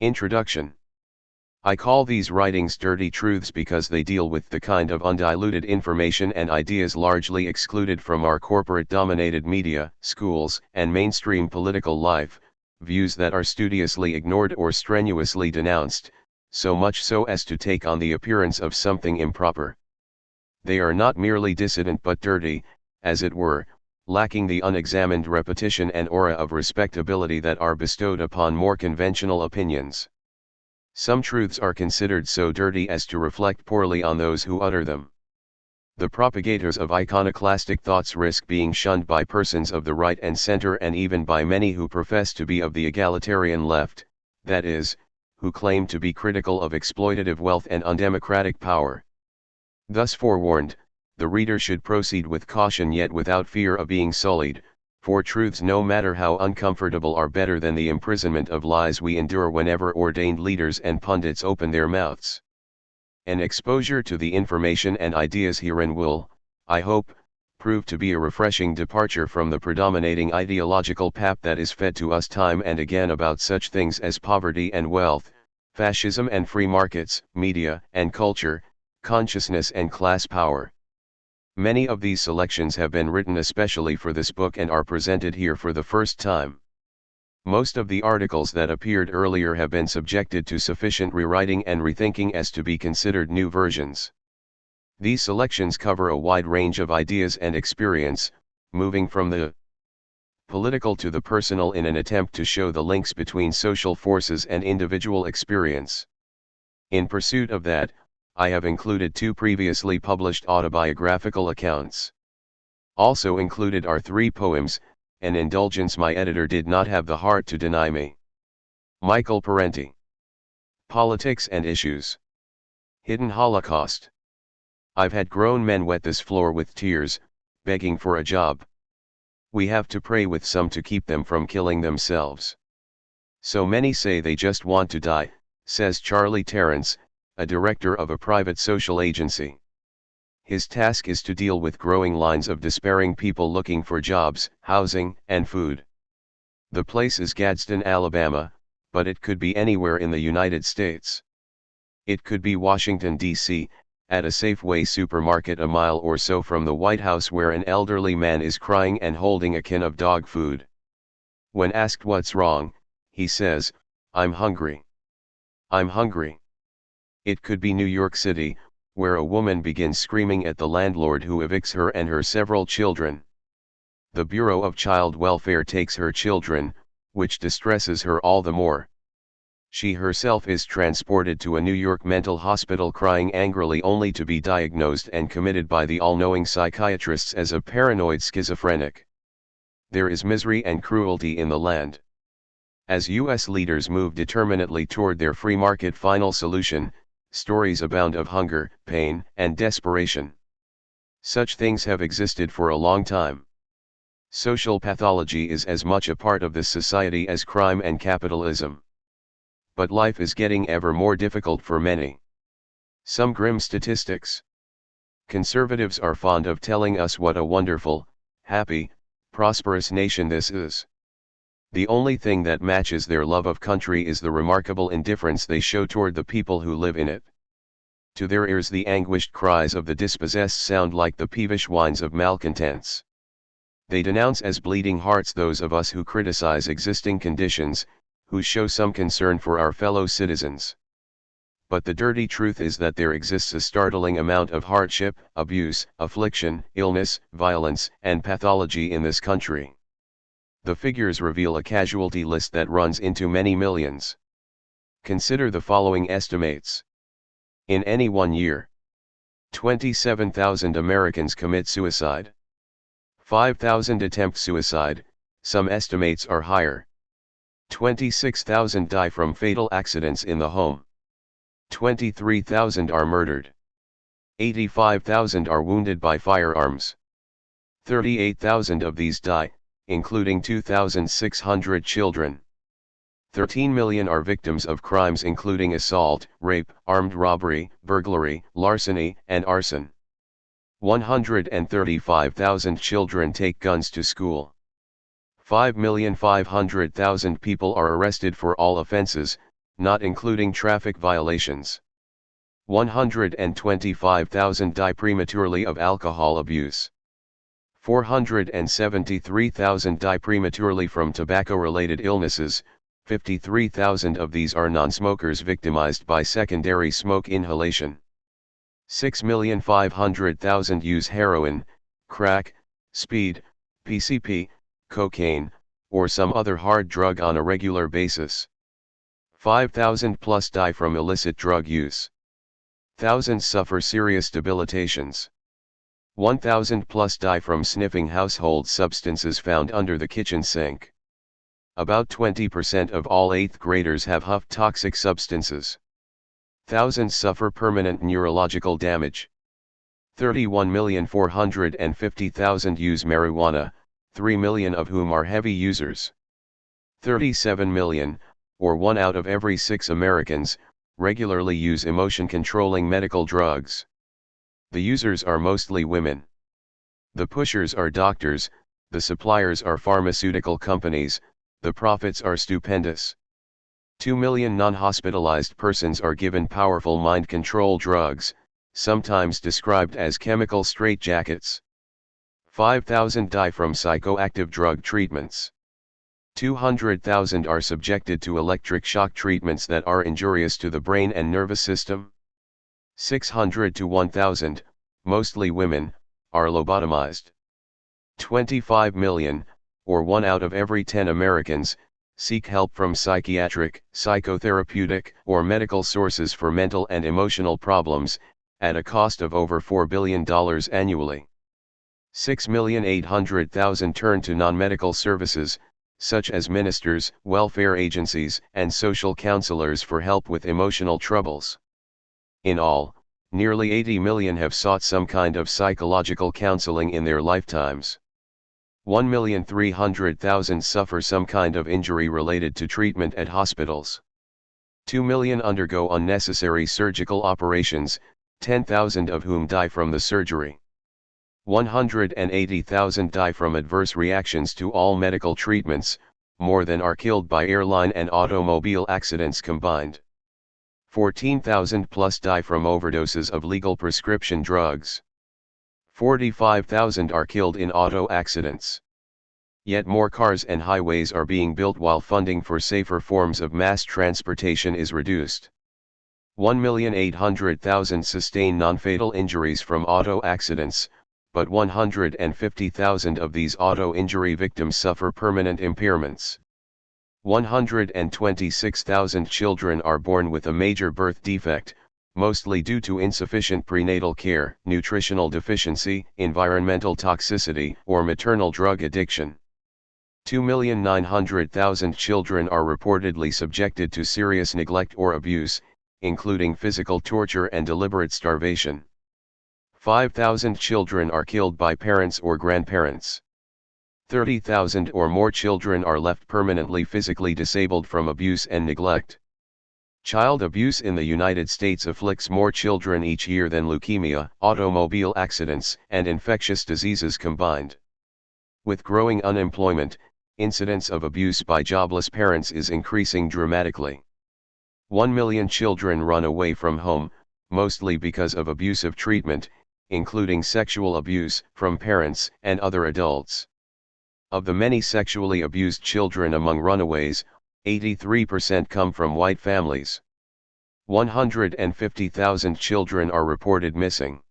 Introduction. I call these writings dirty truths because they deal with the kind of undiluted information and ideas largely excluded from our corporate-dominated media, schools, and mainstream political life, views that are studiously ignored or strenuously denounced, so much so as to take on the appearance of something improper. They are not merely dissident but dirty, as it were, lacking the unexamined repetition and aura of respectability that are bestowed upon more conventional opinions. Some truths are considered so dirty as to reflect poorly on those who utter them. The propagators of iconoclastic thoughts risk being shunned by persons of the right and center and even by many who profess to be of the egalitarian left, that is, who claim to be critical of exploitative wealth and undemocratic power. Thus forewarned, the reader should proceed with caution yet without fear of being sullied, for truths no matter how uncomfortable are better than the imprisonment of lies we endure whenever ordained leaders and pundits open their mouths. An exposure to the information and ideas herein will, I hope, prove to be a refreshing departure from the predominating ideological pap that is fed to us time and again about such things as poverty and wealth, fascism and free markets, media and culture, consciousness and class power. Many of these selections have been written especially for this book and are presented here for the first time. Most of the articles that appeared earlier have been subjected to sufficient rewriting and rethinking as to be considered new versions. These selections cover a wide range of ideas and experience, moving from the political to the personal in an attempt to show the links between social forces and individual experience. In pursuit of that, I have included 2 previously published autobiographical accounts. Also included are 3 poems, an indulgence my editor did not have the heart to deny me. Michael Parenti. Politics and Issues. Hidden Holocaust. I've had grown men wet this floor with tears, begging for a job. We have to pray with some to keep them from killing themselves. So many say they just want to die, says Charlie Terrence, a director of a private social agency. His task is to deal with growing lines of despairing people looking for jobs, housing, and food. The place is Gadsden, Alabama, but it could be anywhere in the United States. It could be Washington, D.C., at a Safeway supermarket a mile or so from the White House where an elderly man is crying and holding a can of dog food. When asked what's wrong, he says, "I'm hungry. I'm hungry." It could be New York City, where a woman begins screaming at the landlord who evicts her and her several children. The Bureau of Child Welfare takes her children, which distresses her all the more. She herself is transported to a New York mental hospital crying angrily only to be diagnosed and committed by the all-knowing psychiatrists as a paranoid schizophrenic. There is misery and cruelty in the land. As U.S. leaders move determinedly toward their free market final solution, stories abound of hunger, pain, and desperation. Such things have existed for a long time. Social pathology is as much a part of this society as crime and capitalism. But life is getting ever more difficult for many. Some grim statistics. Conservatives are fond of telling us what a wonderful, happy, prosperous nation this is. The only thing that matches their love of country is the remarkable indifference they show toward the people who live in it. To their ears the anguished cries of the dispossessed sound like the peevish whines of malcontents. They denounce as bleeding hearts those of us who criticize existing conditions, who show some concern for our fellow citizens. But the dirty truth is that there exists a startling amount of hardship, abuse, affliction, illness, violence, and pathology in this country. The figures reveal a casualty list that runs into many millions. Consider the following estimates. In any one year, 27,000 Americans commit suicide. 5,000 attempt suicide, some estimates are higher. 26,000 die from fatal accidents in the home. 23,000 are murdered. 85,000 are wounded by firearms. 38,000 of these die, including 2,600 children. 13 million are victims of crimes including assault, rape, armed robbery, burglary, larceny, and arson. 135,000 children take guns to school. 5,500,000 people are arrested for all offenses, not including traffic violations. 125,000 die prematurely of alcohol abuse. 473,000 die prematurely from tobacco-related illnesses, 53,000 of these are non-smokers victimized by secondary smoke inhalation. 6,500,000 use heroin, crack, speed, PCP, cocaine, or some other hard drug on a regular basis. 5,000 plus die from illicit drug use. Thousands suffer serious debilitations. 1,000 plus die from sniffing household substances found under the kitchen sink. About 20% of all 8th graders have huffed toxic substances. Thousands suffer permanent neurological damage. 31,450,000 use marijuana, 3 million of whom are heavy users. 37 million, or 1 out of every 6 Americans, regularly use emotion-controlling medical drugs. The users are mostly women. The pushers are doctors, the suppliers are pharmaceutical companies, the profits are stupendous. 2 million non-hospitalized persons are given powerful mind control drugs, sometimes described as chemical straitjackets. 5,000 die from psychoactive drug treatments. 200,000 are subjected to electric shock treatments that are injurious to the brain and nervous system. 600 to 1,000, mostly women, are lobotomized. 25 million, or 1 out of every 10 Americans, seek help from psychiatric, psychotherapeutic, or medical sources for mental and emotional problems, at a cost of over $4 billion annually. 6,800,000 turn to non-medical services, such as ministers, welfare agencies, and social counselors for help with emotional troubles. In all, nearly 80 million have sought some kind of psychological counseling in their lifetimes. 1,300,000 suffer some kind of injury related to treatment at hospitals. 2 million undergo unnecessary surgical operations, 10,000 of whom die from the surgery. 180,000 die from adverse reactions to all medical treatments, more than are killed by airline and automobile accidents combined. 14,000 plus die from overdoses of legal prescription drugs. 45,000 are killed in auto accidents. Yet more cars and highways are being built while funding for safer forms of mass transportation is reduced. 1,800,000 sustain non-fatal injuries from auto accidents, but 150,000 of these auto injury victims suffer permanent impairments. 126,000 children are born with a major birth defect, mostly due to insufficient prenatal care, nutritional deficiency, environmental toxicity, or maternal drug addiction. 2,900,000 children are reportedly subjected to serious neglect or abuse, including physical torture and deliberate starvation. 5,000 children are killed by parents or grandparents. 30,000 or more children are left permanently physically disabled from abuse and neglect. Child abuse in the United States afflicts more children each year than leukemia, automobile accidents, and infectious diseases combined. With growing unemployment, incidence of abuse by jobless parents is increasing dramatically. 1 million children run away from home, mostly because of abusive treatment, including sexual abuse, from parents and other adults. Of the many sexually abused children among runaways, 83% come from white families. 150,000 children are reported missing.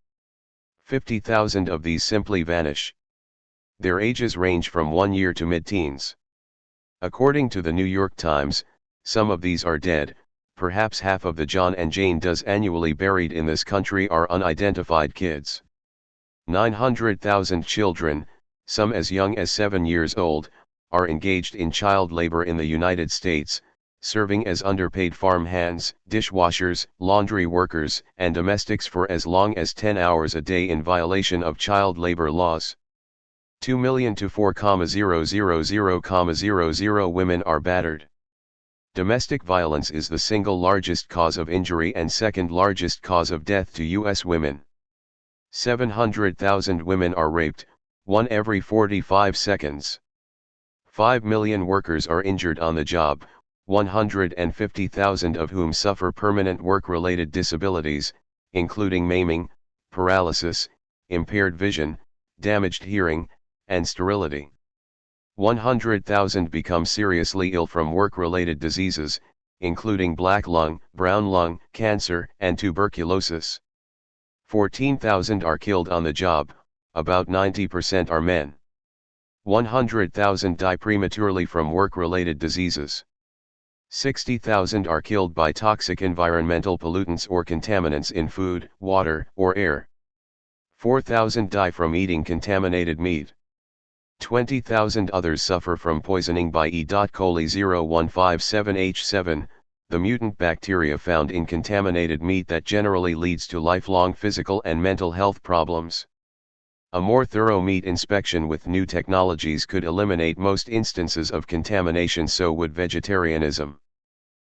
50,000 of these simply vanish. Their ages range from 1 year to mid-teens. According to the New York Times, some of these are dead. Perhaps half of the John and Jane Does annually buried in this country are unidentified kids. 900,000 children, some as young as 7 years old, are engaged in child labor in the United States, serving as underpaid farm hands, dishwashers, laundry workers, and domestics for as long as 10 hours a day in violation of child labor laws. 2 million to 4,000,000 women are battered. Domestic violence is the single largest cause of injury and second largest cause of death to U.S. women. 700,000 women are raped, 1 every 45 seconds. 5 million workers are injured on the job, 150,000 of whom suffer permanent work-related disabilities, including maiming, paralysis, impaired vision, damaged hearing, and sterility. 100,000 become seriously ill from work-related diseases, including black lung, brown lung, cancer, and tuberculosis. 14,000 are killed on the job, about 90% are men. 100,000 die prematurely from work-related diseases. 60,000 are killed by toxic environmental pollutants or contaminants in food, water, or air. 4,000 die from eating contaminated meat. 20,000 others suffer from poisoning by E. coli 0157H7, the mutant bacteria found in contaminated meat that generally leads to lifelong physical and mental health problems. A more thorough meat inspection with new technologies could eliminate most instances of contamination, so would vegetarianism.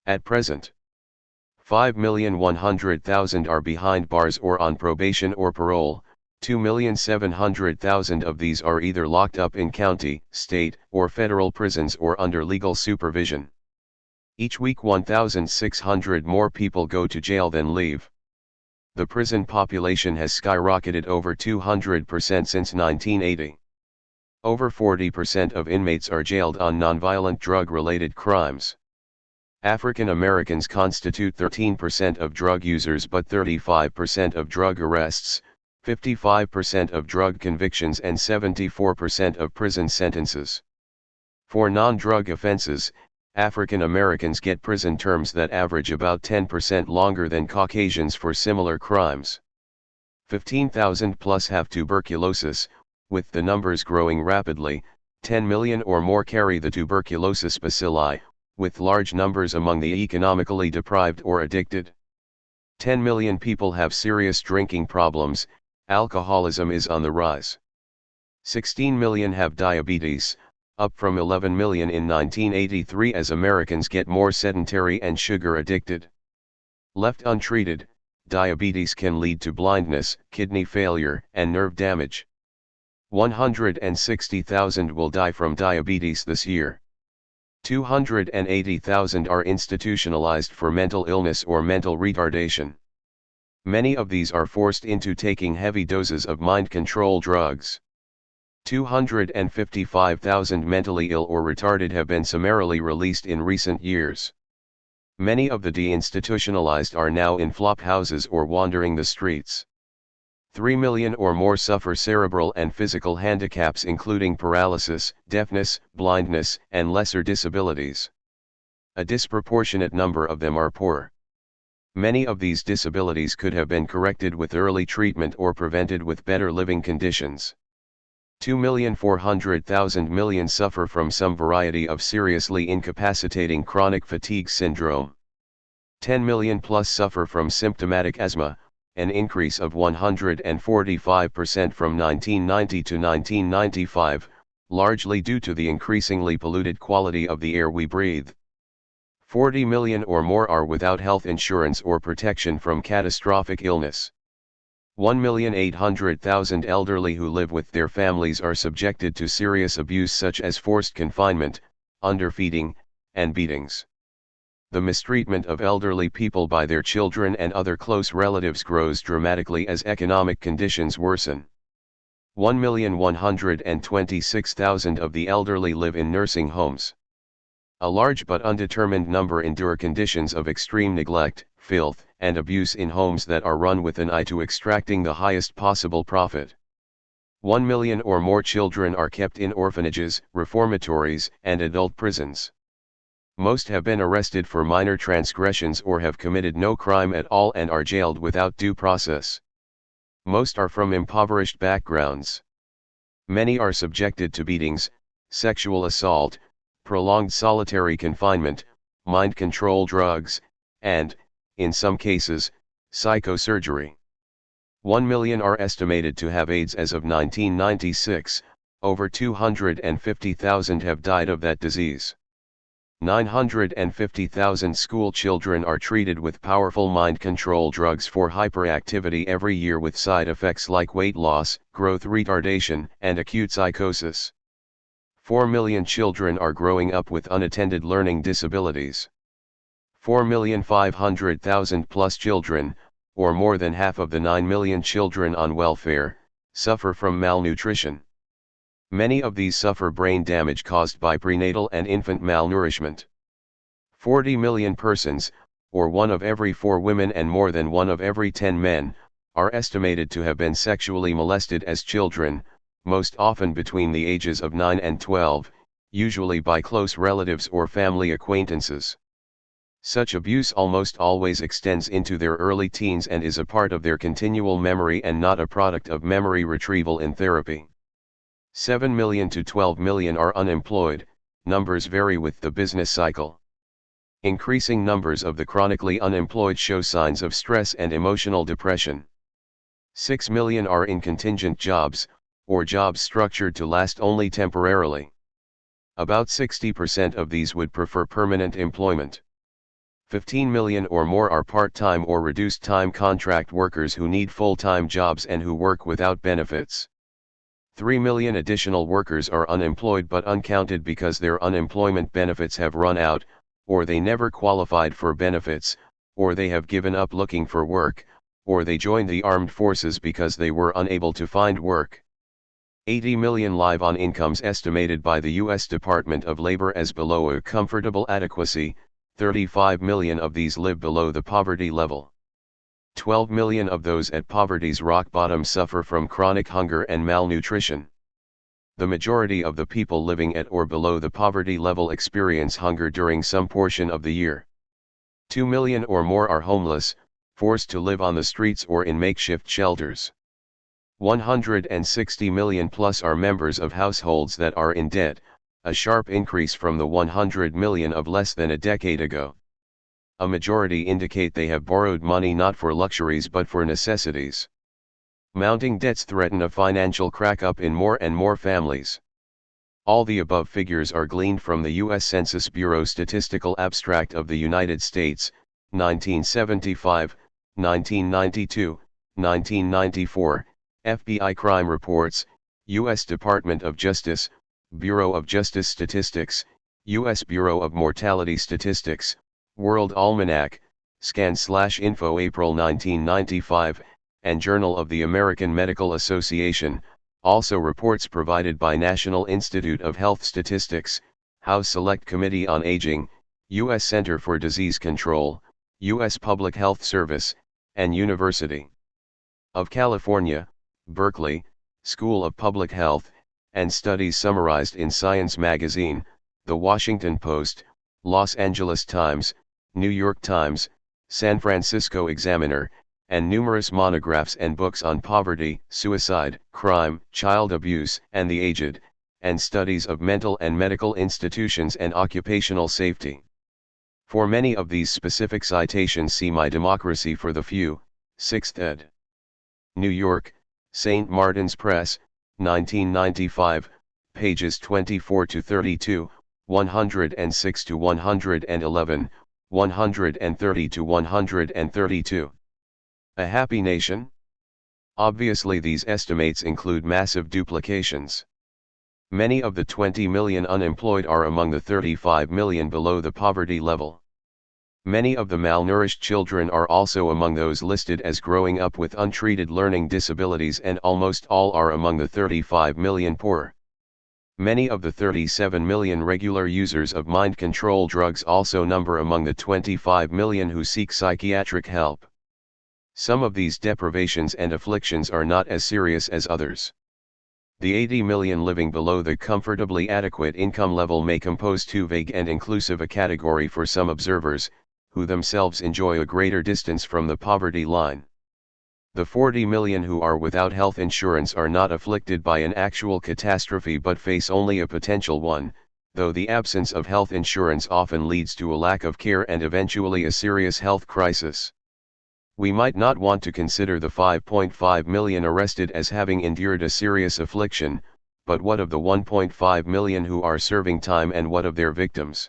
At present, 5,100,000 are behind bars or on probation or parole. 2,700,000 of these are either locked up in county, state, or federal prisons or under legal supervision. Each week 1,600 more people go to jail than leave. The prison population has skyrocketed over 200% since 1980. Over 40% of inmates are jailed on nonviolent drug-related crimes. African Americans constitute 13% of drug users but 35% of drug arrests, 55% of drug convictions and 74% of prison sentences. For non-drug offenses, African Americans get prison terms that average about 10% longer than Caucasians for similar crimes. 15,000 plus have tuberculosis, with the numbers growing rapidly. 10 million or more carry the tuberculosis bacilli, with large numbers among the economically deprived or addicted. 10 million people have serious drinking problems. Alcoholism is on the rise. 16 million have diabetes, up from 11 million in 1983 as Americans get more sedentary and sugar addicted. Left untreated, diabetes can lead to blindness, kidney failure, and nerve damage. 160,000 will die from diabetes this year. 280,000 are institutionalized for mental illness or mental retardation. Many of these are forced into taking heavy doses of mind control drugs. 255,000 mentally ill or retarded have been summarily released in recent years. Many of the deinstitutionalized are now in flop houses or wandering the streets. 3 million or more suffer cerebral and physical handicaps including paralysis, deafness, blindness, and lesser disabilities. A disproportionate number of them are poor. Many of these disabilities could have been corrected with early treatment or prevented with better living conditions. 2,400,000 suffer from some variety of seriously incapacitating chronic fatigue syndrome. 10 million plus suffer from symptomatic asthma, an increase of 145% from 1990 to 1995, largely due to the increasingly polluted quality of the air we breathe. 40 million or more are without health insurance or protection from catastrophic illness. 1,800,000 elderly who live with their families are subjected to serious abuse such as forced confinement, underfeeding, and beatings. The mistreatment of elderly people by their children and other close relatives grows dramatically as economic conditions worsen. 1,126,000 of the elderly live in nursing homes. A large but undetermined number endure conditions of extreme neglect, filth, and abuse in homes that are run with an eye to extracting the highest possible profit. 1 million or more children are kept in orphanages, reformatories, and adult prisons. Most have been arrested for minor transgressions or have committed no crime at all and are jailed without due process. Most are from impoverished backgrounds. Many are subjected to beatings, sexual assault, prolonged solitary confinement, mind control drugs, and, in some cases, psychosurgery. 1 million are estimated to have AIDS as of 1996, over 250,000 have died of that disease. 950,000 school children are treated with powerful mind control drugs for hyperactivity every year with side effects like weight loss, growth retardation, and acute psychosis. 4 million children are growing up with unattended learning disabilities. 4,500,000 plus children, or more than half of the 9 million children on welfare, suffer from malnutrition. Many of these suffer brain damage caused by prenatal and infant malnourishment. 40 million persons, or 1 of every 4 women and more than 1 of every 10 men, are estimated to have been sexually molested as children, most often between the ages of 9 and 12, usually by close relatives or family acquaintances. Such abuse almost always extends into their early teens and is a part of their continual memory and not a product of memory retrieval in therapy. 7 million to 12 million are unemployed, numbers vary with the business cycle. Increasing numbers of the chronically unemployed show signs of stress and emotional depression. 6 million are in contingent jobs, or jobs structured to last only temporarily. About 60% of these would prefer permanent employment. 15 million or more are part-time or reduced-time contract workers who need full-time jobs and who work without benefits. 3 million additional workers are unemployed but uncounted because their unemployment benefits have run out, or they never qualified for benefits, or they have given up looking for work, or they joined the armed forces because they were unable to find work. 80 million live on incomes estimated by the U.S. Department of Labor as below a comfortable adequacy. 35 million of these live below the poverty level. 12 million of those at poverty's rock bottom suffer from chronic hunger and malnutrition. The majority of the people living at or below the poverty level experience hunger during some portion of the year. 2 million or more are homeless, forced to live on the streets or in makeshift shelters. 160 million plus are members of households that are in debt, a sharp increase from the 100 million of less than a decade ago. A majority indicate they have borrowed money not for luxuries but for necessities. Mounting debts threaten a financial crack-up in more and more families. All the above figures are gleaned from the U.S. Census Bureau Statistical Abstract of the United States, 1975, 1992, 1994, FBI Crime Reports, U.S. Department of Justice, Bureau of Justice Statistics, U.S. Bureau of Mortality Statistics, World Almanac, Scan/Info April 1995, and Journal of the American Medical Association, also reports provided by National Institute of Health Statistics, House Select Committee on Aging, U.S. Center for Disease Control, U.S. Public Health Service, and University of California, Berkeley, School of Public Health, and studies summarized in Science Magazine, The Washington Post, Los Angeles Times, New York Times, San Francisco Examiner, and numerous monographs and books on poverty, suicide, crime, child abuse, and the aged, and studies of mental and medical institutions and occupational safety. For many of these specific citations see My Democracy for the Few, 6th ed. New York, St. Martin's Press, 1995, pages 24 to 32, 106 to 111, 130 to 132. A Happy Nation? Obviously these estimates include massive duplications. Many of the 20 million unemployed are among the 35 million below the poverty level. Many of the malnourished children are also among those listed as growing up with untreated learning disabilities, and almost all are among the 35 million poor. Many of the 37 million regular users of mind control drugs also number among the 25 million who seek psychiatric help. Some of these deprivations and afflictions are not as serious as others. The 80 million living below the comfortably adequate income level may compose too vague and inclusive a category for some observers, who themselves enjoy a greater distance from the poverty line. The 40 million who are without health insurance are not afflicted by an actual catastrophe but face only a potential one, though the absence of health insurance often leads to a lack of care and eventually a serious health crisis. We might not want to consider the 5.5 million arrested as having endured a serious affliction, but what of the 1.5 million who are serving time, and what of their victims?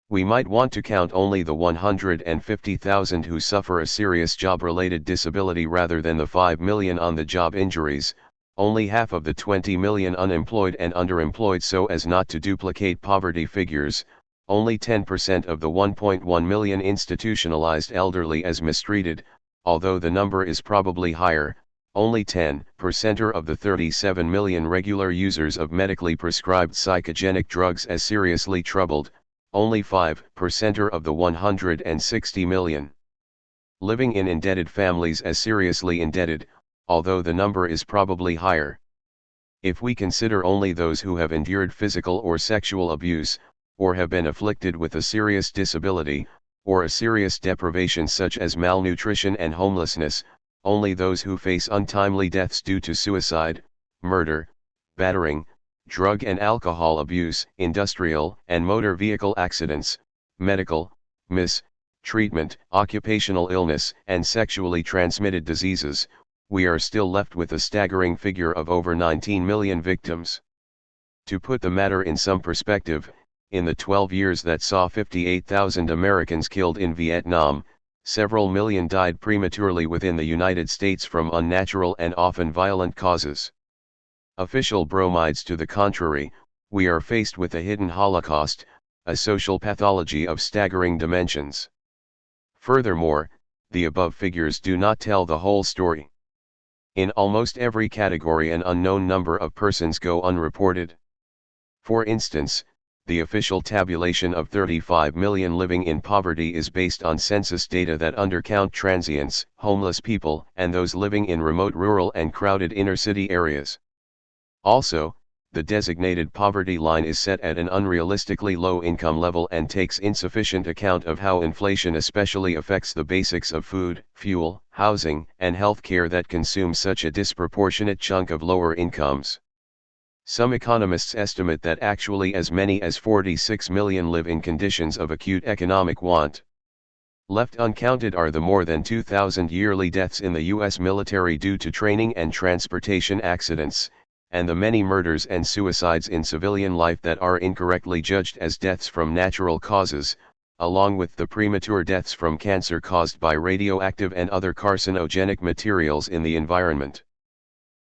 We might want to count only the 150,000 who suffer a serious job-related disability rather than the 5 million on-the-job injuries, only half of the 20 million unemployed and underemployed. So as not to duplicate poverty figures, only 10% of the 1.1 million institutionalized elderly as mistreated, although the number is probably higher, only 10% of the 37 million regular users of medically prescribed psychogenic drugs as seriously troubled, only 5% of the 160 million living in indebted families as seriously indebted, although the number is probably higher. If we consider only those who have endured physical or sexual abuse, or have been afflicted with a serious disability, or a serious deprivation such as malnutrition and homelessness, only those who face untimely deaths due to suicide, murder, battering, drug and alcohol abuse, industrial and motor vehicle accidents, medical mistreatment, occupational illness, and sexually transmitted diseases, we are still left with a staggering figure of over 19 million victims. To put the matter in some perspective, in the 12 years that saw 58,000 Americans killed in Vietnam, several million died prematurely within the United States from unnatural and often violent causes. Official bromides to the contrary, we are faced with a hidden Holocaust, a social pathology of staggering dimensions. Furthermore, the above figures do not tell the whole story. In almost every category an unknown number of persons go unreported. For instance, the official tabulation of 35 million living in poverty is based on census data that undercount transients, homeless people, and those living in remote rural and crowded inner-city areas. Also, the designated poverty line is set at an unrealistically low income level and takes insufficient account of how inflation especially affects the basics of food, fuel, housing, and health care that consume such a disproportionate chunk of lower incomes. Some economists estimate that actually as many as 46 million live in conditions of acute economic want. Left uncounted are the more than 2,000 yearly deaths in the U.S. military due to training and transportation accidents, and the many murders and suicides in civilian life that are incorrectly judged as deaths from natural causes, along with the premature deaths from cancer caused by radioactive and other carcinogenic materials in the environment.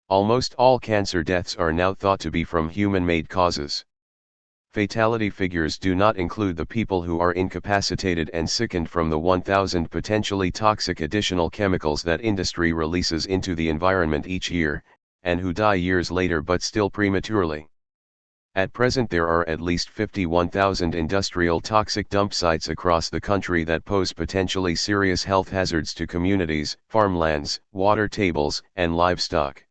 Almost all cancer deaths are now thought to be from human-made causes. Fatality figures do not include the people who are incapacitated and sickened from the 1,000 potentially toxic additional chemicals that industry releases into the environment each year, and who die years later but still prematurely. At present there are at least 51,000 industrial toxic dump sites across the country that pose potentially serious health hazards to communities, farmlands, water tables, and livestock.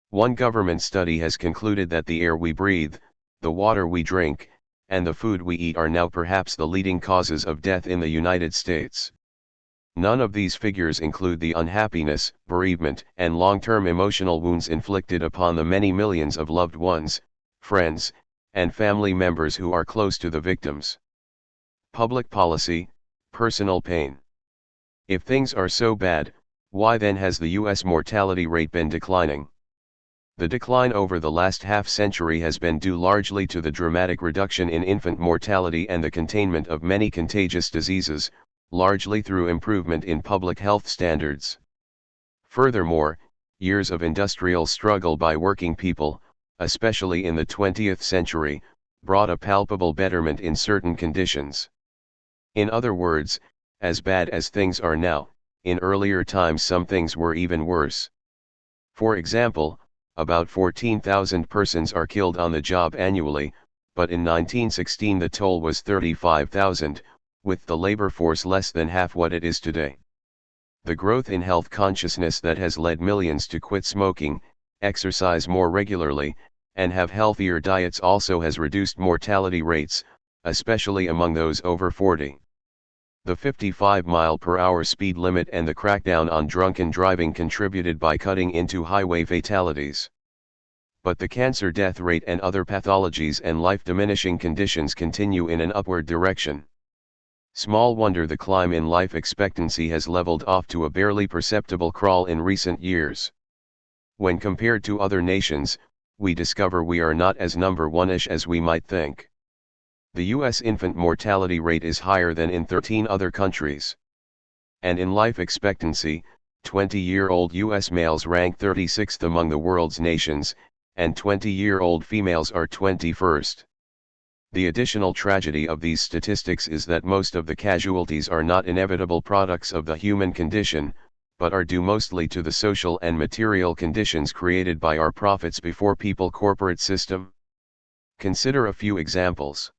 One government study has concluded that the air we breathe, the water we drink, and the food we eat are now perhaps the leading causes of death in the United States. None of these figures include the unhappiness, bereavement, and long-term emotional wounds inflicted upon the many millions of loved ones, friends, and family members who are close to the victims. Public policy, personal pain. If things are so bad, why then has the U.S. mortality rate been declining? The decline over the last half-century has been due largely to the dramatic reduction in infant mortality and the containment of many contagious diseases, largely through improvement in public health standards. Furthermore, years of industrial struggle by working people, especially in the 20th century, brought a palpable betterment in certain conditions. In other words, as bad as things are now, in earlier times some things were even worse. For example, about 14,000 persons are killed on the job annually, but in 1916 the toll was 35,000, with the labor force less than half what it is today. The growth in health consciousness that has led millions to quit smoking, exercise more regularly, and have healthier diets also has reduced mortality rates, especially among those over 40. The 55-mile-per-hour speed limit and the crackdown on drunken driving contributed by cutting into highway fatalities. But the cancer death rate and other pathologies and life-diminishing conditions continue in an upward direction. Small wonder the climb in life expectancy has leveled off to a barely perceptible crawl in recent years. When compared to other nations, we discover we are not as number one-ish as we might think. The U.S. infant mortality rate is higher than in 13 other countries. And in life expectancy, 20-year-old U.S. males rank 36th among the world's nations, and 20-year-old females are 21st. The additional tragedy of these statistics is that most of the casualties are not inevitable products of the human condition, but are due mostly to the social and material conditions created by our profits before people corporate system. Consider a few examples.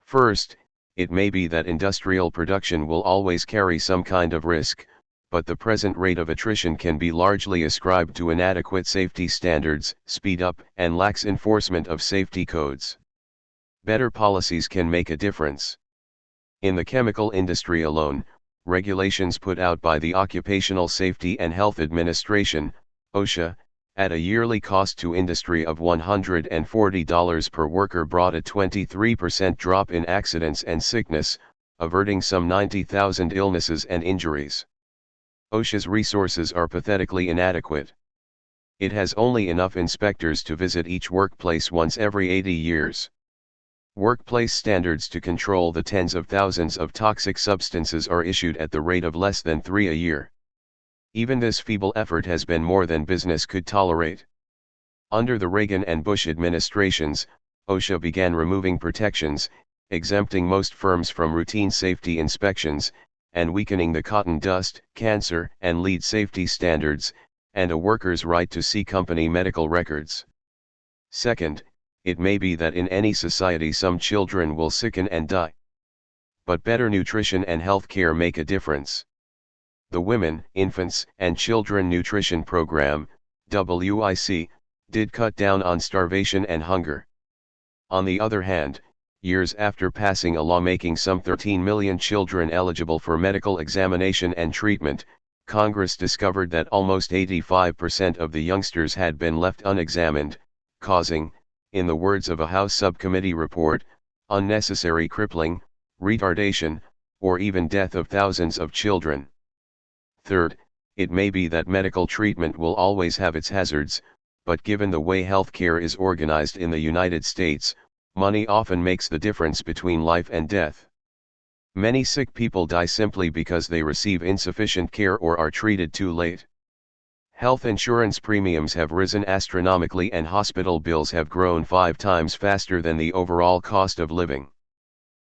First, it may be that industrial production will always carry some kind of risk, but the present rate of attrition can be largely ascribed to inadequate safety standards, speed up, and lax enforcement of safety codes. Better policies can make a difference. In the chemical industry alone, regulations put out by the Occupational Safety and Health Administration, OSHA, at a yearly cost to industry of $140 per worker brought a 23% drop in accidents and sickness, averting some 90,000 illnesses and injuries. OSHA's resources are pathetically inadequate. It has only enough inspectors to visit each workplace once every 80 years. Workplace standards to control the tens of thousands of toxic substances are issued at the rate of less than 3 a year. Even this feeble effort has been more than business could tolerate. Under the Reagan and Bush administrations, OSHA began removing protections, exempting most firms from routine safety inspections, and weakening the cotton dust, cancer, and lead safety standards, and a worker's right to see company medical records. Second, it may be that in any society some children will sicken and die. But better nutrition and health care make a difference. The Women, Infants, and Children Nutrition Program, WIC, did cut down on starvation and hunger. On the other hand, years after passing a law making some 13 million children eligible for medical examination and treatment, Congress discovered that almost 85% of the youngsters had been left unexamined, causing, in the words of a House subcommittee report, unnecessary crippling, retardation, or even death of thousands of children. Third, it may be that medical treatment will always have its hazards, but given the way healthcare is organized in the United States, money often makes the difference between life and death. Many sick people die simply because they receive insufficient care or are treated too late. Health insurance premiums have risen astronomically and hospital bills have grown 5 times faster than the overall cost of living.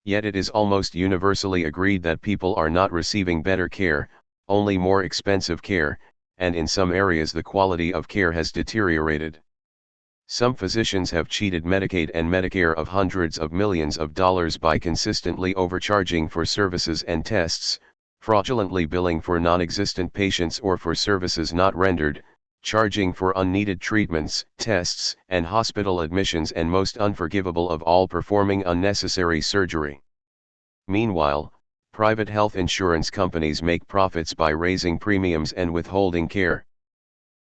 Yet it is almost universally agreed that people are not receiving better care, only more expensive care, and in some areas the quality of care has deteriorated. Some physicians have cheated Medicaid and Medicare of hundreds of millions of dollars by consistently overcharging for services and tests, fraudulently billing for non-existent patients or for services not rendered, charging for unneeded treatments, tests, and hospital admissions, and most unforgivable of all, performing unnecessary surgery. Meanwhile, private health insurance companies make profits by raising premiums and withholding care.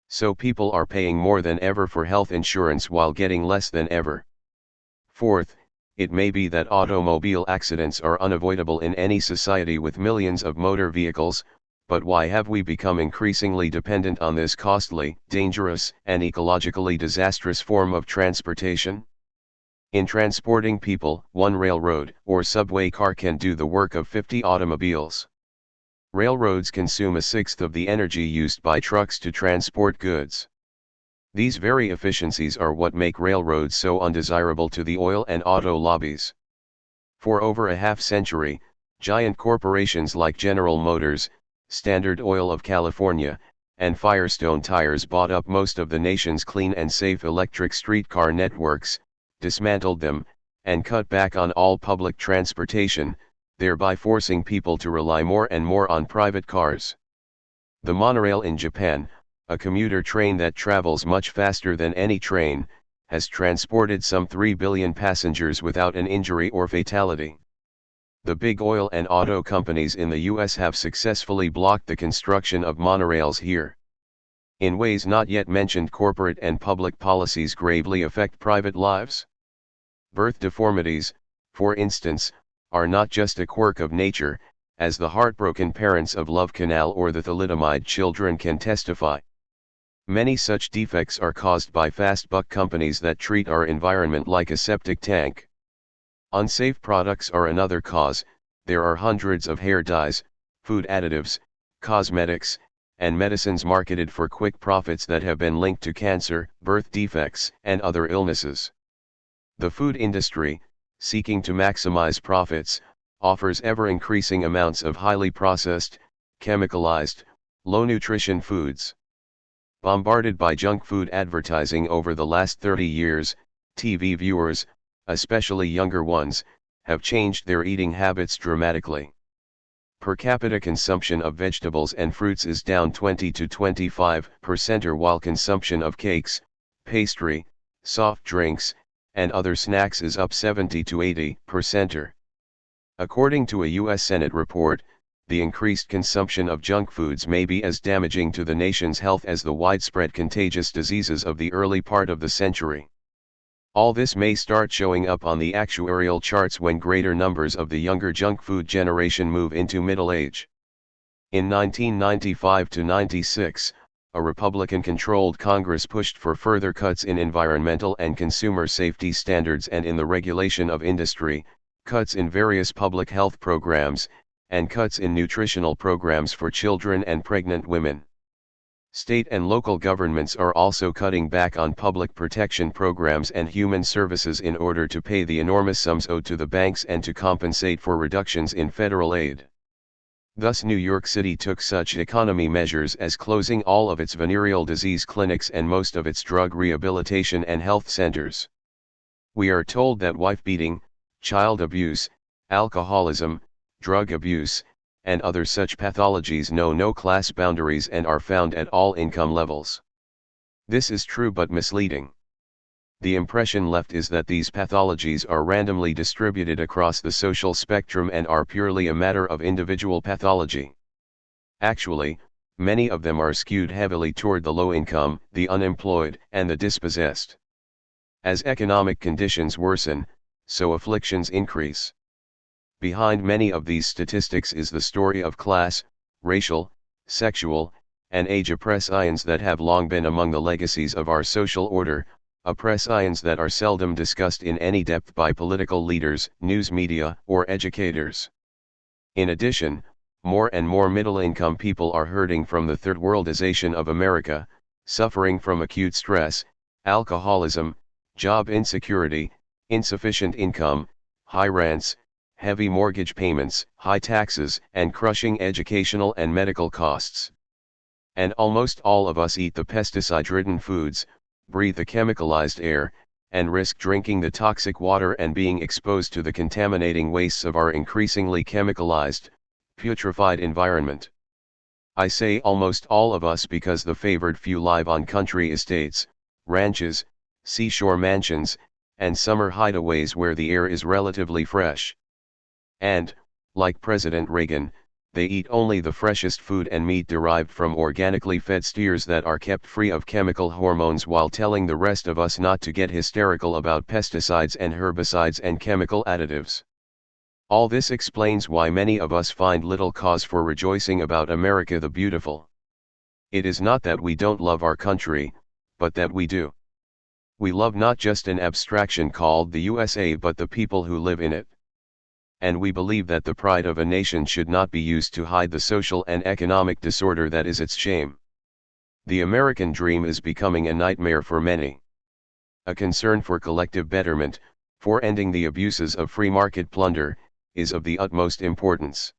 So people are paying more than ever for health insurance while getting less than ever. Fourth, it may be that automobile accidents are unavoidable in any society with millions of motor vehicles, but why have we become increasingly dependent on this costly, dangerous, and ecologically disastrous form of transportation? In transporting people, one railroad or subway car can do the work of 50 automobiles. Railroads consume 1/6 of the energy used by trucks to transport goods. These very efficiencies are what make railroads so undesirable to the oil and auto lobbies. For over a half-century, giant corporations like General Motors, Standard Oil of California, and Firestone Tires bought up most of the nation's clean and safe electric streetcar networks, dismantled them, and cut back on all public transportation, thereby forcing people to rely more and more on private cars. The monorail in Japan, a commuter train that travels much faster than any train, has transported some 3 billion passengers without an injury or fatality. The big oil and auto companies in the US have successfully blocked the construction of monorails here. In ways not yet mentioned, corporate and public policies gravely affect private lives. Birth deformities, for instance, are not just a quirk of nature, as the heartbroken parents of Love Canal or the thalidomide children can testify. Many such defects are caused by fast buck companies that treat our environment like a septic tank. Unsafe products are another cause. There are hundreds of hair dyes, food additives, cosmetics, and medicines marketed for quick profits that have been linked to cancer, birth defects, and other illnesses. The food industry, seeking to maximize profits, offers ever-increasing amounts of highly processed, chemicalized, low-nutrition foods. Bombarded by junk food advertising over the last 30 years, TV viewers, especially younger ones, have changed their eating habits dramatically. Per capita consumption of vegetables and fruits is down 20 to 25%, while consumption of cakes, pastry, soft drinks, and other snacks is up 70 to 80%. According to a U.S. Senate report, the increased consumption of junk foods may be as damaging to the nation's health as the widespread contagious diseases of the early part of the century. All this may start showing up on the actuarial charts when greater numbers of the younger junk food generation move into middle age. In 1995 to 96, a Republican-controlled Congress pushed for further cuts in environmental and consumer safety standards and in the regulation of industry, cuts in various public health programs, and cuts in nutritional programs for children and pregnant women. State and local governments are also cutting back on public protection programs and human services in order to pay the enormous sums owed to the banks and to compensate for reductions in federal aid. Thus, New York City took such economy measures as closing all of its venereal disease clinics and most of its drug rehabilitation and health centers. We are told that wife beating, child abuse, alcoholism, drug abuse, and other such pathologies know no class boundaries and are found at all income levels. This is true but misleading. The impression left is that these pathologies are randomly distributed across the social spectrum and are purely a matter of individual pathology. Actually, many of them are skewed heavily toward the low income, the unemployed, and the dispossessed. As economic conditions worsen, so afflictions increase. Behind many of these statistics is the story of class, racial, sexual, and age oppressions that have long been among the legacies of our social order, oppressions that are seldom discussed in any depth by political leaders, news media, or educators. In addition, more and more middle-income people are hurting from the third-worldization of America, suffering from acute stress, alcoholism, job insecurity, insufficient income, high rents, heavy mortgage payments, high taxes, and crushing educational and medical costs. And almost all of us eat the pesticide-ridden foods, breathe the chemicalized air, and risk drinking the toxic water and being exposed to the contaminating wastes of our increasingly chemicalized, putrefied environment. I say almost all of us because the favored few live on country estates, ranches, seashore mansions, and summer hideaways where the air is relatively fresh. And, like President Reagan, they eat only the freshest food and meat derived from organically fed steers that are kept free of chemical hormones, while telling the rest of us not to get hysterical about pesticides and herbicides and chemical additives. All this explains why many of us find little cause for rejoicing about America the Beautiful. It is not that we don't love our country, but that we do. We love not just an abstraction called the USA but the people who live in it. And we believe that the pride of a nation should not be used to hide the social and economic disorder that is its shame. The American dream is becoming a nightmare for many. A concern for collective betterment, for ending the abuses of free market plunder, is of the utmost importance.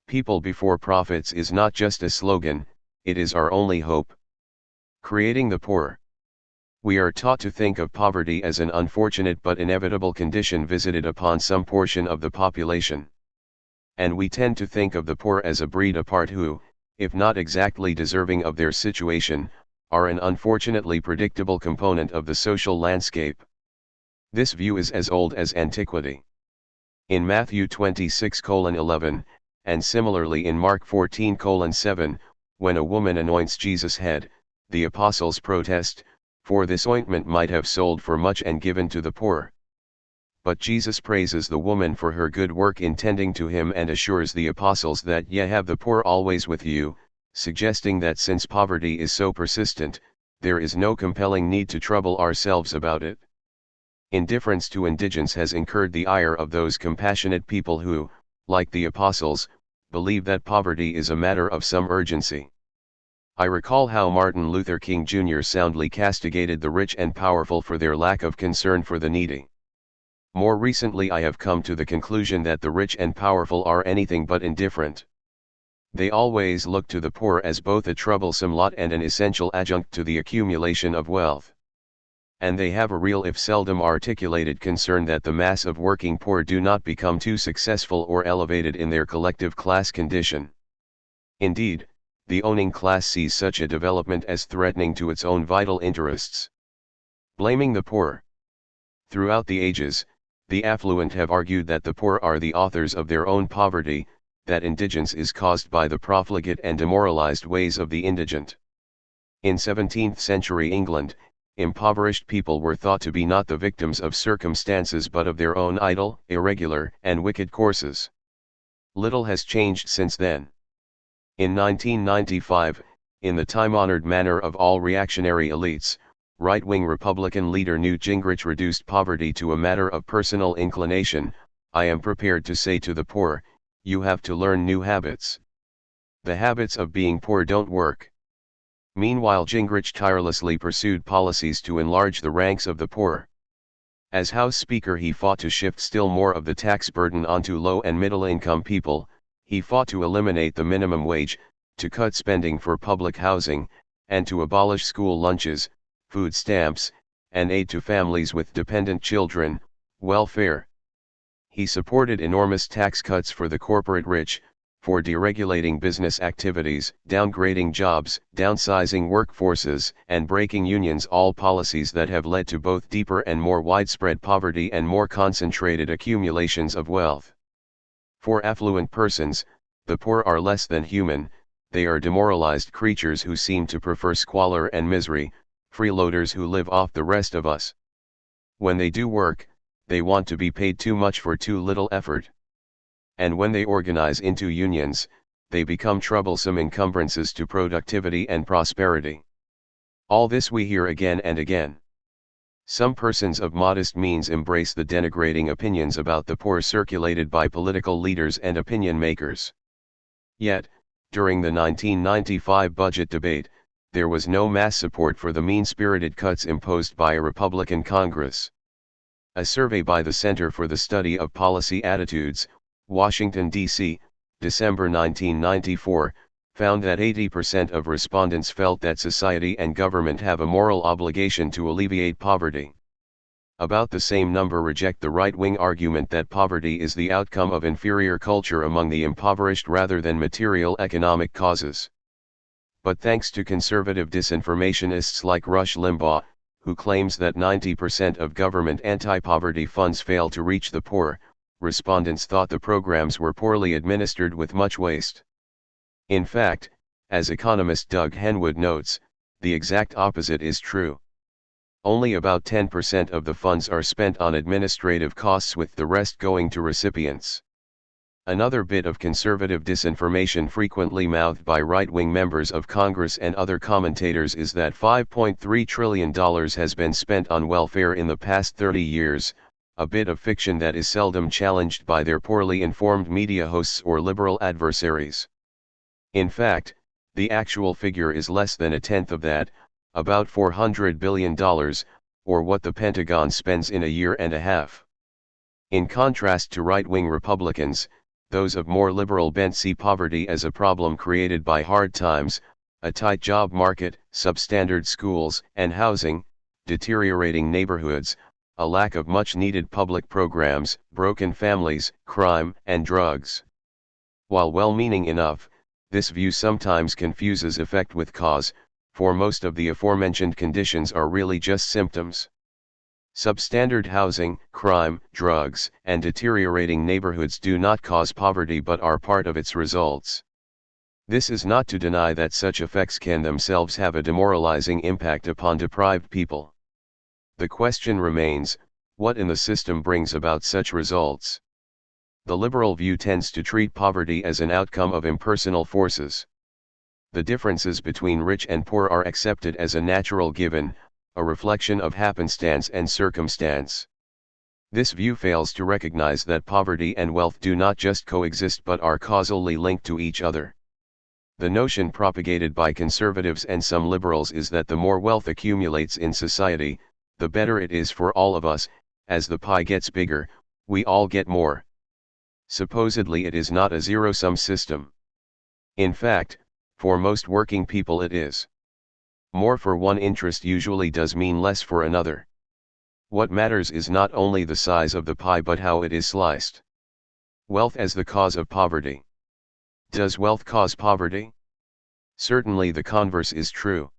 People before profits is not just a slogan, it is our only hope. Creating the poor. We are taught to think of poverty as an unfortunate but inevitable condition visited upon some portion of the population. And we tend to think of the poor as a breed apart who, if not exactly deserving of their situation, are an unfortunately predictable component of the social landscape. This view is as old as antiquity. In Matthew 26:11, and similarly in Mark 14:7, when a woman anoints Jesus' head, the apostles protest, "For this ointment might have sold for much and given to the poor." But Jesus praises the woman for her good work in tending to him and assures the apostles that ye have the poor always with you, suggesting that since poverty is so persistent, there is no compelling need to trouble ourselves about it. Indifference to indigence has incurred the ire of those compassionate people who, like the apostles, believe that poverty is a matter of some urgency. I recall how Martin Luther King Jr. soundly castigated the rich and powerful for their lack of concern for the needy. More recently I have come to the conclusion that the rich and powerful are anything but indifferent. They always look to the poor as both a troublesome lot and an essential adjunct to the accumulation of wealth. And they have a real if seldom articulated concern that the mass of working poor do not become too successful or elevated in their collective class condition. Indeed, the owning class sees such a development as threatening to its own vital interests. Blaming the poor. Throughout the ages, the affluent have argued that the poor are the authors of their own poverty, that indigence is caused by the profligate and demoralized ways of the indigent. In 17th century England, impoverished people were thought to be not the victims of circumstances but of their own idle, irregular, and wicked courses. Little has changed since then. In 1995, in the time-honored manner of all reactionary elites, right-wing Republican leader Newt Gingrich reduced poverty to a matter of personal inclination. I am prepared to say to the poor, you have to learn new habits. The habits of being poor don't work. Meanwhile Gingrich tirelessly pursued policies to enlarge the ranks of the poor. As House Speaker he fought to shift still more of the tax burden onto low and middle-income people, he fought to eliminate the minimum wage, to cut spending for public housing, and to abolish school lunches, food stamps, and aid to families with dependent children, welfare. He supported enormous tax cuts for the corporate rich, for deregulating business activities, downgrading jobs, downsizing workforces, and breaking unions, all policies that have led to both deeper and more widespread poverty and more concentrated accumulations of wealth. For affluent persons, the poor are less than human, they are demoralized creatures who seem to prefer squalor and misery, freeloaders who live off the rest of us. When they do work, they want to be paid too much for too little effort. And when they organize into unions, they become troublesome encumbrances to productivity and prosperity. All this we hear again and again. Some persons of modest means embrace the denigrating opinions about the poor circulated by political leaders and opinion makers. Yet, during the 1995 budget debate, there was no mass support for the mean-spirited cuts imposed by a Republican Congress. A survey by the Center for the Study of Policy Attitudes, Washington, D.C., December 1994, found that 80% of respondents felt that society and government have a moral obligation to alleviate poverty. About the same number reject the right-wing argument that poverty is the outcome of inferior culture among the impoverished rather than material economic causes. But thanks to conservative disinformationists like Rush Limbaugh, who claims that 90% of government anti-poverty funds fail to reach the poor, respondents thought the programs were poorly administered with much waste. In fact, as economist Doug Henwood notes, the exact opposite is true. Only about 10% of the funds are spent on administrative costs, with the rest going to recipients. Another bit of conservative disinformation frequently mouthed by right-wing members of Congress and other commentators is that $5.3 trillion has been spent on welfare in the past 30 years, a bit of fiction that is seldom challenged by their poorly informed media hosts or liberal adversaries. In fact, the actual figure is less than a tenth of that, about $400 billion, or what the Pentagon spends in a year and a half. In contrast to right-wing Republicans, those of more liberal bent see poverty as a problem created by hard times, a tight job market, substandard schools and housing, deteriorating neighborhoods, a lack of much-needed public programs, broken families, crime, and drugs. While well-meaning enough, this view sometimes confuses effect with cause, for most of the aforementioned conditions are really just symptoms. Substandard housing, crime, drugs, and deteriorating neighborhoods do not cause poverty but are part of its results. This is not to deny that such effects can themselves have a demoralizing impact upon deprived people. The question remains, what in the system brings about such results? The liberal view tends to treat poverty as an outcome of impersonal forces. The differences between rich and poor are accepted as a natural given, a reflection of happenstance and circumstance. This view fails to recognize that poverty and wealth do not just coexist but are causally linked to each other. The notion propagated by conservatives and some liberals is that the more wealth accumulates in society, the better it is for all of us. As the pie gets bigger, we all get more. Supposedly it is not a zero-sum system. In fact, for most working people it is. More for one interest usually does mean less for another. What matters is not only the size of the pie but how it is sliced. Wealth as the cause of poverty. Does wealth cause poverty? Certainly the converse is true.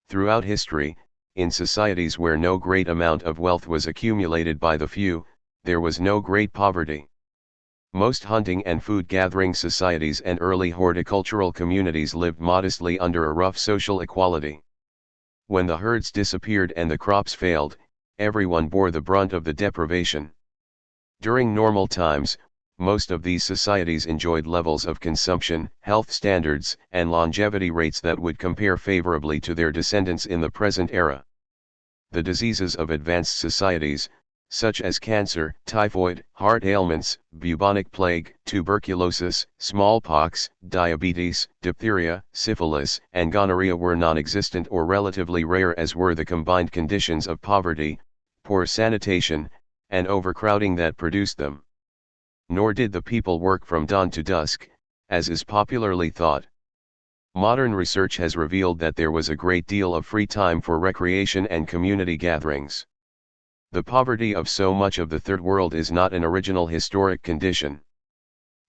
Throughout history, in societies where no great amount of wealth was accumulated by the few, there was no great poverty. Most hunting and food-gathering societies and early horticultural communities lived modestly under a rough social equality. When the herds disappeared and the crops failed, everyone bore the brunt of the deprivation. During normal times, most of these societies enjoyed levels of consumption, health standards, and longevity rates that would compare favorably to their descendants in the present era. The diseases of advanced societies, such as cancer, typhoid, heart ailments, bubonic plague, tuberculosis, smallpox, diabetes, diphtheria, syphilis, and gonorrhea were non-existent or relatively rare, as were the combined conditions of poverty, poor sanitation, and overcrowding that produced them. Nor did the people work from dawn to dusk, as is popularly thought. Modern research has revealed that there was a great deal of free time for recreation and community gatherings. The poverty of so much of the Third World is not an original historic condition.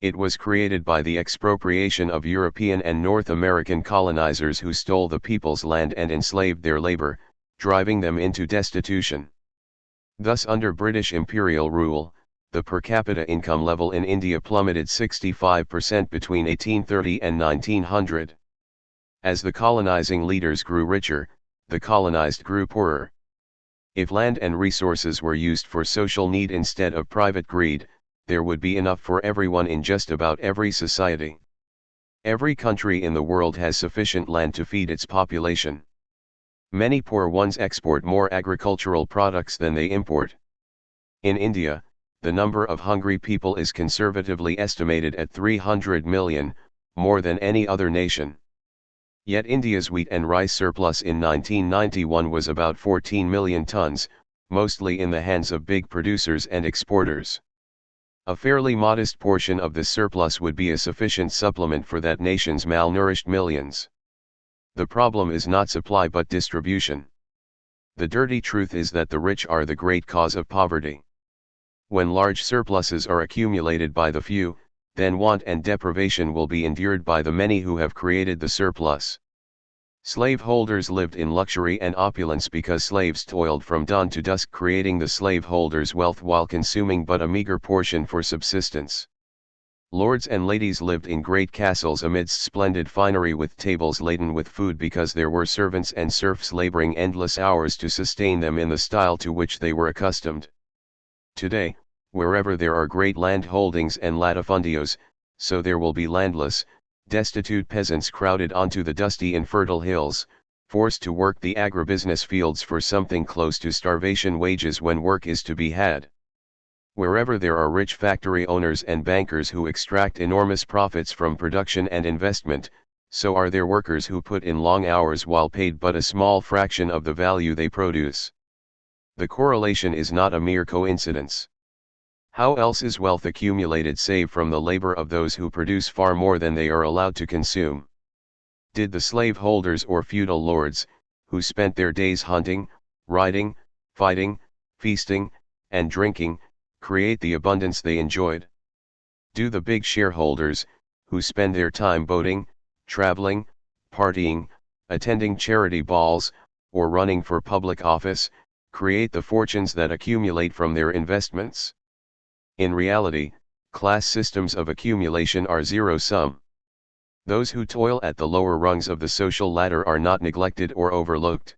It was created by the expropriation of European and North American colonizers who stole the people's land and enslaved their labor, driving them into destitution. Thus, under British imperial rule, the per capita income level in India plummeted 65% between 1830 and 1900. As the colonizing leaders grew richer, the colonized grew poorer. If land and resources were used for social need instead of private greed, there would be enough for everyone in just about every society. Every country in the world has sufficient land to feed its population. Many poor ones export more agricultural products than they import. In India, the number of hungry people is conservatively estimated at 300 million, more than any other nation. Yet India's wheat and rice surplus in 1991 was about 14 million tons, mostly in the hands of big producers and exporters. A fairly modest portion of this surplus would be a sufficient supplement for that nation's malnourished millions. The problem is not supply but distribution. The dirty truth is that the rich are the great cause of poverty. When large surpluses are accumulated by the few, then want and deprivation will be endured by the many who have created the surplus. Slaveholders lived in luxury and opulence because slaves toiled from dawn to dusk creating the slaveholders' wealth while consuming but a meager portion for subsistence. Lords and ladies lived in great castles amidst splendid finery with tables laden with food because there were servants and serfs laboring endless hours to sustain them in the style to which they were accustomed. Today, wherever there are great land holdings and latifundios, so there will be landless, destitute peasants crowded onto the dusty infertile hills, forced to work the agribusiness fields for something close to starvation wages when work is to be had. Wherever there are rich factory owners and bankers who extract enormous profits from production and investment, so are there workers who put in long hours while paid but a small fraction of the value they produce. The correlation is not a mere coincidence. How else is wealth accumulated save from the labor of those who produce far more than they are allowed to consume? Did the slaveholders or feudal lords, who spent their days hunting, riding, fighting, feasting, and drinking, create the abundance they enjoyed? Do the big shareholders, who spend their time boating, traveling, partying, attending charity balls, or running for public office, create the fortunes that accumulate from their investments? In reality, class systems of accumulation are zero-sum. Those who toil at the lower rungs of the social ladder are not neglected or overlooked.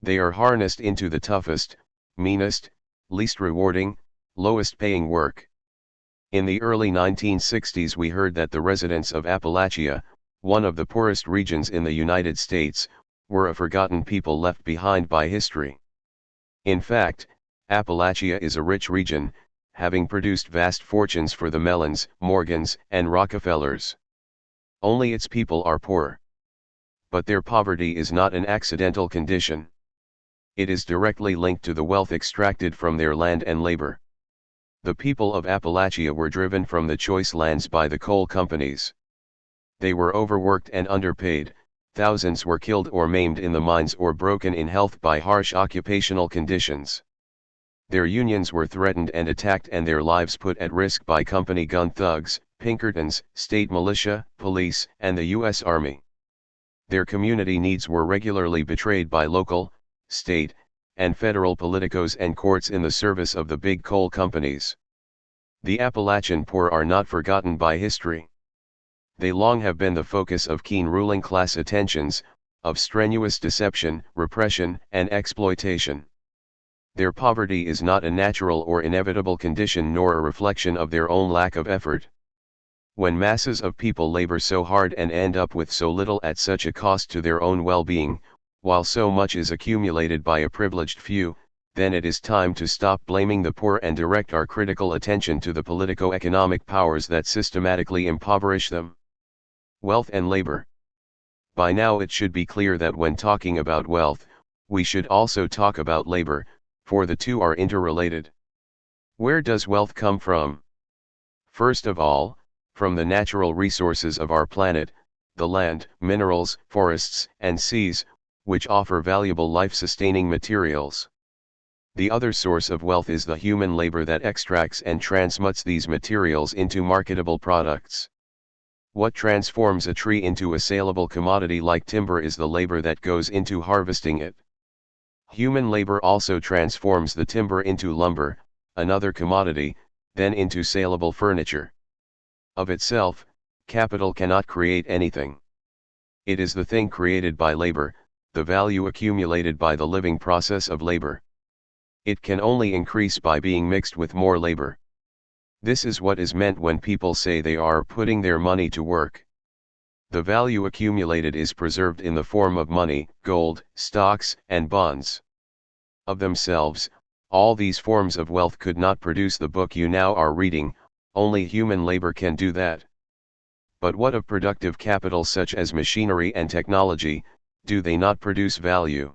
They are harnessed into the toughest, meanest, least rewarding, lowest paying work. In the early 1960s we heard that the residents of Appalachia, one of the poorest regions in the United States, were a forgotten people left behind by history. In fact, Appalachia is a rich region, having produced vast fortunes for the Mellons, Morgans, and Rockefellers. Only its people are poor. But their poverty is not an accidental condition. It is directly linked to the wealth extracted from their land and labor. The people of Appalachia were driven from the choice lands by the coal companies. They were overworked and underpaid, thousands were killed or maimed in the mines or broken in health by harsh occupational conditions. Their unions were threatened and attacked and their lives put at risk by company gun thugs, Pinkertons, state militia, police, and the U.S. Army. Their community needs were regularly betrayed by local, state, and federal politicos and courts in the service of the big coal companies. The Appalachian poor are not forgotten by history. They long have been the focus of keen ruling class attentions, of strenuous deception, repression, and exploitation. Their poverty is not a natural or inevitable condition nor a reflection of their own lack of effort. When masses of people labor so hard and end up with so little at such a cost to their own well-being, while so much is accumulated by a privileged few, then it is time to stop blaming the poor and direct our critical attention to the politico-economic powers that systematically impoverish them. Wealth and labor. By now it should be clear that when talking about wealth, we should also talk about labor, for the two are interrelated. Where does wealth come from? First of all, from the natural resources of our planet, the land, minerals, forests, and seas, which offer valuable life-sustaining materials. The other source of wealth is the human labor that extracts and transmutes these materials into marketable products. What transforms a tree into a saleable commodity like timber is the labor that goes into harvesting it. Human labor also transforms the timber into lumber, another commodity, then into saleable furniture. Of itself, capital cannot create anything. It is the thing created by labor, the value accumulated by the living process of labor. It can only increase by being mixed with more labor. This is what is meant when people say they are putting their money to work. The value accumulated is preserved in the form of money, gold, stocks, and bonds. Of themselves, all these forms of wealth could not produce the book you now are reading, only human labor can do that. But what of productive capital such as machinery and technology, do they not produce value?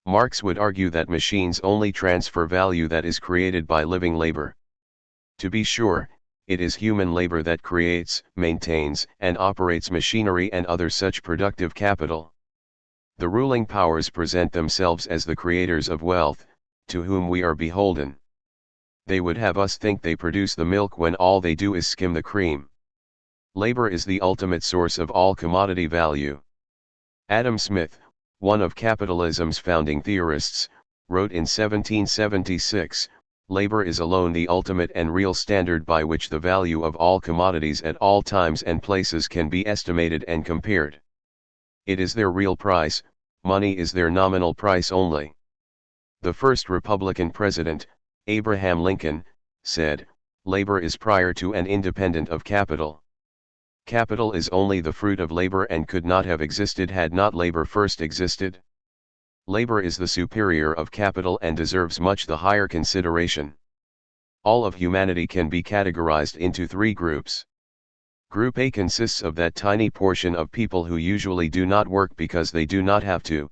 Marx would argue that machines only transfer value that is created by living labor. To be sure, it is human labor that creates, maintains, and operates machinery and other such productive capital. The ruling powers present themselves as the creators of wealth, to whom we are beholden. They would have us think they produce the milk when all they do is skim the cream. Labor is the ultimate source of all commodity value. Adam Smith, one of capitalism's founding theorists, wrote in 1776, "Labor is alone the ultimate and real standard by which the value of all commodities at all times and places can be estimated and compared. It is their real price, money is their nominal price only." The first Republican president, Abraham Lincoln, said, "Labor is prior to and independent of capital. Capital is only the fruit of labor and could not have existed had not labor first existed. Labor is the superior of capital and deserves much the higher consideration." All of humanity can be categorized into three groups. Group A consists of that tiny portion of people who usually do not work because they do not have to.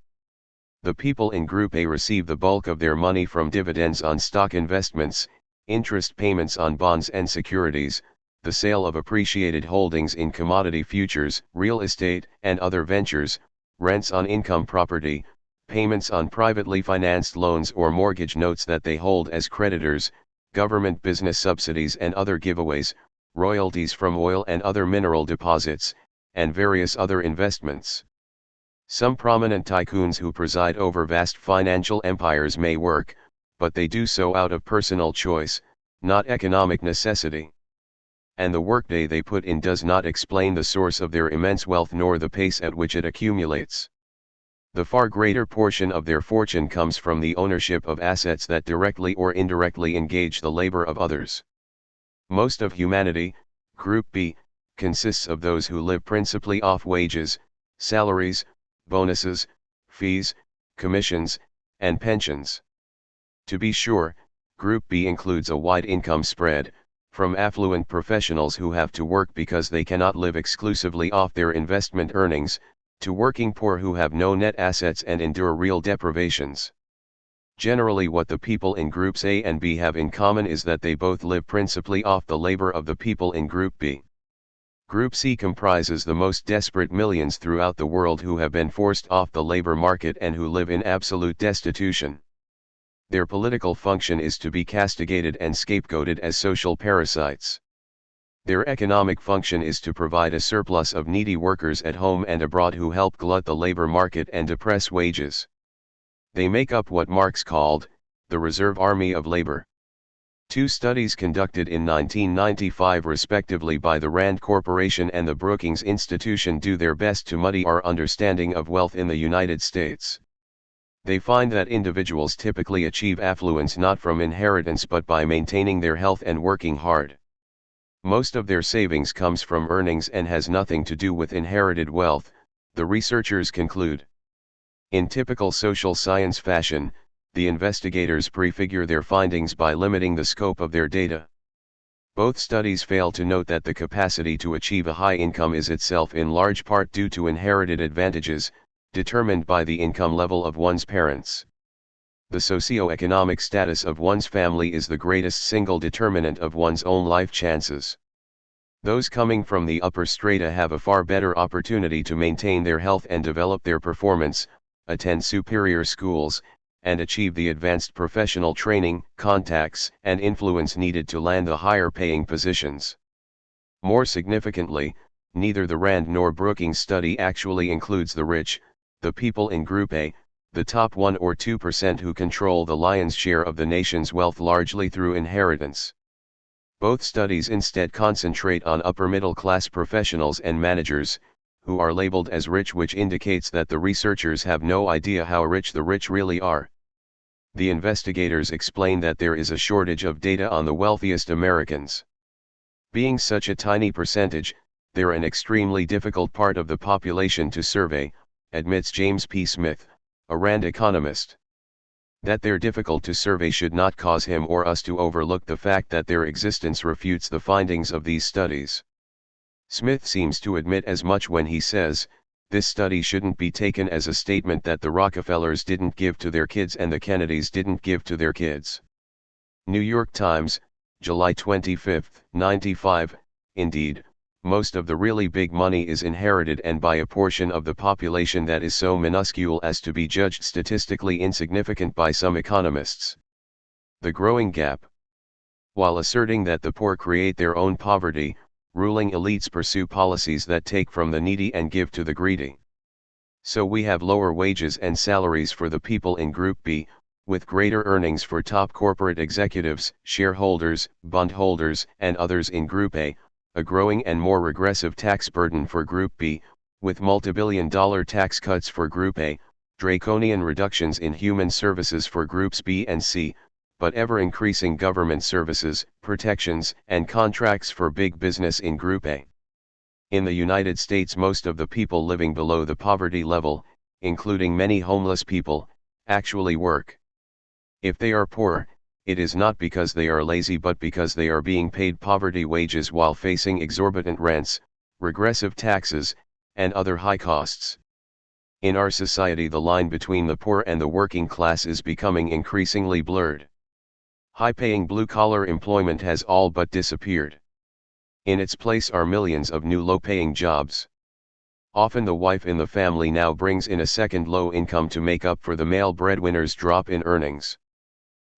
The people in Group A receive the bulk of their money from dividends on stock investments, interest payments on bonds and securities, the sale of appreciated holdings in commodity futures, real estate, and other ventures, rents on income property, payments on privately financed loans or mortgage notes that they hold as creditors, government business subsidies and other giveaways, royalties from oil and other mineral deposits, and various other investments. Some prominent tycoons who preside over vast financial empires may work, but they do so out of personal choice, not economic necessity. And the workday they put in does not explain the source of their immense wealth nor the pace at which it accumulates. The far greater portion of their fortune comes from the ownership of assets that directly or indirectly engage the labor of others. Most of humanity, Group B, consists of those who live principally off wages, salaries, bonuses, fees, commissions, and pensions. To be sure, Group B includes a wide income spread, from affluent professionals who have to work because they cannot live exclusively off their investment earnings, to working poor who have no net assets and endure real deprivations. Generally, what the people in Groups A and B have in common is that they both live principally off the labor of the people in Group B. Group C comprises the most desperate millions throughout the world who have been forced off the labor market and who live in absolute destitution. Their political function is to be castigated and scapegoated as social parasites. Their economic function is to provide a surplus of needy workers at home and abroad who help glut the labor market and depress wages. They make up what Marx called the reserve army of labor. Two studies conducted in 1995 respectively by the Rand Corporation and the Brookings Institution do their best to muddy our understanding of wealth in the United States. They find that individuals typically achieve affluence not from inheritance but by maintaining their health and working hard. Most of their savings comes from earnings and has nothing to do with inherited wealth, the researchers conclude. In typical social science fashion, the investigators prefigure their findings by limiting the scope of their data. Both studies fail to note that the capacity to achieve a high income is itself in large part due to inherited advantages, determined by the income level of one's parents. The socio-economic status of one's family is the greatest single determinant of one's own life chances. Those coming from the upper strata have a far better opportunity to maintain their health and develop their performance, attend superior schools, and achieve the advanced professional training, contacts, and influence needed to land the higher-paying positions. More significantly, neither the Rand nor Brookings study actually includes the rich, the people in Group A, the top 1 or 2% who control the lion's share of the nation's wealth largely through inheritance. Both studies instead concentrate on upper-middle-class professionals and managers, who are labeled as rich, which indicates that the researchers have no idea how rich the rich really are. The investigators explain that there is a shortage of data on the wealthiest Americans. Being such a tiny percentage, they're an extremely difficult part of the population to survey, admits James P. Smith, a Rand economist. That they're difficult to survey should not cause him or us to overlook the fact that their existence refutes the findings of these studies. Smith seems to admit as much when he says, this study shouldn't be taken as a statement that the Rockefellers didn't give to their kids and the Kennedys didn't give to their kids. New York Times, July 25, 95, indeed, most of the really big money is inherited and by a portion of the population that is so minuscule as to be judged statistically insignificant by some economists. The growing gap. While asserting that the poor create their own poverty, ruling elites pursue policies that take from the needy and give to the greedy. So we have lower wages and salaries for the people in Group B, with greater earnings for top corporate executives, shareholders, bondholders, and others in Group A, a growing and more regressive tax burden for Group B, with multibillion-dollar tax cuts for Group A, draconian reductions in human services for Groups B and C, but ever-increasing government services, protections, and contracts for big business in Group A. In the United States, most of the people living below the poverty level, including many homeless people, actually work. If they are poor, it is not because they are lazy but because they are being paid poverty wages while facing exorbitant rents, regressive taxes, and other high costs. In our society, the line between the poor and the working class is becoming increasingly blurred. High-paying blue-collar employment has all but disappeared. In its place are millions of new low-paying jobs. Often the wife in the family now brings in a second low income to make up for the male breadwinner's drop in earnings.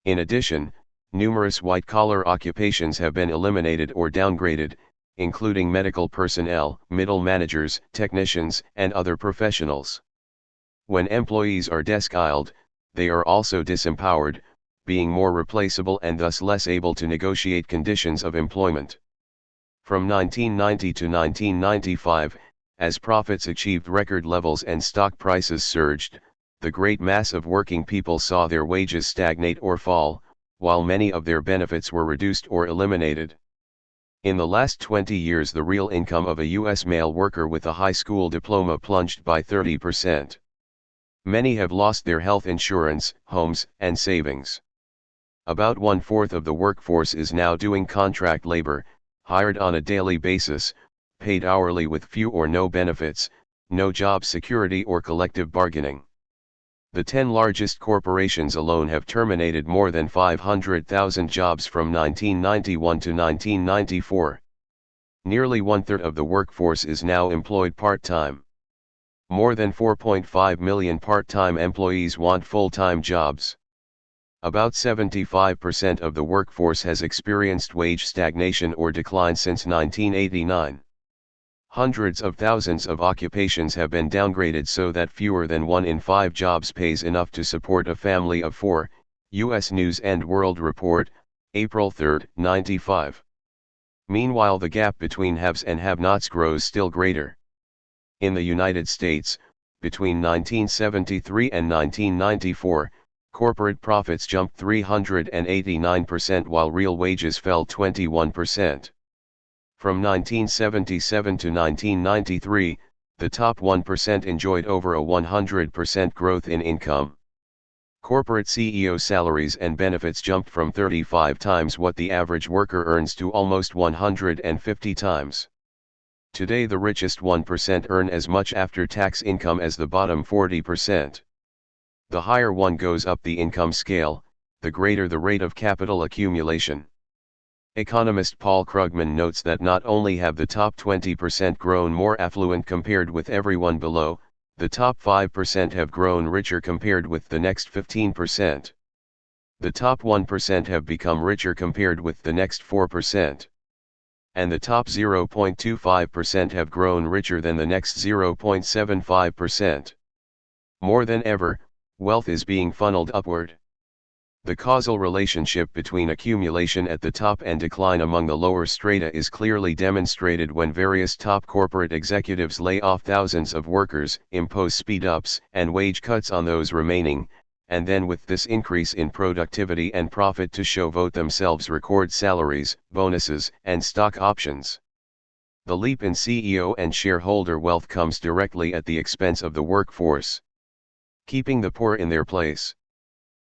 In addition, numerous white-collar occupations have been eliminated or downgraded, including medical personnel, middle managers, technicians, and other professionals. When employees are desk-idled, they are also disempowered, being more replaceable and thus less able to negotiate conditions of employment. From 1990 to 1995, as profits achieved record levels and stock prices surged, the great mass of working people saw their wages stagnate or fall, while many of their benefits were reduced or eliminated. In the last 20 years, the real income of a U.S. male worker with a high school diploma plunged by 30%. Many have lost their health insurance, homes, and savings. About 1/4 of the workforce is now doing contract labor, hired on a daily basis, paid hourly with few or no benefits, no job security or collective bargaining. The 10 largest corporations alone have terminated more than 500,000 jobs from 1991 to 1994. Nearly 1/3 of the workforce is now employed part-time. More than 4.5 million part-time employees want full-time jobs. About 75% of the workforce has experienced wage stagnation or decline since 1989. Hundreds of thousands of occupations have been downgraded so that fewer than 1 in 5 jobs pays enough to support a family of 4, U.S. News & World Report, April 3, 95. Meanwhile, the gap between haves and have-nots grows still greater. In the United States, between 1973 and 1994, corporate profits jumped 389% while real wages fell 21%. From 1977 to 1993, the top 1% enjoyed over a 100% growth in income. Corporate CEO salaries and benefits jumped from 35 times what the average worker earns to almost 150 times. Today the richest 1% earn as much after-tax income as the bottom 40%. The higher one goes up the income scale, the greater the rate of capital accumulation. Economist Paul Krugman notes that not only have the top 20% grown more affluent compared with everyone below, the top 5% have grown richer compared with the next 15%. The top 1% have become richer compared with the next 4%. And the top 0.25% have grown richer than the next 0.75%. More than ever, wealth is being funneled upward. The causal relationship between accumulation at the top and decline among the lower strata is clearly demonstrated when various top corporate executives lay off thousands of workers, impose speed-ups and wage cuts on those remaining, and then with this increase in productivity and profit to show vote themselves record salaries, bonuses, and stock options. The leap in CEO and shareholder wealth comes directly at the expense of the workforce, keeping the poor in their place.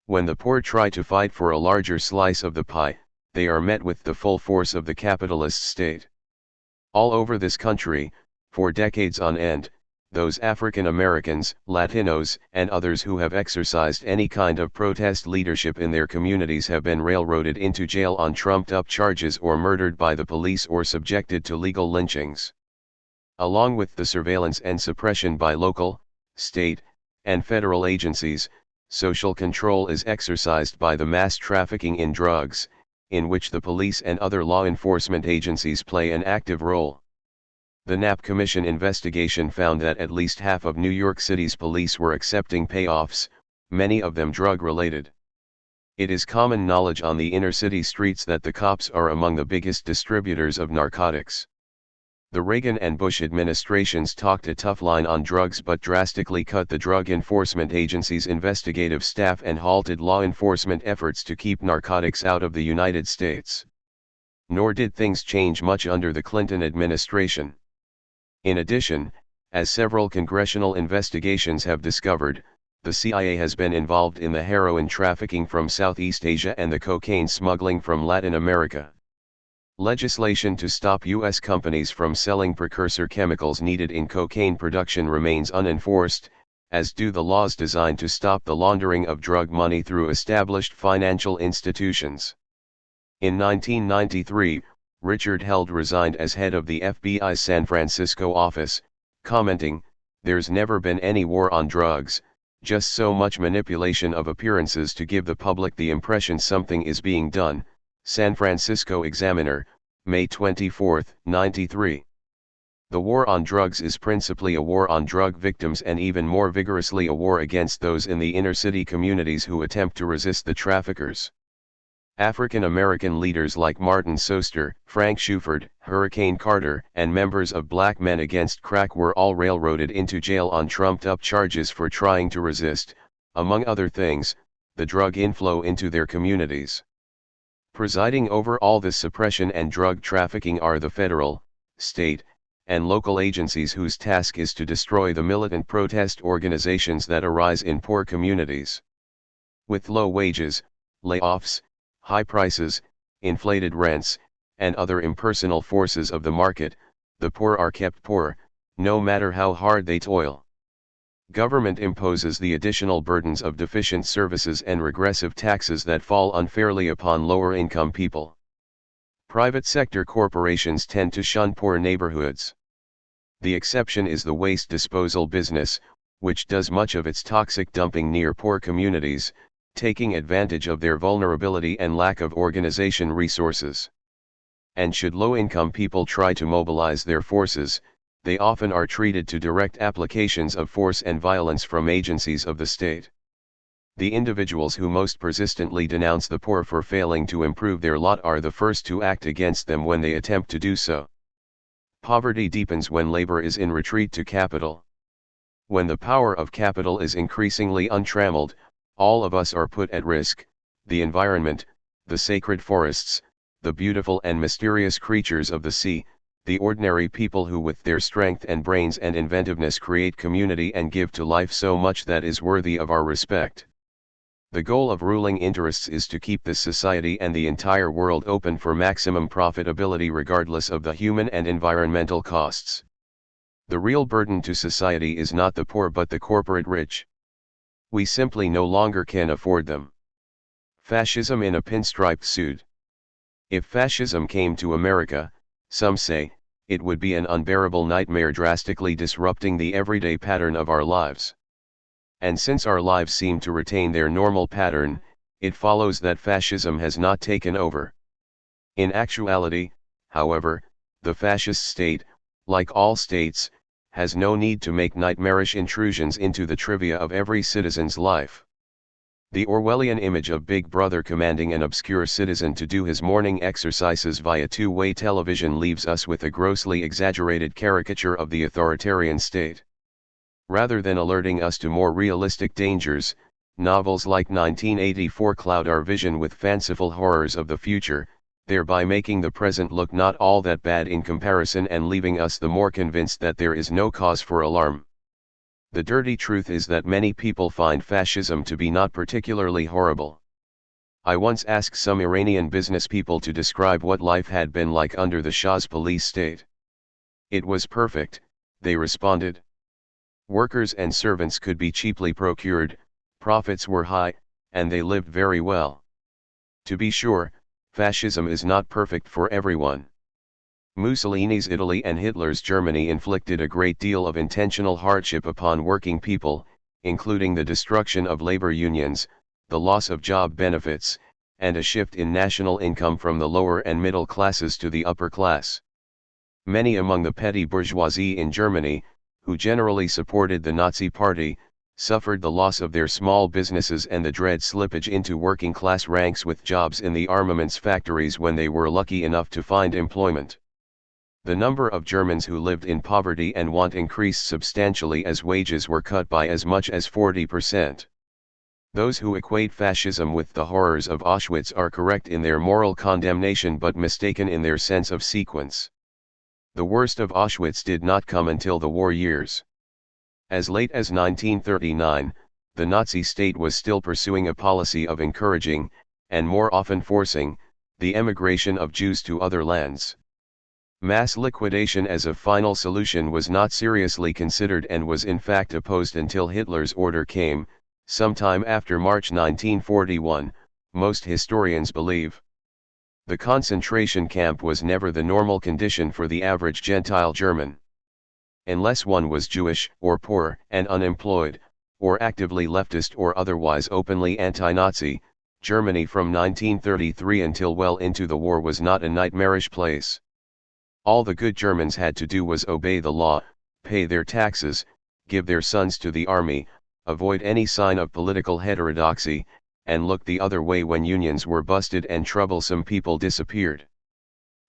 When the poor try to fight for a larger slice of the pie, they are met with the full force of the capitalist state. All over this country, for decades on end, those African Americans, Latinos, and others who have exercised any kind of protest leadership in their communities have been railroaded into jail on trumped-up charges or murdered by the police or subjected to legal lynchings. Along with the surveillance and suppression by local, state, and federal agencies, social control is exercised by the mass trafficking in drugs, in which the police and other law enforcement agencies play an active role. The Knapp Commission investigation found that at least half of New York City's police were accepting payoffs, many of them drug-related. It is common knowledge on the inner-city streets that the cops are among the biggest distributors of narcotics. The Reagan and Bush administrations talked a tough line on drugs but drastically cut the Drug Enforcement Agency's investigative staff and halted law enforcement efforts to keep narcotics out of the United States. Nor did things change much under the Clinton administration. In addition, as several congressional investigations have discovered, the CIA has been involved in the heroin trafficking from Southeast Asia and the cocaine smuggling from Latin America. Legislation to stop U.S. companies from selling precursor chemicals needed in cocaine production remains unenforced, as do the laws designed to stop the laundering of drug money through established financial institutions. In 1993, Richard Held resigned as head of the FBI's San Francisco office, commenting, "There's never been any war on drugs, just so much manipulation of appearances to give the public the impression something is being done." San Francisco Examiner, May 24, 93. The war on drugs is principally a war on drug victims and even more vigorously a war against those in the inner-city communities who attempt to resist the traffickers. African American leaders like Martin Soester, Frank Shuford, Hurricane Carter, and members of Black Men Against Crack were all railroaded into jail on trumped-up charges for trying to resist, among other things, the drug inflow into their communities. Presiding over all this suppression and drug trafficking are the federal, state, and local agencies whose task is to destroy the militant protest organizations that arise in poor communities. With low wages, layoffs, high prices, inflated rents, and other impersonal forces of the market, the poor are kept poor, no matter how hard they toil. Government imposes the additional burdens of deficient services and regressive taxes that fall unfairly upon lower-income people. Private sector corporations tend to shun poor neighborhoods. The exception is the waste disposal business, which does much of its toxic dumping near poor communities, taking advantage of their vulnerability and lack of organization resources. And should low-income people try to mobilize their forces, they often are treated to direct applications of force and violence from agencies of the state. The individuals who most persistently denounce the poor for failing to improve their lot are the first to act against them when they attempt to do so. Poverty deepens when labor is in retreat to capital. When the power of capital is increasingly untrammeled, all of us are put at risk: the environment, the sacred forests, the beautiful and mysterious creatures of the sea, the ordinary people who with their strength and brains and inventiveness create community and give to life so much that is worthy of our respect. The goal of ruling interests is to keep this society and the entire world open for maximum profitability regardless of the human and environmental costs. The real burden to society is not the poor but the corporate rich. We simply no longer can afford them. Fascism in a pinstriped suit. If fascism came to America, some say, it would be an unbearable nightmare, drastically disrupting the everyday pattern of our lives. And since our lives seem to retain their normal pattern, it follows that fascism has not taken over. In actuality, however, the fascist state, like all states, has no need to make nightmarish intrusions into the trivia of every citizen's life. The Orwellian image of Big Brother commanding an obscure citizen to do his morning exercises via two-way television leaves us with a grossly exaggerated caricature of the authoritarian state. Rather than alerting us to more realistic dangers, novels like 1984 cloud our vision with fanciful horrors of the future, thereby making the present look not all that bad in comparison and leaving us the more convinced that there is no cause for alarm. The dirty truth is that many people find fascism to be not particularly horrible. I once asked some Iranian business people to describe what life had been like under the Shah's police state. It was perfect, they responded. Workers and servants could be cheaply procured, profits were high, and they lived very well. To be sure, fascism is not perfect for everyone. Mussolini's Italy and Hitler's Germany inflicted a great deal of intentional hardship upon working people, including the destruction of labor unions, the loss of job benefits, and a shift in national income from the lower and middle classes to the upper class. Many among the petty bourgeoisie in Germany, who generally supported the Nazi Party, suffered the loss of their small businesses and the dread slippage into working-class ranks with jobs in the armaments factories when they were lucky enough to find employment. The number of Germans who lived in poverty and want increased substantially as wages were cut by as much as 40%. Those who equate fascism with the horrors of Auschwitz are correct in their moral condemnation but mistaken in their sense of sequence. The worst of Auschwitz did not come until the war years. As late as 1939, the Nazi state was still pursuing a policy of encouraging, and more often forcing, the emigration of Jews to other lands. Mass liquidation as a final solution was not seriously considered and was in fact opposed until Hitler's order came, sometime after March 1941, most historians believe. The concentration camp was never the normal condition for the average Gentile German. Unless one was Jewish, or poor and unemployed, or actively leftist or otherwise openly anti-Nazi, Germany from 1933 until well into the war was not a nightmarish place. All the good Germans had to do was obey the law, pay their taxes, give their sons to the army, avoid any sign of political heterodoxy, and look the other way when unions were busted and troublesome people disappeared.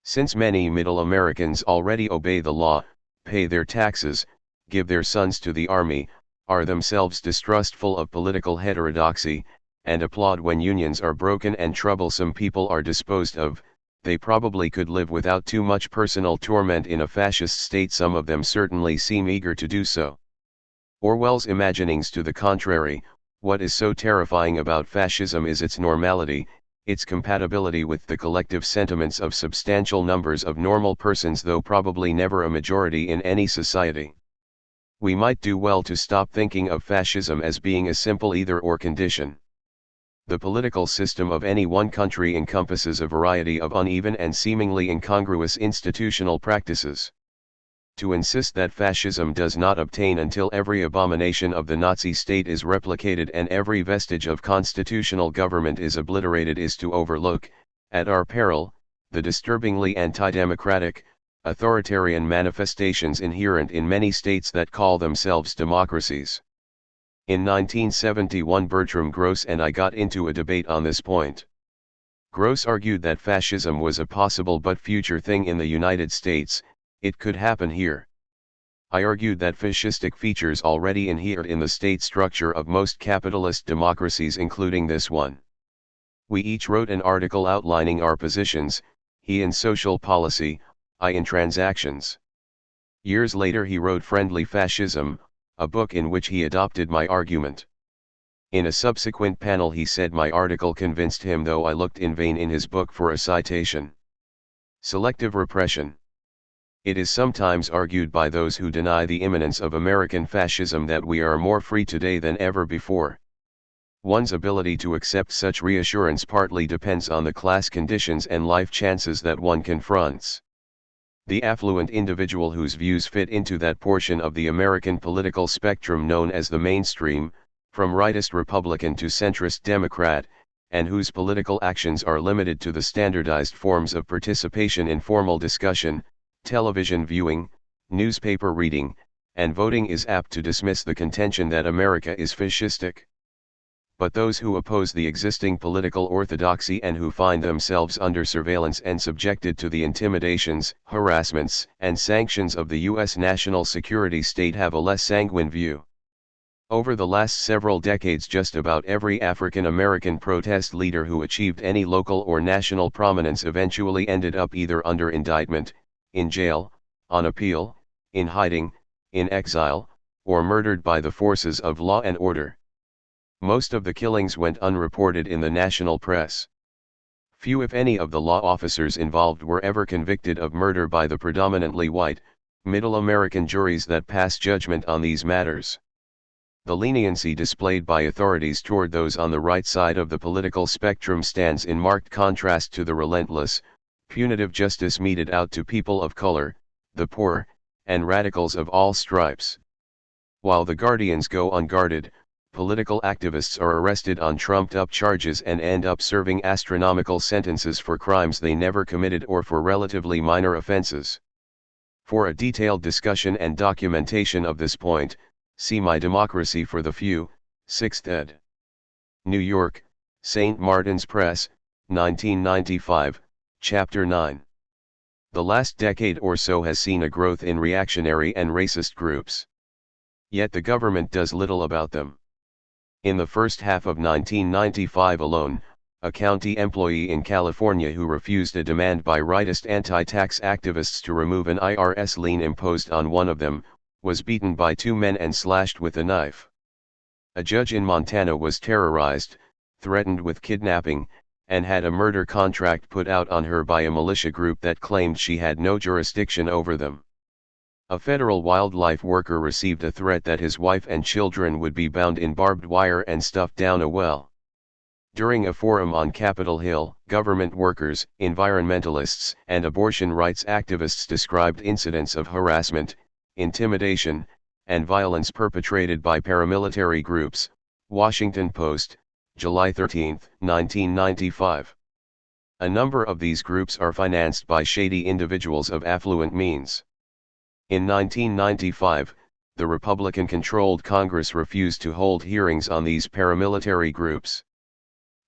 Since many Middle Americans already obey the law, pay their taxes, give their sons to the army, are themselves distrustful of political heterodoxy, and applaud when unions are broken and troublesome people are disposed of, they probably could live without too much personal torment in a fascist state. Some of them certainly seem eager to do so. Orwell's imaginings to the contrary: what is so terrifying about fascism is its normality, its compatibility with the collective sentiments of substantial numbers of normal persons, though probably never a majority in any society. We might do well to stop thinking of fascism as being a simple either-or condition. The political system of any one country encompasses a variety of uneven and seemingly incongruous institutional practices. To insist that fascism does not obtain until every abomination of the Nazi state is replicated and every vestige of constitutional government is obliterated is to overlook, at our peril, the disturbingly anti-democratic, authoritarian manifestations inherent in many states that call themselves democracies. In 1971, Bertram Gross and I got into a debate on this point. Gross argued that fascism was a possible but future thing in the United States. It could happen here. I argued that fascistic features already inhered in the state structure of most capitalist democracies, including this one. We each wrote an article outlining our positions, he in social policy, I in transactions. Years later he wrote Friendly Fascism, a book in which he adopted my argument. In a subsequent panel he said my article convinced him, though I looked in vain in his book for a citation. Selective repression. It is sometimes argued by those who deny the imminence of American fascism that we are more free today than ever before. One's ability to accept such reassurance partly depends on the class conditions and life chances that one confronts. The affluent individual whose views fit into that portion of the American political spectrum known as the mainstream, from rightist Republican to centrist Democrat, and whose political actions are limited to the standardized forms of participation in formal discussion, television viewing, newspaper reading, and voting, is apt to dismiss the contention that America is fascistic. But those who oppose the existing political orthodoxy and who find themselves under surveillance and subjected to the intimidations, harassments, and sanctions of the U.S. national security state have a less sanguine view. Over the last several decades, just about every African American protest leader who achieved any local or national prominence eventually ended up either under indictment, in jail, on appeal, in hiding, in exile, or murdered by the forces of law and order. Most of the killings went unreported in the national press. Few, if any, of the law officers involved were ever convicted of murder by the predominantly white, middle American juries that pass judgment on these matters. The leniency displayed by authorities toward those on the right side of the political spectrum stands in marked contrast to the relentless, punitive justice meted out to people of color, the poor, and radicals of all stripes. While the guardians go unguarded, political activists are arrested on trumped-up charges and end up serving astronomical sentences for crimes they never committed or for relatively minor offenses. For a detailed discussion and documentation of this point, see My Democracy for the Few, 6th ed. New York, St. Martin's Press, 1995, Chapter 9. The last decade or so has seen a growth in reactionary and racist groups. Yet the government does little about them. In the first half of 1995 alone, a county employee in California who refused a demand by rightist anti-tax activists to remove an IRS lien imposed on one of them, was beaten by two men and slashed with a knife. A judge in Montana was terrorized, threatened with kidnapping, and had a murder contract put out on her by a militia group that claimed she had no jurisdiction over them. A federal wildlife worker received a threat that his wife and children would be bound in barbed wire and stuffed down a well. During a forum on Capitol Hill, government workers, environmentalists, and abortion rights activists described incidents of harassment, intimidation, and violence perpetrated by paramilitary groups. Washington Post, July 13, 1995. A number of these groups are financed by shady individuals of affluent means. In 1995, the Republican-controlled Congress refused to hold hearings on these paramilitary groups.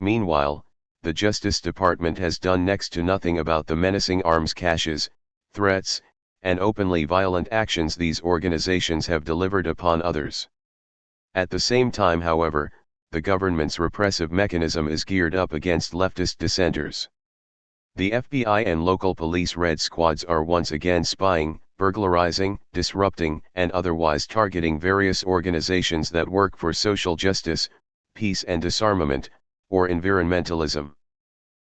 Meanwhile, the Justice Department has done next to nothing about the menacing arms caches, threats, and openly violent actions these organizations have delivered upon others. At the same time, however, the government's repressive mechanism is geared up against leftist dissenters. The FBI and local police red squads are once again spying, burglarizing, disrupting, and otherwise targeting various organizations that work for social justice, peace and disarmament, or environmentalism.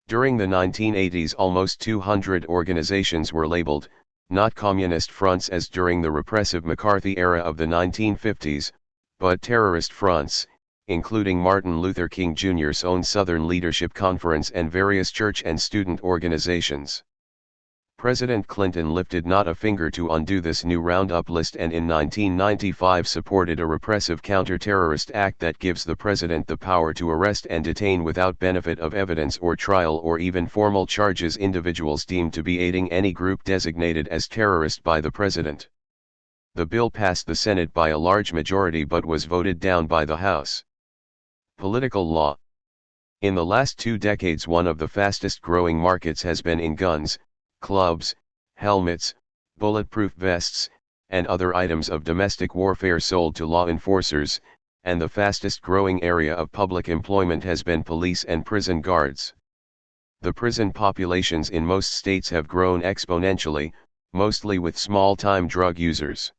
During the 1980s, almost 200 organizations were labeled, not communist fronts as during the repressive McCarthy era of the 1950s, but terrorist fronts, including Martin Luther King Jr.'s own Southern Leadership Conference and various church and student organizations. President Clinton lifted not a finger to undo this new roundup list, and in 1995 supported a repressive counter-terrorist act that gives the president the power to arrest and detain without benefit of evidence or trial or even formal charges individuals deemed to be aiding any group designated as terrorist by the president. The bill passed the Senate by a large majority but was voted down by the House. Political law. In the last 2 decades, one of the fastest growing markets has been in guns, clubs, helmets, bulletproof vests, and other items of domestic warfare sold to law enforcers, and the fastest growing area of public employment has been police and prison guards. The prison populations in most states have grown exponentially, mostly with small-time drug users.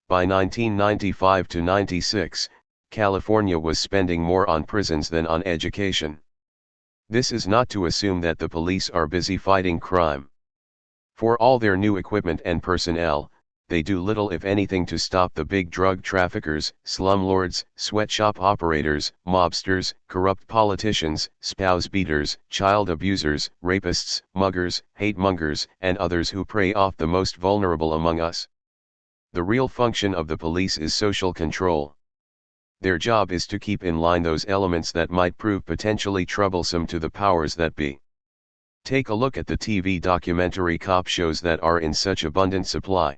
By 1995 to 96, California was spending more on prisons than on education. This is not to assume that the police are busy fighting crime. For all their new equipment and personnel, they do little if anything to stop the big drug traffickers, slumlords, sweatshop operators, mobsters, corrupt politicians, spouse beaters, child abusers, rapists, muggers, hate-mongers, and others who prey off the most vulnerable among us. The real function of the police is social control. Their job is to keep in line those elements that might prove potentially troublesome to the powers that be. Take a look at the TV documentary cop shows that are in such abundant supply.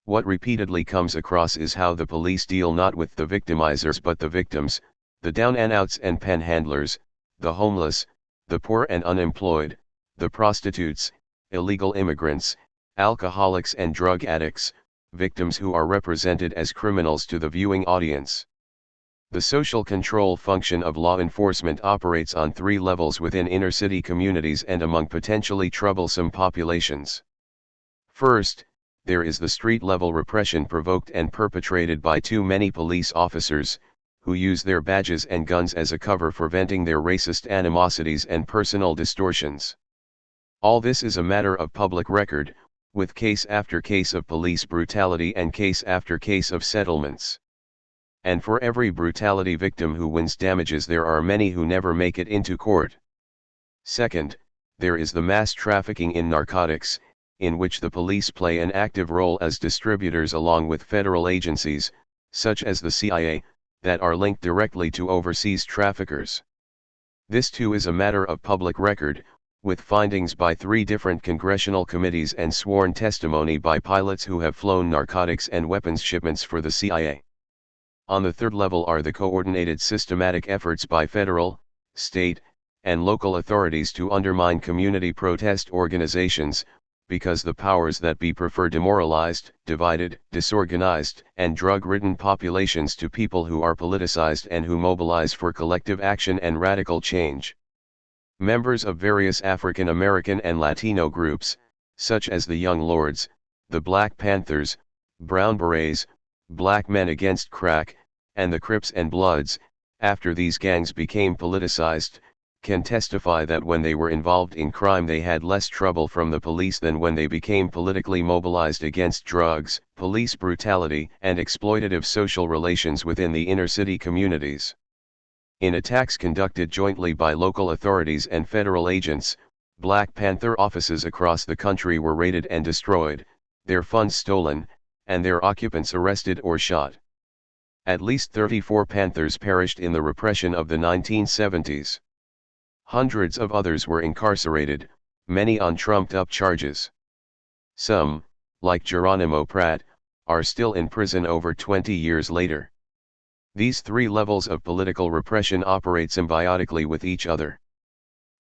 What repeatedly comes across is how the police deal not with the victimizers but the victims, the down and outs and panhandlers, the homeless, the poor and unemployed, the prostitutes, illegal immigrants, alcoholics and drug addicts, victims who are represented as criminals to the viewing audience. The social control function of law enforcement operates on 3 levels within inner-city communities and among potentially troublesome populations. First, there is the street-level repression provoked and perpetrated by too many police officers, who use their badges and guns as a cover for venting their racist animosities and personal distortions. All this is a matter of public record, with case after case of police brutality and case after case of settlements. And for every brutality victim who wins damages, there are many who never make it into court. Second, there is the mass trafficking in narcotics, in which the police play an active role as distributors along with federal agencies, such as the CIA, that are linked directly to overseas traffickers. This too is a matter of public record, with findings by 3 different congressional committees and sworn testimony by pilots who have flown narcotics and weapons shipments for the CIA. On the third level are the coordinated systematic efforts by federal, state, and local authorities to undermine community protest organizations, because the powers that be prefer demoralized, divided, disorganized, and drug-ridden populations to people who are politicized and who mobilize for collective action and radical change. Members of various African American and Latino groups, such as the Young Lords, the Black Panthers, Brown Berets, Black Men Against Crack, and the Crips and Bloods, after these gangs became politicized, can testify that when they were involved in crime they had less trouble from the police than when they became politically mobilized against drugs, police brutality, and exploitative social relations within the inner-city communities. In attacks conducted jointly by local authorities and federal agents, Black Panther offices across the country were raided and destroyed, their funds stolen, and their occupants arrested or shot. At least 34 Panthers perished in the repression of the 1970s. Hundreds of others were incarcerated, many on trumped-up charges. Some, like Geronimo Pratt, are still in prison over 20 years later. These 3 levels of political repression operate symbiotically with each other.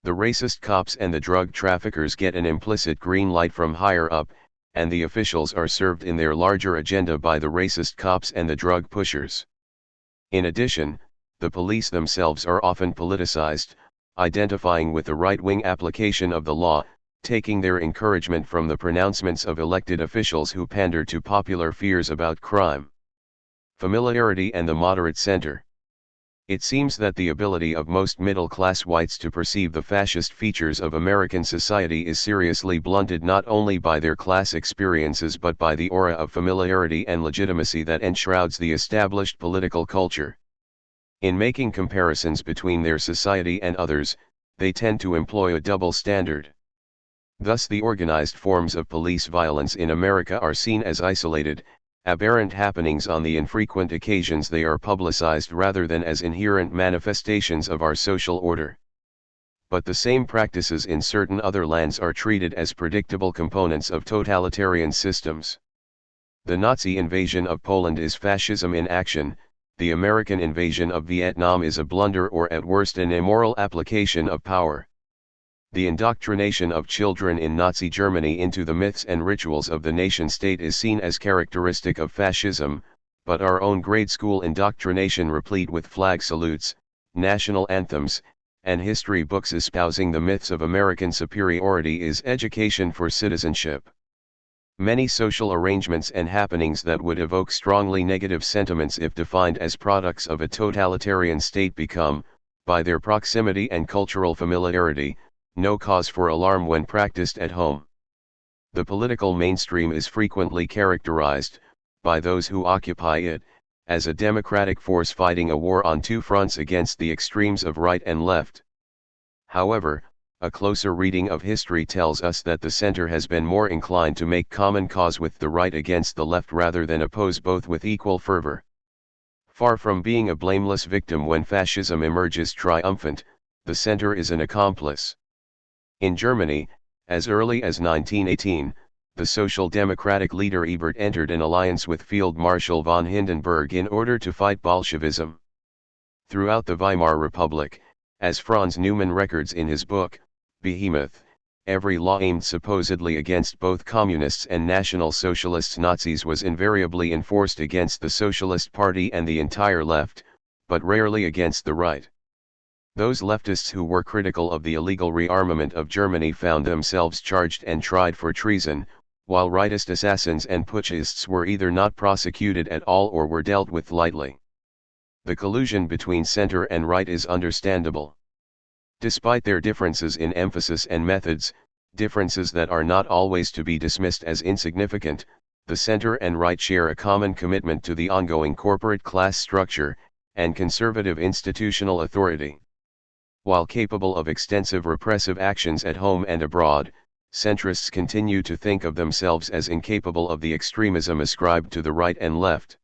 The racist cops and the drug traffickers get an implicit green light from higher up, and the officials are served in their larger agenda by the racist cops and the drug pushers. In addition, the police themselves are often politicized, identifying with the right-wing application of the law, taking their encouragement from the pronouncements of elected officials who pander to popular fears about crime. Familiarity and the moderate center. It seems that the ability of most middle-class whites to perceive the fascist features of American society is seriously blunted not only by their class experiences but by the aura of familiarity and legitimacy that enshrouds the established political culture. In making comparisons between their society and others, they tend to employ a double standard. Thus the organized forms of police violence in America are seen as isolated, aberrant happenings on the infrequent occasions they are publicized rather than as inherent manifestations of our social order. But the same practices in certain other lands are treated as predictable components of totalitarian systems. The Nazi invasion of Poland is fascism in action, the American invasion of Vietnam is a blunder or at worst an immoral application of power. The indoctrination of children in Nazi Germany into the myths and rituals of the nation-state is seen as characteristic of fascism, but our own grade school indoctrination replete with flag salutes, national anthems, and history books espousing the myths of American superiority is education for citizenship. Many social arrangements and happenings that would evoke strongly negative sentiments if defined as products of a totalitarian state become, by their proximity and cultural familiarity, no cause for alarm when practiced at home. The political mainstream is frequently characterized, by those who occupy it, as a democratic force fighting a war on two fronts against the extremes of right and left. However, a closer reading of history tells us that the center has been more inclined to make common cause with the right against the left rather than oppose both with equal fervor. Far from being a blameless victim when fascism emerges triumphant, the center is an accomplice. In Germany, as early as 1918, the Social Democratic leader Ebert entered an alliance with Field Marshal von Hindenburg in order to fight Bolshevism. Throughout the Weimar Republic, as Franz Neumann records in his book, Behemoth, every law aimed supposedly against both communists and National Socialists Nazis was invariably enforced against the Socialist Party and the entire left, but rarely against the right. Those leftists who were critical of the illegal rearmament of Germany found themselves charged and tried for treason, while rightist assassins and putschists were either not prosecuted at all or were dealt with lightly. The collusion between center and right is understandable. Despite their differences in emphasis and methods, differences that are not always to be dismissed as insignificant, the center and right share a common commitment to the ongoing corporate class structure, and conservative institutional authority. While capable of extensive repressive actions at home and abroad, centrists continue to think of themselves as incapable of the extremism ascribed to the right and left.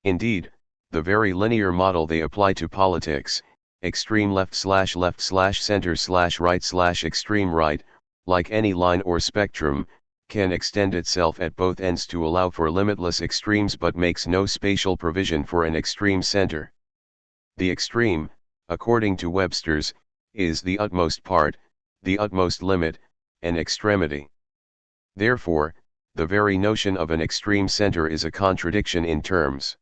Indeed, the very linear model they apply to politics, extreme left/left/center/right/extreme right, like any line or spectrum, can extend itself at both ends to allow for limitless extremes but makes no spatial provision for an extreme center. The extreme, according to Webster's, is the utmost part, the utmost limit, an extremity. Therefore, the very notion of an extreme center is a contradiction in terms.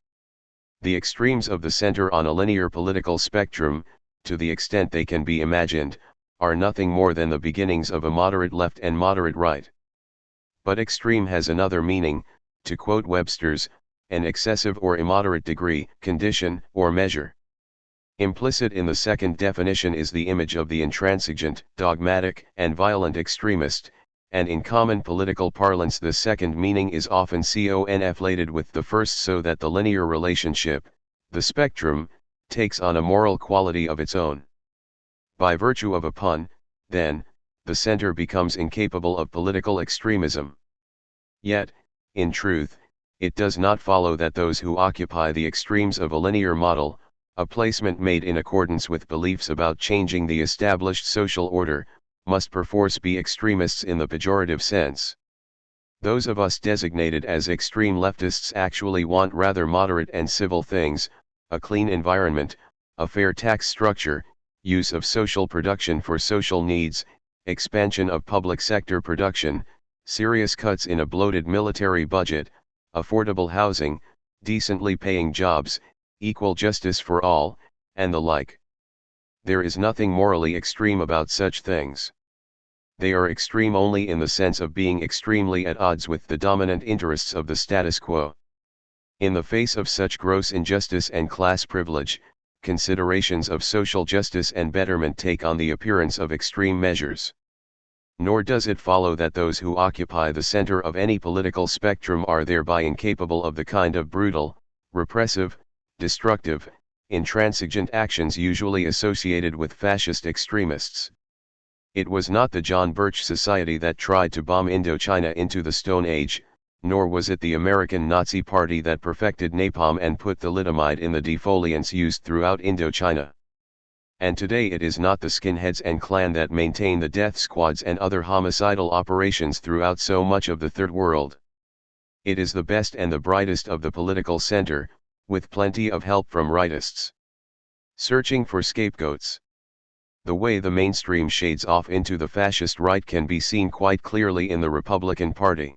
The extremes of the center on a linear political spectrum, to the extent they can be imagined, are nothing more than the beginnings of a moderate left and moderate right. But extreme has another meaning, to quote Webster's, an excessive or immoderate degree, condition, or measure. Implicit in the second definition is the image of the intransigent, dogmatic, and violent extremist, and in common political parlance the second meaning is often conflated with the first so that the linear relationship, the spectrum, takes on a moral quality of its own. By virtue of a pun, then, the center becomes incapable of political extremism. Yet, in truth, it does not follow that those who occupy the extremes of a linear model, a placement made in accordance with beliefs about changing the established social order, must perforce be extremists in the pejorative sense. Those of us designated as extreme leftists actually want rather moderate and civil things, a clean environment, a fair tax structure, use of social production for social needs, expansion of public sector production, serious cuts in a bloated military budget, affordable housing, decently paying jobs, equal justice for all, and the like. There is nothing morally extreme about such things. They are extreme only in the sense of being extremely at odds with the dominant interests of the status quo. In the face of such gross injustice and class privilege, considerations of social justice and betterment take on the appearance of extreme measures. Nor does it follow that those who occupy the center of any political spectrum are thereby incapable of the kind of brutal, repressive, destructive, intransigent actions usually associated with fascist extremists. It was not the John Birch Society that tried to bomb Indochina into the Stone Age, nor was it the American Nazi Party that perfected napalm and put thalidomide in the defoliants used throughout Indochina. And today it is not the skinheads and Klan that maintain the death squads and other homicidal operations throughout so much of the Third World. It is the best and the brightest of the political center, with plenty of help from rightists. Searching for scapegoats. The way the mainstream shades off into the fascist right can be seen quite clearly in the Republican Party.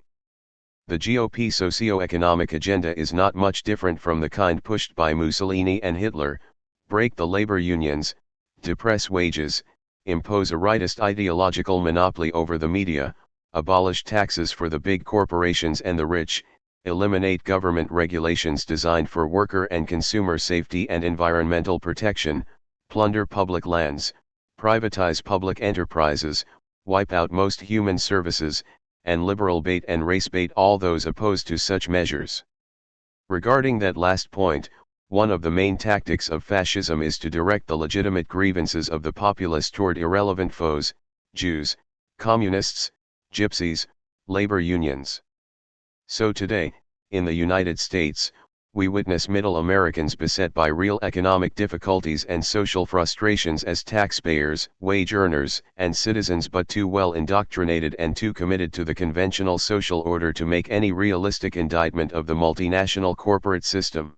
The GOP socio-economic agenda is not much different from the kind pushed by Mussolini and Hitler: break the labor unions, depress wages, impose a rightist ideological monopoly over the media, abolish taxes for the big corporations and the rich, eliminate government regulations designed for worker and consumer safety and environmental protection, plunder public lands, privatize public enterprises, wipe out most human services, and liberal bait and race bait all those opposed to such measures. Regarding that last point, one of the main tactics of fascism is to direct the legitimate grievances of the populace toward irrelevant foes: Jews, communists, gypsies, labor unions. So today, in the United States, we witness middle Americans beset by real economic difficulties and social frustrations as taxpayers, wage earners, and citizens, but too well indoctrinated and too committed to the conventional social order to make any realistic indictment of the multinational corporate system.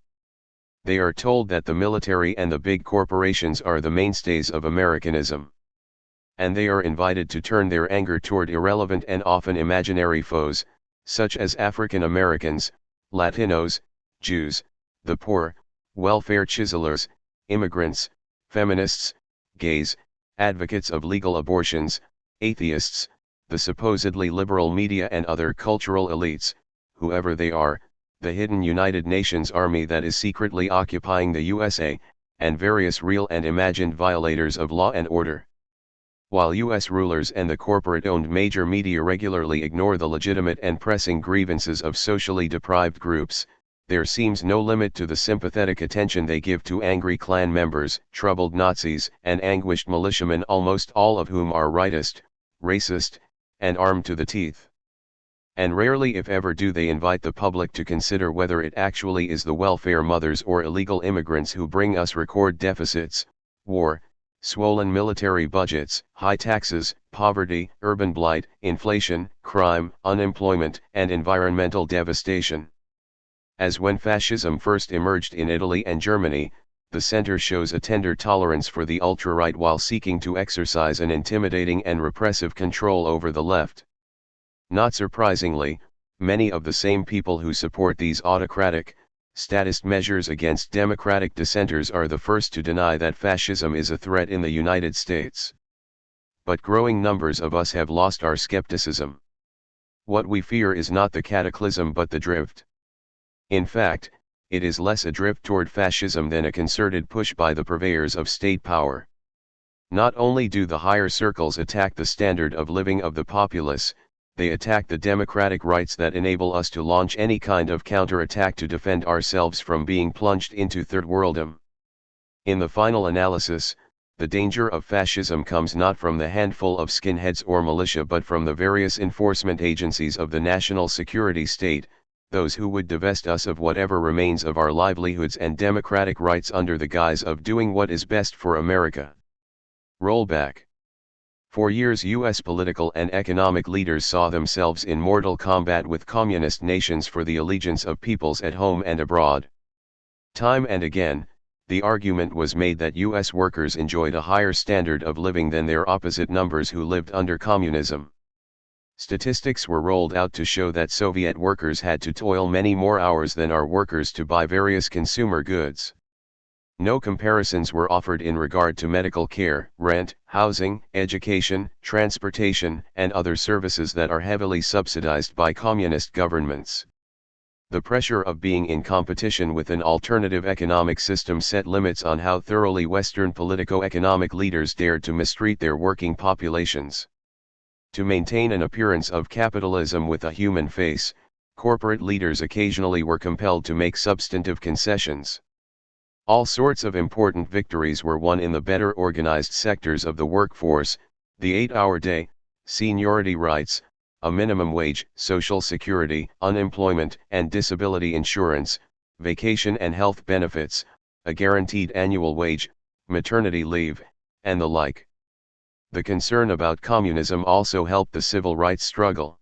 They are told that the military and the big corporations are the mainstays of Americanism. And they are invited to turn their anger toward irrelevant and often imaginary foes, such as African Americans, Latinos, Jews, the poor, welfare chiselers, immigrants, feminists, gays, advocates of legal abortions, atheists, the supposedly liberal media and other cultural elites, whoever they are, the hidden United Nations army that is secretly occupying the USA, and various real and imagined violators of law and order. While US rulers and the corporate-owned major media regularly ignore the legitimate and pressing grievances of socially deprived groups, there seems no limit to the sympathetic attention they give to angry Klan members, troubled Nazis, and anguished militiamen, almost all of whom are rightist, racist, and armed to the teeth. And rarely if ever do they invite the public to consider whether it actually is the welfare mothers or illegal immigrants who bring us record deficits, war, swollen military budgets, high taxes, poverty, urban blight, inflation, crime, unemployment, and environmental devastation. As when fascism first emerged in Italy and Germany, the center shows a tender tolerance for the ultra-right while seeking to exercise an intimidating and repressive control over the left. Not surprisingly, many of the same people who support these autocratic, statist measures against democratic dissenters are the first to deny that fascism is a threat in the United States. But growing numbers of us have lost our skepticism. What we fear is not the cataclysm but the drift. In fact, it is less a drift toward fascism than a concerted push by the purveyors of state power. Not only do the higher circles attack the standard of living of the populace, they attack the democratic rights that enable us to launch any kind of counterattack to defend ourselves from being plunged into third worldism. In the final analysis, the danger of fascism comes not from the handful of skinheads or militia but from the various enforcement agencies of the national security state, those who would divest us of whatever remains of our livelihoods and democratic rights under the guise of doing what is best for America. Rollback. For years U.S. political and economic leaders saw themselves in mortal combat with communist nations for the allegiance of peoples at home and abroad. Time and again, the argument was made that U.S. workers enjoyed a higher standard of living than their opposite numbers who lived under communism. Statistics were rolled out to show that Soviet workers had to toil many more hours than our workers to buy various consumer goods. No comparisons were offered in regard to medical care, rent, housing, education, transportation, and other services that are heavily subsidized by communist governments. The pressure of being in competition with an alternative economic system set limits on how thoroughly Western politico-economic leaders dared to mistreat their working populations. To maintain an appearance of capitalism with a human face, corporate leaders occasionally were compelled to make substantive concessions. All sorts of important victories were won in the better organized sectors of the workforce: the 8-hour day, seniority rights, a minimum wage, social security, unemployment and disability insurance, vacation and health benefits, a guaranteed annual wage, maternity leave, and the like. The concern about communism also helped the civil rights struggle.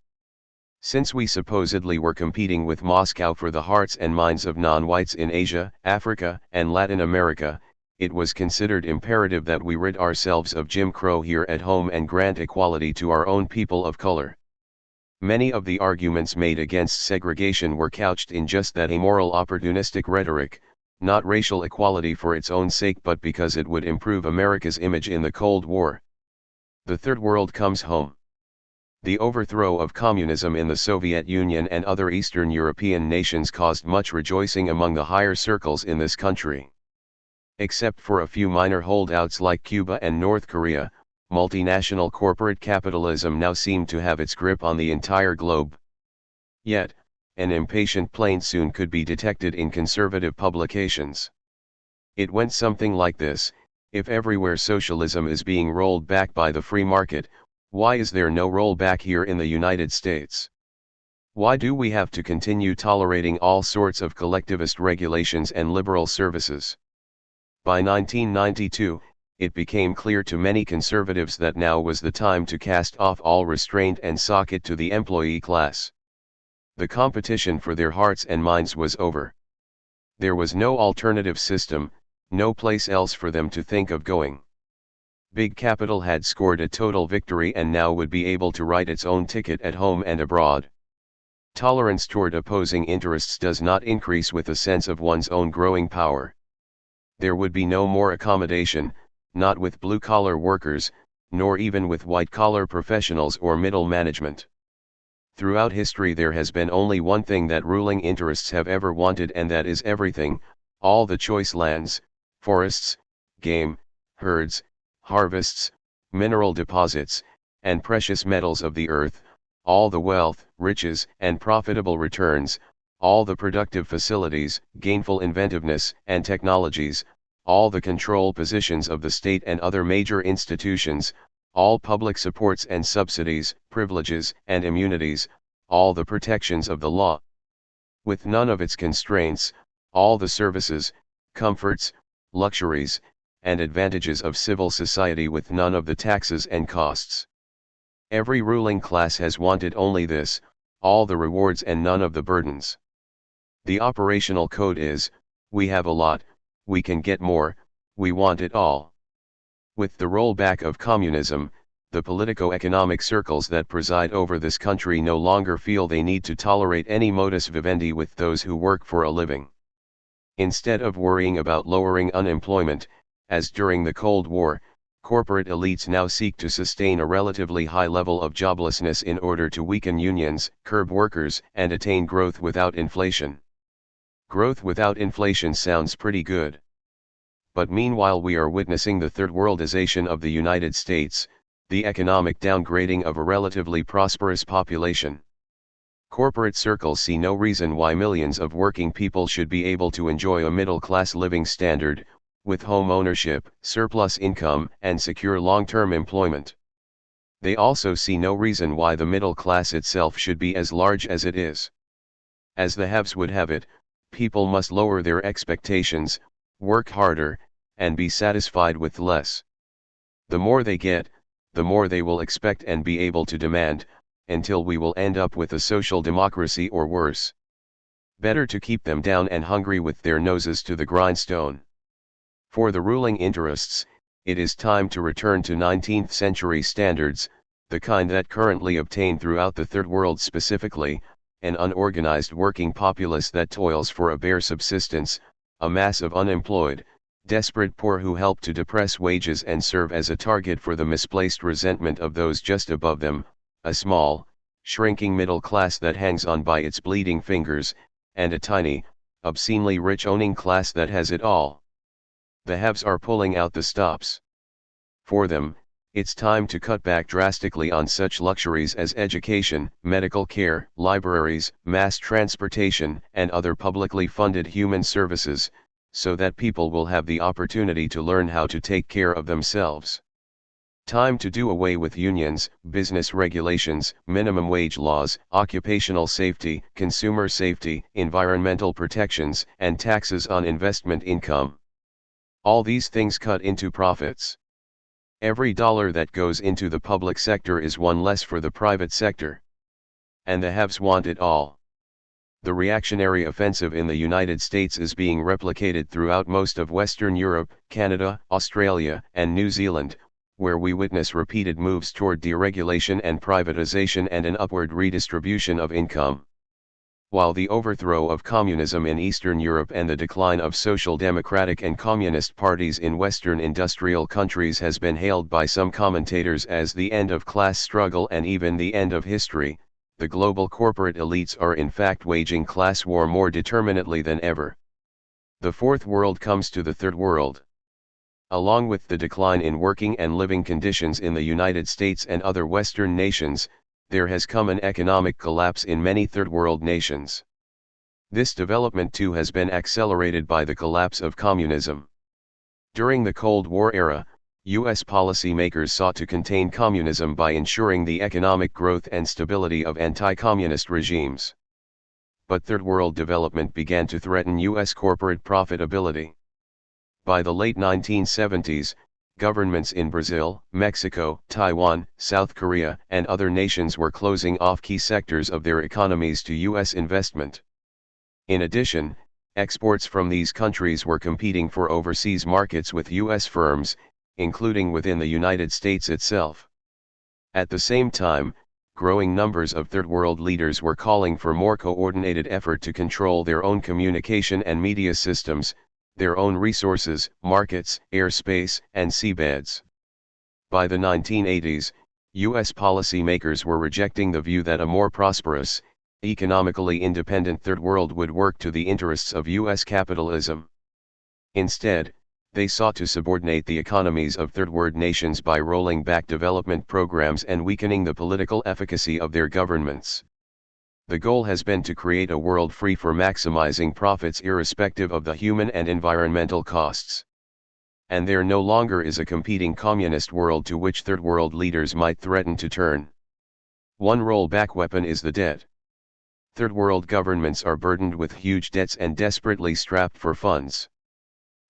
Since we supposedly were competing with Moscow for the hearts and minds of non-whites in Asia, Africa, and Latin America, it was considered imperative that we rid ourselves of Jim Crow here at home and grant equality to our own people of color. Many of the arguments made against segregation were couched in just that amoral opportunistic rhetoric, not racial equality for its own sake but because it would improve America's image in the Cold War. The Third World comes home. The overthrow of communism in the Soviet Union and other Eastern European nations caused much rejoicing among the higher circles in this country. Except for a few minor holdouts like Cuba and North Korea, multinational corporate capitalism now seemed to have its grip on the entire globe. Yet, an impatient plaint soon could be detected in conservative publications. It went something like this: if everywhere socialism is being rolled back by the free market, why is there no rollback here in the United States? Why do we have to continue tolerating all sorts of collectivist regulations and liberal services? By 1992, it became clear to many conservatives that now was the time to cast off all restraint and sock it to the employee class. The competition for their hearts and minds was over. There was no alternative system, no place else for them to think of going. Big Capital had scored a total victory and now would be able to write its own ticket at home and abroad. Tolerance toward opposing interests does not increase with a sense of one's own growing power. There would be no more accommodation, not with blue-collar workers, nor even with white-collar professionals or middle management. Throughout history there has been only one thing that ruling interests have ever wanted, and that is everything: all the choice lands, forests, game, herds, harvests, mineral deposits, and precious metals of the earth, all the wealth, riches, and profitable returns, all the productive facilities, gainful inventiveness, and technologies, all the control positions of the state and other major institutions, all public supports and subsidies, privileges and immunities, all the protections of the law, with none of its constraints, all the services, comforts, luxuries, and advantages of civil society with none of the taxes and costs. Every ruling class has wanted only this: all the rewards and none of the burdens. The operational code is: we have a lot, we can get more, we want it all. With the rollback of communism, the politico-economic circles that preside over this country no longer feel they need to tolerate any modus vivendi with those who work for a living. Instead of worrying about lowering unemployment, as during the Cold War, corporate elites now seek to sustain a relatively high level of joblessness in order to weaken unions, curb workers, and attain growth without inflation. Growth without inflation sounds pretty good. But meanwhile we are witnessing the third-worldization of the United States, the economic downgrading of a relatively prosperous population. Corporate circles see no reason why millions of working people should be able to enjoy a middle-class living standard, with home ownership, surplus income, and secure long-term employment. They also see no reason why the middle class itself should be as large as it is. As the haves would have it, people must lower their expectations, work harder, and be satisfied with less. The more they get, the more they will expect and be able to demand, until we will end up with a social democracy or worse. Better to keep them down and hungry with their noses to the grindstone. For the ruling interests, it is time to return to 19th century standards, the kind that currently obtain throughout the Third World, specifically, an unorganized working populace that toils for a bare subsistence, a mass of unemployed, desperate poor who help to depress wages and serve as a target for the misplaced resentment of those just above them, a small, shrinking middle class that hangs on by its bleeding fingers, and a tiny, obscenely rich owning class that has it all. The haves are pulling out the stops. For them, it's time to cut back drastically on such luxuries as education, medical care, libraries, mass transportation, and other publicly funded human services, so that people will have the opportunity to learn how to take care of themselves. Time to do away with unions, business regulations, minimum wage laws, occupational safety, consumer safety, environmental protections, and taxes on investment income. All these things cut into profits. Every dollar that goes into the public sector is one less for the private sector. And the haves want it all. The reactionary offensive in the United States is being replicated throughout most of Western Europe, Canada, Australia, and New Zealand, where we witness repeated moves toward deregulation and privatization and an upward redistribution of income. While the overthrow of communism in Eastern Europe and the decline of social democratic and communist parties in Western industrial countries has been hailed by some commentators as the end of class struggle and even the end of history, the global corporate elites are in fact waging class war more determinedly than ever. The Fourth World comes to the Third World. Along with the decline in working and living conditions in the United States and other Western nations, there has come an economic collapse in many Third World nations. This development too has been accelerated by the collapse of communism. During the Cold War era, U.S. policymakers sought to contain communism by ensuring the economic growth and stability of anti-communist regimes. But Third World development began to threaten U.S. corporate profitability. By the late 1970s, governments in Brazil, Mexico, Taiwan, South Korea, and other nations were closing off key sectors of their economies to U.S. investment. In addition, exports from these countries were competing for overseas markets with U.S. firms, including within the United States itself. At the same time, growing numbers of Third World leaders were calling for more coordinated effort to control their own communication and media systems, their own resources, markets, airspace, and seabeds. By the 1980s, U.S. policymakers were rejecting the view that a more prosperous, economically independent Third World would work to the interests of U.S. capitalism. Instead, they sought to subordinate the economies of Third World nations by rolling back development programs and weakening the political efficacy of their governments. The goal has been to create a world free for maximizing profits irrespective of the human and environmental costs. And there no longer is a competing communist world to which Third World leaders might threaten to turn. One rollback weapon is the debt. Third World governments are burdened with huge debts and desperately strapped for funds.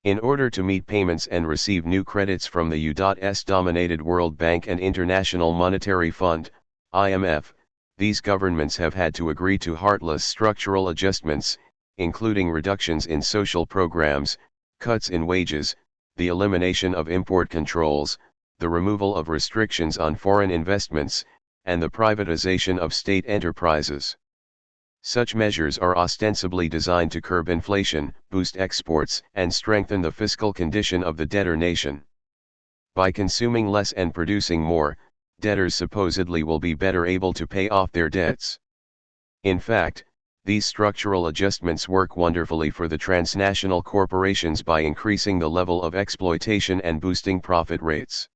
In order to meet payments and receive new credits from the U.S.-dominated World Bank and International Monetary Fund, IMF, these governments have had to agree to heartless structural adjustments, including reductions in social programs, cuts in wages, the elimination of import controls, the removal of restrictions on foreign investments, and the privatization of state enterprises. Such measures are ostensibly designed to curb inflation, boost exports, and strengthen the fiscal condition of the debtor nation. By consuming less and producing more, debtors supposedly will be better able to pay off their debts. In fact, these structural adjustments work wonderfully for the transnational corporations by increasing the level of exploitation and boosting profit rates.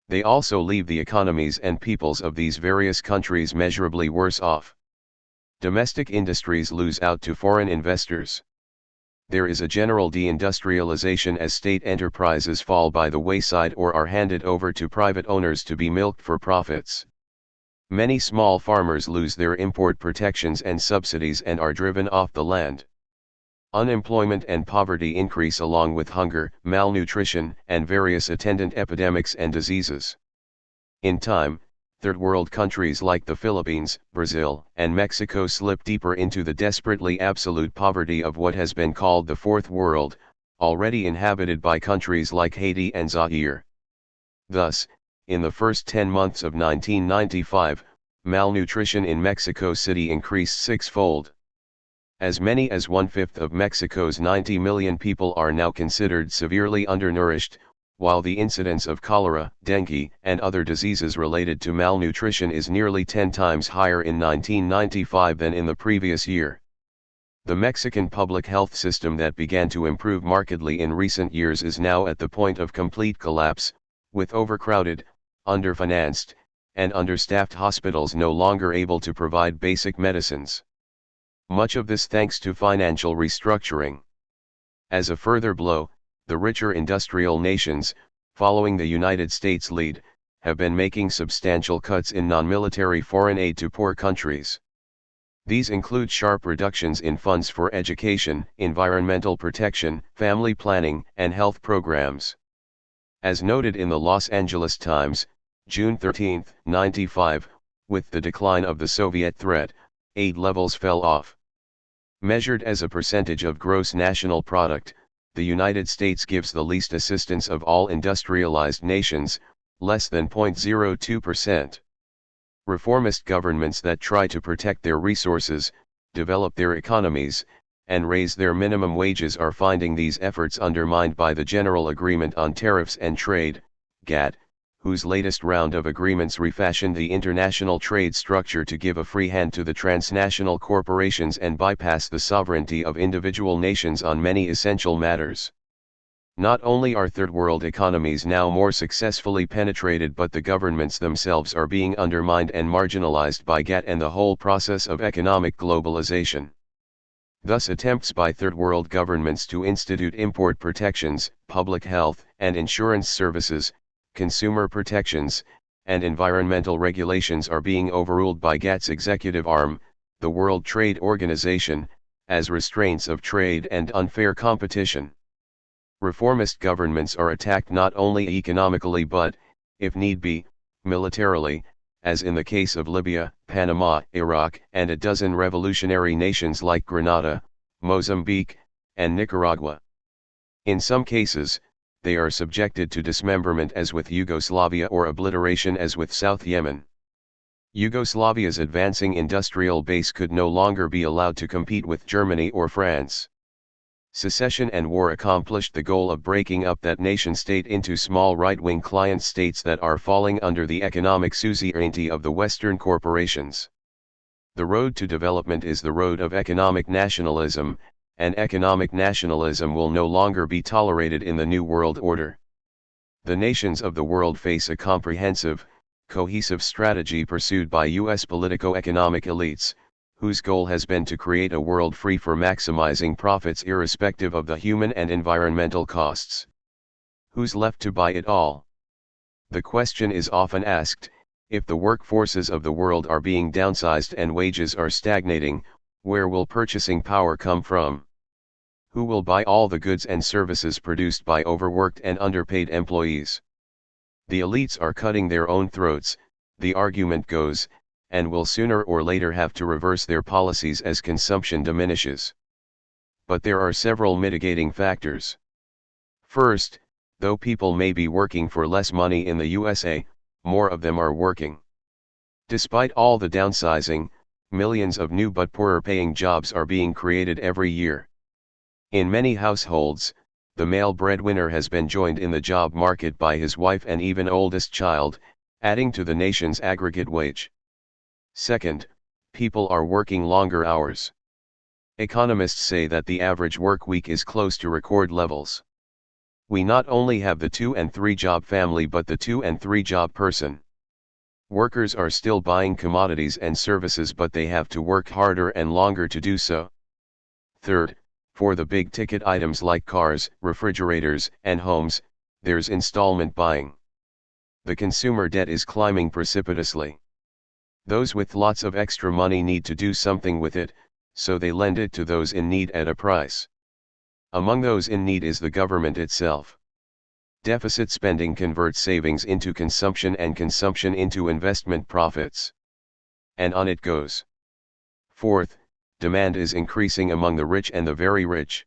They also leave the economies and peoples of these various countries measurably worse off. Domestic industries lose out to foreign investors. There is a general deindustrialization as state enterprises fall by the wayside or are handed over to private owners to be milked for profits. Many small farmers lose their import protections and subsidies and are driven off the land. Unemployment and poverty increase along with hunger, malnutrition, and various attendant epidemics and diseases. In time, Third World countries like the Philippines, Brazil, and Mexico slip deeper into the desperately absolute poverty of what has been called the Fourth World, already inhabited by countries like Haiti and Zaire. Thus, in the first 10 months of 1995, malnutrition in Mexico City increased sixfold. As many as 1/5 of Mexico's 90 million people are now considered severely undernourished, while the incidence of cholera, dengue, and other diseases related to malnutrition is nearly 10 times higher in 1995 than in the previous year. The Mexican public health system that began to improve markedly in recent years is now at the point of complete collapse, with overcrowded, underfinanced, and understaffed hospitals no longer able to provide basic medicines. Much of this thanks to financial restructuring. As a further blow, the richer industrial nations, following the United States' lead, have been making substantial cuts in non-military foreign aid to poor countries. These include sharp reductions in funds for education, environmental protection, family planning, and health programs. As noted in the Los Angeles Times, June 13, 1995, with the decline of the Soviet threat, aid levels fell off. Measured as a percentage of gross national product, the United States gives the least assistance of all industrialized nations, less than 0.02%. Reformist governments that try to protect their resources, develop their economies, and raise their minimum wages are finding these efforts undermined by the General Agreement on Tariffs and Trade, GATT, whose latest round of agreements refashioned the international trade structure to give a free hand to the transnational corporations and bypass the sovereignty of individual nations on many essential matters. Not only are third world economies now more successfully penetrated, but the governments themselves are being undermined and marginalized by GATT and the whole process of economic globalization. Thus, attempts by third world governments to institute import protections, public health and insurance services, consumer protections, and environmental regulations are being overruled by GATT's executive arm, the World Trade Organization, as restraints of trade and unfair competition. Reformist governments are attacked not only economically but, if need be, militarily, as in the case of Libya, Panama, Iraq, and a dozen revolutionary nations like Grenada, Mozambique, and Nicaragua. In some cases, they are subjected to dismemberment as with Yugoslavia or obliteration as with South Yemen. Yugoslavia's advancing industrial base could no longer be allowed to compete with Germany or France. Secession and war accomplished the goal of breaking up that nation-state into small right-wing client states that are falling under the economic suzerainty of the Western corporations. The road to development is the road of economic nationalism, and economic nationalism will no longer be tolerated in the New World Order. The nations of the world face a comprehensive, cohesive strategy pursued by U.S. politico-economic elites, whose goal has been to create a world free for maximizing profits irrespective of the human and environmental costs. Who's left to buy it all? The question is often asked, if the workforces of the world are being downsized and wages are stagnating, where will purchasing power come from? Who will buy all the goods and services produced by overworked and underpaid employees? The elites are cutting their own throats, the argument goes, and will sooner or later have to reverse their policies as consumption diminishes. But there are several mitigating factors. First, though people may be working for less money in the USA, more of them are working. Despite all the downsizing, millions of new but poorer-paying jobs are being created every year. In many households, the male breadwinner has been joined in the job market by his wife and even oldest child, adding to the nation's aggregate wage. Second, people are working longer hours. Economists say that the average work week is close to record levels. We not only have the 2 and 3 job family but the 2 and 3 job person. Workers are still buying commodities and services, but they have to work harder and longer to do so. Third, for the big ticket items like cars, refrigerators, and homes, there's installment buying. The consumer debt is climbing precipitously. Those with lots of extra money need to do something with it, so they lend it to those in need at a price. Among those in need is the government itself. Deficit spending converts savings into consumption and consumption into investment profits. And on it goes. Fourth, demand is increasing among the rich and the very rich.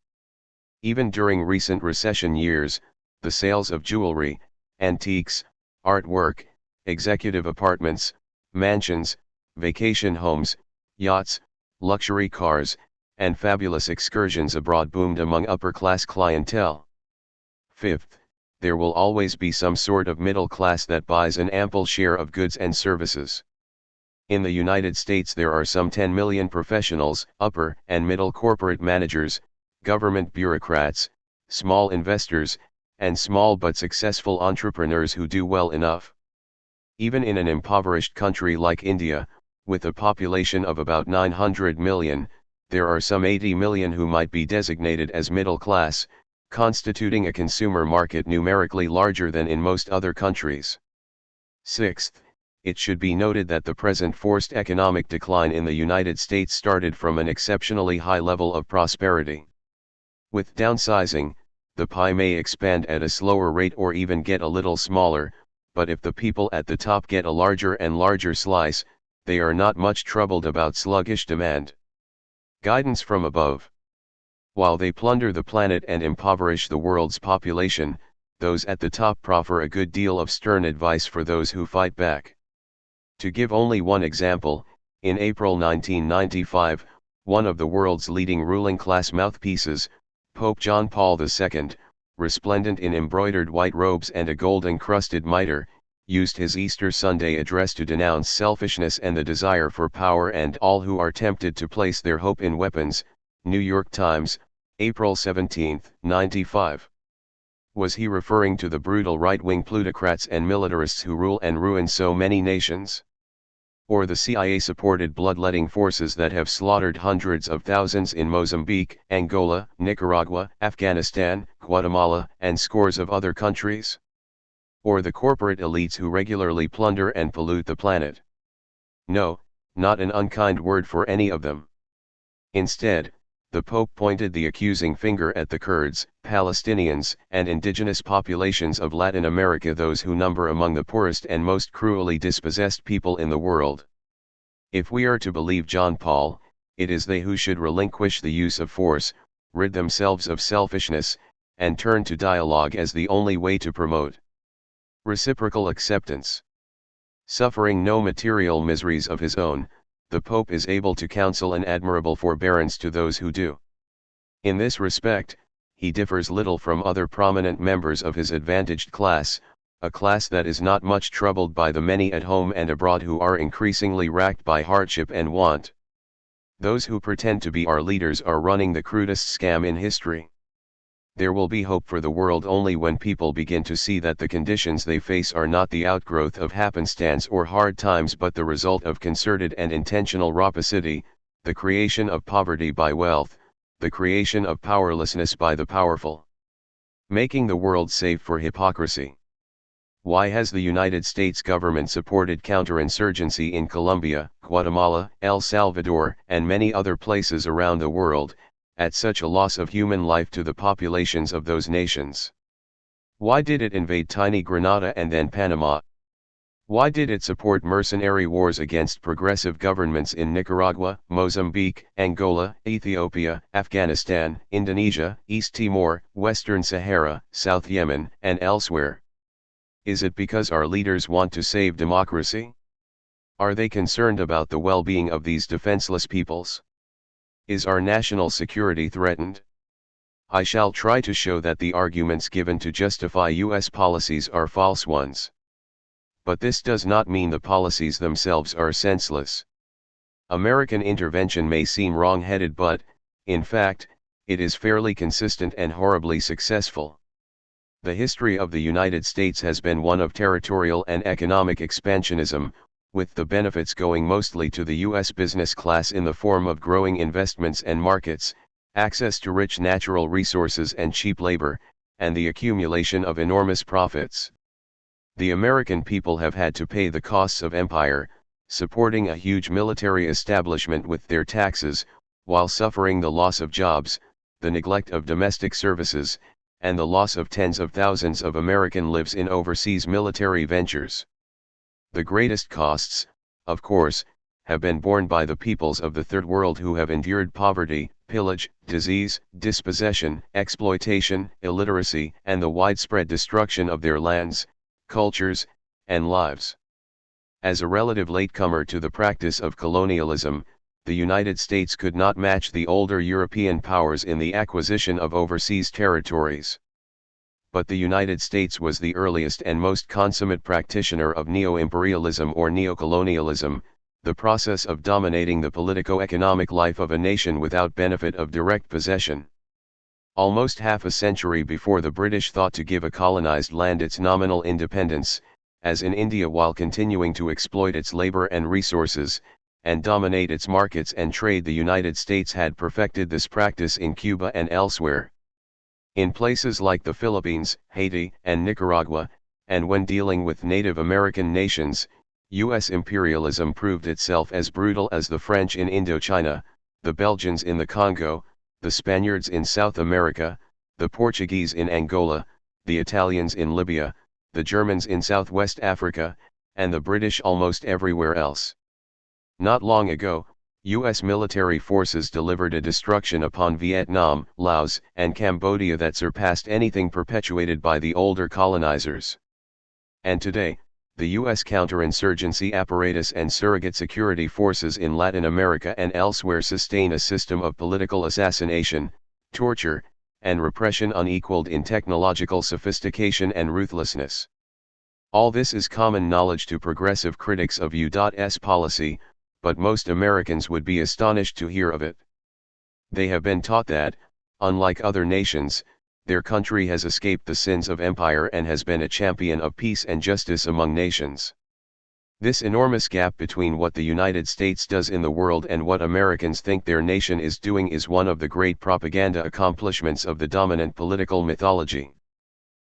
Even during recent recession years, the sales of jewelry, antiques, artwork, executive apartments, mansions, vacation homes, yachts, luxury cars, and fabulous excursions abroad boomed among upper-class clientele. Fifth, there will always be some sort of middle class that buys an ample share of goods and services. In the United States there are some 10 million professionals, upper and middle corporate managers, government bureaucrats, small investors, and small but successful entrepreneurs who do well enough. Even in an impoverished country like India, with a population of about 900 million, there are some 80 million who might be designated as middle class, constituting a consumer market numerically larger than in most other countries. Sixth, it should be noted that the present forced economic decline in the United States started from an exceptionally high level of prosperity. With downsizing, the pie may expand at a slower rate or even get a little smaller, but if the people at the top get a larger and larger slice, they are not much troubled about sluggish demand. Guidance from above. While they plunder the planet and impoverish the world's population, those at the top proffer a good deal of stern advice for those who fight back. To give only one example, in April 1995, one of the world's leading ruling class mouthpieces, Pope John Paul II, resplendent in embroidered white robes and a gold-encrusted mitre, used his Easter Sunday address to denounce selfishness and the desire for power and all who are tempted to place their hope in weapons. New York Times, April 17, 95. Was he referring to the brutal right-wing plutocrats and militarists who rule and ruin so many nations? Or the CIA-supported bloodletting forces that have slaughtered hundreds of thousands in Mozambique, Angola, Nicaragua, Afghanistan, Guatemala, and scores of other countries? Or the corporate elites who regularly plunder and pollute the planet? No, not an unkind word for any of them. Instead, the Pope pointed the accusing finger at the Kurds, Palestinians, and indigenous populations of Latin America, those who number among the poorest and most cruelly dispossessed people in the world. If we are to believe John Paul, it is they who should relinquish the use of force, rid themselves of selfishness, and turn to dialogue as the only way to promote reciprocal acceptance. Suffering no material miseries of his own, the Pope is able to counsel an admirable forbearance to those who do. In this respect, he differs little from other prominent members of his advantaged class, a class that is not much troubled by the many at home and abroad who are increasingly racked by hardship and want. Those who pretend to be our leaders are running the crudest scam in history. There will be hope for the world only when people begin to see that the conditions they face are not the outgrowth of happenstance or hard times but the result of concerted and intentional rapacity, the creation of poverty by wealth, the creation of powerlessness by the powerful. Making the world safe for hypocrisy. Why has the United States government supported counterinsurgency in Colombia, Guatemala, El Salvador, and many other places around the world, at such a loss of human life to the populations of those nations? Why did it invade tiny Grenada and then Panama? Why did it support mercenary wars against progressive governments in Nicaragua, Mozambique, Angola, Ethiopia, Afghanistan, Indonesia, East Timor, Western Sahara, South Yemen, and elsewhere? Is it because our leaders want to save democracy? Are they concerned about the well-being of these defenseless peoples? Is our national security threatened? I shall try to show that the arguments given to justify U.S. policies are false ones. But this does not mean the policies themselves are senseless. American intervention may seem wrong-headed but, in fact, it is fairly consistent and horribly successful. The history of the United States has been one of territorial and economic expansionism, with the benefits going mostly to the U.S. business class in the form of growing investments and markets, access to rich natural resources and cheap labor, and the accumulation of enormous profits. The American people have had to pay the costs of empire, supporting a huge military establishment with their taxes, while suffering the loss of jobs, the neglect of domestic services, and the loss of tens of thousands of American lives in overseas military ventures. The greatest costs, of course, have been borne by the peoples of the Third World who have endured poverty, pillage, disease, dispossession, exploitation, illiteracy, and the widespread destruction of their lands, cultures, and lives. As a relative latecomer to the practice of colonialism, the United States could not match the older European powers in the acquisition of overseas territories. But the United States was the earliest and most consummate practitioner of neo-imperialism or neocolonialism, the process of dominating the politico-economic life of a nation without benefit of direct possession. Almost half a century before the British thought to give a colonized land its nominal independence, as in India, while continuing to exploit its labor and resources, and dominate its markets and trade, the United States had perfected this practice in Cuba and elsewhere. In places like the Philippines, Haiti, and Nicaragua, and when dealing with Native American nations, U.S. imperialism proved itself as brutal as the French in Indochina, the Belgians in the Congo, the Spaniards in South America, the Portuguese in Angola, the Italians in Libya, the Germans in Southwest Africa, and the British almost everywhere else. Not long ago, U.S. military forces delivered a destruction upon Vietnam, Laos, and Cambodia that surpassed anything perpetuated by the older colonizers. And today, the U.S. counterinsurgency apparatus and surrogate security forces in Latin America and elsewhere sustain a system of political assassination, torture, and repression unequaled in technological sophistication and ruthlessness. All this is common knowledge to progressive critics of U.S. policy, but most Americans would be astonished to hear of it. They have been taught that, unlike other nations, their country has escaped the sins of empire and has been a champion of peace and justice among nations. This enormous gap between what the United States does in the world and what Americans think their nation is doing is one of the great propaganda accomplishments of the dominant political mythology.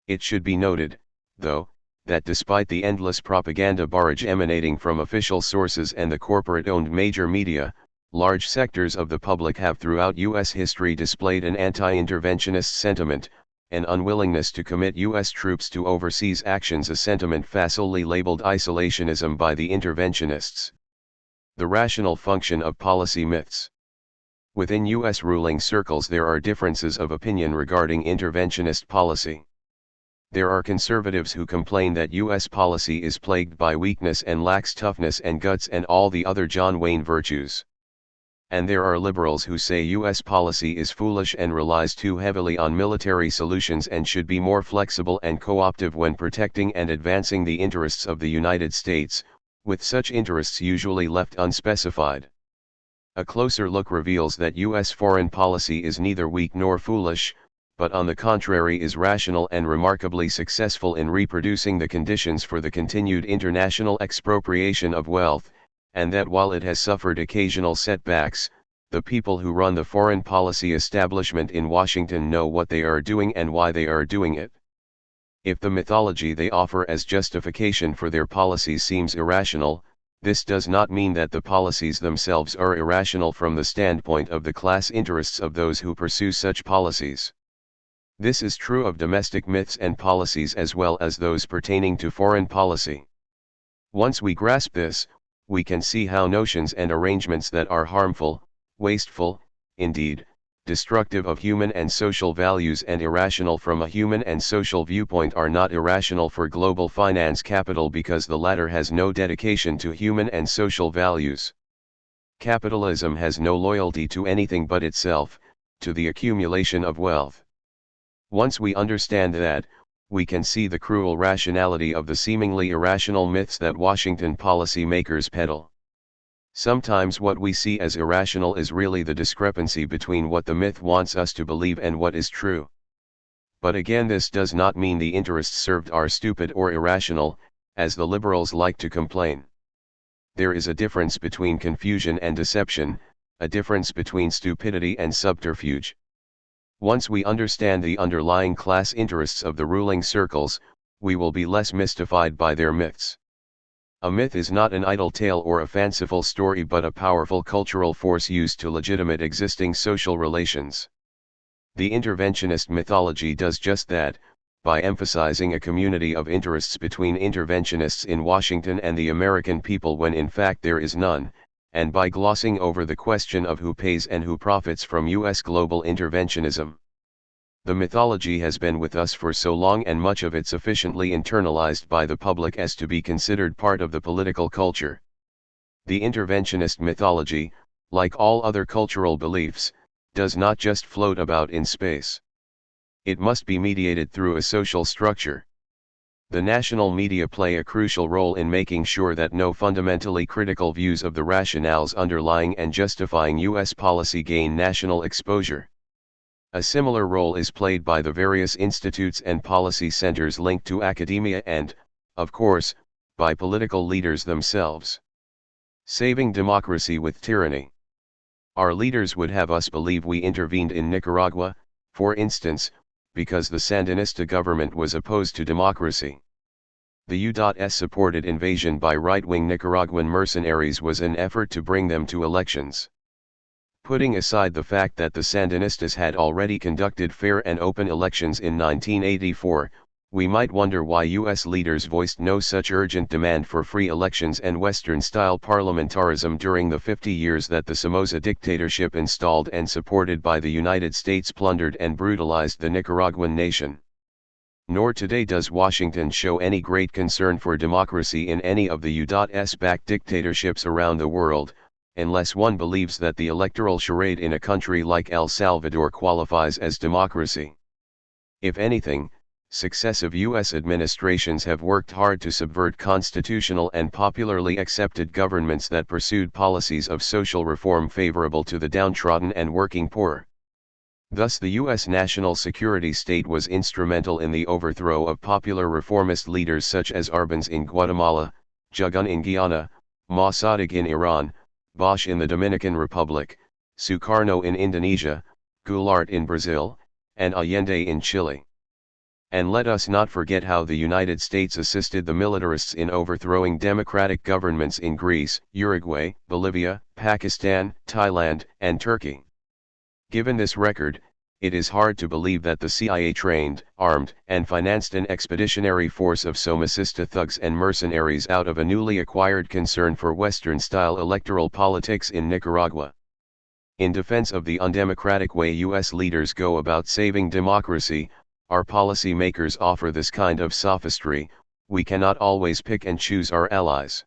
It should be noted, though, that despite the endless propaganda barrage emanating from official sources and the corporate-owned major media, large sectors of the public have throughout U.S. history displayed an anti-interventionist sentiment, an unwillingness to commit U.S. troops to overseas actions, a sentiment facilely labeled isolationism by the interventionists. The rational function of policy myths. Within U.S. ruling circles there are differences of opinion regarding interventionist policy. There are conservatives who complain that U.S. policy is plagued by weakness and lacks toughness and guts and all the other John Wayne virtues. And there are liberals who say U.S. policy is foolish and relies too heavily on military solutions and should be more flexible and cooperative when protecting and advancing the interests of the United States, with such interests usually left unspecified. A closer look reveals that U.S. foreign policy is neither weak nor foolish, but on the contrary is rational and remarkably successful in reproducing the conditions for the continued international expropriation of wealth, and that while it has suffered occasional setbacks, the people who run the foreign policy establishment in Washington know what they are doing and why they are doing it. If the mythology they offer as justification for their policies seems irrational, this does not mean that the policies themselves are irrational from the standpoint of the class interests of those who pursue such policies. This is true of domestic myths and policies as well as those pertaining to foreign policy. Once we grasp this, we can see how notions and arrangements that are harmful, wasteful, indeed, destructive of human and social values and irrational from a human and social viewpoint are not irrational for global finance capital because the latter has no dedication to human and social values. Capitalism has no loyalty to anything but itself, to the accumulation of wealth. Once we understand that, we can see the cruel rationality of the seemingly irrational myths that Washington policymakers peddle. Sometimes what we see as irrational is really the discrepancy between what the myth wants us to believe and what is true. But again, this does not mean the interests served are stupid or irrational, as the liberals like to complain. There is a difference between confusion and deception, a difference between stupidity and subterfuge. Once we understand the underlying class interests of the ruling circles, we will be less mystified by their myths. A myth is not an idle tale or a fanciful story but a powerful cultural force used to legitimate existing social relations. The interventionist mythology does just that, by emphasizing a community of interests between interventionists in Washington and the American people when in fact there is none, and by glossing over the question of who pays and who profits from U.S. global interventionism. The mythology has been with us for so long and much of it sufficiently internalized by the public as to be considered part of the political culture. The interventionist mythology, like all other cultural beliefs, does not just float about in space. It must be mediated through a social structure. The national media play a crucial role in making sure that no fundamentally critical views of the rationales underlying and justifying U.S. policy gain national exposure. A similar role is played by the various institutes and policy centers linked to academia and, of course, by political leaders themselves. Saving democracy with tyranny. Our leaders would have us believe we intervened in Nicaragua, for instance, because the Sandinista government was opposed to democracy. The U.S. supported invasion by right-wing Nicaraguan mercenaries was an effort to bring them to elections. Putting aside the fact that the Sandinistas had already conducted fair and open elections in 1984, we might wonder why U.S. leaders voiced no such urgent demand for free elections and Western-style parliamentarism during the 50 years that the Somoza dictatorship installed and supported by the United States plundered and brutalized the Nicaraguan nation. Nor today does Washington show any great concern for democracy in any of the U.S.-backed dictatorships around the world, unless one believes that the electoral charade in a country like El Salvador qualifies as democracy. If anything, successive U.S. administrations have worked hard to subvert constitutional and popularly accepted governments that pursued policies of social reform favorable to the downtrodden and working poor. Thus the U.S. national security state was instrumental in the overthrow of popular reformist leaders such as Arbenz in Guatemala, Jugun in Guyana, Mossadegh in Iran, Bosch in the Dominican Republic, Sukarno in Indonesia, Goulart in Brazil, and Allende in Chile. And let us not forget how the United States assisted the militarists in overthrowing democratic governments in Greece, Uruguay, Bolivia, Pakistan, Thailand, and Turkey. Given this record, it is hard to believe that the CIA trained, armed, and financed an expeditionary force of Somocista thugs and mercenaries out of a newly acquired concern for Western-style electoral politics in Nicaragua. In defense of the undemocratic way U.S. leaders go about saving democracy, our policy makers offer this kind of sophistry: we cannot always pick and choose our allies.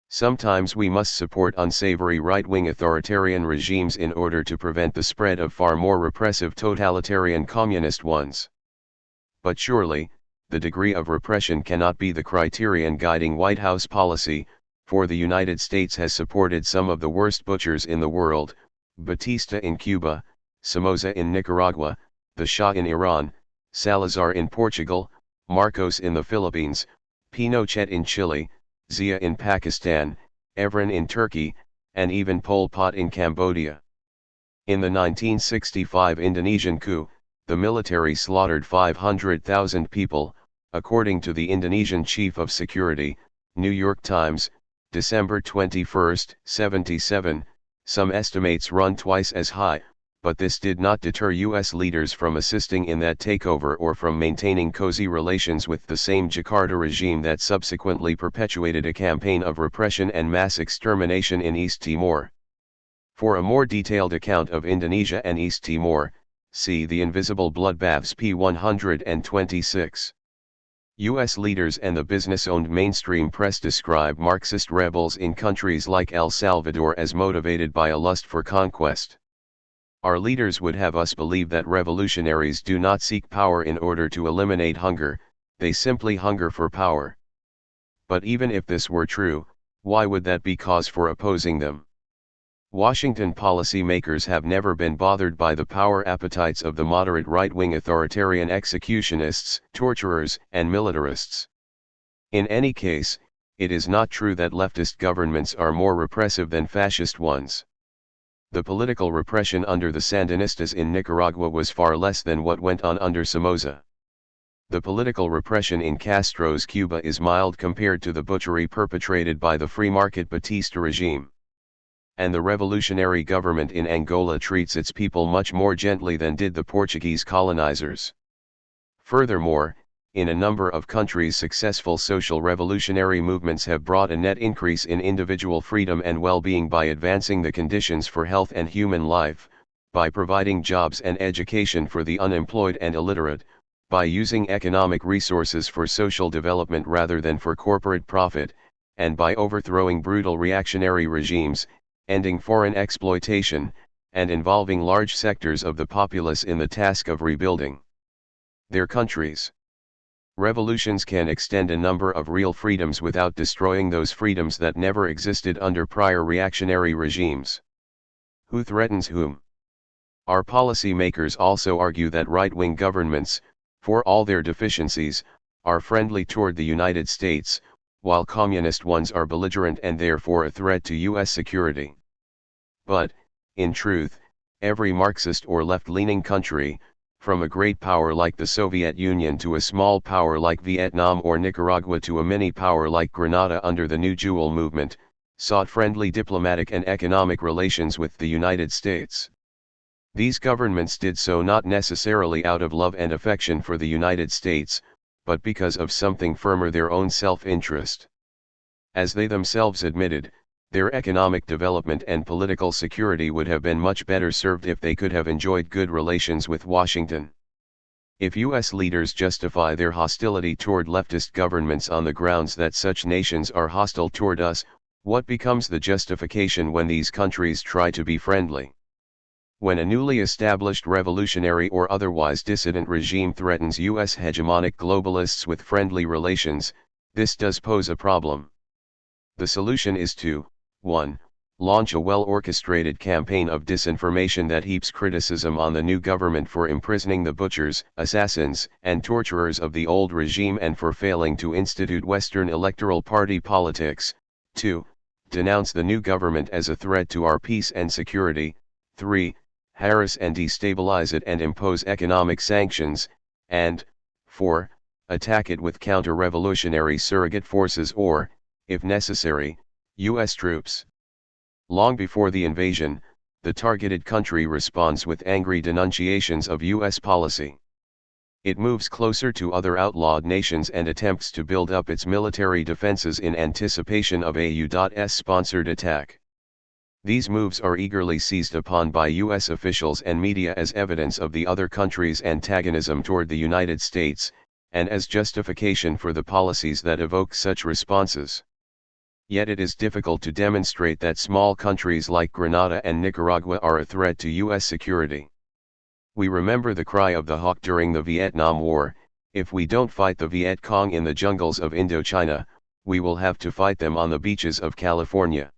Sometimes we must support unsavory right-wing authoritarian regimes in order to prevent the spread of far more repressive totalitarian communist ones. But surely, the degree of repression cannot be the criterion guiding White House policy, for the United States has supported some of the worst butchers in the world: Batista in Cuba, Somoza in Nicaragua, the Shah in Iran, Salazar in Portugal, Marcos in the Philippines, Pinochet in Chile, Zia in Pakistan, Evren in Turkey, and even Pol Pot in Cambodia. In the 1965 Indonesian coup, the military slaughtered 500,000 people, according to the Indonesian Chief of Security, New York Times, December 21, 77. Some estimates run twice as high, but this did not deter U.S. leaders from assisting in that takeover or from maintaining cozy relations with the same Jakarta regime that subsequently perpetuated a campaign of repression and mass extermination in East Timor. For a more detailed account of Indonesia and East Timor, see The Invisible Bloodbaths p. 126. U.S. leaders and the business-owned mainstream press describe Marxist rebels in countries like El Salvador as motivated by a lust for conquest. Our leaders would have us believe that revolutionaries do not seek power in order to eliminate hunger, they simply hunger for power. But even if this were true, why would that be cause for opposing them? Washington policymakers have never been bothered by the power appetites of the moderate right-wing authoritarian executionists, torturers, and militarists. In any case, it is not true that leftist governments are more repressive than fascist ones. The political repression under the Sandinistas in Nicaragua was far less than what went on under Somoza. The political repression in Castro's Cuba is mild compared to the butchery perpetrated by the free-market Batista regime. And the revolutionary government in Angola treats its people much more gently than did the Portuguese colonizers. Furthermore, in a number of countries successful social revolutionary movements have brought a net increase in individual freedom and well-being by advancing the conditions for health and human life, by providing jobs and education for the unemployed and illiterate, by using economic resources for social development rather than for corporate profit, and by overthrowing brutal reactionary regimes, ending foreign exploitation, and involving large sectors of the populace in the task of rebuilding their countries. Revolutions can extend a number of real freedoms without destroying those freedoms that never existed under prior reactionary regimes. Who threatens whom? Our policymakers also argue that right-wing governments, for all their deficiencies, are friendly toward the United States, while communist ones are belligerent and therefore a threat to U.S. security. But, in truth, every Marxist or left-leaning country, from a great power like the Soviet Union to a small power like Vietnam or Nicaragua to a mini-power like Grenada under the New Jewel movement, sought friendly diplomatic and economic relations with the United States. These governments did so not necessarily out of love and affection for the United States, but because of something firmer, their own self-interest. As they themselves admitted, their economic development and political security would have been much better served if they could have enjoyed good relations with Washington. If U.S. leaders justify their hostility toward leftist governments on the grounds that such nations are hostile toward us, what becomes the justification when these countries try to be friendly? When a newly established revolutionary or otherwise dissident regime threatens U.S. hegemonic globalists with friendly relations, this does pose a problem. The solution is to 1. Launch a well-orchestrated campaign of disinformation that heaps criticism on the new government for imprisoning the butchers, assassins, and torturers of the old regime and for failing to institute Western electoral party politics. 2. Denounce the new government as a threat to our peace and security. 3. Harass and destabilize it and impose economic sanctions. And 4. Attack it with counter-revolutionary surrogate forces or, if necessary, U.S. troops. Long before the invasion, the targeted country responds with angry denunciations of U.S. policy. It moves closer to other outlawed nations and attempts to build up its military defenses in anticipation of a U.S.-sponsored attack. These moves are eagerly seized upon by U.S. officials and media as evidence of the other country's antagonism toward the United States, and as justification for the policies that evoke such responses. Yet it is difficult to demonstrate that small countries like Grenada and Nicaragua are a threat to U.S. security. We remember the cry of the hawk during the Vietnam War: if we don't fight the Viet Cong in the jungles of Indochina, we will have to fight them on the beaches of California.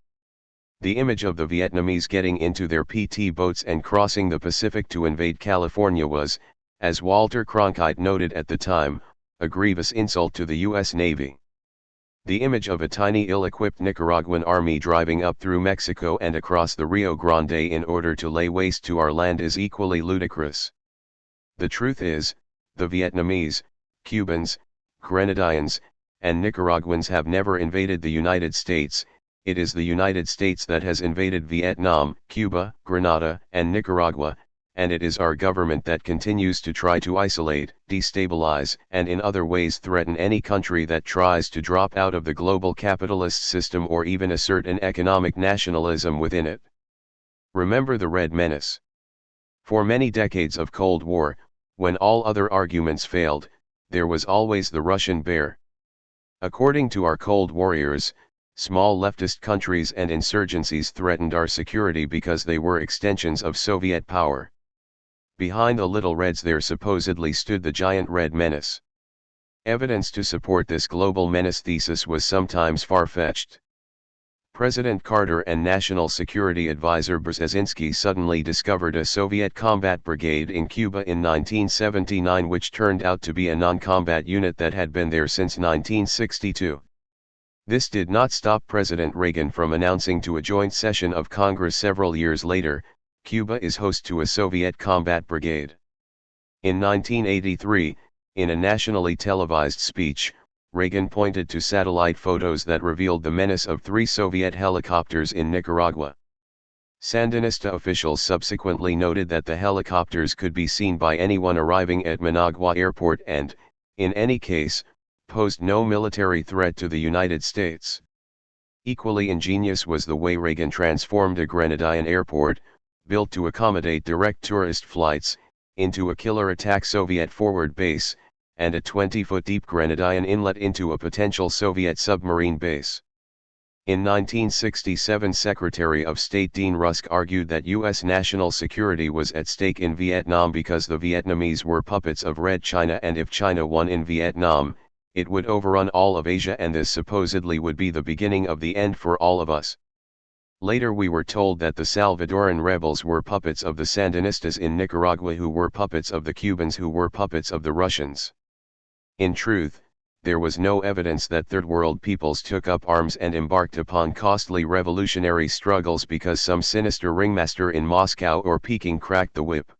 The image of the Vietnamese getting into their PT boats and crossing the Pacific to invade California was, as Walter Cronkite noted at the time, a grievous insult to the U.S. Navy. The image of a tiny ill-equipped Nicaraguan army driving up through Mexico and across the Rio Grande in order to lay waste to our land is equally ludicrous. The truth is, the Vietnamese, Cubans, Grenadines, and Nicaraguans have never invaded the United States. It is the United States that has invaded Vietnam, Cuba, Grenada, and Nicaragua, and it is our government that continues to try to isolate, destabilize, and in other ways threaten any country that tries to drop out of the global capitalist system or even assert an economic nationalism within it. Remember the Red Menace. For many decades of Cold War, when all other arguments failed, there was always the Russian bear. According to our Cold Warriors, small leftist countries and insurgencies threatened our security because they were extensions of Soviet power. Behind the Little Reds there supposedly stood the giant Red Menace. Evidence to support this global menace thesis was sometimes far-fetched. President Carter and National Security Advisor Brzezinski suddenly discovered a Soviet combat brigade in Cuba in 1979 which turned out to be a non-combat unit that had been there since 1962. This did not stop President Reagan from announcing to a joint session of Congress several years later, Cuba is host to a Soviet combat brigade. In 1983, in a nationally televised speech, Reagan pointed to satellite photos that revealed the menace of 3 Soviet helicopters in Nicaragua. Sandinista officials subsequently noted that the helicopters could be seen by anyone arriving at Managua Airport and, in any case, posed no military threat to the United States. Equally ingenious was the way Reagan transformed a Grenadian airport, built to accommodate direct tourist flights, into a killer attack Soviet forward base, and a 20-foot deep Grenadian inlet into a potential Soviet submarine base. In 1967, Secretary of State Dean Rusk argued that U.S. national security was at stake in Vietnam because the Vietnamese were puppets of Red China, and if China won in Vietnam, it would overrun all of Asia, and this supposedly would be the beginning of the end for all of us. Later we were told that the Salvadoran rebels were puppets of the Sandinistas in Nicaragua, who were puppets of the Cubans, who were puppets of the Russians. In truth, there was no evidence that Third World peoples took up arms and embarked upon costly revolutionary struggles because some sinister ringmaster in Moscow or Peking cracked the whip.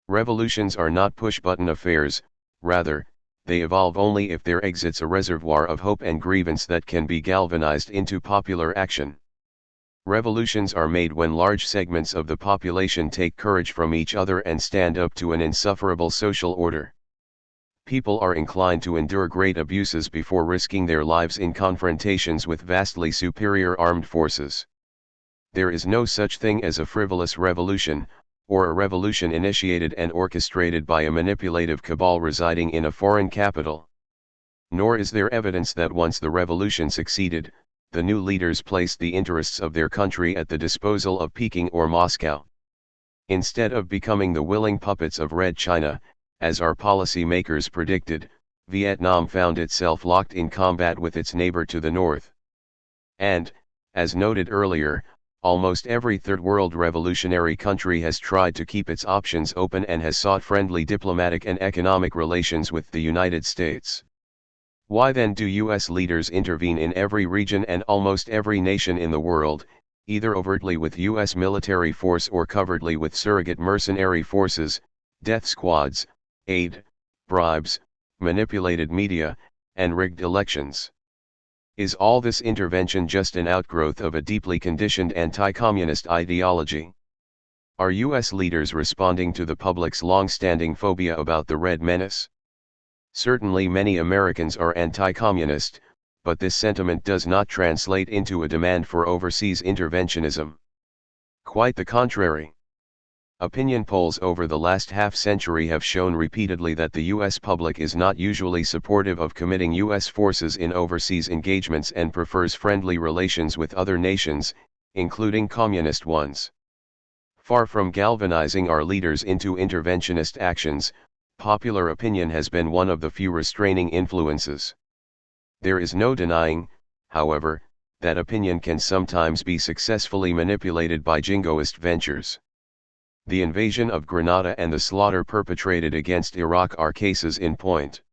Revolutions are not push-button affairs, rather, they evolve only if there exits a reservoir of hope and grievance that can be galvanized into popular action. Revolutions are made when large segments of the population take courage from each other and stand up to an insufferable social order. People are inclined to endure great abuses before risking their lives in confrontations with vastly superior armed forces. There is no such thing as a frivolous revolution, or a revolution initiated and orchestrated by a manipulative cabal residing in a foreign capital. Nor is there evidence that once the revolution succeeded, the new leaders placed the interests of their country at the disposal of Peking or Moscow. Instead of becoming the willing puppets of Red China, as our policy makers predicted, Vietnam found itself locked in combat with its neighbor to the north. And, as noted earlier, almost every Third World revolutionary country has tried to keep its options open and has sought friendly diplomatic and economic relations with the United States. Why then do U.S. leaders intervene in every region and almost every nation in the world, either overtly with U.S. military force or covertly with surrogate mercenary forces, death squads, aid, bribes, manipulated media, and rigged elections? Is all this intervention just an outgrowth of a deeply conditioned anti-communist ideology? Are U.S. leaders responding to the public's long-standing phobia about the Red Menace? Certainly many Americans are anti-communist, but this sentiment does not translate into a demand for overseas interventionism. Quite the contrary. Opinion polls over the last half-century have shown repeatedly that the U.S. public is not usually supportive of committing U.S. forces in overseas engagements and prefers friendly relations with other nations, including communist ones. Far from galvanizing our leaders into interventionist actions, popular opinion has been one of the few restraining influences. There is no denying, however, that opinion can sometimes be successfully manipulated by jingoist ventures. The invasion of Grenada and the slaughter perpetrated against Iraq are cases in point.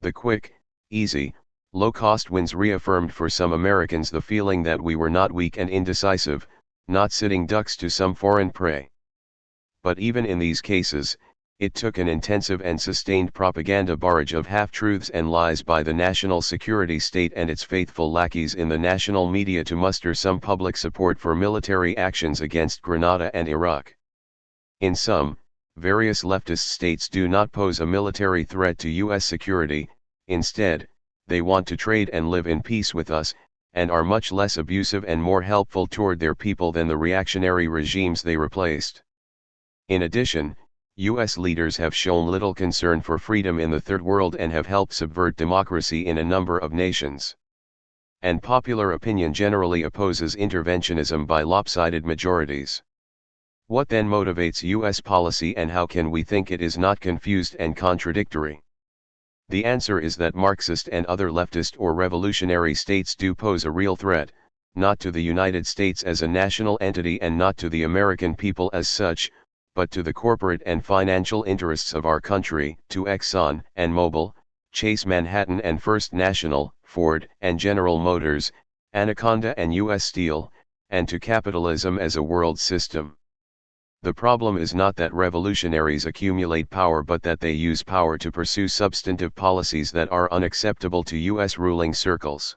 The quick, easy, low-cost wins reaffirmed for some Americans the feeling that we were not weak and indecisive, not sitting ducks to some foreign prey. But even in these cases, it took an intensive and sustained propaganda barrage of half-truths and lies by the national security state and its faithful lackeys in the national media to muster some public support for military actions against Grenada and Iraq. In sum, various leftist states do not pose a military threat to U.S. security. Instead, they want to trade and live in peace with us, and are much less abusive and more helpful toward their people than the reactionary regimes they replaced. In addition, U.S. leaders have shown little concern for freedom in the Third World and have helped subvert democracy in a number of nations. And popular opinion generally opposes interventionism by lopsided majorities. What then motivates U.S. policy, and how can we think it is not confused and contradictory? The answer is that Marxist and other leftist or revolutionary states do pose a real threat, not to the United States as a national entity and not to the American people as such, but to the corporate and financial interests of our country, to Exxon and Mobil, Chase Manhattan and First National, Ford and General Motors, Anaconda and U.S. Steel, and to capitalism as a world system. The problem is not that revolutionaries accumulate power, but that they use power to pursue substantive policies that are unacceptable to U.S. ruling circles.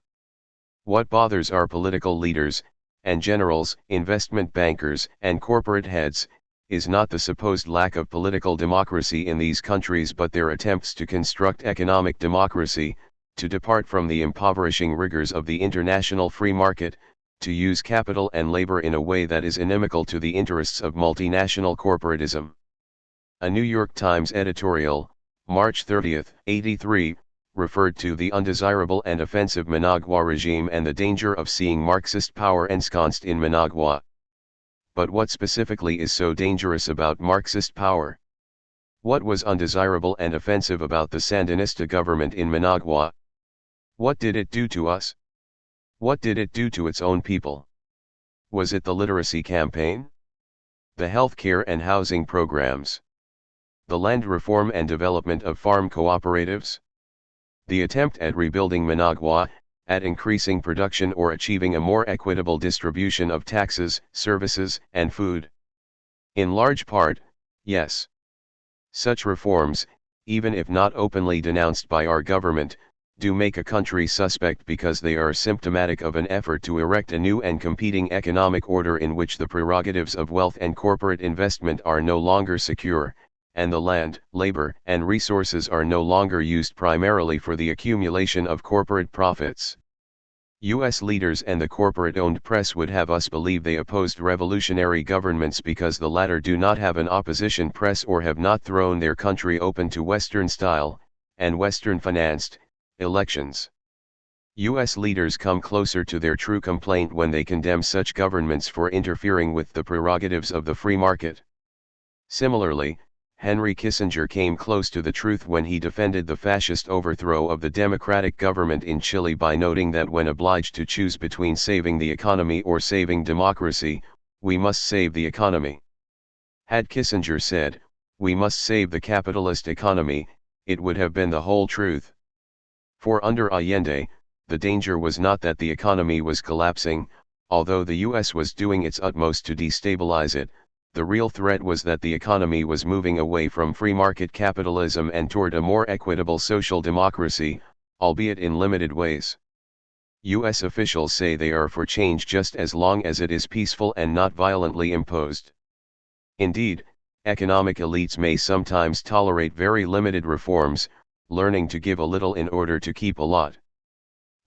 What bothers our political leaders, and generals, investment bankers, and corporate heads, is not the supposed lack of political democracy in these countries but their attempts to construct economic democracy, to depart from the impoverishing rigors of the international free market, to use capital and labor in a way that is inimical to the interests of multinational corporatism. A New York Times editorial, March 30, '83, referred to the undesirable and offensive Managua regime and the danger of seeing Marxist power ensconced in Managua. But what specifically is so dangerous about Marxist power? What was undesirable and offensive about the Sandinista government in Managua? What did it do to us? What did it do to its own people? Was it the literacy campaign? The healthcare and housing programs? The land reform and development of farm cooperatives? The attempt at rebuilding Managua, at increasing production or achieving a more equitable distribution of taxes, services, and food? In large part, yes. Such reforms, even if not openly denounced by our government, do make a country suspect because they are symptomatic of an effort to erect a new and competing economic order in which the prerogatives of wealth and corporate investment are no longer secure, and the land, labor, and resources are no longer used primarily for the accumulation of corporate profits. U.S. leaders and the corporate-owned press would have us believe they opposed revolutionary governments because the latter do not have an opposition press or have not thrown their country open to Western-style, and Western-financed, elections. U.S. leaders come closer to their true complaint when they condemn such governments for interfering with the prerogatives of the free market. Similarly, Henry Kissinger came close to the truth when he defended the fascist overthrow of the democratic government in Chile by noting that when obliged to choose between saving the economy or saving democracy, we must save the economy. Had Kissinger said, "We must save the capitalist economy," it would have been the whole truth. For under Allende, the danger was not that the economy was collapsing, although the US was doing its utmost to destabilize it. The real threat was that the economy was moving away from free market capitalism and toward a more equitable social democracy, albeit in limited ways. U.S. officials say they are for change just as long as it is peaceful and not violently imposed. Indeed, economic elites may sometimes tolerate very limited reforms, learning to give a little in order to keep a lot.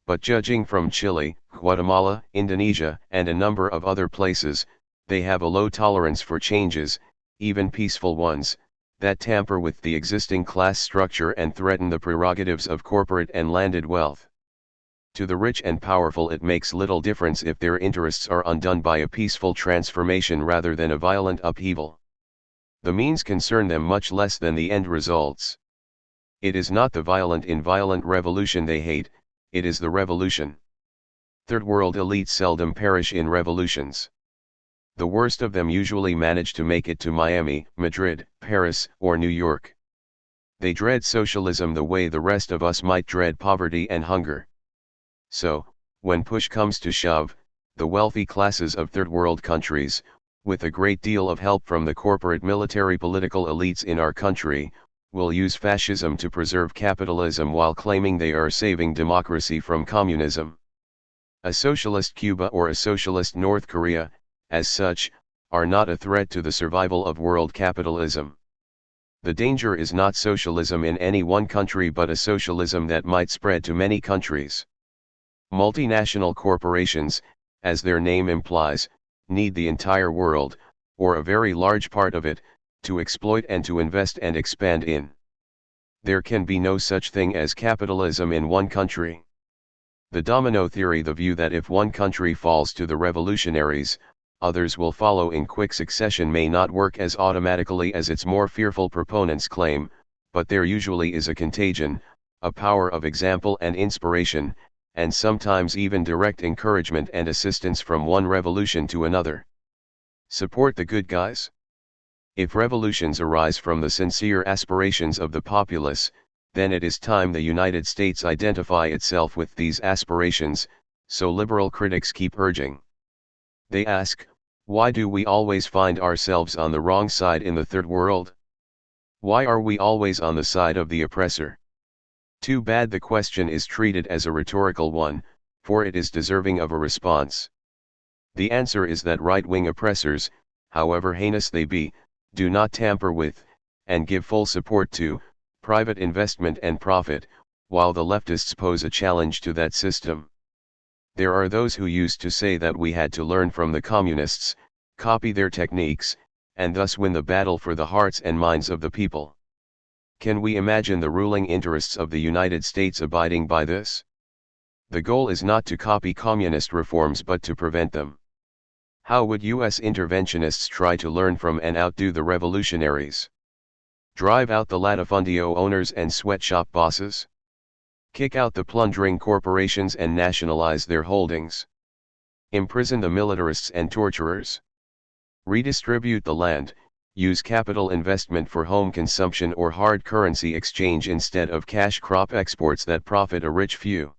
But judging from Chile, Guatemala, Indonesia, and a number of other places, they have a low tolerance for changes, even peaceful ones, that tamper with the existing class structure and threaten the prerogatives of corporate and landed wealth. To the rich and powerful it makes little difference if their interests are undone by a peaceful transformation rather than a violent upheaval. The means concern them much less than the end results. It is not the violent in violent revolution they hate, it is the revolution. Third world elites seldom perish in revolutions. The worst of them usually manage to make it to Miami, Madrid, Paris, or New York. They dread socialism the way the rest of us might dread poverty and hunger. So, when push comes to shove, the wealthy classes of third world countries, with a great deal of help from the corporate military political elites in our country, will use fascism to preserve capitalism while claiming they are saving democracy from communism. A socialist Cuba or a socialist North Korea, as such, are not a threat to the survival of world capitalism. The danger is not socialism in any one country but a socialism that might spread to many countries. Multinational corporations, as their name implies, need the entire world, or a very large part of it, to exploit and to invest and expand in. There can be no such thing as capitalism in one country. The domino theory, the view that if one country falls to the revolutionaries, others will follow in quick succession, may not work as automatically as its more fearful proponents claim, but there usually is a contagion, a power of example and inspiration, and sometimes even direct encouragement and assistance from one revolution to another. Support the good guys? If revolutions arise from the sincere aspirations of the populace, then it is time the United States identify itself with these aspirations, so liberal critics keep urging. They ask, why do we always find ourselves on the wrong side in the third world? Why are we always on the side of the oppressor? Too bad the question is treated as a rhetorical one, for it is deserving of a response. The answer is that right-wing oppressors, however heinous they be, do not tamper with, and give full support to, private investment and profit, while the leftists pose a challenge to that system. There are those who used to say that we had to learn from the communists, copy their techniques, and thus win the battle for the hearts and minds of the people. Can we imagine the ruling interests of the United States abiding by this? The goal is not to copy communist reforms but to prevent them. How would US interventionists try to learn from and outdo the revolutionaries? Drive out the latifundio owners and sweatshop bosses? Kick out the plundering corporations and nationalize their holdings? Imprison the militarists and torturers? Redistribute the land, use capital investment for home consumption or hard currency exchange instead of cash crop exports that profit a rich few?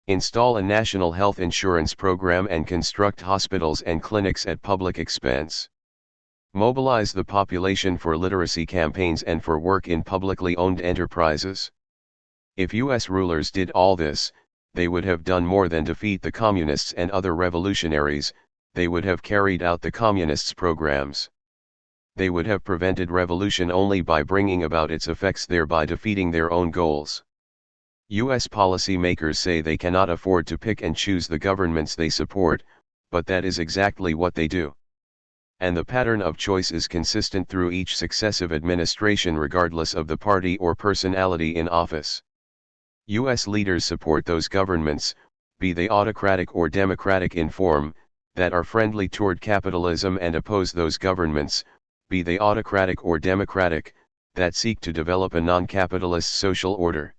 Install a national health insurance program and construct hospitals and clinics at public expense. Mobilize the population for literacy campaigns and for work in publicly owned enterprises. If US rulers did all this, they would have done more than defeat the communists and other revolutionaries, they would have carried out the communists' programs. They would have prevented revolution only by bringing about its effects, thereby defeating their own goals. US policy makers say they cannot afford to pick and choose the governments they support, but that is exactly what they do. And the pattern of choice is consistent through each successive administration regardless of the party or personality in office. US leaders support those governments, be they autocratic or democratic in form, that are friendly toward capitalism, and oppose those governments, be they autocratic or democratic, that seek to develop a non-capitalist social order.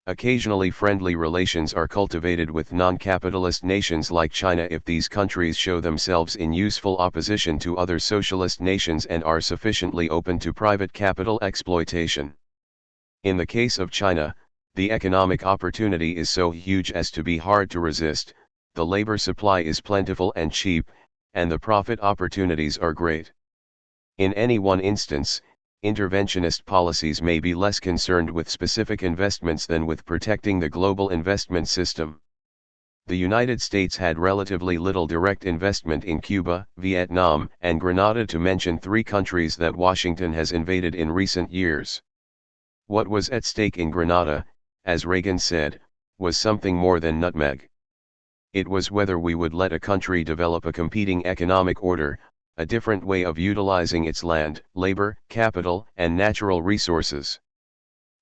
Occasionally friendly relations are cultivated with non-capitalist nations like China if these countries show themselves in useful opposition to other socialist nations and are sufficiently open to private capital exploitation. In the case of China, the economic opportunity is so huge as to be hard to resist, the labor supply is plentiful and cheap, and the profit opportunities are great. In any one instance, interventionist policies may be less concerned with specific investments than with protecting the global investment system. The United States had relatively little direct investment in Cuba, Vietnam, and Grenada, to mention three countries that Washington has invaded in recent years. What was at stake in Grenada, as Reagan said, was something more than nutmeg. It was whether we would let a country develop a competing economic order, a different way of utilizing its land, labor, capital, and natural resources.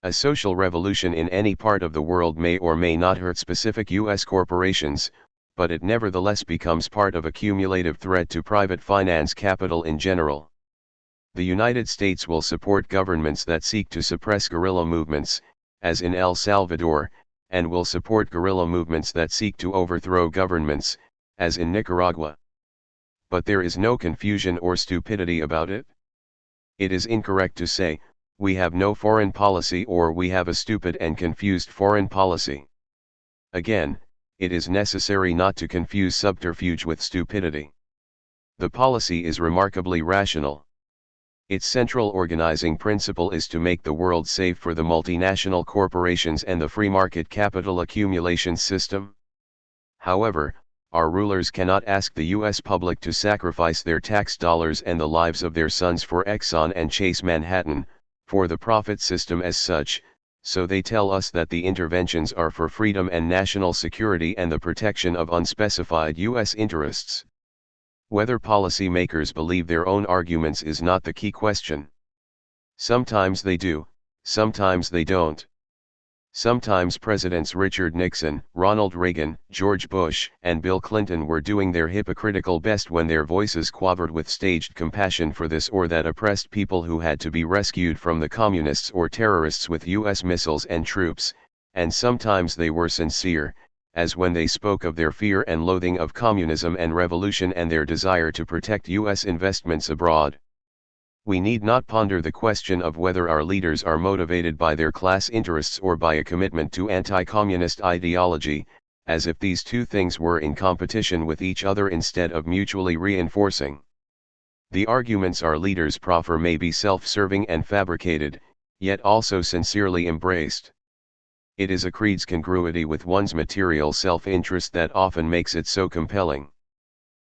A social revolution in any part of the world may or may not hurt specific US corporations, but it nevertheless becomes part of a cumulative threat to private finance capital in general. The United States will support governments that seek to suppress guerrilla movements, as in El Salvador, and will support guerrilla movements that seek to overthrow governments, as in Nicaragua. But there is no confusion or stupidity about it. It is incorrect to say, we have no foreign policy or we have a stupid and confused foreign policy. Again, it is necessary not to confuse subterfuge with stupidity. The policy is remarkably rational. Its central organizing principle is to make the world safe for the multinational corporations and the free market capital accumulation system. However, our rulers cannot ask the US public to sacrifice their tax dollars and the lives of their sons for Exxon and Chase Manhattan, for the profit system as such, so they tell us that the interventions are for freedom and national security and the protection of unspecified US interests. Whether policy makers believe their own arguments is not the key question. Sometimes they do, sometimes they don't. Sometimes Presidents Richard Nixon, Ronald Reagan, George Bush, and Bill Clinton were doing their hypocritical best when their voices quavered with staged compassion for this or that oppressed people who had to be rescued from the communists or terrorists with US missiles and troops, and sometimes they were sincere, as when they spoke of their fear and loathing of communism and revolution and their desire to protect US investments abroad. We need not ponder the question of whether our leaders are motivated by their class interests or by a commitment to anti-communist ideology, as if these two things were in competition with each other instead of mutually reinforcing. The arguments our leaders proffer may be self-serving and fabricated, yet also sincerely embraced. It is a creed's congruity with one's material self-interest that often makes it so compelling.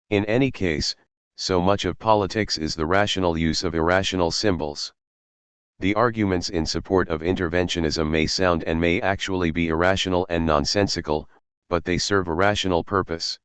In any case, so much of politics is the rational use of irrational symbols. The arguments in support of interventionism may sound and may actually be irrational and nonsensical, but they serve a rational purpose.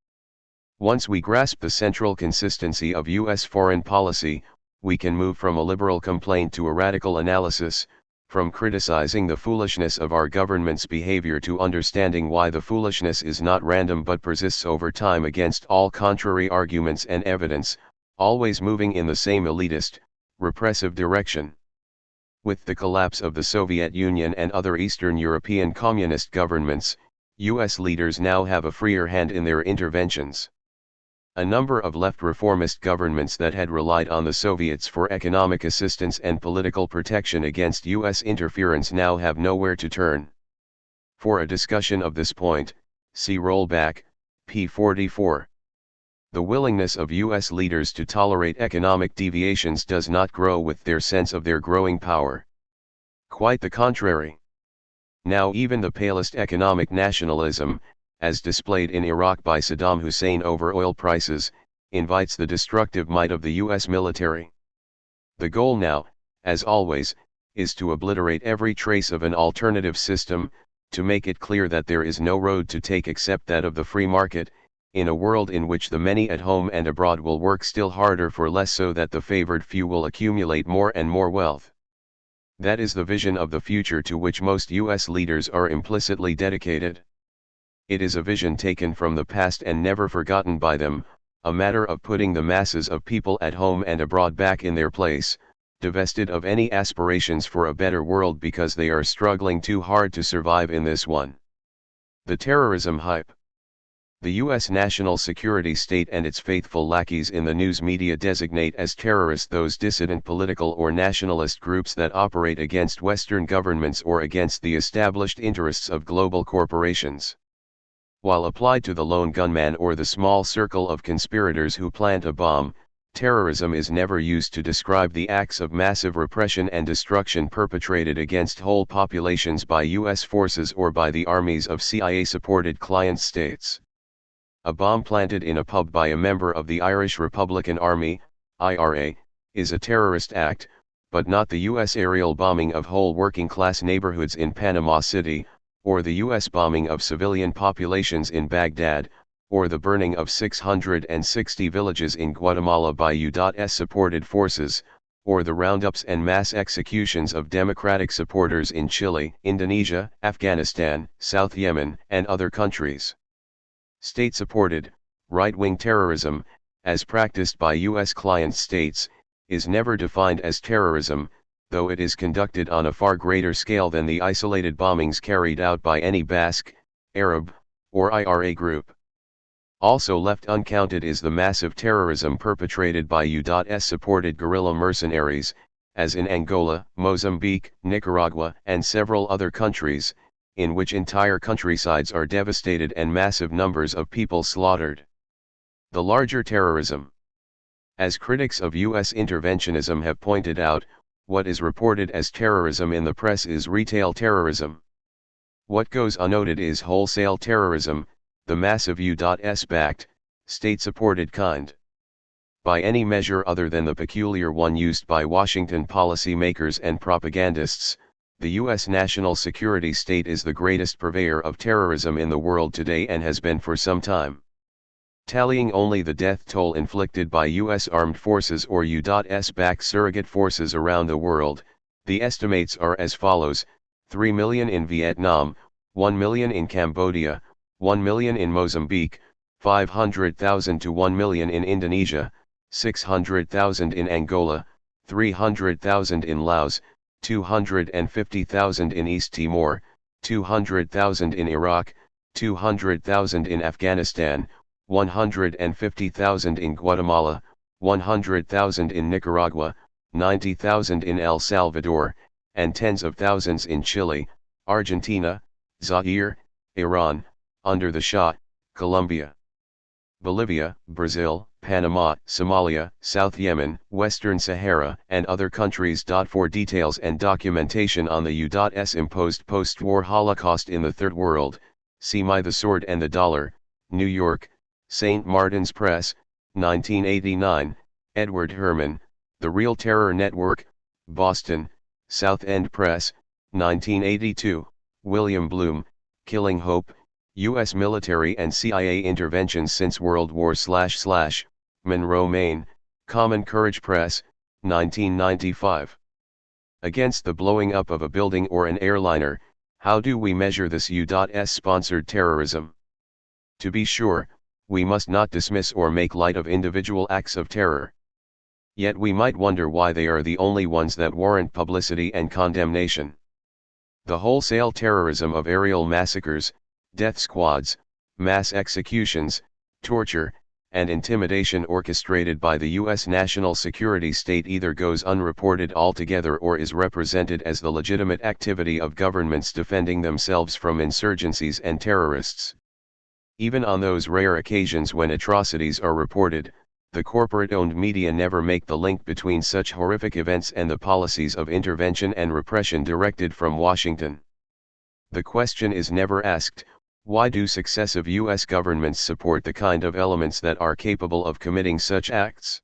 Once we grasp the central consistency of US foreign policy, we can move from a liberal complaint to a radical analysis, From criticizing the foolishness of our government's behavior to understanding why the foolishness is not random but persists over time against all contrary arguments and evidence, always moving in the same elitist, repressive direction. With the collapse of the Soviet Union and other Eastern European communist governments, U.S. leaders now have a freer hand in their interventions. A number of left reformist governments that had relied on the Soviets for economic assistance and political protection against U.S. interference now have nowhere to turn. For a discussion of this point, see Rollback, p. 44. The willingness of U.S. leaders to tolerate economic deviations does not grow with their sense of their growing power. Quite the contrary. Now even the palest economic nationalism, as displayed in Iraq by Saddam Hussein over oil prices, invites the destructive might of the U.S. military. The goal now, as always, is to obliterate every trace of an alternative system, to make it clear that there is no road to take except that of the free market, in a world in which the many at home and abroad will work still harder for less so that the favored few will accumulate more and more wealth. That is the vision of the future to which most U.S. leaders are implicitly dedicated. It is a vision taken from the past and never forgotten by them, a matter of putting the masses of people at home and abroad back in their place, divested of any aspirations for a better world because they are struggling too hard to survive in this one. The terrorism hype. The U.S. national security state and its faithful lackeys in the news media designate as terrorists those dissident political or nationalist groups that operate against Western governments or against the established interests of global corporations. While applied to the lone gunman or the small circle of conspirators who plant a bomb, terrorism is never used to describe the acts of massive repression and destruction perpetrated against whole populations by U.S. forces or by the armies of CIA-supported client states. A bomb planted in a pub by a member of the Irish Republican Army, IRA, is a terrorist act, but not the U.S. aerial bombing of whole working-class neighborhoods in Panama City, or the U.S. bombing of civilian populations in Baghdad, or the burning of 660 villages in Guatemala by U.S.-supported forces, or the roundups and mass executions of democratic supporters in Chile, Indonesia, Afghanistan, South Yemen, and other countries. State-supported, right-wing terrorism, as practiced by U.S. client states, is never defined as terrorism, though it is conducted on a far greater scale than the isolated bombings carried out by any Basque, Arab, or IRA group. Also left uncounted is the massive terrorism perpetrated by U.S.-supported guerrilla mercenaries, as in Angola, Mozambique, Nicaragua, and several other countries, in which entire countrysides are devastated and massive numbers of people slaughtered. The larger terrorism. As critics of U.S. interventionism have pointed out, what is reported as terrorism in the press is retail terrorism. What goes unnoted is wholesale terrorism, the massive U.S.-backed, state-supported kind. By any measure other than the peculiar one used by Washington policymakers and propagandists, the U.S. national security state is the greatest purveyor of terrorism in the world today and has been for some time. Tallying only the death toll inflicted by U.S. armed forces or U.S.-backed surrogate forces around the world, the estimates are as follows: 3 million in Vietnam, 1 million in Cambodia, 1 million in Mozambique, 500,000 to 1 million in Indonesia, 600,000 in Angola, 300,000 in Laos, 250,000 in East Timor, 200,000 in Iraq, 200,000 in Afghanistan, 150,000 in Guatemala, 100,000 in Nicaragua, 90,000 in El Salvador, and tens of thousands in Chile, Argentina, Zaire, Iran, under the Shah, Colombia, Bolivia, Brazil, Panama, Somalia, South Yemen, Western Sahara, and other countries. For details and documentation on the U.S. imposed post-war Holocaust in the Third World, see My The Sword and the Dollar, New York, St. Martin's Press, 1989, Edward Herman, The Real Terror Network, Boston, South End Press, 1982, William Bloom, Killing Hope, U.S. Military and CIA Interventions Since World War / Monroe, Maine, Common Courage Press, 1995. Against the blowing up of a building or an airliner, how do we measure this U.S. sponsored terrorism? To be sure, we must not dismiss or make light of individual acts of terror. Yet we might wonder why they are the only ones that warrant publicity and condemnation. The wholesale terrorism of aerial massacres, death squads, mass executions, torture, and intimidation orchestrated by the U.S. national security state either goes unreported altogether or is represented as the legitimate activity of governments defending themselves from insurgencies and terrorists. Even on those rare occasions when atrocities are reported, the corporate-owned media never make the link between such horrific events and the policies of intervention and repression directed from Washington. The question is never asked, why do successive U.S. governments support the kind of elements that are capable of committing such acts?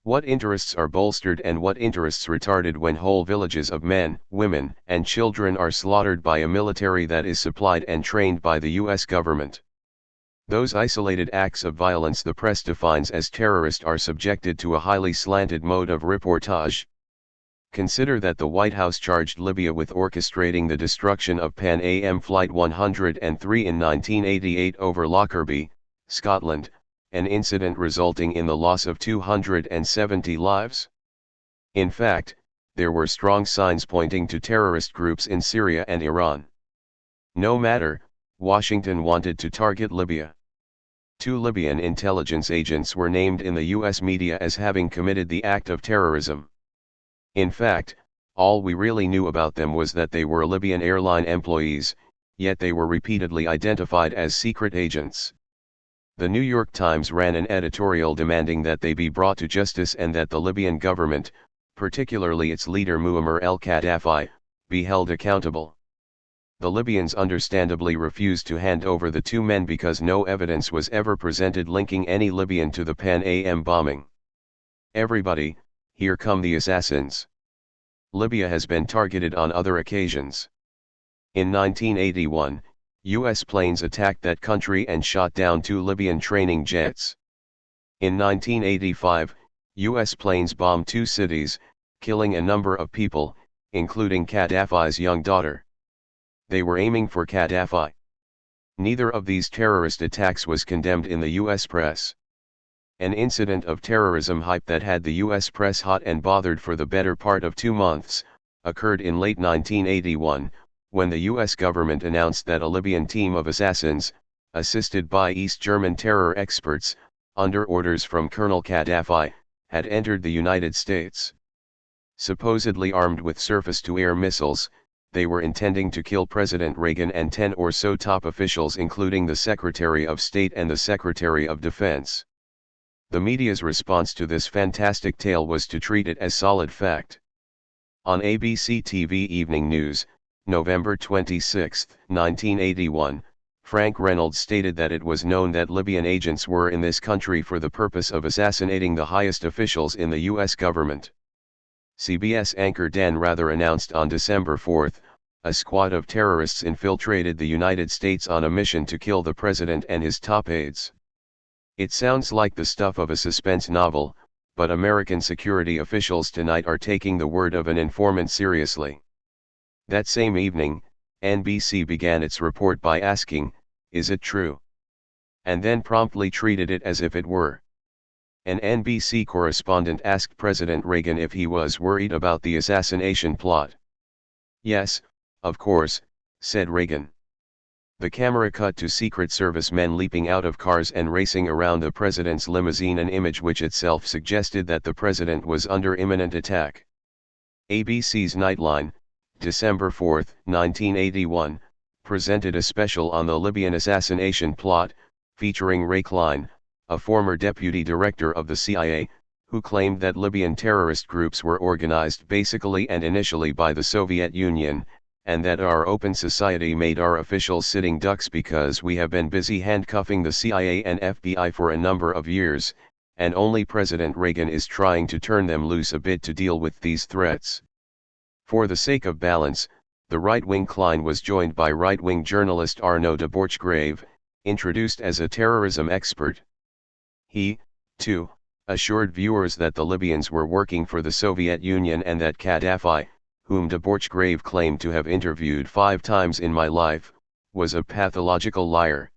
What interests are bolstered and what interests retarded when whole villages of men, women, and children are slaughtered by a military that is supplied and trained by the U.S. government? Those isolated acts of violence the press defines as terrorist are subjected to a highly slanted mode of reportage. Consider that the White House charged Libya with orchestrating the destruction of Pan Am Flight 103 in 1988 over Lockerbie, Scotland, an incident resulting in the loss of 270 lives. In fact, there were strong signs pointing to terrorist groups in Syria and Iran. No matter, Washington wanted to target Libya. 2 Libyan intelligence agents were named in the U.S. media as having committed the act of terrorism. In fact, all we really knew about them was that they were Libyan airline employees, yet they were repeatedly identified as secret agents. The New York Times ran an editorial demanding that they be brought to justice and that the Libyan government, particularly its leader Muammar el-Gaddafi, be held accountable. The Libyans understandably refused to hand over the 2 men because no evidence was ever presented linking any Libyan to the Pan Am bombing. Everybody, here come the assassins. Libya has been targeted on other occasions. In 1981, U.S. planes attacked that country and shot down 2 Libyan training jets. In 1985, U.S. planes bombed 2 cities, killing a number of people, including Gaddafi's young daughter. They were aiming for Gaddafi. Neither of these terrorist attacks was condemned in the U.S. press. An incident of terrorism hype that had the U.S. press hot and bothered for the better part of 2 months, occurred in late 1981, when the U.S. government announced that a Libyan team of assassins, assisted by East German terror experts, under orders from Colonel Gaddafi, had entered the United States. Supposedly armed with surface-to-air missiles, they were intending to kill President Reagan and 10 or so top officials including the Secretary of State and the Secretary of Defense. The media's response to this fantastic tale was to treat it as solid fact. On ABC TV Evening News, November 26, 1981, Frank Reynolds stated that it was known that Libyan agents were in this country for the purpose of assassinating the highest officials in the U.S. government. CBS anchor Dan Rather announced on December 4, a squad of terrorists infiltrated the United States on a mission to kill the president and his top aides. It sounds like the stuff of a suspense novel, but American security officials tonight are taking the word of an informant seriously. That same evening, NBC began its report by asking, "Is it true?" and then promptly treated it as if it were. An NBC correspondent asked President Reagan if he was worried about the assassination plot. "Yes, of course," said Reagan. The camera cut to Secret Service men leaping out of cars and racing around the president's limousine, an image which itself suggested that the president was under imminent attack. ABC's Nightline, December 4, 1981, presented a special on the Libyan assassination plot, featuring Ray Klein, a former deputy director of the CIA, who claimed that Libyan terrorist groups were organized basically and initially by the Soviet Union, and that our open society made our officials sitting ducks because we have been busy handcuffing the CIA and FBI for a number of years, and only President Reagan is trying to turn them loose a bit to deal with these threats. For the sake of balance, the right-wing Klein was joined by right-wing journalist Arnaud de Borchgrave, introduced as a terrorism expert. He, too, assured viewers that the Libyans were working for the Soviet Union and that Gaddafi, whom de Borchgrave claimed to have interviewed 5 times in my life, was a pathological liar.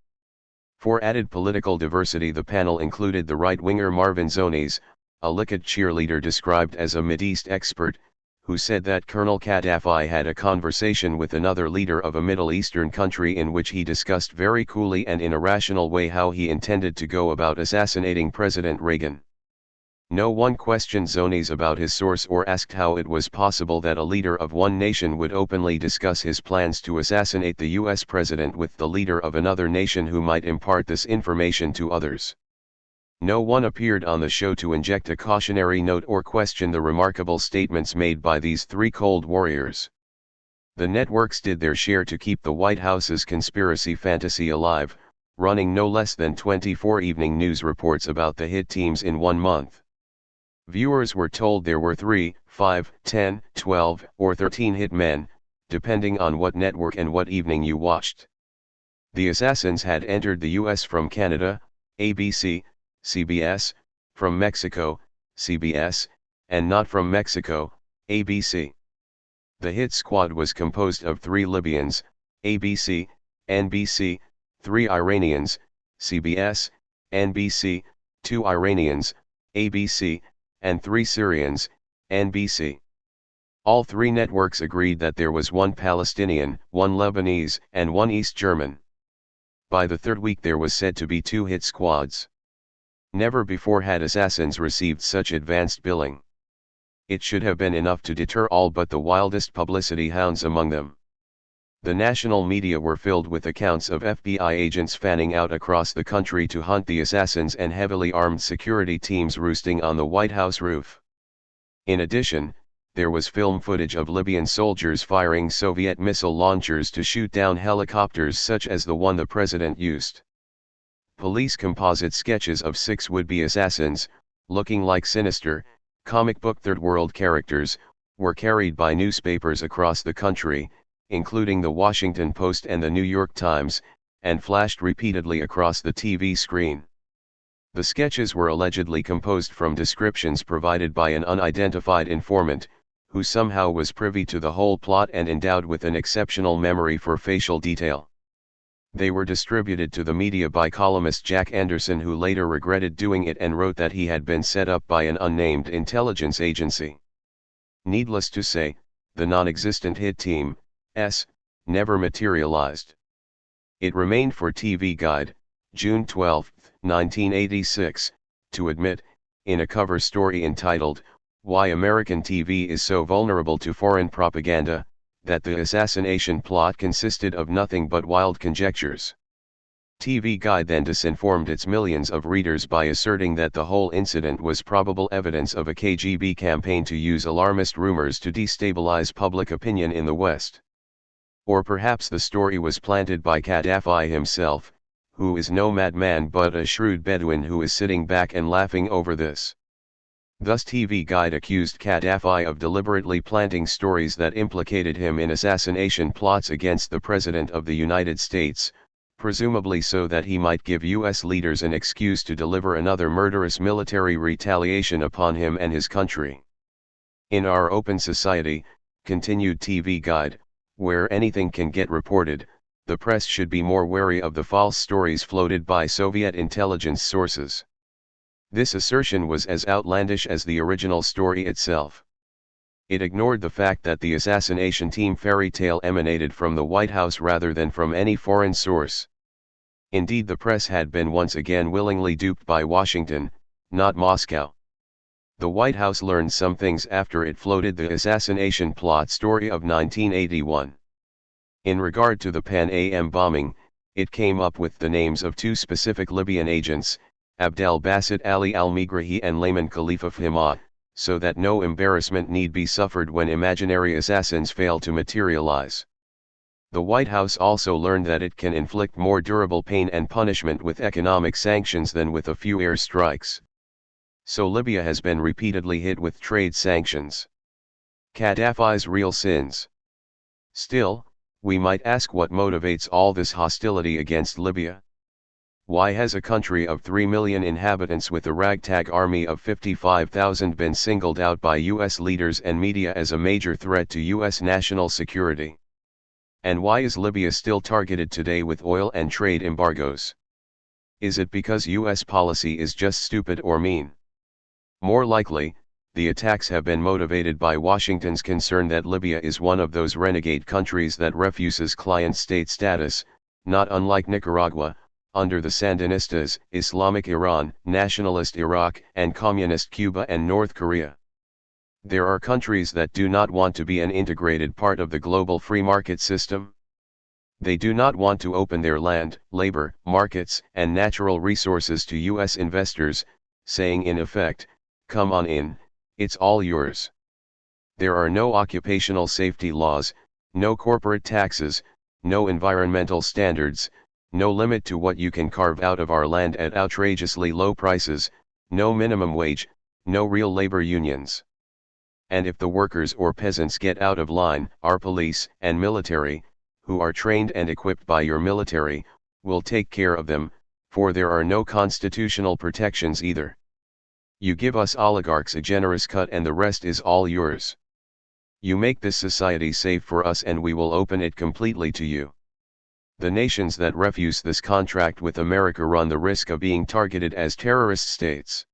For added political diversity, the panel included the right-winger Marvin Zones, a Likud cheerleader described as a Mideast expert, who said that Colonel Gaddafi had a conversation with another leader of a Middle Eastern country in which he discussed very coolly and in a rational way how he intended to go about assassinating President Reagan. No one questioned Zones about his source or asked how it was possible that a leader of one nation would openly discuss his plans to assassinate the US president with the leader of another nation who might impart this information to others. No one appeared on the show to inject a cautionary note or question the remarkable statements made by these 3 cold warriors. The networks did their share to keep the White House's conspiracy fantasy alive, running no less than 24 evening news reports about the hit teams in 1 month. Viewers were told there were 3, 5, 10, 12, or 13 hit men, depending on what network and what evening you watched. The assassins had entered the US from Canada, ABC, CBS, from Mexico, CBS, and not from Mexico, ABC. The hit squad was composed of 3 Libyans, ABC, NBC, 3 Iranians, CBS, NBC, 2 Iranians, ABC, and 3 Syrians, NBC. All 3 networks agreed that there was 1 Palestinian, 1 Lebanese, and 1 East German. By the 3rd week there was said to be 2 hit squads. Never before had assassins received such advanced billing. It should have been enough to deter all but the wildest publicity hounds among them. The national media were filled with accounts of FBI agents fanning out across the country to hunt the assassins and heavily armed security teams roosting on the White House roof. In addition, there was film footage of Libyan soldiers firing Soviet missile launchers to shoot down helicopters such as the one the president used. Police composite sketches of 6 would-be assassins, looking like sinister, comic book third world characters, were carried by newspapers across the country, including the Washington Post and the New York Times, and flashed repeatedly across the TV screen. The sketches were allegedly composed from descriptions provided by an unidentified informant, who somehow was privy to the whole plot and endowed with an exceptional memory for facial detail. They were distributed to the media by columnist Jack Anderson, who later regretted doing it and wrote that he had been set up by an unnamed intelligence agency. Needless to say, the non-existent hit team, never materialized. It remained for TV Guide, June 12, 1986, to admit, in a cover story entitled, "Why American TV is So Vulnerable to Foreign Propaganda," that the assassination plot consisted of nothing but wild conjectures. TV Guide then disinformed its millions of readers by asserting that the whole incident was probable evidence of a KGB campaign to use alarmist rumors to destabilize public opinion in the West. Or perhaps the story was planted by Gaddafi himself, who is no madman but a shrewd Bedouin who is sitting back and laughing over this. Thus TV Guide accused Gaddafi of deliberately planting stories that implicated him in assassination plots against the President of the United States, presumably so that he might give U.S. leaders an excuse to deliver another murderous military retaliation upon him and his country. In our open society, continued TV Guide, where anything can get reported, the press should be more wary of the false stories floated by Soviet intelligence sources. This assertion was as outlandish as the original story itself. It ignored the fact that the assassination team fairy tale emanated from the White House rather than from any foreign source. Indeed, the press had been once again willingly duped by Washington, not Moscow. The White House learned some things after it floated the assassination plot story of 1981. In regard to the Pan Am bombing, it came up with the names of 2 specific Libyan agents, Abdel Basit Ali al-Migrahi and Layman Khalifa Fhimah, so that no embarrassment need be suffered when imaginary assassins fail to materialize. The White House also learned that it can inflict more durable pain and punishment with economic sanctions than with a few air strikes. So Libya has been repeatedly hit with trade sanctions. Gaddafi's real sins. Still, we might ask what motivates all this hostility against Libya. Why has a country of 3 million inhabitants with a ragtag army of 55,000 been singled out by US leaders and media as a major threat to US national security? And why is Libya still targeted today with oil and trade embargoes? Is it because US policy is just stupid or mean? More likely, the attacks have been motivated by Washington's concern that Libya is one of those renegade countries that refuses client state status, not unlike Nicaragua, under the Sandinistas, Islamic Iran, nationalist Iraq, and communist Cuba and North Korea. There are countries that do not want to be an integrated part of the global free market system. They do not want to open their land, labor, markets, and natural resources to US investors, saying in effect, "Come on in, it's all yours." There are no occupational safety laws, no corporate taxes, no environmental standards, no limit to what you can carve out of our land at outrageously low prices, no minimum wage, no real labor unions. And if the workers or peasants get out of line, our police and military, who are trained and equipped by your military, will take care of them, for there are no constitutional protections either. You give us oligarchs a generous cut and the rest is all yours. You make this society safe for us and we will open it completely to you. The nations that refuse this contract with America run the risk of being targeted as terrorist states.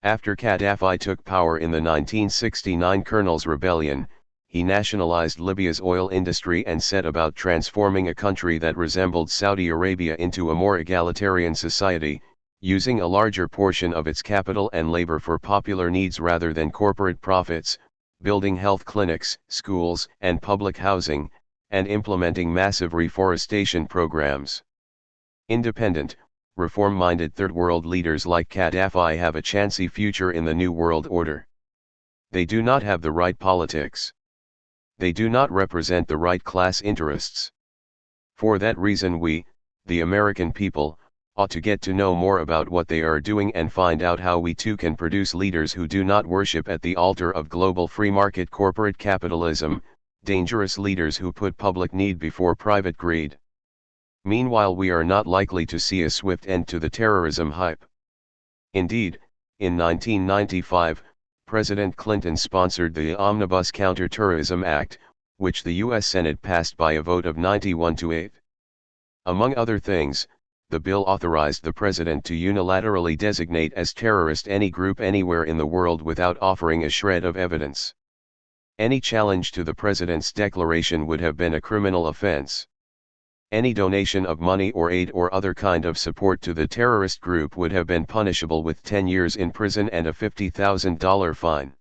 After Gaddafi took power in the 1969 Colonel's Rebellion, he nationalized Libya's oil industry and set about transforming a country that resembled Saudi Arabia into a more egalitarian society, using a larger portion of its capital and labor for popular needs rather than corporate profits, building health clinics, schools, and public housing, and implementing massive reforestation programs. Independent, reform-minded third world leaders like Gaddafi have a chancy future in the New World Order. They do not have the right politics. They do not represent the right class interests. For that reason we, the American people, ought to get to know more about what they are doing and find out how we too can produce leaders who do not worship at the altar of global free market corporate capitalism, dangerous leaders who put public need before private greed. Meanwhile, we are not likely to see a swift end to the terrorism hype. Indeed, in 1995, President Clinton sponsored the Omnibus Counterterrorism Act, which the U.S. Senate passed by a vote of 91-8. Among other things, the bill authorized the president to unilaterally designate as terrorist any group anywhere in the world without offering a shred of evidence. Any challenge to the president's declaration would have been a criminal offense. Any donation of money or aid or other kind of support to the terrorist group would have been punishable with 10 years in prison and a $50,000 fine.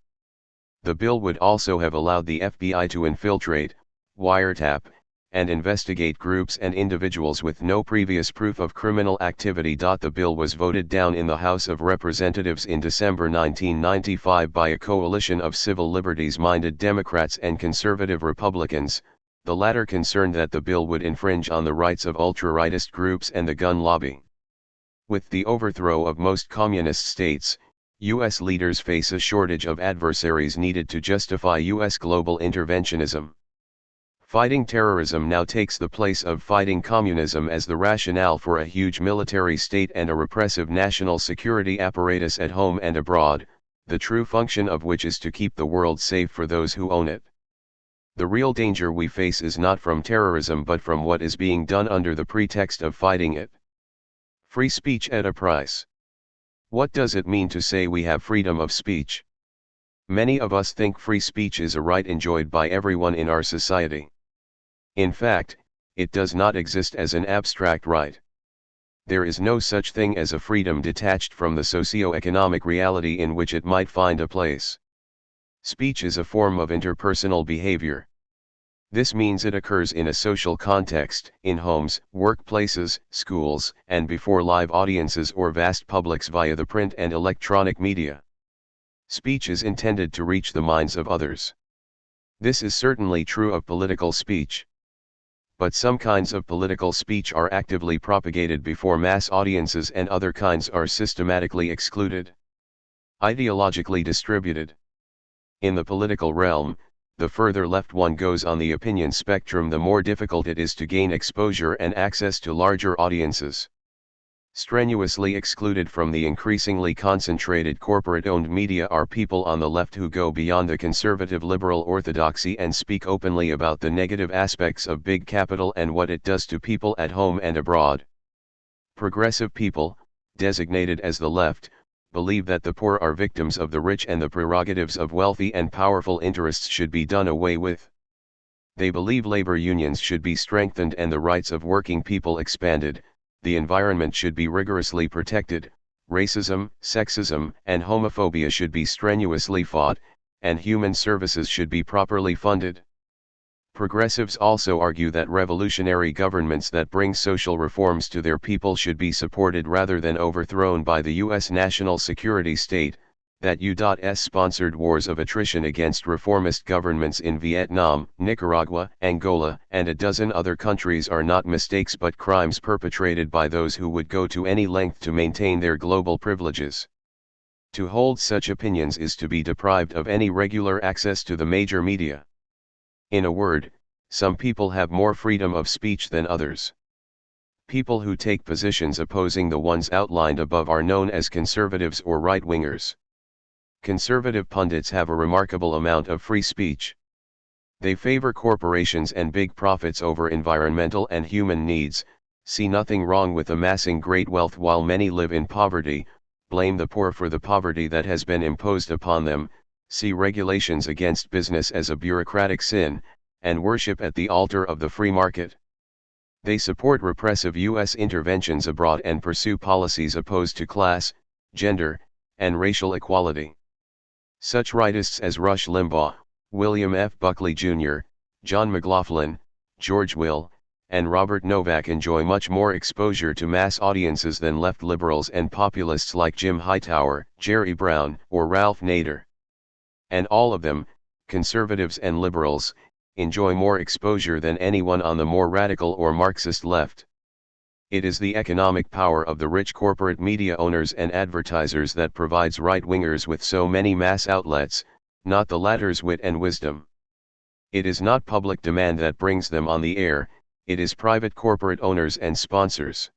The bill would also have allowed the FBI to infiltrate, wiretap, and investigate groups and individuals with no previous proof of criminal activity. The bill was voted down in the House of Representatives in December 1995 by a coalition of civil liberties-minded Democrats and conservative Republicans, the latter concerned that the bill would infringe on the rights of ultra-rightist groups and the gun lobby. With the overthrow of most communist states, U.S. leaders face a shortage of adversaries needed to justify U.S. global interventionism. Fighting terrorism now takes the place of fighting communism as the rationale for a huge military state and a repressive national security apparatus at home and abroad, the true function of which is to keep the world safe for those who own it. The real danger we face is not from terrorism but from what is being done under the pretext of fighting it. Free speech at a price. What does it mean to say we have freedom of speech? Many of us think free speech is a right enjoyed by everyone in our society. In fact, it does not exist as an abstract right. There is no such thing as a freedom detached from the socio-economic reality in which it might find a place. Speech is a form of interpersonal behavior. This means it occurs in a social context, in homes, workplaces, schools, and before live audiences or vast publics via the print and electronic media. Speech is intended to reach the minds of others. This is certainly true of political speech. But some kinds of political speech are actively propagated before mass audiences and other kinds are systematically excluded. Ideologically distributed. In the political realm, the further left one goes on the opinion spectrum, the more difficult it is to gain exposure and access to larger audiences. Strenuously excluded from the increasingly concentrated corporate-owned media are people on the left who go beyond the conservative liberal orthodoxy and speak openly about the negative aspects of big capital and what it does to people at home and abroad. Progressive people, designated as the left, believe that the poor are victims of the rich and the prerogatives of wealthy and powerful interests should be done away with. They believe labor unions should be strengthened and the rights of working people expanded, the environment should be rigorously protected, racism, sexism, and homophobia should be strenuously fought, and human services should be properly funded. Progressives also argue that revolutionary governments that bring social reforms to their people should be supported rather than overthrown by the U.S. national security state, that U.S. sponsored wars of attrition against reformist governments in Vietnam, Nicaragua, Angola, and a dozen other countries are not mistakes but crimes perpetrated by those who would go to any length to maintain their global privileges. To hold such opinions is to be deprived of any regular access to the major media. In a word, some people have more freedom of speech than others. People who take positions opposing the ones outlined above are known as conservatives or right-wingers. Conservative pundits have a remarkable amount of free speech. They favor corporations and big profits over environmental and human needs, see nothing wrong with amassing great wealth while many live in poverty, blame the poor for the poverty that has been imposed upon them, see regulations against business as a bureaucratic sin, and worship at the altar of the free market. They support repressive U.S. interventions abroad and pursue policies opposed to class, gender, and racial equality. Such rightists as Rush Limbaugh, William F. Buckley Jr., John McLaughlin, George Will, and Robert Novak enjoy much more exposure to mass audiences than left liberals and populists like Jim Hightower, Jerry Brown, or Ralph Nader. And all of them, conservatives and liberals, enjoy more exposure than anyone on the more radical or Marxist left. It is the economic power of the rich corporate media owners and advertisers that provides right-wingers with so many mass outlets, not the latter's wit and wisdom. It is not public demand that brings them on the air, it is private corporate owners and sponsors.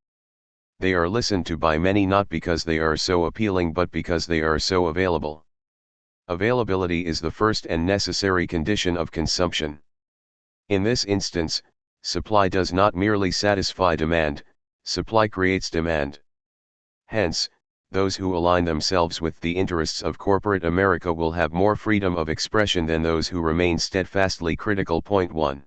They are listened to by many not because they are so appealing but because they are so available. Availability is the first and necessary condition of consumption. In this instance, supply does not merely satisfy demand, supply creates demand. Hence, those who align themselves with the interests of corporate America will have more freedom of expression than those who remain steadfastly critical. Point 1.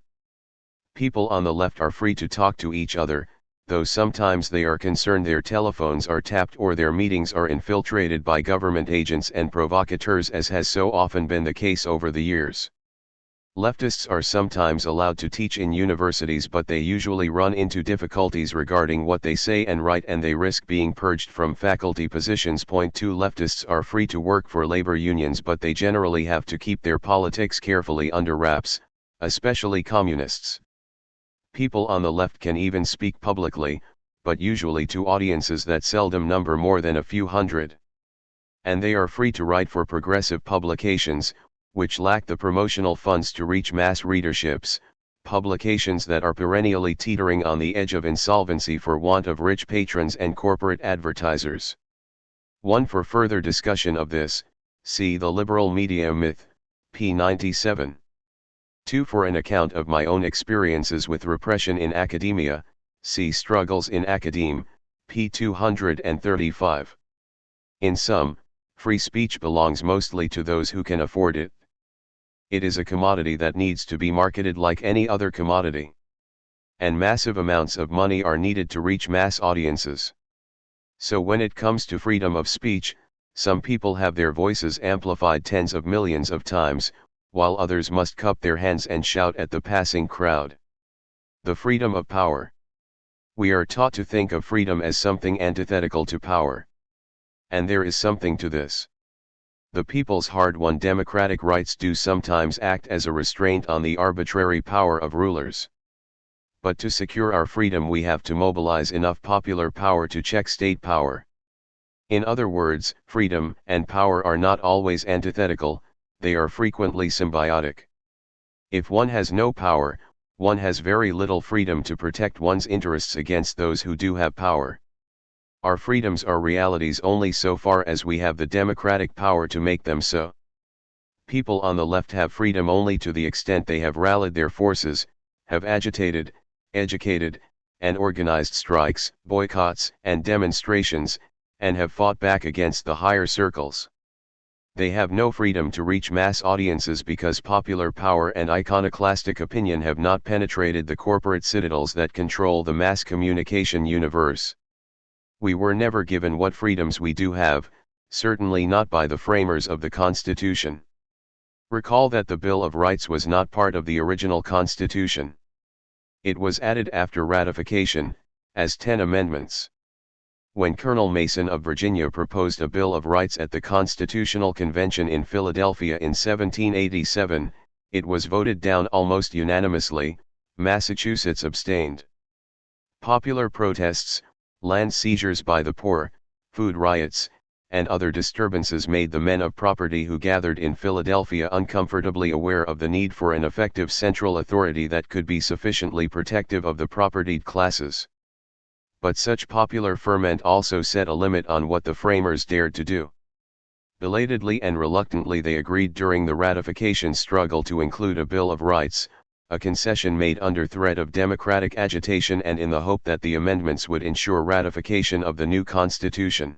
People on the left are free to talk to each other, though sometimes they are concerned their telephones are tapped or their meetings are infiltrated by government agents and provocateurs, as has so often been the case over the years. Leftists are sometimes allowed to teach in universities, but they usually run into difficulties regarding what they say and write, and they risk being purged from faculty positions. Point 2. Leftists are free to work for labor unions, but they generally have to keep their politics carefully under wraps, especially communists. People on the left can even speak publicly, but usually to audiences that seldom number more than a few hundred. And they are free to write for progressive publications, which lack the promotional funds to reach mass readerships, publications that are perennially teetering on the edge of insolvency for want of rich patrons and corporate advertisers. 1. For further discussion of this, see The Liberal Media Myth, p. 97. 2. For an account of my own experiences with repression in academia, see Struggles in Academe, p. 235. In sum, free speech belongs mostly to those who can afford it. It is a commodity that needs to be marketed like any other commodity. And massive amounts of money are needed to reach mass audiences. So when it comes to freedom of speech, some people have their voices amplified tens of millions of times, while others must cup their hands and shout at the passing crowd. The freedom of power. We are taught to think of freedom as something antithetical to power. And there is something to this. The people's hard-won democratic rights do sometimes act as a restraint on the arbitrary power of rulers. But to secure our freedom we have to mobilize enough popular power to check state power. In other words, freedom and power are not always antithetical, they are frequently symbiotic. If one has no power, one has very little freedom to protect one's interests against those who do have power. Our freedoms are realities only so far as we have the democratic power to make them so. People on the left have freedom only to the extent they have rallied their forces, have agitated, educated, and organized strikes, boycotts, and demonstrations, and have fought back against the higher circles. They have no freedom to reach mass audiences because popular power and iconoclastic opinion have not penetrated the corporate citadels that control the mass communication universe. We were never given what freedoms we do have, certainly not by the framers of the Constitution. Recall that the Bill of Rights was not part of the original Constitution. It was added after ratification, as 10 amendments. When Colonel Mason of Virginia proposed a Bill of Rights at the Constitutional Convention in Philadelphia in 1787, it was voted down almost unanimously. Massachusetts abstained. Popular protests, land seizures by the poor, food riots, and other disturbances made the men of property who gathered in Philadelphia uncomfortably aware of the need for an effective central authority that could be sufficiently protective of the propertied classes. But such popular ferment also set a limit on what the framers dared to do. Belatedly and reluctantly they agreed during the ratification struggle to include a Bill of Rights, a concession made under threat of democratic agitation and in the hope that the amendments would ensure ratification of the new Constitution.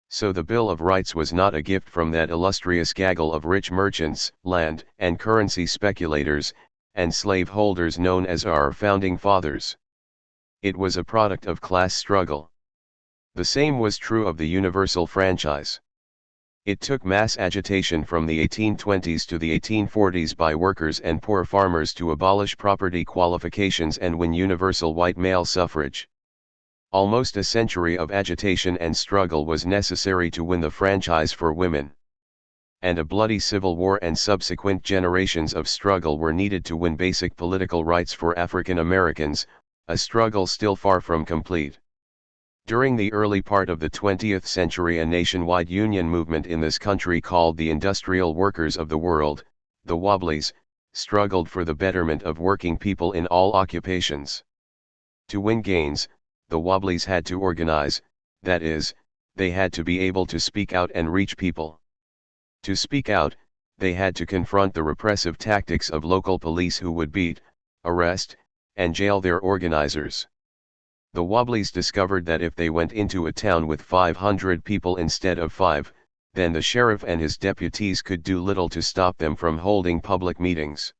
So the Bill of Rights was not a gift from that illustrious gaggle of rich merchants, land and currency speculators, and slave holders known as our Founding Fathers. It was a product of class struggle. The same was true of the universal franchise. It took mass agitation from the 1820s to the 1840s by workers and poor farmers to abolish property qualifications and win universal white male suffrage. Almost a century of agitation and struggle was necessary to win the franchise for women. And a bloody civil war and subsequent generations of struggle were needed to win basic political rights for African Americans, a struggle still far from complete. During the early part of the 20th century a nationwide union movement in this country called the Industrial Workers of the World, the Wobblies, struggled for the betterment of working people in all occupations. To win gains, the Wobblies had to organize, that is, they had to be able to speak out and reach people. To speak out, they had to confront the repressive tactics of local police who would beat, arrest, and jail their organizers. The Wobblies discovered that if they went into a town with 500 people instead of 5, then the sheriff and his deputies could do little to stop them from holding public meetings.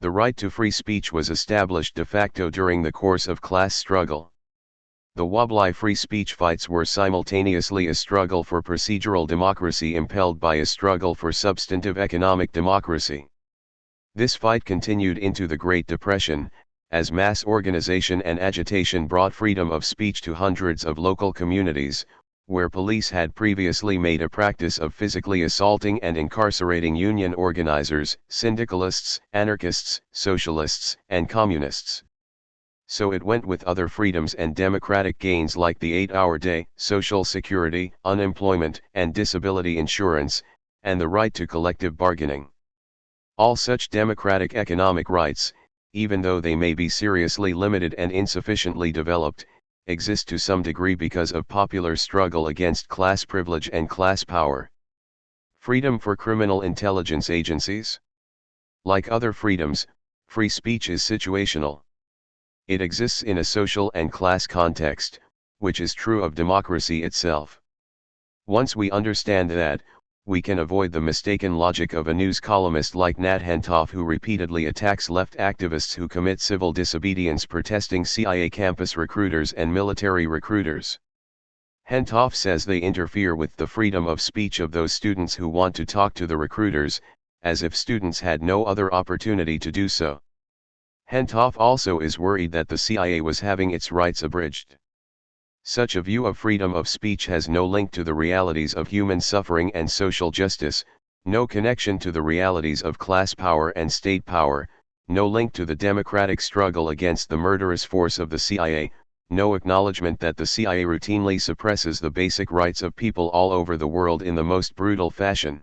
The right to free speech was established de facto during the course of class struggle. The Wobbly free speech fights were simultaneously a struggle for procedural democracy impelled by a struggle for substantive economic democracy. This fight continued into the Great Depression, as mass organization and agitation brought freedom of speech to hundreds of local communities, where police had previously made a practice of physically assaulting and incarcerating union organizers, syndicalists, anarchists, socialists, and communists. So it went with other freedoms and democratic gains like the 8-hour day, Social Security, unemployment and disability insurance, and the right to collective bargaining. All such democratic economic rights, even though they may be seriously limited and insufficiently developed, exist to some degree because of popular struggle against class privilege and class power. Freedom for criminal intelligence agencies. Like other freedoms, free speech is situational. It exists in a social and class context, which is true of democracy itself. Once we understand that, we can avoid the mistaken logic of a news columnist like Nat Hentoff who repeatedly attacks left activists who commit civil disobedience protesting CIA campus recruiters and military recruiters. Hentoff says they interfere with the freedom of speech of those students who want to talk to the recruiters, as if students had no other opportunity to do so. Hentoff also is worried that the CIA was having its rights abridged. Such a view of freedom of speech has no link to the realities of human suffering and social justice, no connection to the realities of class power and state power, no link to the democratic struggle against the murderous force of the CIA, no acknowledgement that the CIA routinely suppresses the basic rights of people all over the world in the most brutal fashion.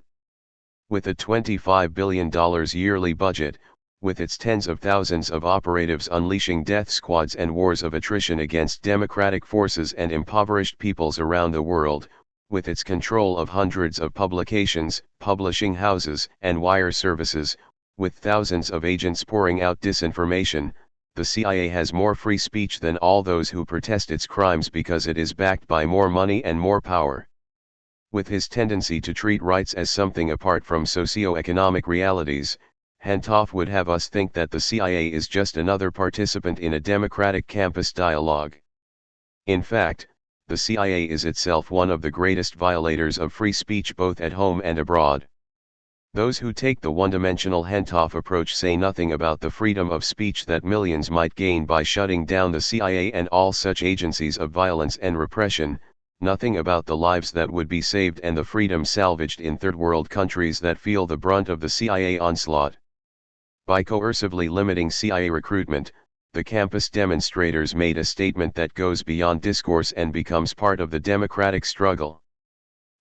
With a $25 billion yearly budget, with its tens of thousands of operatives unleashing death squads and wars of attrition against democratic forces and impoverished peoples around the world, with its control of hundreds of publications, publishing houses, and wire services, with thousands of agents pouring out disinformation, the CIA has more free speech than all those who protest its crimes because it is backed by more money and more power. With his tendency to treat rights as something apart from socio-economic realities, Hentoff would have us think that the CIA is just another participant in a democratic campus dialogue. In fact, the CIA is itself one of the greatest violators of free speech both at home and abroad. Those who take the one-dimensional Hentoff approach say nothing about the freedom of speech that millions might gain by shutting down the CIA and all such agencies of violence and repression, nothing about the lives that would be saved and the freedom salvaged in third-world countries that feel the brunt of the CIA onslaught. By coercively limiting CIA recruitment, the campus demonstrators made a statement that goes beyond discourse and becomes part of the democratic struggle.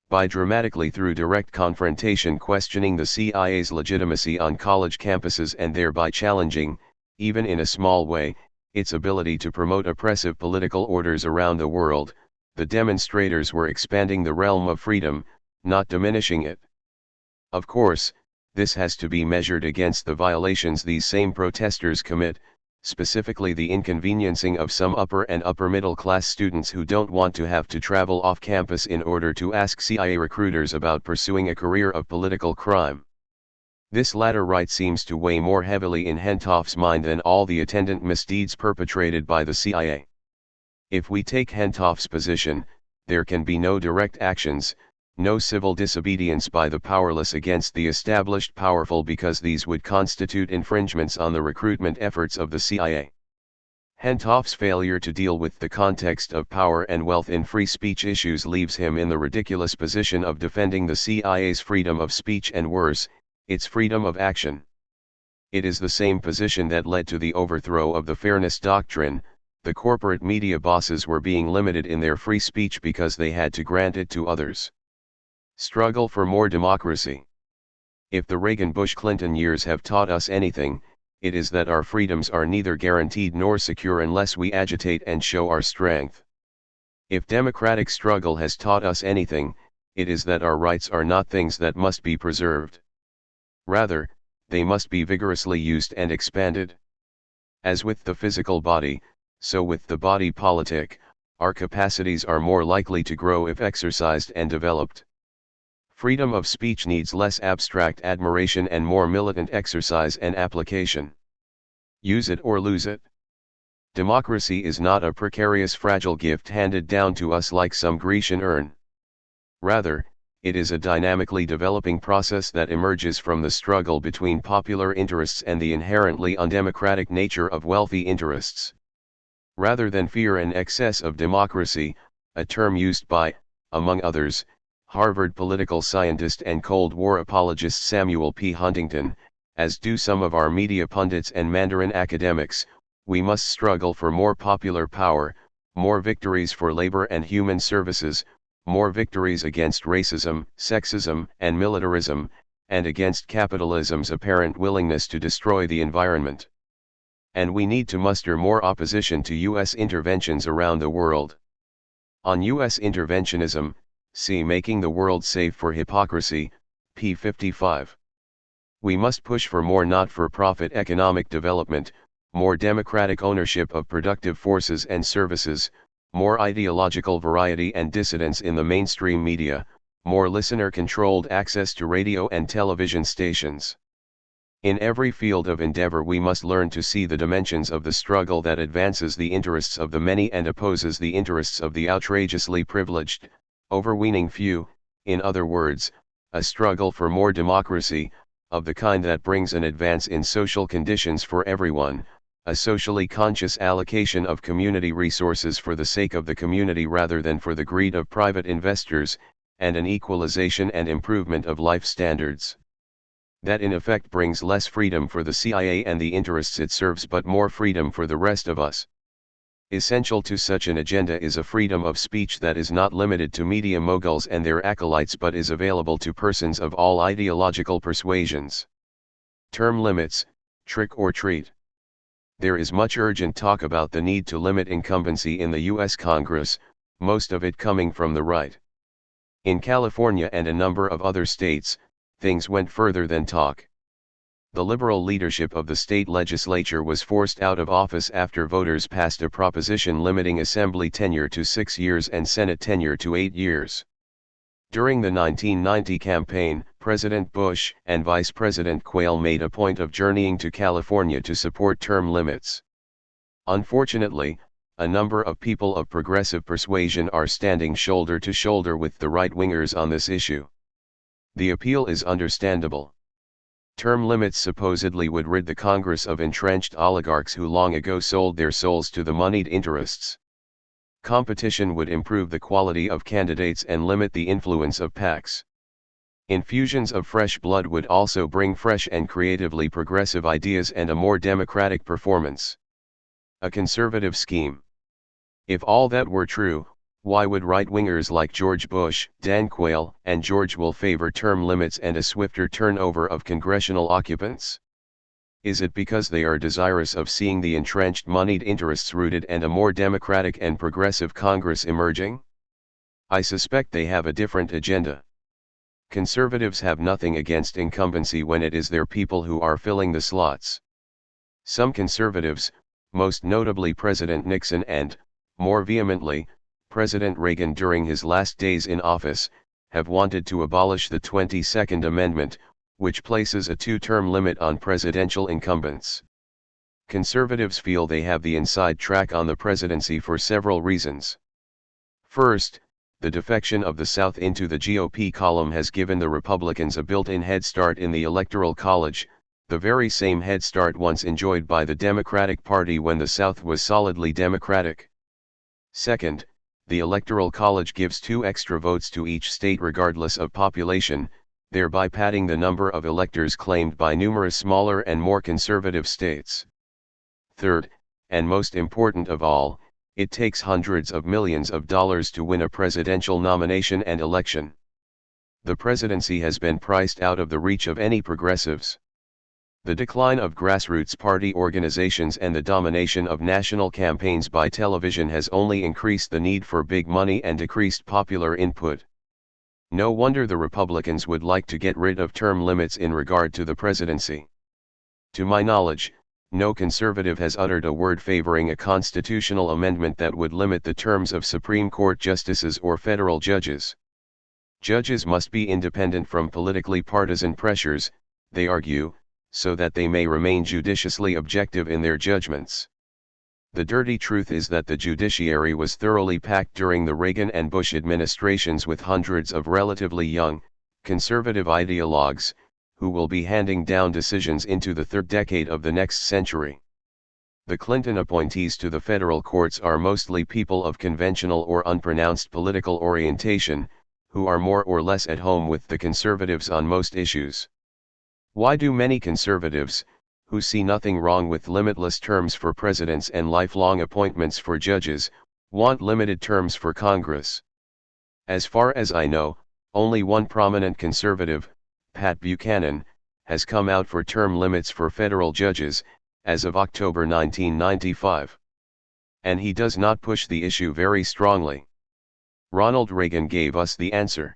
By dramatically through direct confrontation questioning the CIA's legitimacy on college campuses and thereby challenging, even in a small way, its ability to promote oppressive political orders around the world, the demonstrators were expanding the realm of freedom, not diminishing it. Of course, this has to be measured against the violations these same protesters commit, specifically the inconveniencing of some upper and upper-middle class students who don't want to have to travel off campus in order to ask CIA recruiters about pursuing a career of political crime. This latter right seems to weigh more heavily in Hentoff's mind than all the attendant misdeeds perpetrated by the CIA. If we take Hentoff's position, there can be no direct actions, no civil disobedience by the powerless against the established powerful because these would constitute infringements on the recruitment efforts of the CIA. Hentoff's failure to deal with the context of power and wealth in free speech issues leaves him in the ridiculous position of defending the CIA's freedom of speech and worse, its freedom of action. It is the same position that led to the overthrow of the fairness doctrine. The corporate media bosses were being limited in their free speech because they had to grant it to others. Struggle for more democracy. If the Reagan-Bush-Clinton years have taught us anything, it is that our freedoms are neither guaranteed nor secure unless we agitate and show our strength. If democratic struggle has taught us anything, it is that our rights are not things that must be preserved. Rather, they must be vigorously used and expanded. As with the physical body, so with the body politic, our capacities are more likely to grow if exercised and developed. Freedom of speech needs less abstract admiration and more militant exercise and application. Use it or lose it. Democracy is not a precarious fragile gift handed down to us like some Grecian urn. Rather, it is a dynamically developing process that emerges from the struggle between popular interests and the inherently undemocratic nature of wealthy interests. Rather than fear an excess of democracy, a term used by, among others, Harvard political scientist and Cold War apologist Samuel P. Huntington, as do some of our media pundits and Mandarin academics, we must struggle for more popular power, more victories for labor and human services, more victories against racism, sexism, and militarism, and against capitalism's apparent willingness to destroy the environment. And we need to muster more opposition to U.S. interventions around the world. On U.S. interventionism, see Making the World Safe for Hypocrisy, p. 55. We must push for more not-for-profit economic development, more democratic ownership of productive forces and services, more ideological variety and dissidence in the mainstream media, more listener-controlled access to radio and television stations. In every field of endeavor we must learn to see the dimensions of the struggle that advances the interests of the many and opposes the interests of the outrageously privileged, overweening few, in other words, a struggle for more democracy, of the kind that brings an advance in social conditions for everyone, a socially conscious allocation of community resources for the sake of the community rather than for the greed of private investors, and an equalization and improvement of life standards. That in effect brings less freedom for the CIA and the interests it serves but more freedom for the rest of us. Essential to such an agenda is a freedom of speech that is not limited to media moguls and their acolytes but is available to persons of all ideological persuasions. Term limits, Trick or treat. There is much urgent talk about the need to limit incumbency in the U.S. Congress, most of it coming from the right. In California and a number of other states, things went further than talk. The liberal leadership of the state legislature was forced out of office after voters passed a proposition limiting assembly tenure to 6 years and Senate tenure to 8 years. During the 1990 campaign, President Bush and Vice President Quayle made a point of journeying to California to support term limits. Unfortunately, a number of people of progressive persuasion are standing shoulder to shoulder with the right-wingers on this issue. The appeal is understandable. Term limits supposedly would rid the Congress of entrenched oligarchs who long ago sold their souls to the moneyed interests. Competition would improve the quality of candidates and limit the influence of PACs. Infusions of fresh blood would also bring fresh and creatively progressive ideas and a more democratic performance. A conservative scheme. If all that were true, why would right-wingers like George Bush, Dan Quayle, and George Will favor term limits and a swifter turnover of congressional occupants? Is it because they are desirous of seeing the entrenched moneyed interests rooted and a more democratic and progressive Congress emerging? I suspect they have a different agenda. Conservatives have nothing against incumbency when it is their people who are filling the slots. Some conservatives, most notably President Nixon and, more vehemently, President Reagan during his last days in office, have wanted to abolish the 22nd Amendment, which places a 2-term limit on presidential incumbents. Conservatives feel they have the inside track on the presidency for several reasons. First, the defection of the South into the GOP column has given the Republicans a built-in head start in the Electoral College, the very same head start once enjoyed by the Democratic Party when the South was solidly Democratic. Second, the Electoral College gives 2 extra votes to each state regardless of population, thereby padding the number of electors claimed by numerous smaller and more conservative states. Third, and most important of all, it takes hundreds of millions of dollars to win a presidential nomination and election. The presidency has been priced out of the reach of any progressives. The decline of grassroots party organizations and the domination of national campaigns by television has only increased the need for big money and decreased popular input. No wonder the Republicans would like to get rid of term limits in regard to the presidency. To my knowledge, no conservative has uttered a word favoring a constitutional amendment that would limit the terms of Supreme Court justices or federal judges. Judges must be independent from politically partisan pressures, they argue, so that they may remain judiciously objective in their judgments. The dirty truth is that the judiciary was thoroughly packed during the Reagan and Bush administrations with hundreds of relatively young, conservative ideologues, who will be handing down decisions into the 3rd decade of the next century. The Clinton appointees to the federal courts are mostly people of conventional or unpronounced political orientation, who are more or less at home with the conservatives on most issues. Why do many conservatives, who see nothing wrong with limitless terms for presidents and lifelong appointments for judges, want limited terms for Congress? As far as I know, only one prominent conservative, Pat Buchanan, has come out for term limits for federal judges, as of October 1995. And he does not push the issue very strongly. Ronald Reagan gave us the answer.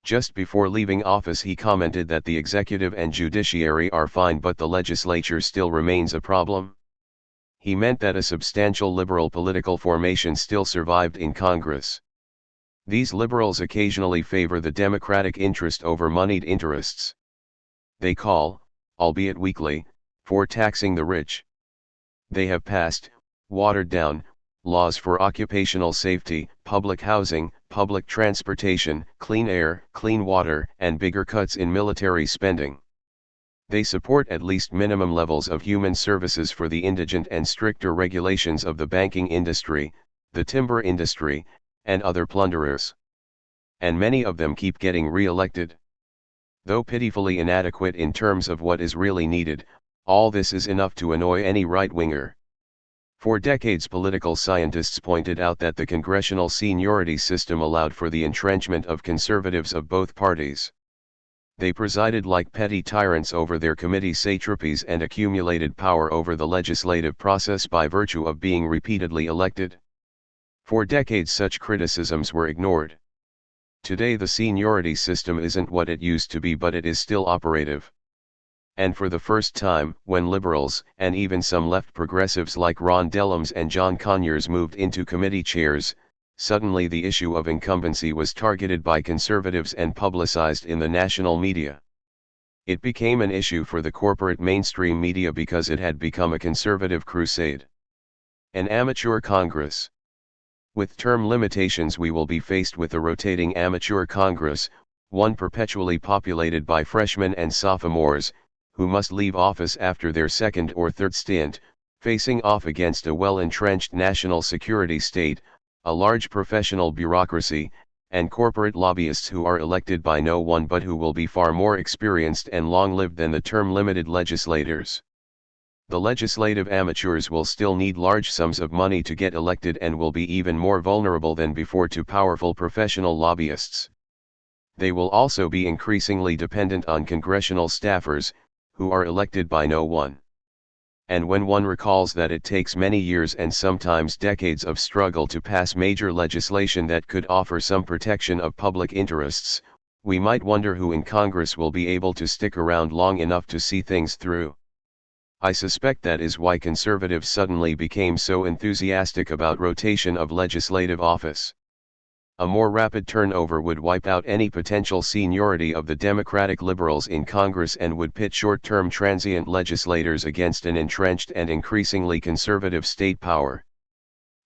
Just before leaving office he commented that the executive and judiciary are fine but the legislature still remains a problem. He meant that a substantial liberal political formation still survived in Congress. These liberals occasionally favor the Democratic interest over moneyed interests. They call, albeit weakly, for taxing the rich. They have passed, watered down, laws for occupational safety, public housing, public transportation, clean air, clean water, and bigger cuts in military spending. They support at least minimum levels of human services for the indigent and stricter regulations of the banking industry, the timber industry, and other plunderers. And many of them keep getting re-elected. Though pitifully inadequate in terms of what is really needed, all this is enough to annoy any right-winger. For decades political scientists pointed out that the congressional seniority system allowed for the entrenchment of conservatives of both parties. They presided like petty tyrants over their committee satrapies and accumulated power over the legislative process by virtue of being repeatedly elected. For decades such criticisms were ignored. Today the seniority system isn't what it used to be, but it is still operative. And for the first time, when liberals, and even some left progressives like Ron Dellums and John Conyers moved into committee chairs, suddenly the issue of incumbency was targeted by conservatives and publicized in the national media. It became an issue for the corporate mainstream media because it had become a conservative crusade. An amateur Congress. With term limitations, we will be faced with a rotating amateur Congress, one perpetually populated by freshmen and sophomores, who must leave office after their second or third stint, facing off against a well-entrenched national security state, a large professional bureaucracy, and corporate lobbyists who are elected by no one but who will be far more experienced and long-lived than the term-limited legislators. The legislative amateurs will still need large sums of money to get elected and will be even more vulnerable than before to powerful professional lobbyists. They will also be increasingly dependent on congressional staffers, who are elected by no one. And when one recalls that it takes many years and sometimes decades of struggle to pass major legislation that could offer some protection of public interests, we might wonder who in Congress will be able to stick around long enough to see things through. I suspect that is why conservatives suddenly became so enthusiastic about rotation of legislative office. A more rapid turnover would wipe out any potential seniority of the Democratic liberals in Congress and would pit short-term transient legislators against an entrenched and increasingly conservative state power.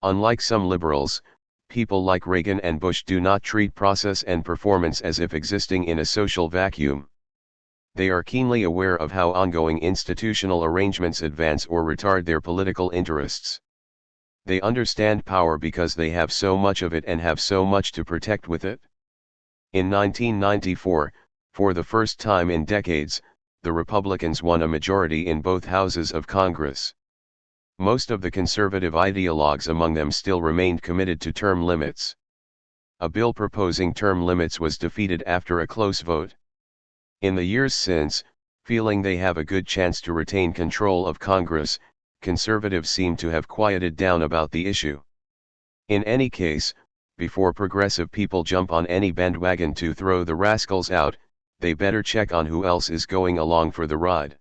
Unlike some liberals, people like Reagan and Bush do not treat process and performance as if existing in a social vacuum. They are keenly aware of how ongoing institutional arrangements advance or retard their political interests. They understand power because they have so much of it and have so much to protect with it. In 1994, for the first time in decades, the Republicans won a majority in both houses of Congress. Most of the conservative ideologues among them still remained committed to term limits. A bill proposing term limits was defeated after a close vote. In the years since, feeling they have a good chance to retain control of Congress, conservatives seem to have quieted down about the issue. In any case, before progressive people jump on any bandwagon to throw the rascals out, they better check on who else is going along for the ride.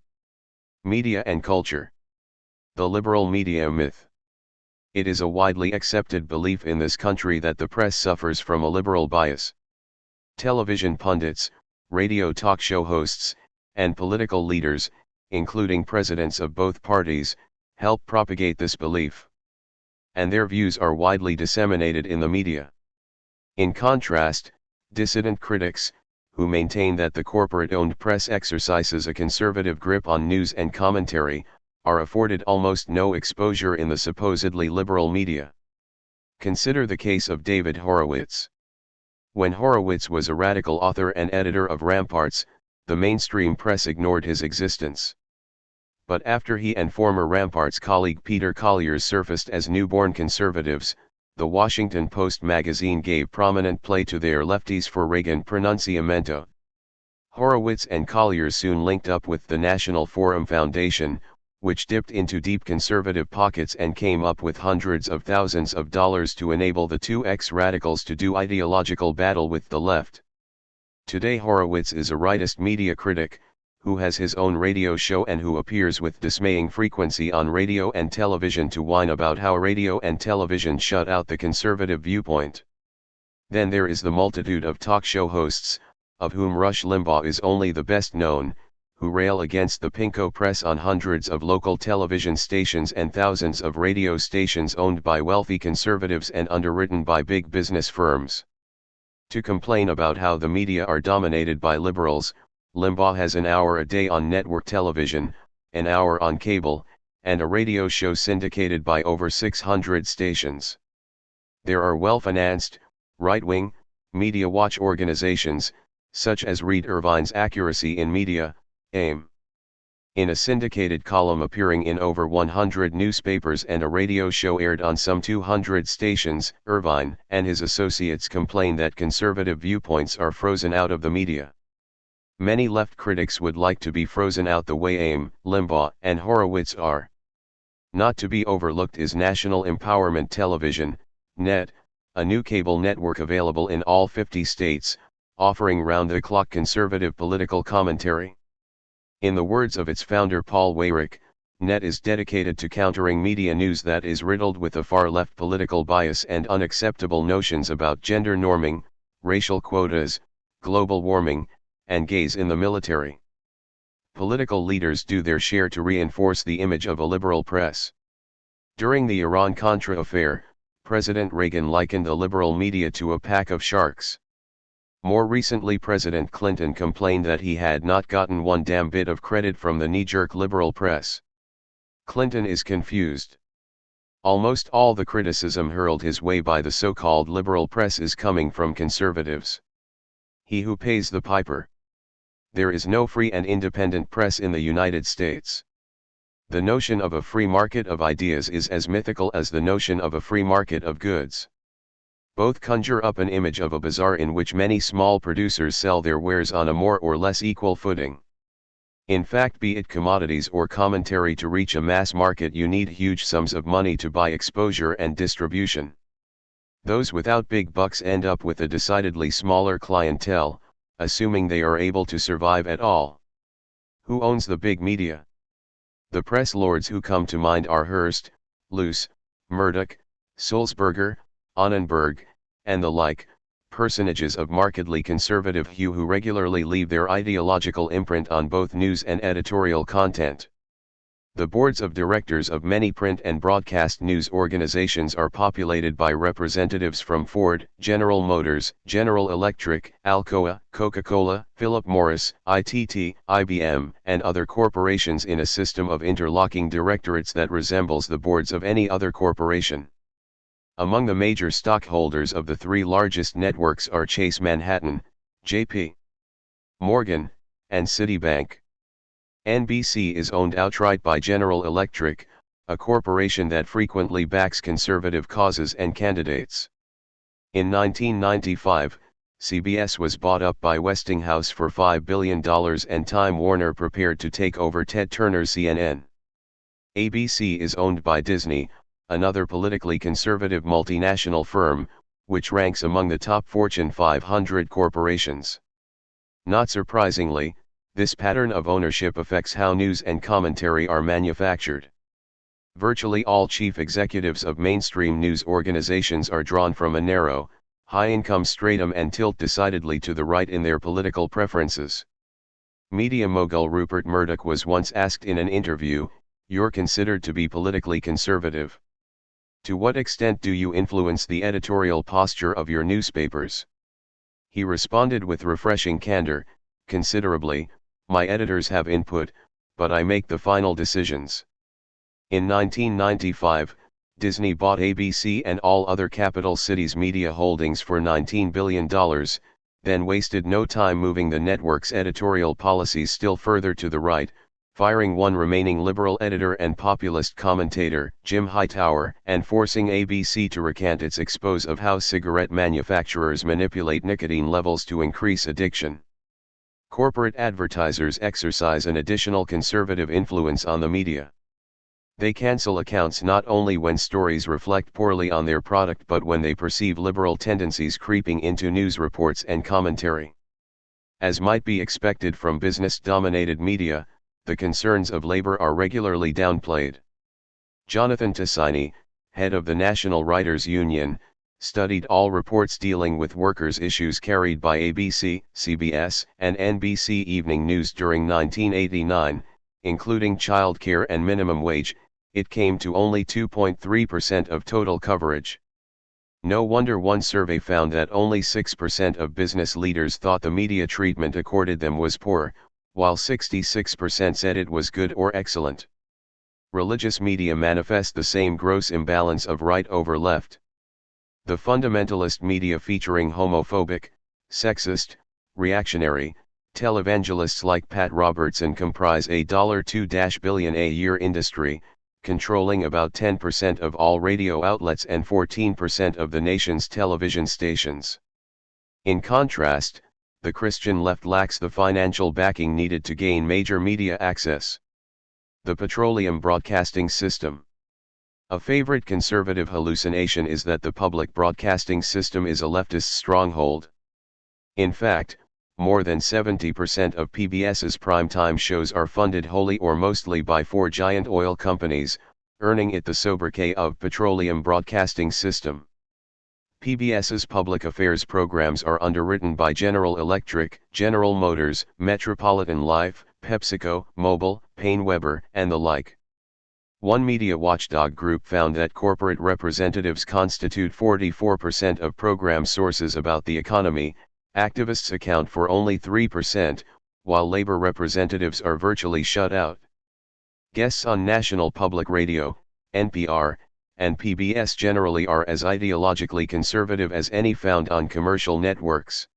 Media and culture. The liberal media myth. It is a widely accepted belief in this country that the press suffers from a liberal bias. Television pundits, radio talk show hosts, and political leaders, including presidents of both parties, help propagate this belief. And their views are widely disseminated in the media. In contrast, dissident critics, who maintain that the corporate-owned press exercises a conservative grip on news and commentary, are afforded almost no exposure in the supposedly liberal media. Consider the case of David Horowitz. When Horowitz was a radical author and editor of Ramparts, the mainstream press ignored his existence. But after he and former Ramparts colleague Peter Colliers surfaced as newborn conservatives, the Washington Post magazine gave prominent play to their lefties for Reagan pronunciamento. Horowitz and Colliers soon linked up with the National Forum Foundation, which dipped into deep conservative pockets and came up with hundreds of thousands of dollars to enable the two ex-radicals to do ideological battle with the left. Today Horowitz is a rightist media critic, who has his own radio show and who appears with dismaying frequency on radio and television to whine about how radio and television shut out the conservative viewpoint. Then there is the multitude of talk show hosts, of whom Rush Limbaugh is only the best known, who rail against the pinko press on hundreds of local television stations and thousands of radio stations owned by wealthy conservatives and underwritten by big business firms. To complain about how the media are dominated by liberals, Limbaugh has an hour a day on network television, an hour on cable, and a radio show syndicated by over 600 stations. There are well-financed, right-wing, media watch organizations, such as Reed Irvine's Accuracy in Media, AIM. In a syndicated column appearing in over 100 newspapers and a radio show aired on some 200 stations, Irvine and his associates complain that conservative viewpoints are frozen out of the media. Many left critics would like to be frozen out the way Aim, Limbaugh, and Horowitz are. Not to be overlooked is National Empowerment Television, NET, a new cable network available in all 50 states, offering round-the-clock conservative political commentary. In the words of its founder Paul Weyrich, NET is dedicated to countering media news that is riddled with a far-left political bias and unacceptable notions about gender norming, racial quotas, global warming, and gays in the military. Political leaders do their share to reinforce the image of a liberal press. During the Iran-Contra affair, President Reagan likened the liberal media to a pack of sharks. More recently, President Clinton complained that he had not gotten one damn bit of credit from the knee-jerk liberal press. Clinton is confused. Almost all the criticism hurled his way by the so-called liberal press is coming from conservatives. He who pays the piper. There is no free and independent press in the United States. The notion of a free market of ideas is as mythical as the notion of a free market of goods. Both conjure up an image of a bazaar in which many small producers sell their wares on a more or less equal footing. In fact, be it commodities or commentary, to reach a mass market you need huge sums of money to buy exposure and distribution. Those without big bucks end up with a decidedly smaller clientele, assuming they are able to survive at all. Who owns the big media? The press lords who come to mind are Hearst, Luce, Murdoch, Sulzberger, Annenberg, and the like, personages of markedly conservative hue who regularly leave their ideological imprint on both news and editorial content. The boards of directors of many print and broadcast news organizations are populated by representatives from Ford, General Motors, General Electric, Alcoa, Coca-Cola, Philip Morris, ITT, IBM, and other corporations in a system of interlocking directorates that resembles the boards of any other corporation. Among the major stockholders of the three largest networks are Chase Manhattan, J.P. Morgan, and Citibank. NBC is owned outright by General Electric, a corporation that frequently backs conservative causes and candidates. In 1995, CBS was bought up by Westinghouse for $5 billion, and Time Warner prepared to take over Ted Turner's CNN. ABC is owned by Disney, another politically conservative multinational firm, which ranks among the top Fortune 500 corporations. Not surprisingly, this pattern of ownership affects how news and commentary are manufactured. Virtually all chief executives of mainstream news organizations are drawn from a narrow, high-income stratum and tilt decidedly to the right in their political preferences. Media mogul Rupert Murdoch was once asked in an interview, "You're considered to be politically conservative. To what extent do you influence the editorial posture of your newspapers?" He responded with refreshing candor, "Considerably. My editors have input, but I make the final decisions." In 1995, Disney bought ABC and all other capital cities media holdings for $19 billion, then wasted no time moving the network's editorial policies still further to the right, firing one remaining liberal editor and populist commentator, Jim Hightower, and forcing ABC to recant its expose of how cigarette manufacturers manipulate nicotine levels to increase addiction. Corporate advertisers exercise an additional conservative influence on the media. They cancel accounts not only when stories reflect poorly on their product but when they perceive liberal tendencies creeping into news reports and commentary. As might be expected from business-dominated media, the concerns of labor are regularly downplayed. Jonathan Tasini, head of the National Writers Union, studied all reports dealing with workers' issues carried by ABC, CBS, and NBC Evening News during 1989, including child care and minimum wage. It came to only 2.3% of total coverage. No wonder one survey found that only 6% of business leaders thought the media treatment accorded them was poor, while 66% said it was good or excellent. Religious media manifest the same gross imbalance of right over left. The fundamentalist media featuring homophobic, sexist, reactionary, televangelists like Pat Robertson comprise a $2 billion a year industry, controlling about 10% of all radio outlets and 14% of the nation's television stations. In contrast, the Christian left lacks the financial backing needed to gain major media access. The petroleum broadcasting system. A favorite conservative hallucination is that the public broadcasting system is a leftist stronghold. In fact, more than 70% of PBS's primetime shows are funded wholly or mostly by four giant oil companies, earning it the sobriquet of petroleum broadcasting system. PBS's public affairs programs are underwritten by General Electric, General Motors, Metropolitan Life, PepsiCo, Mobil, Paine-Webber, and the like. One media watchdog group found that corporate representatives constitute 44% of program sources about the economy. Activists account for only 3%, while labor representatives are virtually shut out. Guests on National Public Radio, NPR, and PBS generally are as ideologically conservative as any found on commercial networks.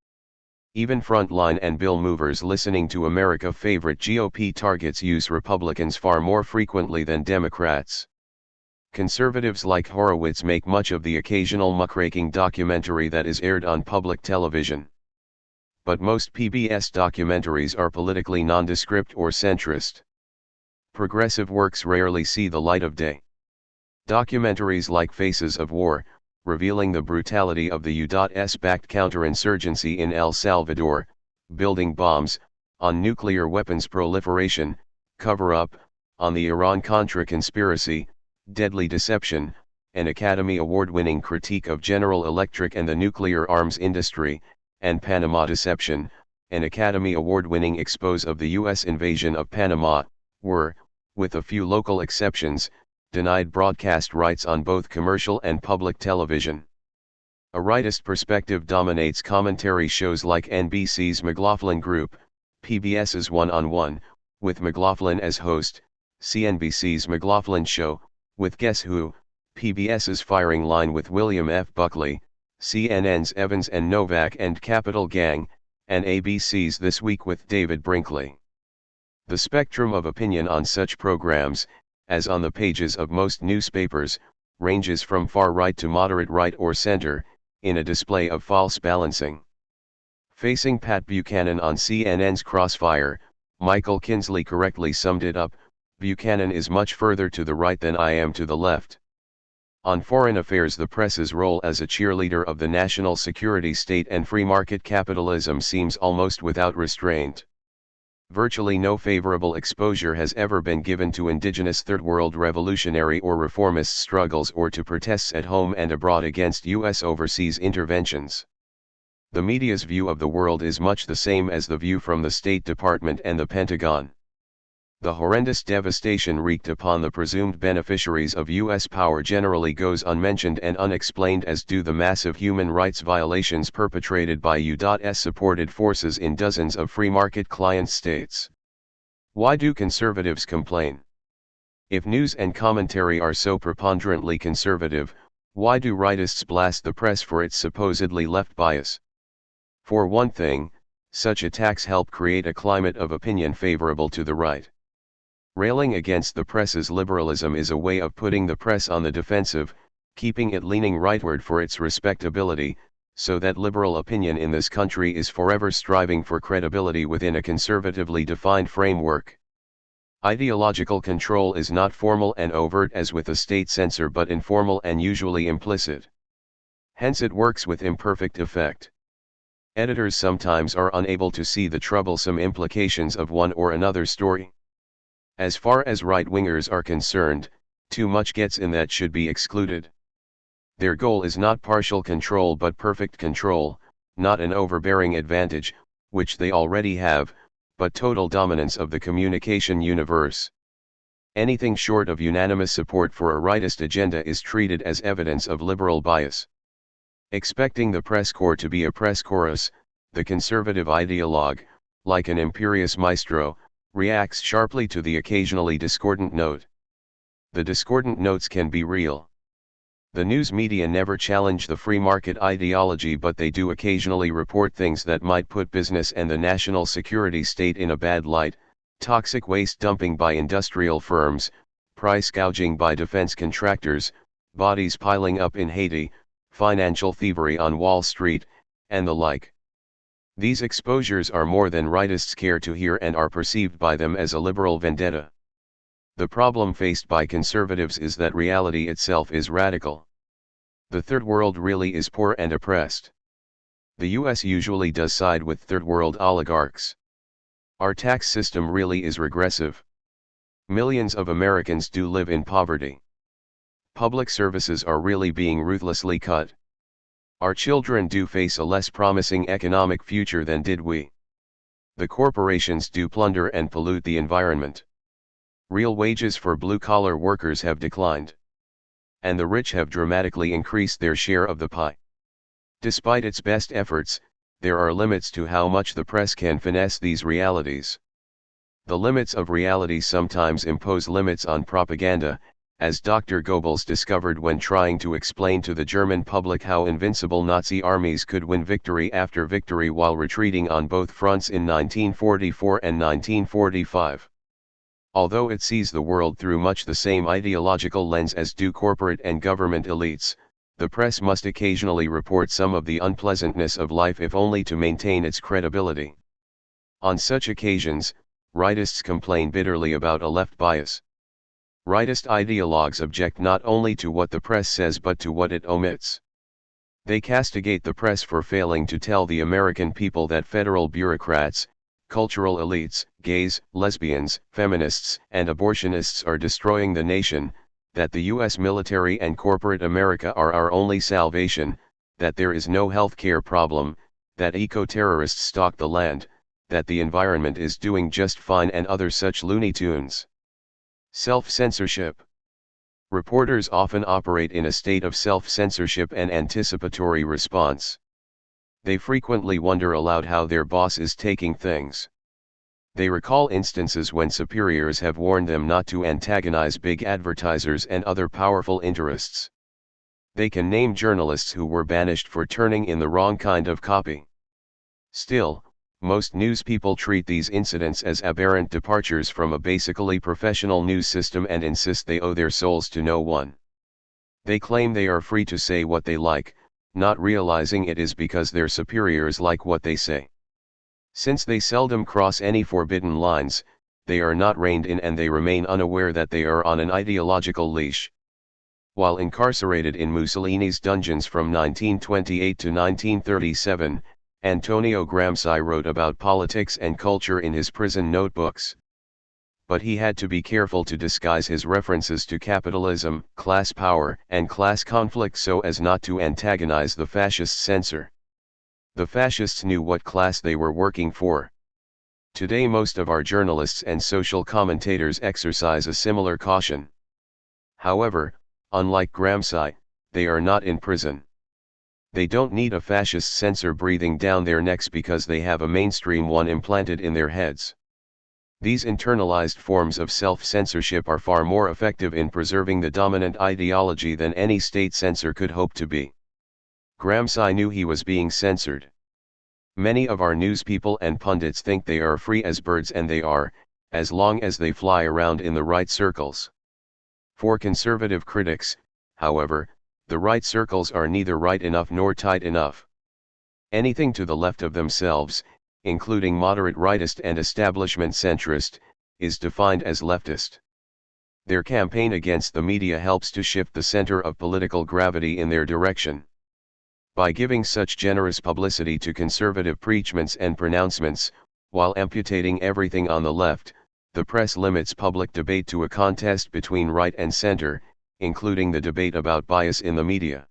Even frontline and bill movers listening to America's favorite GOP targets use Republicans far more frequently than Democrats. Conservatives like Horowitz make much of the occasional muckraking documentary that is aired on public television. But most PBS documentaries are politically nondescript or centrist. Progressive works rarely see the light of day. Documentaries like Faces of War, revealing the brutality of the U.S.-backed counterinsurgency in El Salvador, building bombs, on nuclear weapons proliferation, cover-up, on the Iran-Contra conspiracy, deadly deception, an Academy Award-winning critique of General Electric and the nuclear arms industry, and Panama Deception, an Academy Award-winning expose of the U.S. invasion of Panama, were, with a few local exceptions, denied broadcast rights on both commercial and public television. A rightist perspective dominates commentary shows like NBC's McLaughlin Group, PBS's One-on-One, with McLaughlin as host, CNBC's McLaughlin Show, with Guess Who, PBS's Firing Line with William F. Buckley, CNN's Evans and Novak and Capital Gang, and ABC's This Week with David Brinkley. The spectrum of opinion on such programs, as on the pages of most newspapers, ranges from far right to moderate right or center, in a display of false balancing. Facing Pat Buchanan on CNN's Crossfire, Michael Kinsley correctly summed it up: Buchanan is much further to the right than I am to the left. On foreign affairs, the press's role as a cheerleader of the national security state and free market capitalism seems almost without restraint. Virtually no favorable exposure has ever been given to indigenous Third World revolutionary or reformist struggles or to protests at home and abroad against U.S. overseas interventions. The media's view of the world is much the same as the view from the State Department and the Pentagon. The horrendous devastation wreaked upon the presumed beneficiaries of U.S. power generally goes unmentioned and unexplained, as do the massive human rights violations perpetrated by U.S.-supported forces in dozens of free market client states. Why do conservatives complain? If news and commentary are so preponderantly conservative, why do rightists blast the press for its supposedly left bias? For one thing, such attacks help create a climate of opinion favorable to the right. Railing against the press's liberalism is a way of putting the press on the defensive, keeping it leaning rightward for its respectability, so that liberal opinion in this country is forever striving for credibility within a conservatively defined framework. Ideological control is not formal and overt as with a state censor, but informal and usually implicit. Hence it works with imperfect effect. Editors sometimes are unable to see the troublesome implications of one or another story. As far as right-wingers are concerned, too much gets in that should be excluded. Their goal is not partial control but perfect control, not an overbearing advantage, which they already have, but total dominance of the communication universe. Anything short of unanimous support for a rightist agenda is treated as evidence of liberal bias. Expecting the press corps to be a press chorus, the conservative ideologue, like an imperious maestro, reacts sharply to the occasionally discordant note. The discordant notes can be real. The news media never challenge the free market ideology, but they do occasionally report things that might put business and the national security state in a bad light: toxic waste dumping by industrial firms, price gouging by defense contractors, bodies piling up in Haiti, financial thievery on Wall Street, and the like. These exposures are more than rightists care to hear and are perceived by them as a liberal vendetta. The problem faced by conservatives is that reality itself is radical. The Third World really is poor and oppressed. The US usually does side with Third World oligarchs. Our tax system really is regressive. Millions of Americans do live in poverty. Public services are really being ruthlessly cut. Our children do face a less promising economic future than did we. The corporations do plunder and pollute the environment. Real wages for blue-collar workers have declined. And the rich have dramatically increased their share of the pie. Despite its best efforts, there are limits to how much the press can finesse these realities. The limits of reality sometimes impose limits on propaganda, as Dr. Goebbels discovered when trying to explain to the German public how invincible Nazi armies could win victory after victory while retreating on both fronts in 1944 and 1945. Although it sees the world through much the same ideological lens as do corporate and government elites, the press must occasionally report some of the unpleasantness of life if only to maintain its credibility. On such occasions, rightists complain bitterly about a left bias. Rightist ideologues object not only to what the press says but to what it omits. They castigate the press for failing to tell the American people that federal bureaucrats, cultural elites, gays, lesbians, feminists, and abortionists are destroying the nation, that the US military and corporate America are our only salvation, that there is no health care problem, that eco-terrorists stalk the land, that the environment is doing just fine, and other such Looney Tunes. Self-censorship. Reporters often operate in a state of self-censorship and anticipatory response. They frequently wonder aloud how their boss is taking things. They recall instances when superiors have warned them not to antagonize big advertisers and other powerful interests. They can name journalists who were banished for turning in the wrong kind of copy. Still, most news people treat these incidents as aberrant departures from a basically professional news system and insist they owe their souls to no one. They claim they are free to say what they like, not realizing it is because their superiors like what they say. Since they seldom cross any forbidden lines, they are not reined in and they remain unaware that they are on an ideological leash. While incarcerated in Mussolini's dungeons from 1928 to 1937, Antonio Gramsci wrote about politics and culture in his prison notebooks. But he had to be careful to disguise his references to capitalism, class power, and class conflict so as not to antagonize the fascist censor. The fascists knew what class they were working for. Today most of our journalists and social commentators exercise a similar caution. However, unlike Gramsci, they are not in prison. They don't need a fascist censor breathing down their necks because they have a mainstream one implanted in their heads. These internalized forms of self-censorship are far more effective in preserving the dominant ideology than any state censor could hope to be. Gramsci knew he was being censored. Many of our newspeople and pundits think they are free as birds, and they are, as long as they fly around in the right circles. For conservative critics, however, the right circles are neither right enough nor tight enough. Anything to the left of themselves, including moderate rightist and establishment centrist, is defined as leftist. Their campaign against the media helps to shift the center of political gravity in their direction. By giving such generous publicity to conservative preachments and pronouncements, while amputating everything on the left, the press limits public debate to a contest between right and center, including the debate about bias in the media.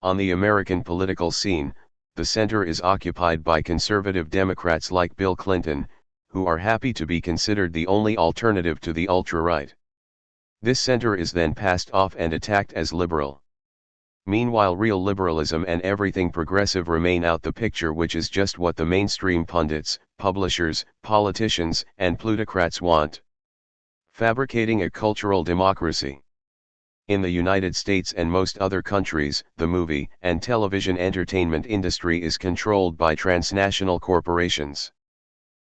On the American political scene, the center is occupied by conservative Democrats like Bill Clinton, who are happy to be considered the only alternative to the ultra-right. This center is then passed off and attacked as liberal. Meanwhile, real liberalism and everything progressive remain out the picture, which is just what the mainstream pundits, publishers, politicians, and plutocrats want. Fabricating a cultural democracy. In the United States and most other countries, the movie and television entertainment industry is controlled by transnational corporations.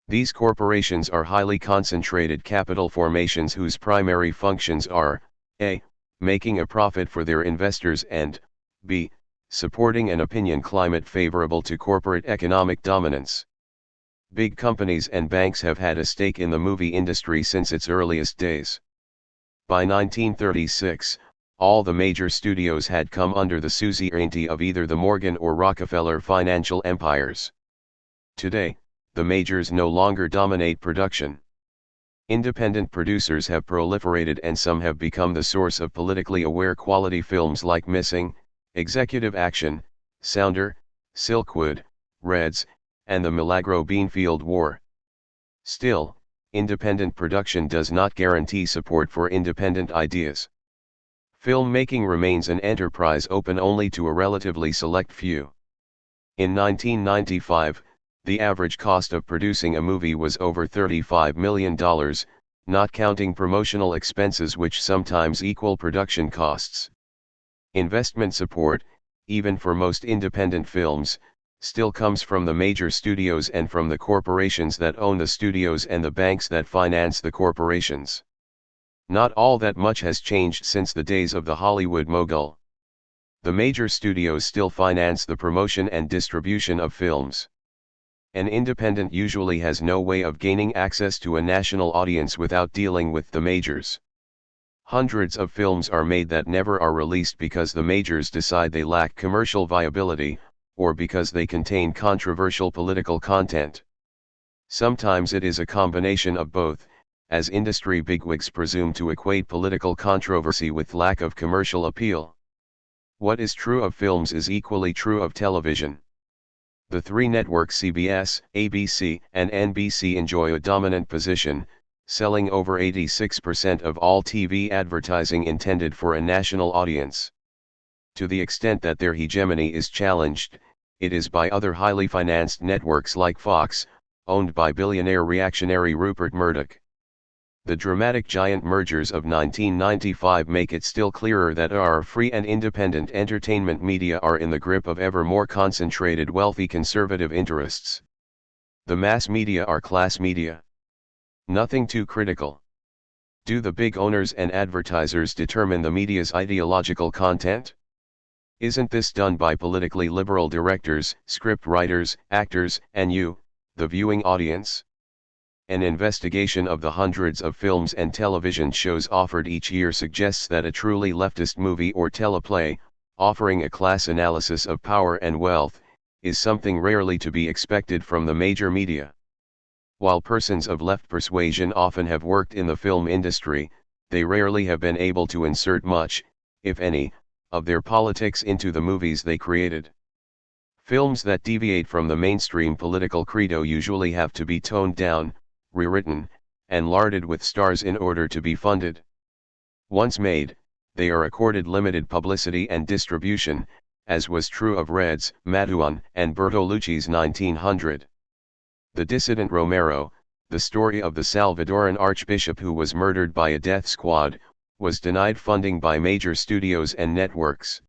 These corporations are highly concentrated capital formations whose primary functions are, a. making a profit for their investors and, b. supporting an opinion climate favorable to corporate economic dominance. Big companies and banks have had a stake in the movie industry since its earliest days. By 1936, all the major studios had come under the suzerainty of either the Morgan or Rockefeller financial empires. Today, the majors no longer dominate production. Independent producers have proliferated and some have become the source of politically aware quality films like Missing, Executive Action, Sounder, Silkwood, Reds, and the Milagro Beanfield War. Still, independent production does not guarantee support for independent ideas. Filmmaking remains an enterprise open only to a relatively select few. In 1995, the average cost of producing a movie was over $35 million, not counting promotional expenses which sometimes equal production costs. Investment support, even for most independent films, still comes from the major studios and from the corporations that own the studios and the banks that finance the corporations. Not all that much has changed since the days of the Hollywood mogul. The major studios still finance the promotion and distribution of films. An independent usually has no way of gaining access to a national audience without dealing with the majors. Hundreds of films are made that never are released because the majors decide they lack commercial viability, or because they contain controversial political content. Sometimes it is a combination of both, as industry bigwigs presume to equate political controversy with lack of commercial appeal. What is true of films is equally true of television. The three networks CBS, ABC, and NBC enjoy a dominant position, selling over 86% of all TV advertising intended for a national audience. To the extent that their hegemony is challenged, it is by other highly financed networks like Fox, owned by billionaire reactionary Rupert Murdoch. The dramatic giant mergers of 1995 make it still clearer that our free and independent entertainment media are in the grip of ever more concentrated wealthy conservative interests. The mass media are class media. Nothing too critical. Do the big owners and advertisers determine the media's ideological content? Isn't this done by politically liberal directors, script writers, actors, and you, the viewing audience? An investigation of the hundreds of films and television shows offered each year suggests that a truly leftist movie or teleplay, offering a class analysis of power and wealth, is something rarely to be expected from the major media. While persons of left persuasion often have worked in the film industry, they rarely have been able to insert much, if any, of their politics into the movies they created. Films that deviate from the mainstream political credo usually have to be toned down, rewritten, and larded with stars in order to be funded. Once made, they are accorded limited publicity and distribution, as was true of Reds, Maduan, and Bertolucci's 1900. The Dissident Romero, the story of the Salvadoran archbishop who was murdered by a death squad, was denied funding by major studios and networks.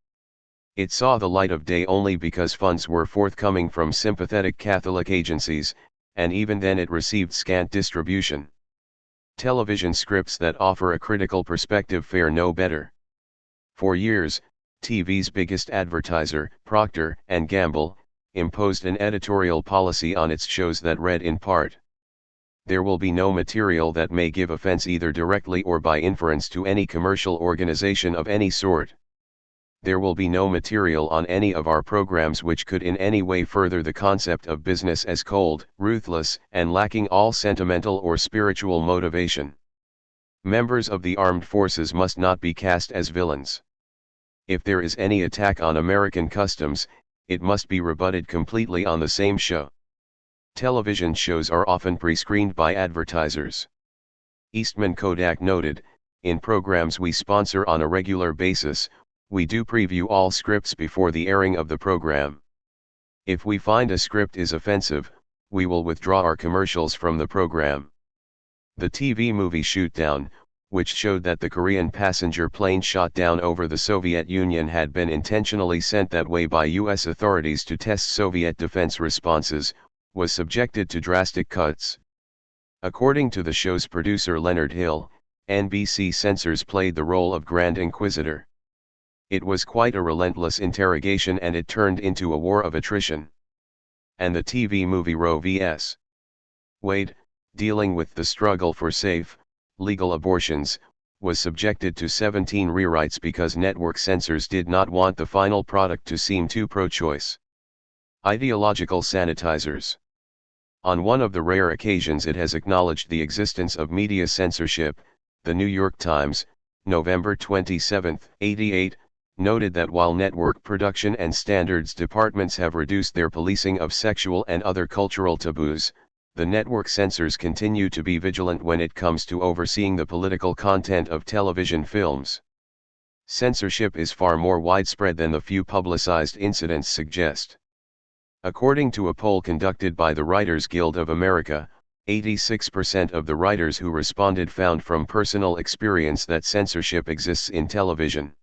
It saw the light of day only because funds were forthcoming from sympathetic Catholic agencies, and even then it received scant distribution. Television scripts that offer a critical perspective fare no better. For years, TV's biggest advertiser, Procter & Gamble, imposed an editorial policy on its shows that read in part, "There will be no material that may give offense either directly or by inference to any commercial organization of any sort. There will be no material on any of our programs which could in any way further the concept of business as cold, ruthless, and lacking all sentimental or spiritual motivation. Members of the armed forces must not be cast as villains. If there is any attack on American customs, it must be rebutted completely on the same show." Television shows are often pre-screened by advertisers. Eastman Kodak noted, "In programs we sponsor on a regular basis, we do preview all scripts before the airing of the program. If we find a script is offensive, we will withdraw our commercials from the program." The TV movie Shootdown, which showed that the Korean passenger plane shot down over the Soviet Union had been intentionally sent that way by U.S. authorities to test Soviet defense responses, was subjected to drastic cuts. According to the show's producer Leonard Hill, NBC censors played the role of Grand Inquisitor. It was quite a relentless interrogation, and it turned into a war of attrition. And the TV movie Roe vs. Wade, dealing with the struggle for safe, legal abortions, was subjected to 17 rewrites because network censors did not want the final product to seem too pro-choice. Ideological sanitizers. On one of the rare occasions it has acknowledged the existence of media censorship, the New York Times, November 27, 88, noted that while network production and standards departments have reduced their policing of sexual and other cultural taboos, the network censors continue to be vigilant when it comes to overseeing the political content of television films. Censorship is far more widespread than the few publicized incidents suggest. According to a poll conducted by the Writers Guild of America, 86% of the writers who responded found from personal experience that censorship exists in television.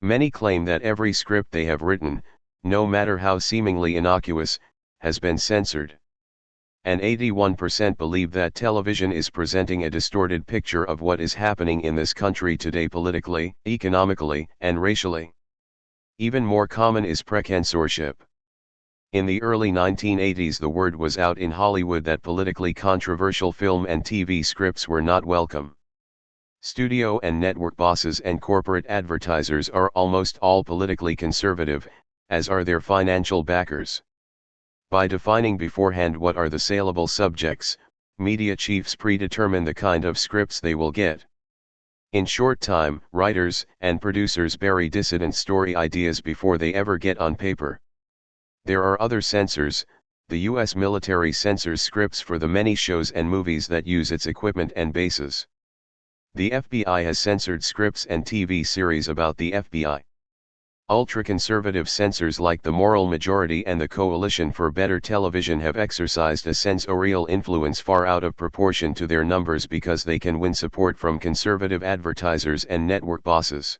Many claim that every script they have written, no matter how seemingly innocuous, has been censored. And 81% believe that television is presenting a distorted picture of what is happening in this country today politically, economically, and racially. Even more common is precensorship. In the early 1980s the word was out in Hollywood that politically controversial film and TV scripts were not welcome. Studio and network bosses and corporate advertisers are almost all politically conservative, as are their financial backers. By defining beforehand what are the saleable subjects, media chiefs predetermine the kind of scripts they will get. In short time, writers and producers bury dissident story ideas before they ever get on paper. There are other censors. The U.S. military censors scripts for the many shows and movies that use its equipment and bases. The FBI has censored scripts and TV series about the FBI. Ultra-conservative censors like the Moral Majority and the Coalition for Better Television have exercised a censorial influence far out of proportion to their numbers because they can win support from conservative advertisers and network bosses.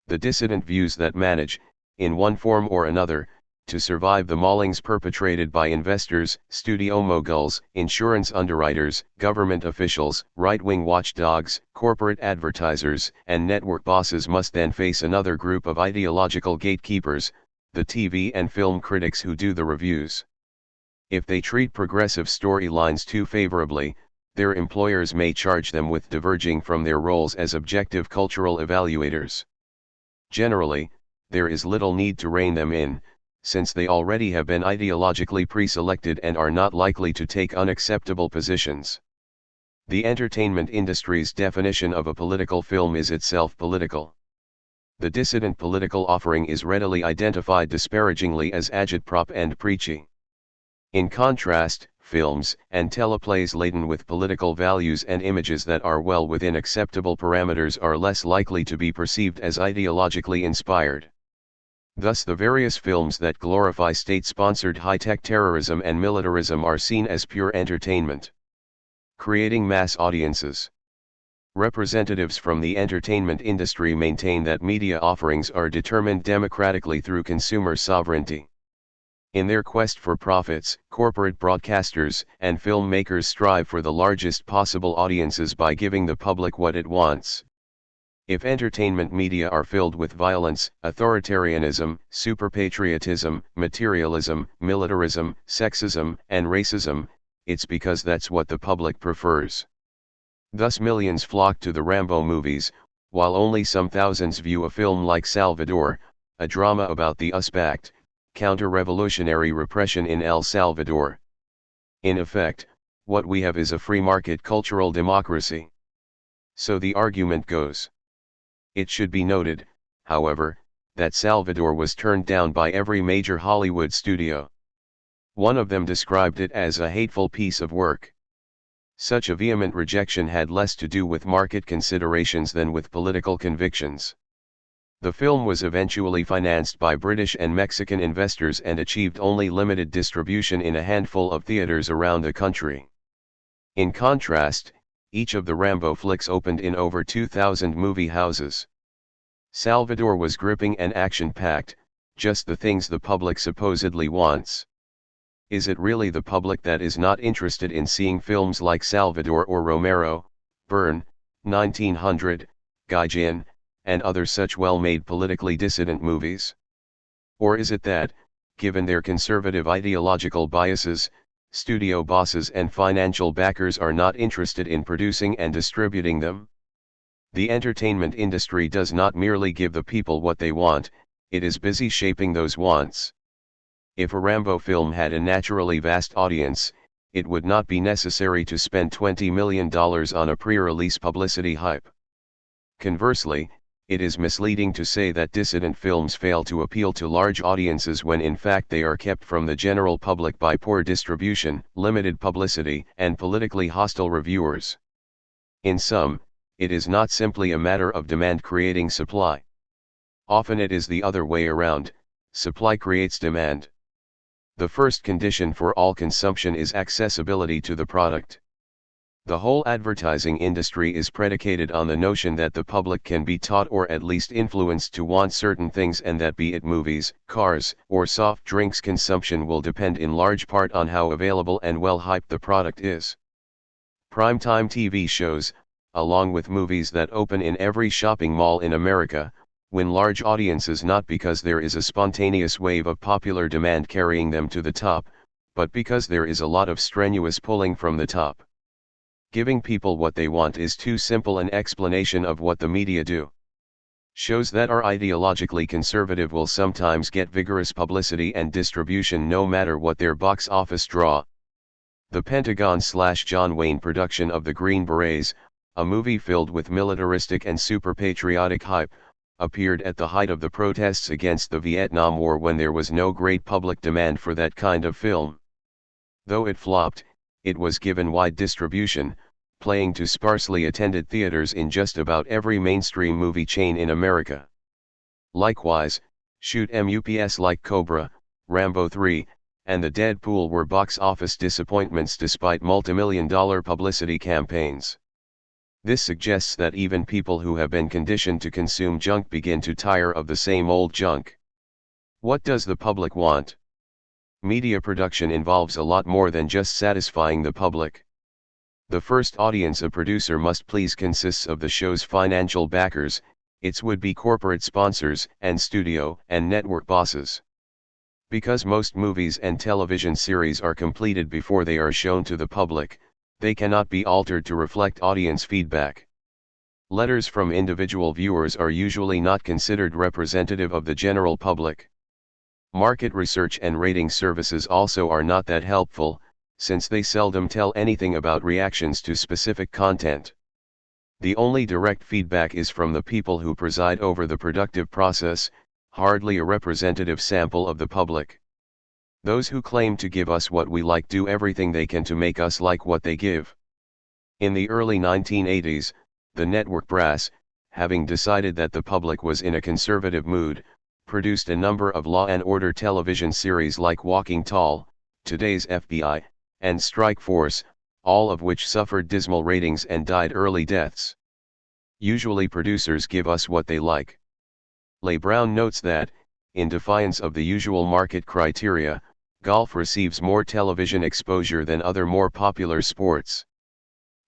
The dissident views that manage, in one form or another, to survive the maulings perpetrated by investors, studio moguls, insurance underwriters, government officials, right-wing watchdogs, corporate advertisers, and network bosses must then face another group of ideological gatekeepers, the TV and film critics who do the reviews. If they treat progressive storylines too favorably, their employers may charge them with diverging from their roles as objective cultural evaluators. Generally, there is little need to rein them in, since they already have been ideologically pre-selected and are not likely to take unacceptable positions. The entertainment industry's definition of a political film is itself political. The dissident political offering is readily identified disparagingly as agitprop and preachy. In contrast, films and teleplays laden with political values and images that are well within acceptable parameters are less likely to be perceived as ideologically inspired. Thus the various films that glorify state-sponsored high-tech terrorism and militarism are seen as pure entertainment. Creating mass audiences. Representatives from the entertainment industry maintain that media offerings are determined democratically through consumer sovereignty. In their quest for profits, corporate broadcasters and filmmakers strive for the largest possible audiences by giving the public what it wants. If entertainment media are filled with violence, authoritarianism, superpatriotism, materialism, militarism, sexism, and racism, it's because that's what the public prefers. Thus millions flock to the Rambo movies, while only some thousands view a film like Salvador, a drama about the US-backed, counter-revolutionary repression in El Salvador. In effect, what we have is a free market cultural democracy. So the argument goes. It should be noted, however, that Salvador was turned down by every major Hollywood studio. One of them described it as a hateful piece of work. Such a vehement rejection had less to do with market considerations than with political convictions. The film was eventually financed by British and Mexican investors and achieved only limited distribution in a handful of theaters around the country. In contrast, each of the Rambo flicks opened in over 2,000 movie houses. Salvador was gripping and action-packed, just the things the public supposedly wants. Is it really the public that is not interested in seeing films like Salvador or Romero, Burn, 1900, Gaijin, and other such well-made politically dissident movies? Or is it that, given their conservative ideological biases, studio bosses and financial backers are not interested in producing and distributing them? The entertainment industry does not merely give the people what they want, it is busy shaping those wants. If a Rambo film had a naturally vast audience, it would not be necessary to spend $20 million on a pre-release publicity hype. Conversely, it is misleading to say that dissident films fail to appeal to large audiences when in fact they are kept from the general public by poor distribution, limited publicity, and politically hostile reviewers. In sum, it is not simply a matter of demand creating supply. Often it is the other way around, supply creates demand. The first condition for all consumption is accessibility to the product. The whole advertising industry is predicated on the notion that the public can be taught or at least influenced to want certain things, and that be it movies, cars, or soft drinks, consumption will depend in large part on how available and well hyped the product is. Primetime TV shows, along with movies that open in every shopping mall in America, win large audiences not because there is a spontaneous wave of popular demand carrying them to the top, but because there is a lot of strenuous pulling from the top. Giving people what they want is too simple an explanation of what the media do. Shows that are ideologically conservative will sometimes get vigorous publicity and distribution no matter what their box office draw. The Pentagon/John Wayne production of The Green Berets, a movie filled with militaristic and super-patriotic hype, appeared at the height of the protests against the Vietnam War when there was no great public demand for that kind of film. Though it flopped, it was given wide distribution, playing to sparsely attended theaters in just about every mainstream movie chain in America. Likewise, shoot MUPs like Cobra, Rambo 3, and The Deadpool were box office disappointments despite multimillion-dollar publicity campaigns. This suggests that even people who have been conditioned to consume junk begin to tire of the same old junk. What does the public want? Media production involves a lot more than just satisfying the public. The first audience a producer must please consists of the show's financial backers, its would-be corporate sponsors, and studio and network bosses. Because most movies and television series are completed before they are shown to the public, they cannot be altered to reflect audience feedback. Letters from individual viewers are usually not considered representative of the general public. Market research and rating services also are not that helpful, since they seldom tell anything about reactions to specific content. The only direct feedback is from the people who preside over the productive process, hardly a representative sample of the public. Those who claim to give us what we like do everything they can to make us like what they give. In the early 1980s, the network brass, having decided that the public was in a conservative mood, produced a number of law and order television series like Walking Tall, Today's FBI, and Strike Force, all of which suffered dismal ratings and died early deaths. Usually producers give us what they like. Leigh Brown notes that, in defiance of the usual market criteria, golf receives more television exposure than other more popular sports.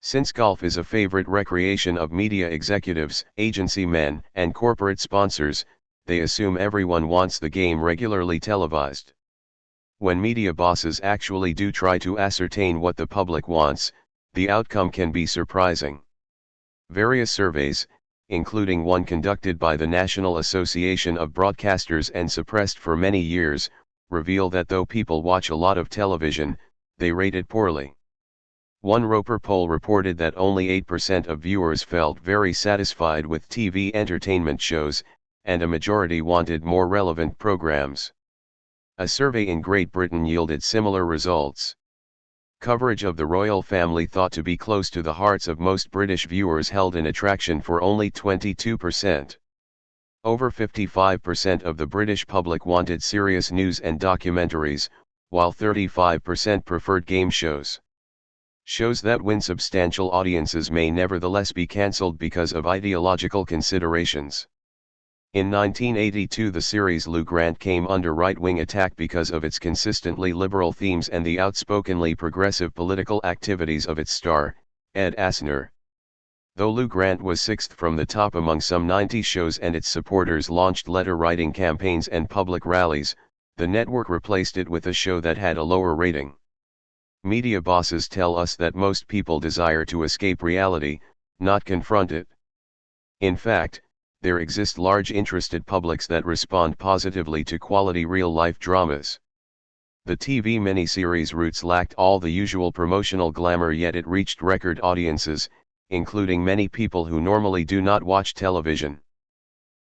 Since golf is a favorite recreation of media executives, agency men, and corporate sponsors, they assume everyone wants the game regularly televised. When media bosses actually do try to ascertain what the public wants, the outcome can be surprising. Various surveys, including one conducted by the National Association of Broadcasters and suppressed for many years, reveal that though people watch a lot of television, they rate it poorly. One Roper poll reported that only 8% of viewers felt very satisfied with TV entertainment shows, and a majority wanted more relevant programs. A survey in Great Britain yielded similar results. Coverage of the royal family thought to be close to the hearts of most British viewers held an attraction for only 22%. Over 55% of the British public wanted serious news and documentaries, while 35% preferred game shows. Shows that win substantial audiences may nevertheless be cancelled because of ideological considerations. In 1982 the series Lou Grant came under right-wing attack because of its consistently liberal themes and the outspokenly progressive political activities of its star, Ed Asner. Though Lou Grant was sixth from the top among some 90 shows and its supporters launched letter-writing campaigns and public rallies, the network replaced it with a show that had a lower rating. Media bosses tell us that most people desire to escape reality, not confront it. In fact, there exist large interested publics that respond positively to quality real-life dramas. The TV miniseries Roots lacked all the usual promotional glamour, yet it reached record audiences, including many people who normally do not watch television.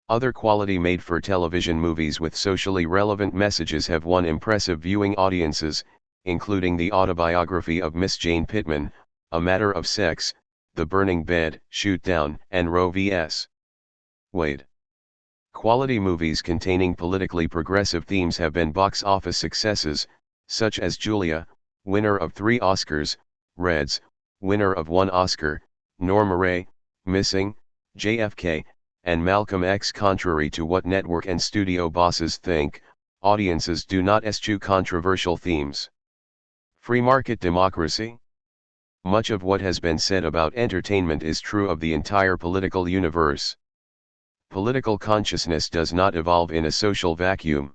Other quality made-for-television movies with socially relevant messages have won impressive viewing audiences, including the autobiography of Miss Jane Pittman, A Matter of Sex, The Burning Bed, Shoot Down, and Roe v.S. Wade. Quality movies containing politically progressive themes have been box office successes, such as Julia, winner of 3 Oscars, Reds, winner of 1 Oscar, Norma Ray, Missing, JFK, and Malcolm X. Contrary to what network and studio bosses think, audiences do not eschew controversial themes. Free market democracy? Much of what has been said about entertainment is true of the entire political universe. Political consciousness does not evolve in a social vacuum.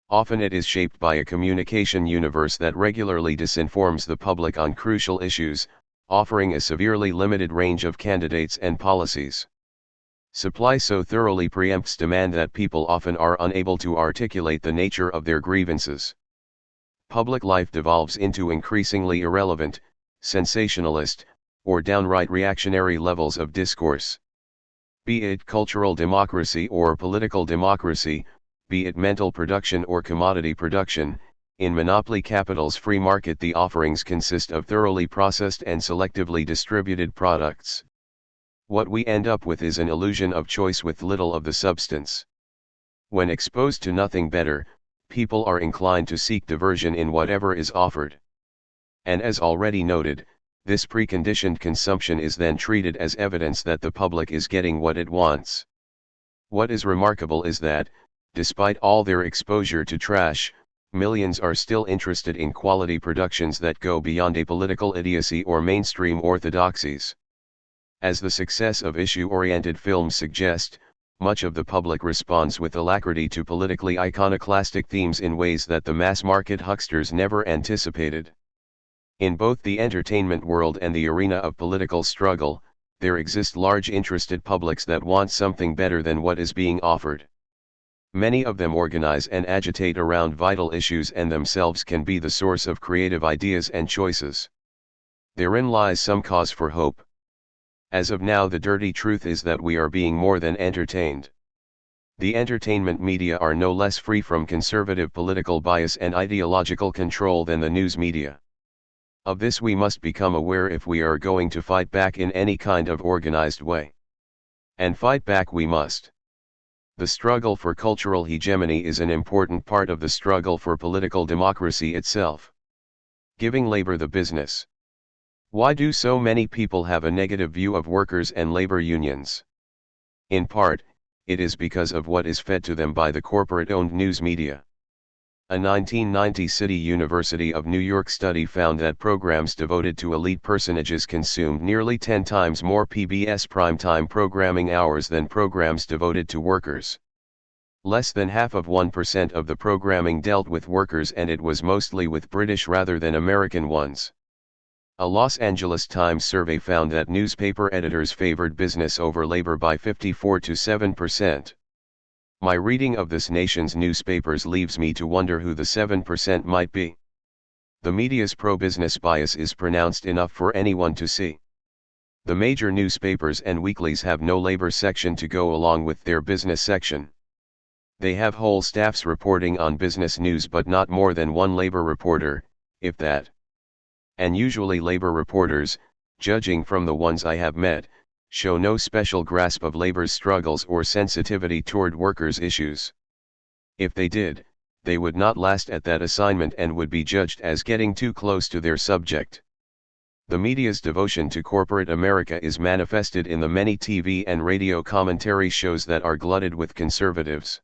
Often it is shaped by a communication universe that regularly disinforms the public on crucial issues, offering a severely limited range of candidates and policies. Supply so thoroughly preempts demand that people often are unable to articulate the nature of their grievances. Public life devolves into increasingly irrelevant, sensationalist, or downright reactionary levels of discourse. Be it cultural democracy or political democracy, be it mental production or commodity production, in monopoly capital's free market the offerings consist of thoroughly processed and selectively distributed products. What we end up with is an illusion of choice with little of the substance. When exposed to nothing better, people are inclined to seek diversion in whatever is offered. And as already noted, this preconditioned consumption is then treated as evidence that the public is getting what it wants. What is remarkable is that, despite all their exposure to trash, millions are still interested in quality productions that go beyond apolitical idiocy or mainstream orthodoxies. As the success of issue-oriented films suggest, much of the public responds with alacrity to politically iconoclastic themes in ways that the mass-market hucksters never anticipated. In both the entertainment world and the arena of political struggle, there exist large interested publics that want something better than what is being offered. Many of them organize and agitate around vital issues and themselves can be the source of creative ideas and choices. Therein lies some cause for hope. As of now, the dirty truth is that we are being more than entertained. The entertainment media are no less free from conservative political bias and ideological control than the news media. Of this we must become aware if we are going to fight back in any kind of organized way. And fight back we must. The struggle for cultural hegemony is an important part of the struggle for political democracy itself. Giving labor the business. Why do so many people have a negative view of workers and labor unions? In part, it is because of what is fed to them by the corporate-owned news media. A 1990 City University of New York study found that programs devoted to elite personages consumed nearly 10 times more PBS primetime programming hours than programs devoted to workers. Less than half of 1% of the programming dealt with workers, and it was mostly with British rather than American ones. A Los Angeles Times survey found that newspaper editors favored business over labor by 54 to 7%. My reading of this nation's newspapers leaves me to wonder who the 7% might be. The media's pro-business bias is pronounced enough for anyone to see. The major newspapers and weeklies have no labor section to go along with their business section. They have whole staffs reporting on business news, but not more than one labor reporter, if that. And usually labor reporters, judging from the ones I have met, show no special grasp of labor's struggles or sensitivity toward workers' issues. If they did, they would not last at that assignment and would be judged as getting too close to their subject. The media's devotion to corporate America is manifested in the many TV and radio commentary shows that are glutted with conservatives.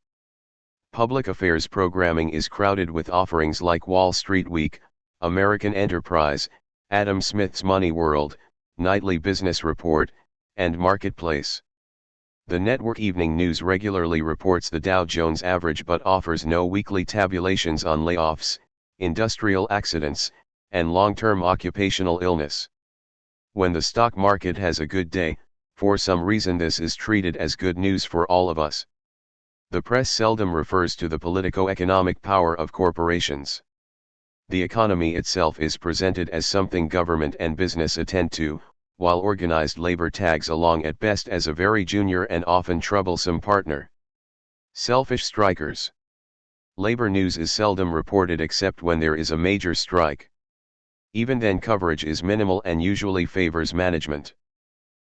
Public affairs programming is crowded with offerings like Wall Street Week, American Enterprise, Adam Smith's Money World, Nightly Business Report, and marketplace. The network evening news regularly reports the Dow Jones average but offers no weekly tabulations on layoffs, industrial accidents, and long-term occupational illness. When the stock market has a good day, for some reason this is treated as good news for all of us. The press seldom refers to the politico-economic power of corporations. The economy itself is presented as something government and business attend to, while organized labor tags along at best as a very junior and often troublesome partner. Selfish strikers. Labor news is seldom reported except when there is a major strike. Even then coverage is minimal and usually favors management.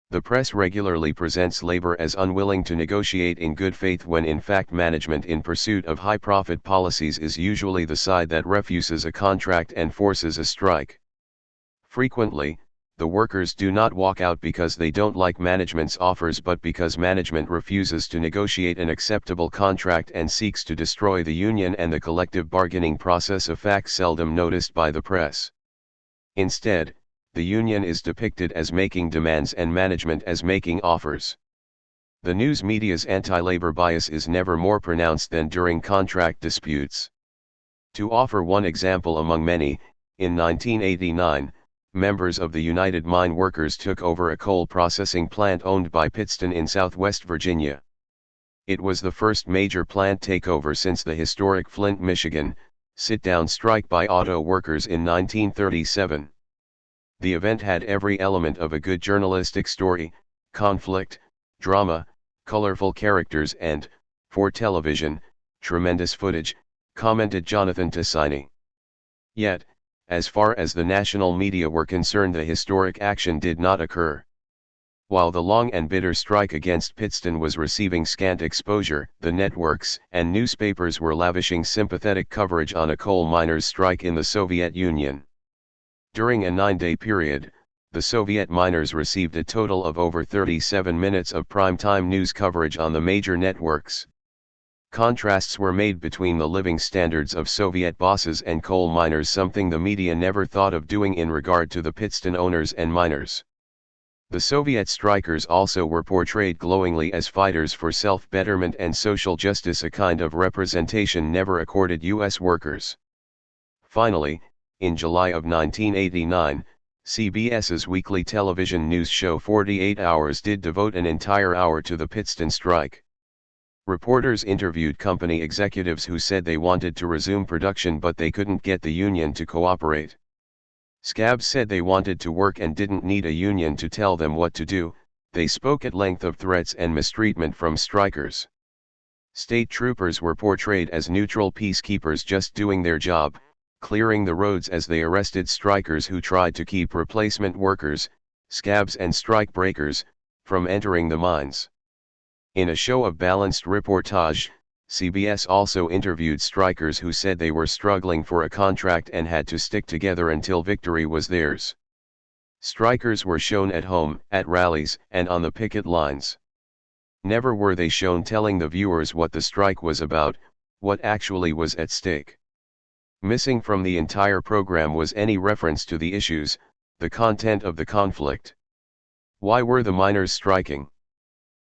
The press regularly presents labor as unwilling to negotiate in good faith when in fact management in pursuit of high-profit policies is usually the side that refuses a contract and forces a strike. Frequently, the workers do not walk out because they don't like management's offers but because management refuses to negotiate an acceptable contract and seeks to destroy the union and the collective bargaining process, a fact seldom noticed by the press. Instead, the union is depicted as making demands and management as making offers. The news media's anti-labor bias is never more pronounced than during contract disputes. To offer one example among many, in 1989, members of the United Mine Workers took over a coal processing plant owned by Pittston in southwest Virginia. It was the first major plant takeover since the historic Flint, Michigan, sit-down strike by auto workers in 1937. The event had every element of a good journalistic story: conflict, drama, colorful characters and, for television, tremendous footage, commented Jonathan Tassini. Yet, as far as the national media were concerned, the historic action did not occur. While the long and bitter strike against Pittston was receiving scant exposure, the networks and newspapers were lavishing sympathetic coverage on a coal miners' strike in the Soviet Union. During a 9-day period, the Soviet miners received a total of over 37 minutes of prime-time news coverage on the major networks. Contrasts were made between the living standards of Soviet bosses and coal miners, something the media never thought of doing in regard to the Pittston owners and miners. The Soviet strikers also were portrayed glowingly as fighters for self-betterment and social justice, a kind of representation never accorded U.S. workers. Finally, in July of 1989, CBS's weekly television news show 48 Hours did devote an entire hour to the Pittston strike. Reporters interviewed company executives who said they wanted to resume production but they couldn't get the union to cooperate. Scabs said they wanted to work and didn't need a union to tell them what to do. They spoke at length of threats and mistreatment from strikers. State troopers were portrayed as neutral peacekeepers just doing their job, clearing the roads as they arrested strikers who tried to keep replacement workers, scabs and strike breakers, from entering the mines. In a show of balanced reportage, CBS also interviewed strikers who said they were struggling for a contract and had to stick together until victory was theirs. Strikers were shown at home, at rallies, and on the picket lines. Never were they shown telling the viewers what the strike was about, what actually was at stake. Missing from the entire program was any reference to the issues, the content of the conflict. Why were the miners striking?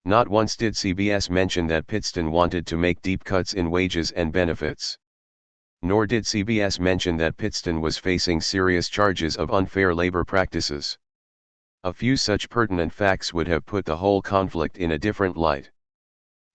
Not once did CBS mention that Pittston wanted to make deep cuts in wages and benefits. Nor did CBS mention that Pittston was facing serious charges of unfair labor practices. A few such pertinent facts would have put the whole conflict in a different light.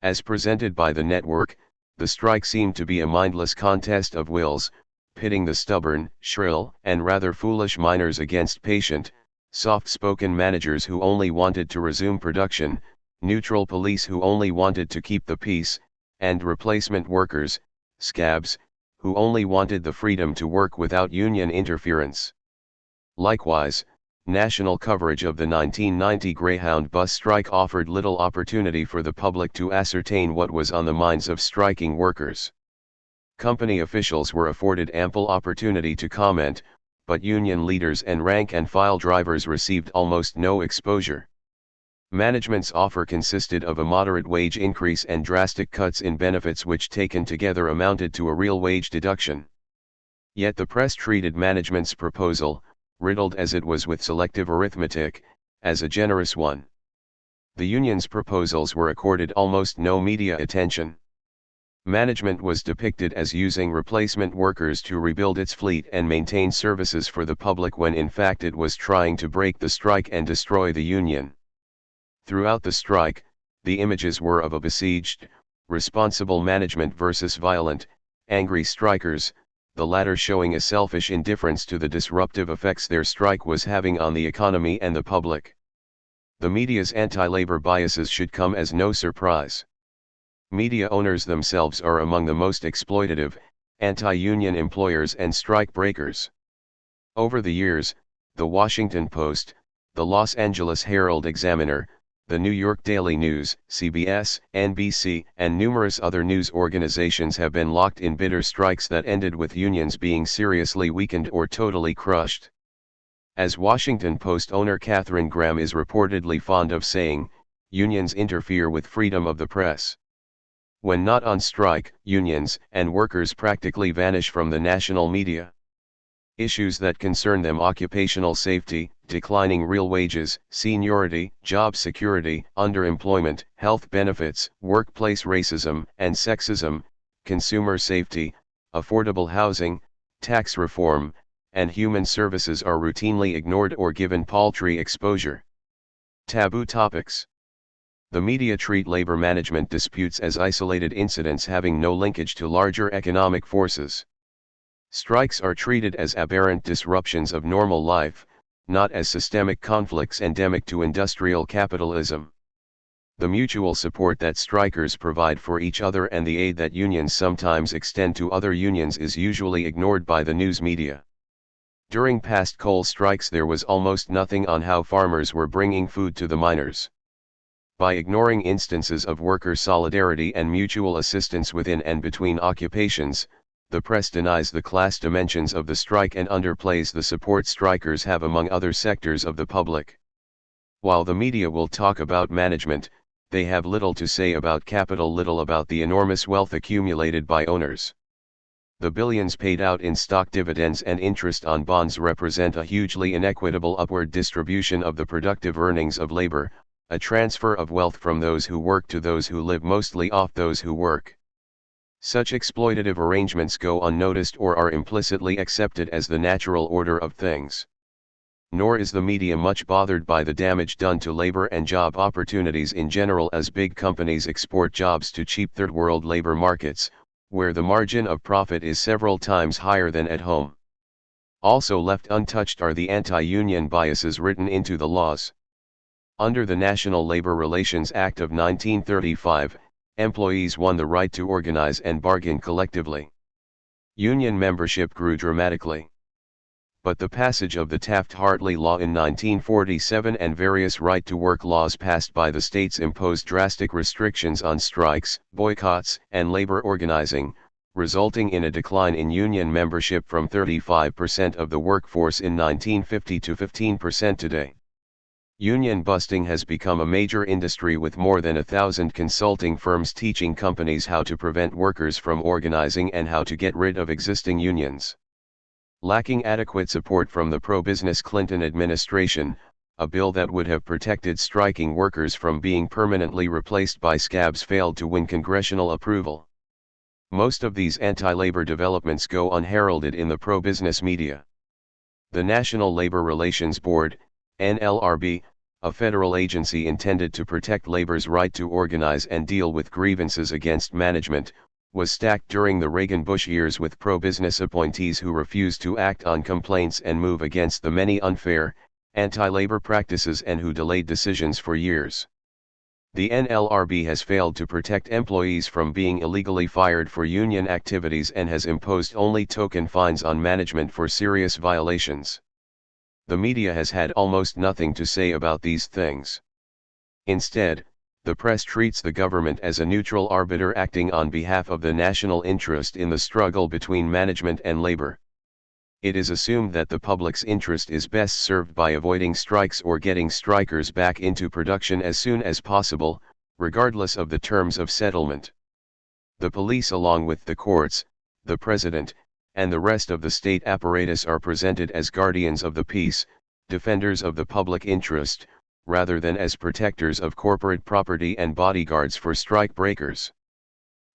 As presented by the network, the strike seemed to be a mindless contest of wills, pitting the stubborn, shrill, and rather foolish miners against patient, soft-spoken managers who only wanted to resume production, neutral police who only wanted to keep the peace, and replacement workers, scabs, who only wanted the freedom to work without union interference. Likewise, national coverage of the 1990 Greyhound bus strike offered little opportunity for the public to ascertain what was on the minds of striking workers. Company officials were afforded ample opportunity to comment, but union leaders and rank-and-file drivers received almost no exposure. Management's offer consisted of a moderate wage increase and drastic cuts in benefits which taken together amounted to a real wage deduction. Yet the press treated management's proposal, riddled as it was with selective arithmetic, as a generous one. The union's proposals were accorded almost no media attention. Management was depicted as using replacement workers to rebuild its fleet and maintain services for the public when in fact it was trying to break the strike and destroy the union. Throughout the strike, the images were of a besieged, responsible management versus violent, angry strikers, the latter showing a selfish indifference to the disruptive effects their strike was having on the economy and the public. The media's anti-labor biases should come as no surprise. Media owners themselves are among the most exploitative, anti-union employers and strike breakers. Over the years, the Washington Post, the Los Angeles Herald-Examiner, the New York Daily News, CBS, NBC, and numerous other news organizations have been locked in bitter strikes that ended with unions being seriously weakened or totally crushed. As Washington Post owner Katharine Graham is reportedly fond of saying, unions interfere with freedom of the press. When not on strike, unions and workers practically vanish from the national media. Issues that concern them: occupational safety, declining real wages, seniority, job security, underemployment, health benefits, workplace racism and sexism, consumer safety, affordable housing, tax reform, and human services are routinely ignored or given paltry exposure. Taboo topics. The media treat labor management disputes as isolated incidents having no linkage to larger economic forces. Strikes are treated as aberrant disruptions of normal life, not as systemic conflicts endemic to industrial capitalism. The mutual support that strikers provide for each other and the aid that unions sometimes extend to other unions is usually ignored by the news media. During past coal strikes there was almost nothing on how farmers were bringing food to the miners. By ignoring instances of worker solidarity and mutual assistance within and between occupations, the press denies the class dimensions of the strike and underplays the support strikers have among other sectors of the public. While the media will talk about management, they have little to say about capital, little about the enormous wealth accumulated by owners. The billions paid out in stock dividends and interest on bonds represent a hugely inequitable upward distribution of the productive earnings of labor, a transfer of wealth from those who work to those who live mostly off those who work. Such exploitative arrangements go unnoticed or are implicitly accepted as the natural order of things. Nor is the media much bothered by the damage done to labor and job opportunities in general as big companies export jobs to cheap third-world labor markets, where the margin of profit is several times higher than at home. Also left untouched are the anti-union biases written into the laws. Under the National Labor Relations Act of 1935, employees won the right to organize and bargain collectively. Union membership grew dramatically. But the passage of the Taft-Hartley Law in 1947 and various right-to-work laws passed by the states imposed drastic restrictions on strikes, boycotts, and labor organizing, resulting in a decline in union membership from 35% of the workforce in 1950 to 15% today. Union busting has become a major industry with more than 1,000 consulting firms teaching companies how to prevent workers from organizing and how to get rid of existing unions. Lacking adequate support from the pro-business Clinton administration, a bill that would have protected striking workers from being permanently replaced by scabs failed to win congressional approval. Most of these anti-labor developments go unheralded in the pro-business media. The National Labor Relations Board, NLRB, a federal agency intended to protect labor's right to organize and deal with grievances against management, was stacked during the Reagan-Bush years with pro-business appointees who refused to act on complaints and move against the many unfair, anti-labor practices and who delayed decisions for years. The NLRB has failed to protect employees from being illegally fired for union activities and has imposed only token fines on management for serious violations. The media has had almost nothing to say about these things. Instead, the press treats the government as a neutral arbiter acting on behalf of the national interest in the struggle between management and labor. It is assumed that the public's interest is best served by avoiding strikes or getting strikers back into production as soon as possible, regardless of the terms of settlement. The police, along with the courts, the president, and the rest of the state apparatus are presented as guardians of the peace, defenders of the public interest, rather than as protectors of corporate property and bodyguards for strike breakers.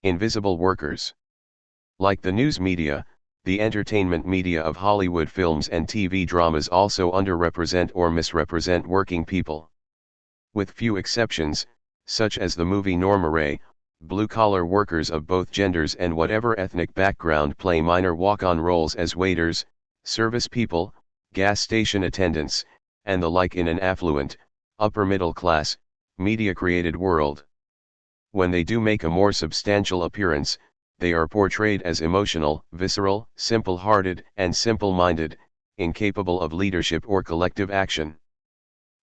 Invisible workers. Like the news media, the entertainment media of Hollywood films and TV dramas also underrepresent or misrepresent working people. With few exceptions, such as the movie Norma Rae, blue-collar workers of both genders and whatever ethnic background play minor walk-on roles as waiters, service people, gas station attendants, and the like in an affluent, upper-middle-class, media-created world. When they do make a more substantial appearance, they are portrayed as emotional, visceral, simple-hearted, and simple-minded, incapable of leadership or collective action.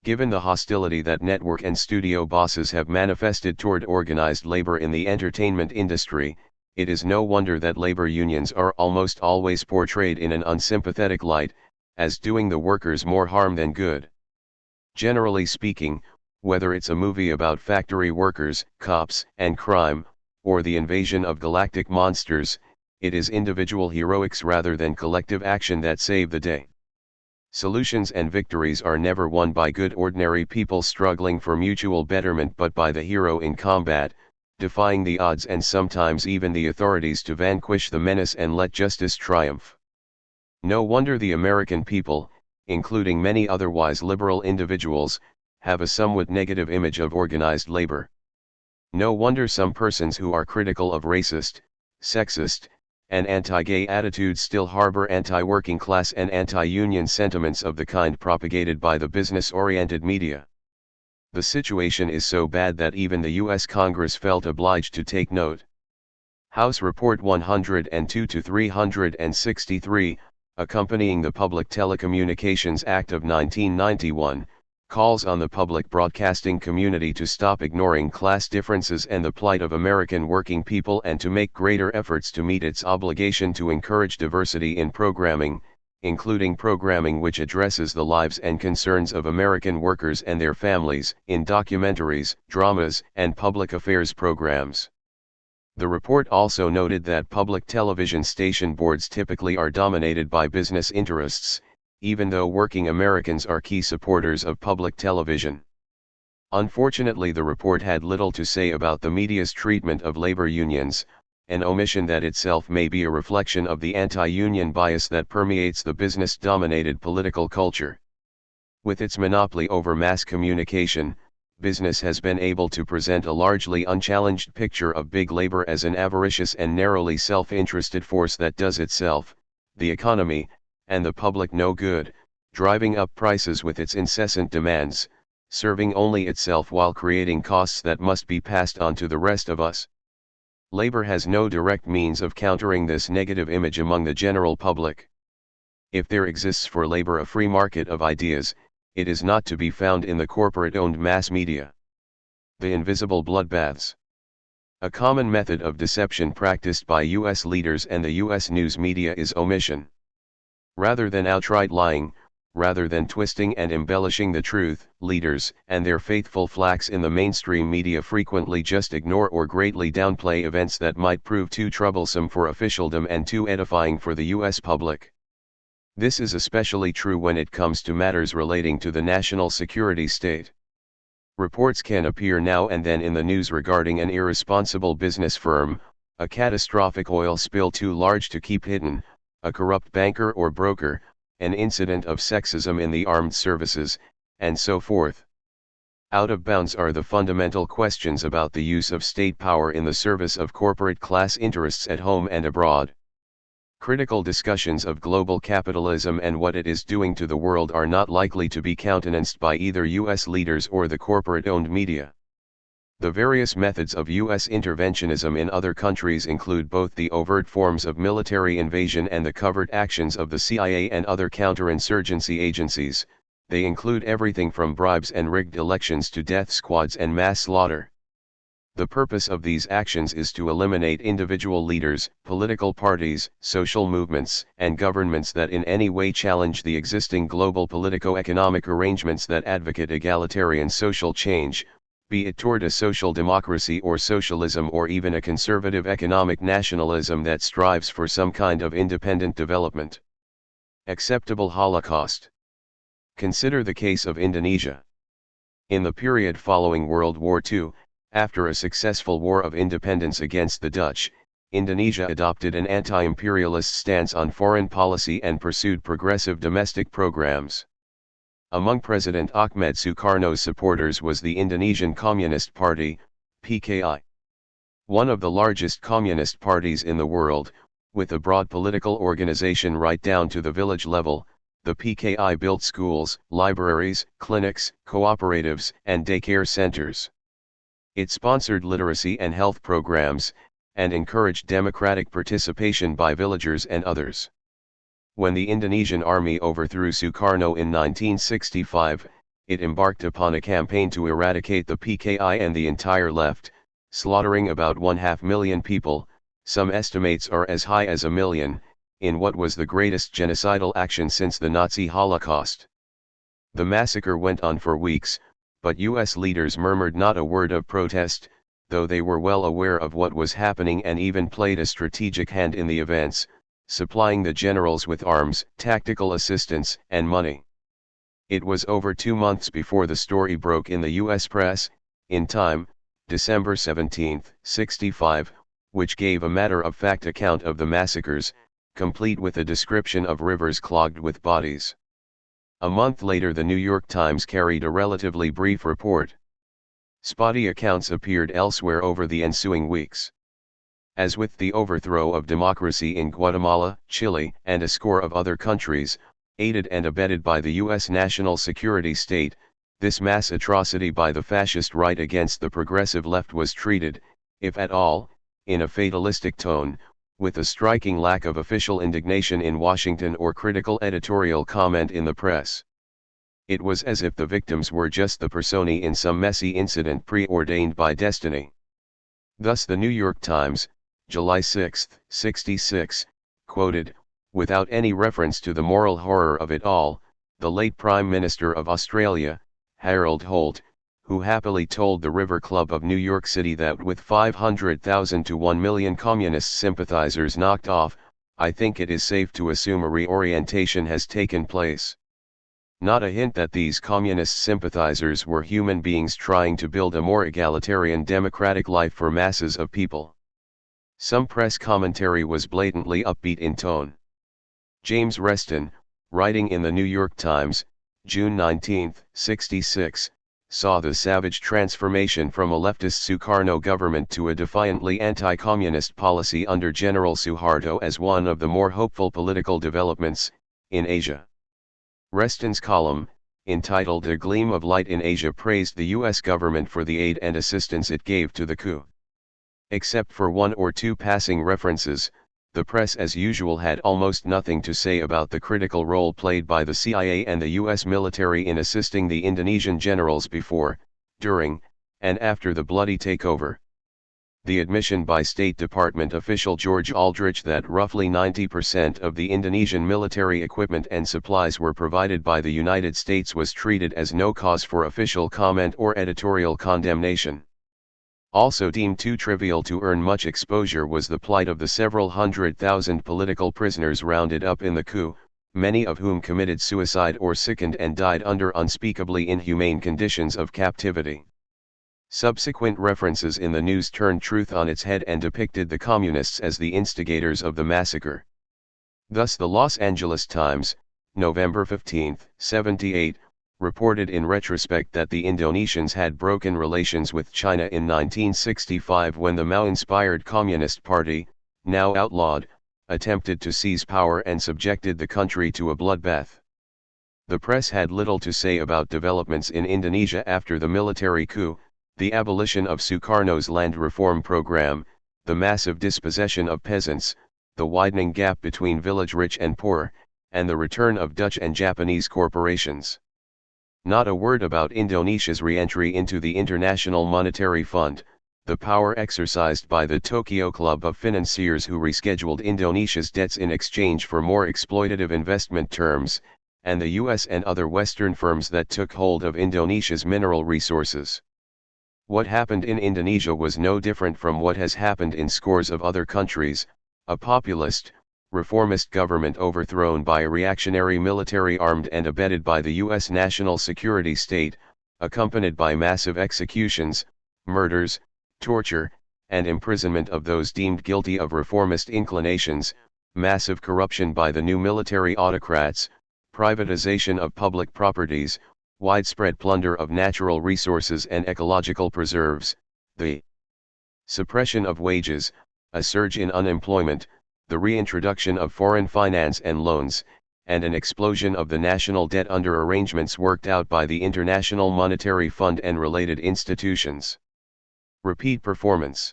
Given the hostility that network and studio bosses have manifested toward organized labor in the entertainment industry, it is no wonder that labor unions are almost always portrayed in an unsympathetic light, as doing the workers more harm than good. Generally speaking, whether it's a movie about factory workers, cops, and crime, or the invasion of galactic monsters, it is individual heroics rather than collective action that save the day. Solutions and victories are never won by good ordinary people struggling for mutual betterment but by the hero in combat, defying the odds and sometimes even the authorities to vanquish the menace and let justice triumph. No wonder the American people, including many otherwise liberal individuals, have a somewhat negative image of organized labor. No wonder some persons who are critical of racist, sexist, and anti-gay attitudes still harbor anti-working class and anti-union sentiments of the kind propagated by the business-oriented media. The situation is so bad that even the U.S. Congress felt obliged to take note. House Report 102-363, accompanying the Public Telecommunications Act of 1991, calls on the public broadcasting community to stop ignoring class differences and the plight of American working people and to make greater efforts to meet its obligation to encourage diversity in programming, including programming which addresses the lives and concerns of American workers and their families, in documentaries, dramas, and public affairs programs. The report also noted that public television station boards typically are dominated by business interests, even though working Americans are key supporters of public television. Unfortunately, the report had little to say about the media's treatment of labor unions, an omission that itself may be a reflection of the anti-union bias that permeates the business-dominated political culture. With its monopoly over mass communication, business has been able to present a largely unchallenged picture of big labor as an avaricious and narrowly self-interested force that does itself, the economy, and the public no good, driving up prices with its incessant demands, serving only itself while creating costs that must be passed on to the rest of us. Labor has no direct means of countering this negative image among the general public. If there exists for labor a free market of ideas, it is not to be found in the corporate-owned mass media. The invisible bloodbaths. A common method of deception practiced by U.S. leaders and the U.S. news media is omission. Rather than outright lying, rather than twisting and embellishing the truth, leaders and their faithful flacks in the mainstream media frequently just ignore or greatly downplay events that might prove too troublesome for officialdom and too edifying for the U.S. public. This is especially true when it comes to matters relating to the national security state. Reports can appear now and then in the news regarding an irresponsible business firm, a catastrophic oil spill too large to keep hidden, a corrupt banker or broker, an incident of sexism in the armed services, and so forth. Out of bounds are the fundamental questions about the use of state power in the service of corporate class interests at home and abroad. Critical discussions of global capitalism and what it is doing to the world are not likely to be countenanced by either U.S. leaders or the corporate-owned media. The various methods of U.S. interventionism in other countries include both the overt forms of military invasion and the covert actions of the CIA and other counterinsurgency agencies. They include everything from bribes and rigged elections to death squads and mass slaughter. The purpose of these actions is to eliminate individual leaders, political parties, social movements, and governments that in any way challenge the existing global politico-economic arrangements that advocate egalitarian social change, be it toward a social democracy or socialism or even a conservative economic nationalism that strives for some kind of independent development. Acceptable Holocaust. Consider the case of Indonesia. In the period following World War II, after a successful war of independence against the Dutch, Indonesia adopted an anti-imperialist stance on foreign policy and pursued progressive domestic programs. Among President Ahmed Sukarno's supporters was the Indonesian Communist Party, PKI. One of the largest communist parties in the world, with a broad political organization right down to the village level, the PKI built schools, libraries, clinics, cooperatives, and daycare centers. It sponsored literacy and health programs, and encouraged democratic participation by villagers and others. When the Indonesian army overthrew Sukarno in 1965, it embarked upon a campaign to eradicate the PKI and the entire left, slaughtering about 500,000 people, some estimates are as high as 1 million, in what was the greatest genocidal action since the Nazi Holocaust. The massacre went on for weeks, but US leaders murmured not a word of protest, though they were well aware of what was happening and even played a strategic hand in the events, supplying the generals with arms, tactical assistance, and money. It was over 2 months before the story broke in the US press, in Time, December 17, 65, which gave a matter-of-fact account of the massacres, complete with a description of rivers clogged with bodies. A month later the New York Times carried a relatively brief report. Spotty accounts appeared elsewhere over the ensuing weeks. As with the overthrow of democracy in Guatemala, Chile, and a score of other countries, aided and abetted by the U.S. national security state, this mass atrocity by the fascist right against the progressive left was treated, if at all, in a fatalistic tone, with a striking lack of official indignation in Washington or critical editorial comment in the press. It was as if the victims were just the personae in some messy incident preordained by destiny. Thus the New York Times, July 6, 66, quoted, without any reference to the moral horror of it all, the late Prime Minister of Australia, Harold Holt, who happily told the River Club of New York City that with 500,000 to 1 million communist sympathizers knocked off, I think it is safe to assume a reorientation has taken place. Not a hint that these communist sympathizers were human beings trying to build a more egalitarian democratic life for masses of people. Some press commentary was blatantly upbeat in tone. James Reston, writing in the New York Times, June 19, 66, saw the savage transformation from a leftist Sukarno government to a defiantly anti-communist policy under General Suharto as one of the more hopeful political developments in Asia. Reston's column, entitled A Gleam of Light in Asia, praised the U.S. government for the aid and assistance it gave to the coup. Except for one or two passing references, the press as usual had almost nothing to say about the critical role played by the CIA and the U.S. military in assisting the Indonesian generals before, during, and after the bloody takeover. The admission by State Department official George Aldrich that roughly 90% of the Indonesian military equipment and supplies were provided by the United States was treated as no cause for official comment or editorial condemnation. Also deemed too trivial to earn much exposure was the plight of the several 100,000 political prisoners rounded up in the coup, many of whom committed suicide or sickened and died under unspeakably inhumane conditions of captivity. Subsequent references in the news turned truth on its head and depicted the communists as the instigators of the massacre. Thus the Los Angeles Times, November 15, 78, reported in retrospect that the Indonesians had broken relations with China in 1965 when the Mao-inspired Communist Party, now outlawed, attempted to seize power and subjected the country to a bloodbath. The press had little to say about developments in Indonesia after the military coup, the abolition of Sukarno's land reform program, the massive dispossession of peasants, the widening gap between village rich and poor, and the return of Dutch and Japanese corporations. Not a word about Indonesia's re-entry into the International Monetary Fund, the power exercised by the Tokyo Club of financiers who rescheduled Indonesia's debts in exchange for more exploitative investment terms, and the US and other Western firms that took hold of Indonesia's mineral resources. What happened in Indonesia was no different from what has happened in scores of other countries, a populist, reformist government overthrown by a reactionary military armed and abetted by the U.S. national security state, accompanied by massive executions, murders, torture, and imprisonment of those deemed guilty of reformist inclinations, massive corruption by the new military autocrats, privatization of public properties, widespread plunder of natural resources and ecological preserves, the suppression of wages, a surge in unemployment, the reintroduction of foreign finance and loans, and an explosion of the national debt under arrangements worked out by the International Monetary Fund and related institutions. Repeat performance.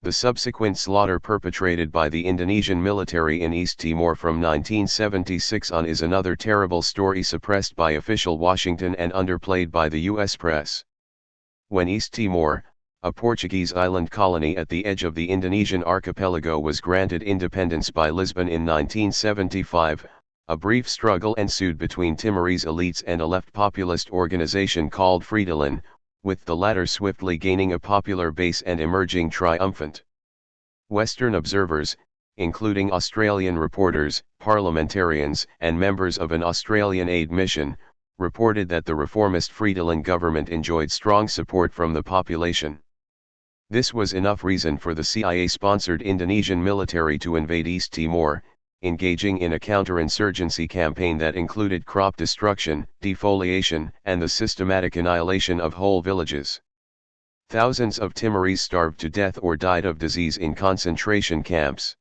The subsequent slaughter perpetrated by the Indonesian military in East Timor from 1976 on is another terrible story suppressed by official Washington and underplayed by the U.S. press. When East Timor, a Portuguese island colony at the edge of the Indonesian archipelago, was granted independence by Lisbon in 1975, a brief struggle ensued between Timorese elites and a left populist organization called Fretilin, with the latter swiftly gaining a popular base and emerging triumphant. Western observers, including Australian reporters, parliamentarians, and members of an Australian aid mission, reported that the reformist Fretilin government enjoyed strong support from the population. This was enough reason for the CIA-sponsored Indonesian military to invade East Timor, engaging in a counterinsurgency campaign that included crop destruction, defoliation, and the systematic annihilation of whole villages. Thousands of Timorese starved to death or died of disease in concentration camps.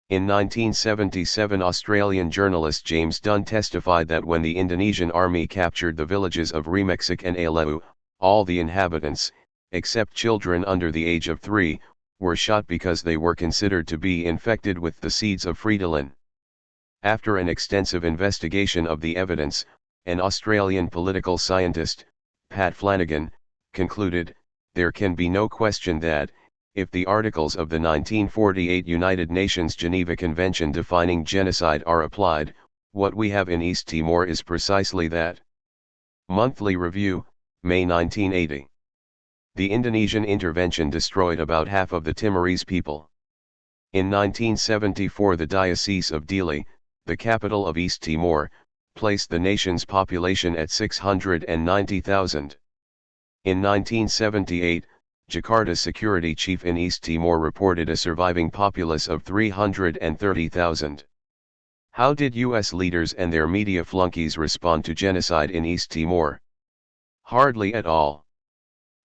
In 1977, Australian journalist James Dunn testified that when the Indonesian army captured the villages of Remexik and Aleu, all the inhabitants, except children under the age of 3, were shot because they were considered to be infected with the seeds of Fretilin. After an extensive investigation of the evidence, an Australian political scientist, Pat Flanagan, concluded, "There can be no question that, if the articles of the 1948 United Nations Geneva Convention defining genocide are applied, what we have in East Timor is precisely that." Monthly Review, May 1980. The Indonesian intervention destroyed about half of the Timorese people. In 1974, the Diocese of Dili, the capital of East Timor, placed the nation's population at 690,000. In 1978, Jakarta's security chief in East Timor reported a surviving populace of 330,000. How did U.S. leaders and their media flunkies respond to genocide in East Timor? Hardly at all.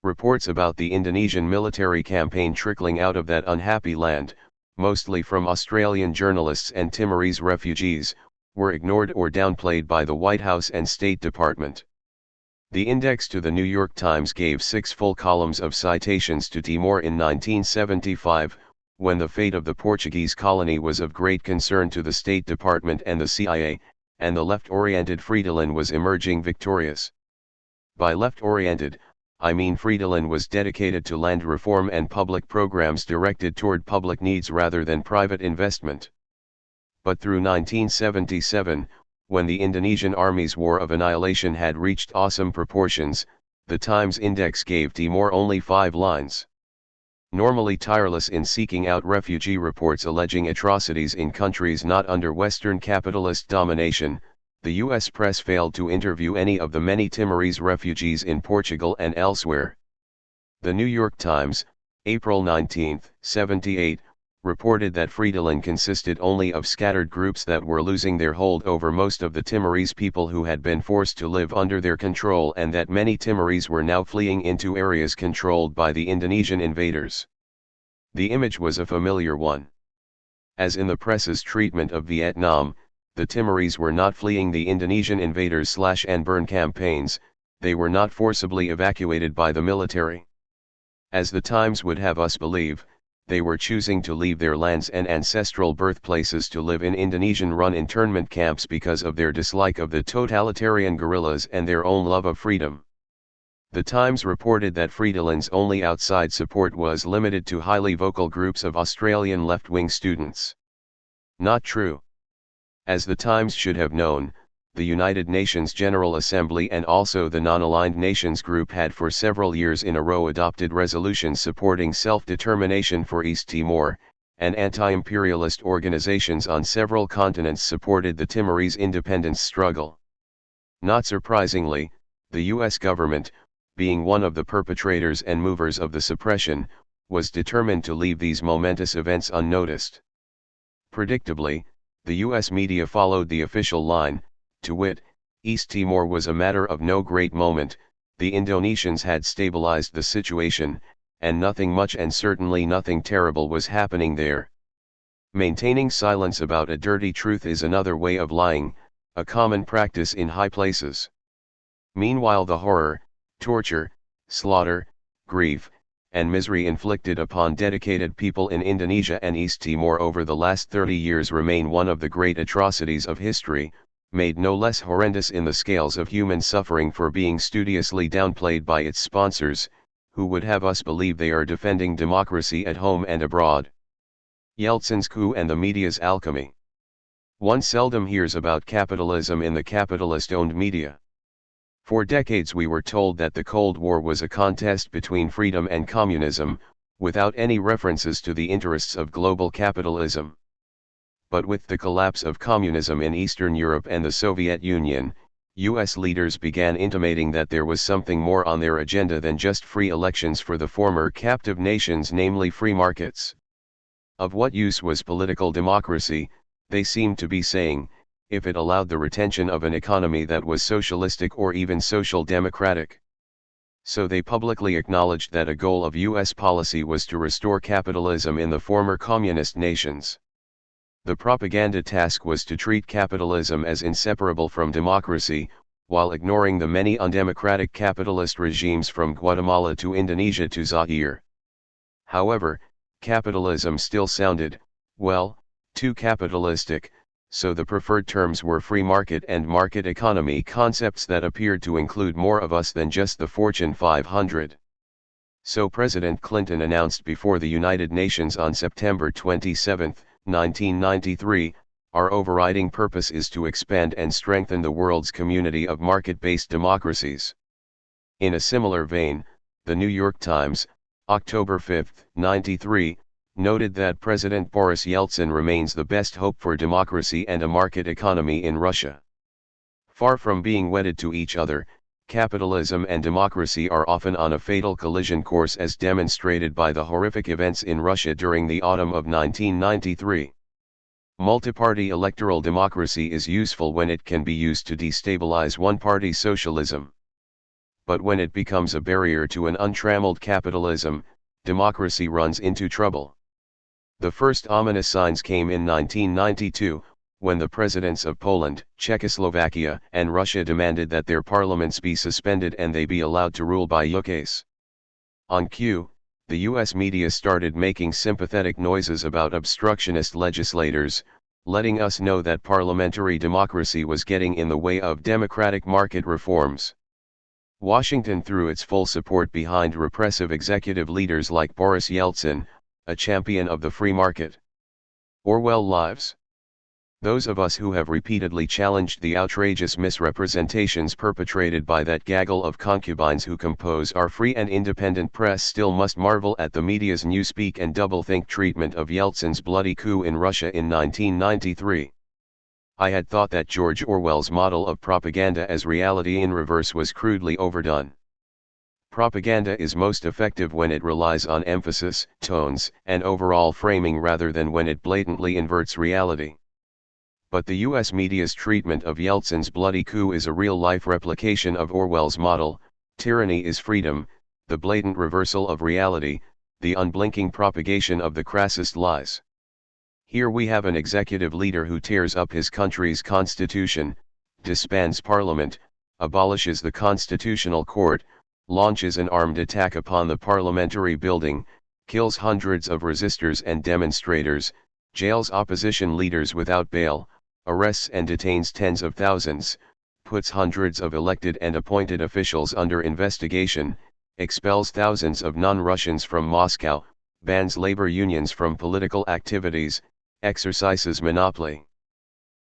Reports about the Indonesian military campaign trickling out of that unhappy land, mostly from Australian journalists and Timorese refugees, were ignored or downplayed by the White House and State Department. The index to the New York Times gave 6 full columns of citations to Timor in 1975, when the fate of the Portuguese colony was of great concern to the State Department and the CIA, and the left-oriented Fretilin was emerging victorious. By left-oriented, I mean Fretilin was dedicated to land reform and public programs directed toward public needs rather than private investment. But through 1977, when the Indonesian Army's war of annihilation had reached awesome proportions, the Times Index gave Timor only 5 lines. Normally tireless in seeking out refugee reports alleging atrocities in countries not under Western capitalist domination, the U.S. press failed to interview any of the many Timorese refugees in Portugal and elsewhere. The New York Times, April 19, 1978, reported that Fretilin consisted only of scattered groups that were losing their hold over most of the Timorese people who had been forced to live under their control, and that many Timorese were now fleeing into areas controlled by the Indonesian invaders. The image was a familiar one. As in the press's treatment of Vietnam, the Timorese were not fleeing the Indonesian invaders' slash-and-burn campaigns, they were not forcibly evacuated by the military. As the Times would have us believe, they were choosing to leave their lands and ancestral birthplaces to live in Indonesian-run internment camps because of their dislike of the totalitarian guerrillas and their own love of freedom. The Times reported that Fretilin's only outside support was limited to highly vocal groups of Australian left-wing students. Not true. As the Times should have known, the United Nations General Assembly and also the Non-Aligned Nations Group had for several years in a row adopted resolutions supporting self-determination for East Timor, and anti-imperialist organizations on several continents supported the Timorese independence struggle. Not surprisingly, The U.S. government, being one of the perpetrators and movers of the suppression, was determined to leave these momentous events unnoticed. Predictably, the U.S. media followed the official line, to wit, East Timor was a matter of no great moment, the Indonesians had stabilized the situation, and nothing much and certainly nothing terrible was happening there. Maintaining silence about a dirty truth is another way of lying, a common practice in high places. Meanwhile the horror, torture, slaughter, grief, and misery inflicted upon dedicated people in Indonesia and East Timor over the last 30 years remain one of the great atrocities of history, made no less horrendous in the scales of human suffering for being studiously downplayed by its sponsors, who would have us believe they are defending democracy at home and abroad. Yeltsin's coup and the media's alchemy. One seldom hears about capitalism in the capitalist-owned media. For decades we were told that the Cold War was a contest between freedom and communism, without any references to the interests of global capitalism. But with the collapse of communism in Eastern Europe and the Soviet Union, U.S. leaders began intimating that there was something more on their agenda than just free elections for the former captive nations, namely free markets. Of what use was political democracy, they seemed to be saying, if it allowed the retention of an economy that was socialistic or even social democratic? So they publicly acknowledged that a goal of U.S. policy was to restore capitalism in the former communist nations. The propaganda task was to treat capitalism as inseparable from democracy, while ignoring the many undemocratic capitalist regimes from Guatemala to Indonesia to Zaire. However, capitalism still sounded, well, too capitalistic, so the preferred terms were free market and market economy, concepts that appeared to include more of us than just the Fortune 500. So President Clinton announced before the United Nations on September 27, 1993, our overriding purpose is to expand and strengthen the world's community of market-based democracies. In a similar vein, the New York Times, October 5, 93, noted that President Boris Yeltsin remains the best hope for democracy and a market economy in Russia. Far from being wedded to each other, capitalism and democracy are often on a fatal collision course, as demonstrated by the horrific events in Russia during the autumn of 1993. Multi-party electoral democracy is useful when it can be used to destabilize one-party socialism. But when it becomes a barrier to an untrammeled capitalism, democracy runs into trouble. The first ominous signs came in 1992, when the presidents of Poland, Czechoslovakia, and Russia demanded that their parliaments be suspended and they be allowed to rule by ukase. On cue, the U.S. media started making sympathetic noises about obstructionist legislators, letting us know that parliamentary democracy was getting in the way of democratic market reforms. Washington threw its full support behind repressive executive leaders like Boris Yeltsin, a champion of the free market. Orwell lives. Those of us who have repeatedly challenged the outrageous misrepresentations perpetrated by that gaggle of concubines who compose our free and independent press still must marvel at the media's newspeak and doublethink treatment of Yeltsin's bloody coup in Russia in 1993. I had thought that George Orwell's model of propaganda as reality in reverse was crudely overdone. Propaganda is most effective when it relies on emphasis, tones, and overall framing rather than when it blatantly inverts reality. But the U.S. media's treatment of Yeltsin's bloody coup is a real-life replication of Orwell's model. Tyranny is freedom, the blatant reversal of reality, the unblinking propagation of the crassest lies. Here we have an executive leader who tears up his country's constitution, disbands parliament, abolishes the constitutional court, launches an armed attack upon the parliamentary building, kills hundreds of resistors and demonstrators, jails opposition leaders without bail, arrests and detains tens of thousands, puts hundreds of elected and appointed officials under investigation, expels thousands of non-Russians from Moscow, bans labor unions from political activities, exercises monopoly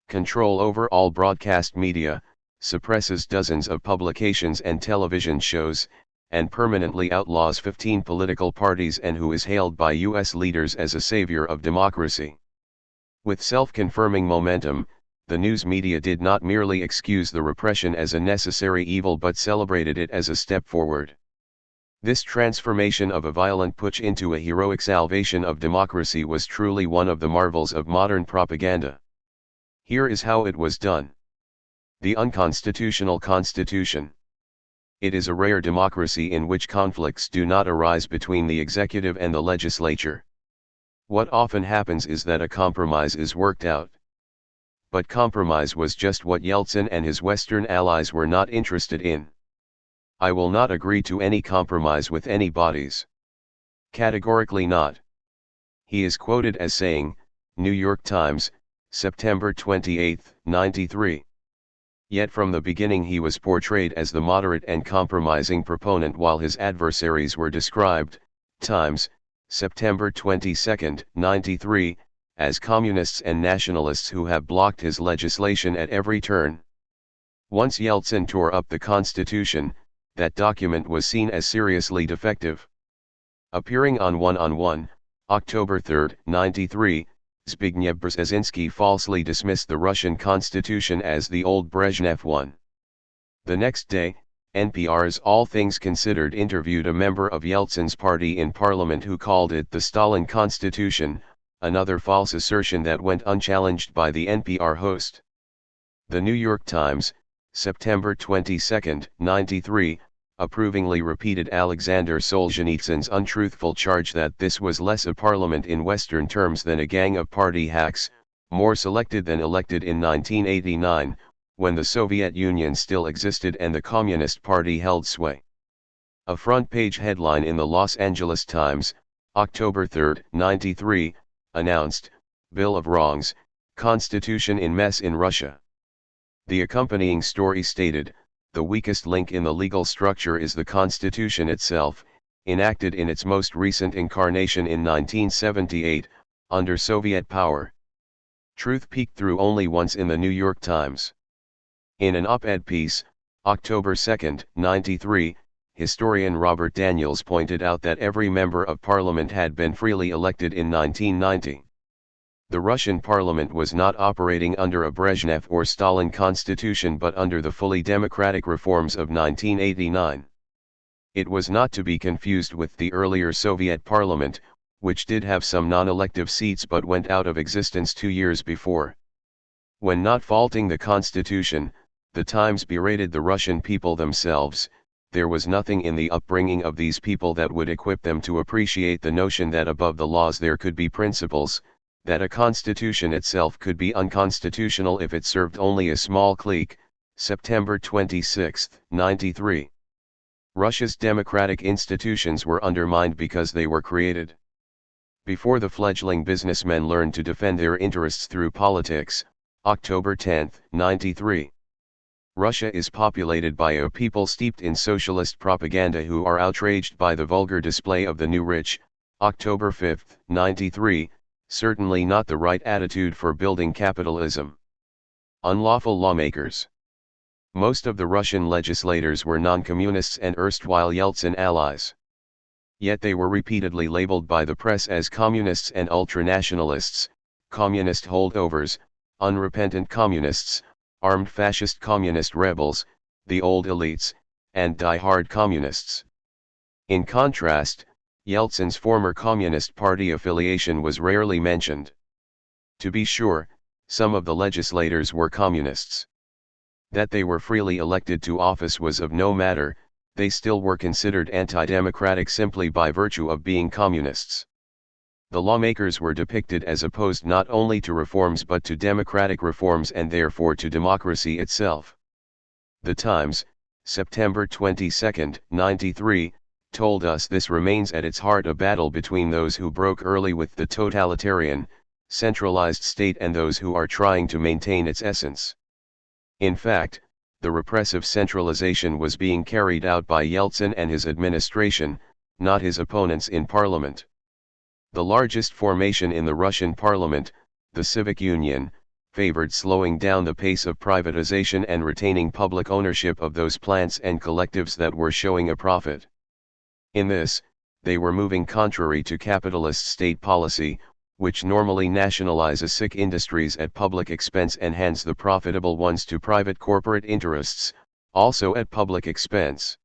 control over all broadcast media, suppresses dozens of publications and television shows, and permanently outlaws 15 political parties, and who is hailed by U.S. leaders as a savior of democracy. With self-confirming momentum, the news media did not merely excuse the repression as a necessary evil but celebrated it as a step forward. This transformation of a violent putsch into a heroic salvation of democracy was truly one of the marvels of modern propaganda. Here is how it was done. The unconstitutional constitution. It is a rare democracy in which conflicts do not arise between the executive and the legislature. What often happens is that a compromise is worked out. But compromise was just what Yeltsin and his Western allies were not interested in. I will not agree to any compromise with any bodies. Categorically not. He is quoted as saying, New York Times, September 28, 93. Yet from the beginning he was portrayed as the moderate and compromising proponent while his adversaries were described, Times, September 22, 93, as communists and nationalists who have blocked his legislation at every turn. Once Yeltsin tore up the Constitution, that document was seen as seriously defective. Appearing on 1-on-1, October 3, 93, Zbigniew Brzezinski falsely dismissed the Russian Constitution as the old Brezhnev one. The next day, NPR's All Things Considered interviewed a member of Yeltsin's party in parliament who called it the Stalin Constitution, another false assertion that went unchallenged by the NPR host. The New York Times, September 22, 93, approvingly repeated Alexander Solzhenitsyn's untruthful charge that this was less a parliament in Western terms than a gang of party hacks, more selected than elected in 1989, when the Soviet Union still existed and the Communist Party held sway. A front-page headline in the Los Angeles Times, October 3, 93, announced, Bill of Wrongs, Constitution in Mess in Russia. The accompanying story stated, the weakest link in the legal structure is the Constitution itself, enacted in its most recent incarnation in 1978, under Soviet power. Truth peeked through only once in the New York Times. In an op-ed piece, October 2, 93, historian Robert Daniels pointed out that every member of parliament had been freely elected in 1990. The Russian parliament was not operating under a Brezhnev or Stalin constitution but under the fully democratic reforms of 1989. It was not to be confused with the earlier Soviet parliament, which did have some non-elective seats but went out of existence 2 years before. When not faulting the constitution, the Times berated the Russian people themselves. There was nothing in the upbringing of these people that would equip them to appreciate the notion that above the laws there could be principles, that a constitution itself could be unconstitutional if it served only a small clique. September 26, 93. Russia's democratic institutions were undermined because they were created. Before the fledgling businessmen learned to defend their interests through politics, October 10, 93. Russia is populated by a people steeped in socialist propaganda who are outraged by the vulgar display of the new rich. October 5, 93, certainly not the right attitude for building capitalism. Unlawful lawmakers. Most of the Russian legislators were non-communists and erstwhile Yeltsin allies. Yet they were repeatedly labeled by the press as communists and ultranationalists, communist holdovers, unrepentant communists, armed fascist communist rebels, the old elites, and die-hard communists. In contrast, Yeltsin's former Communist Party affiliation was rarely mentioned. To be sure, some of the legislators were communists. That they were freely elected to office was of no matter, they still were considered anti-democratic simply by virtue of being communists. The lawmakers were depicted as opposed not only to reforms but to democratic reforms and therefore to democracy itself. The Times, September 22, 93, told us this remains at its heart a battle between those who broke early with the totalitarian, centralized state and those who are trying to maintain its essence. In fact, the repressive centralization was being carried out by Yeltsin and his administration, not his opponents in parliament. The largest formation in the Russian parliament, the Civic Union, favored slowing down the pace of privatization and retaining public ownership of those plants and collectives that were showing a profit. In this, they were moving contrary to capitalist state policy, which normally nationalizes sick industries at public expense and hands the profitable ones to private corporate interests, also at public expense.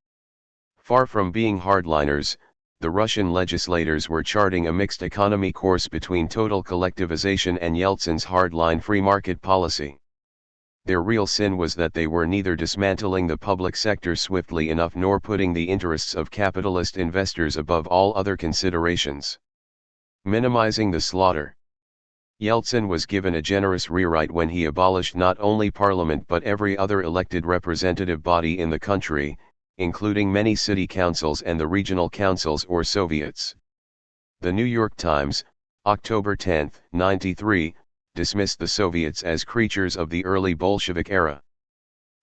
Far from being hardliners, the Russian legislators were charting a mixed economy course between total collectivization and Yeltsin's hardline free market policy. Their real sin was that they were neither dismantling the public sector swiftly enough nor putting the interests of capitalist investors above all other considerations. Minimizing the slaughter. Yeltsin was given a generous rewrite when he abolished not only parliament but every other elected representative body in the country, including many city councils and the regional councils or soviets. The New York Times, October 10, 1993, dismissed the Soviets as creatures of the early Bolshevik era.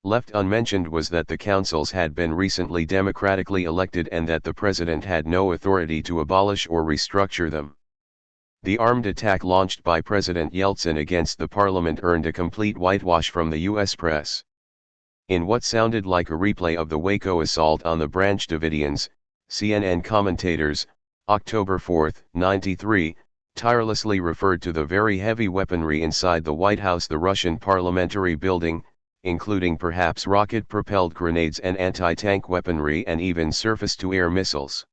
Left unmentioned was that the councils had been recently democratically elected and that the president had no authority to abolish or restructure them. The armed attack launched by President Yeltsin against the parliament earned a complete whitewash from the U.S. press. In what sounded like a replay of the Waco assault on the Branch Davidians, CNN commentators, October 4, 1993, tirelessly referred to the very heavy weaponry inside the White House, the Russian parliamentary building, including perhaps rocket-propelled grenades and anti-tank weaponry and even surface-to-air missiles.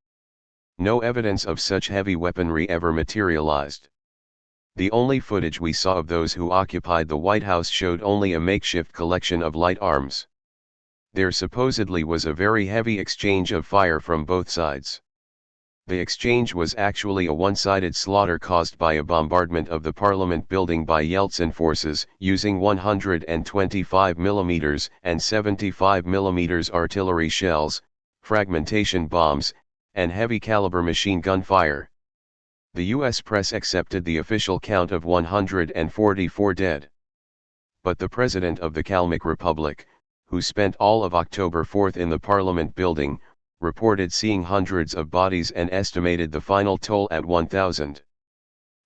No evidence of such heavy weaponry ever materialized. The only footage we saw of those who occupied the White House showed only a makeshift collection of light arms. There supposedly was a very heavy exchange of fire from both sides. The exchange was actually a one-sided slaughter caused by a bombardment of the parliament building by Yeltsin forces using 125 mm and 75 mm artillery shells, fragmentation bombs, and heavy-caliber machine gun fire. The U.S. press accepted the official count of 144 dead. But the president of the Kalmyk Republic, who spent all of October 4 in the parliament building, reported seeing hundreds of bodies and estimated the final toll at 1,000.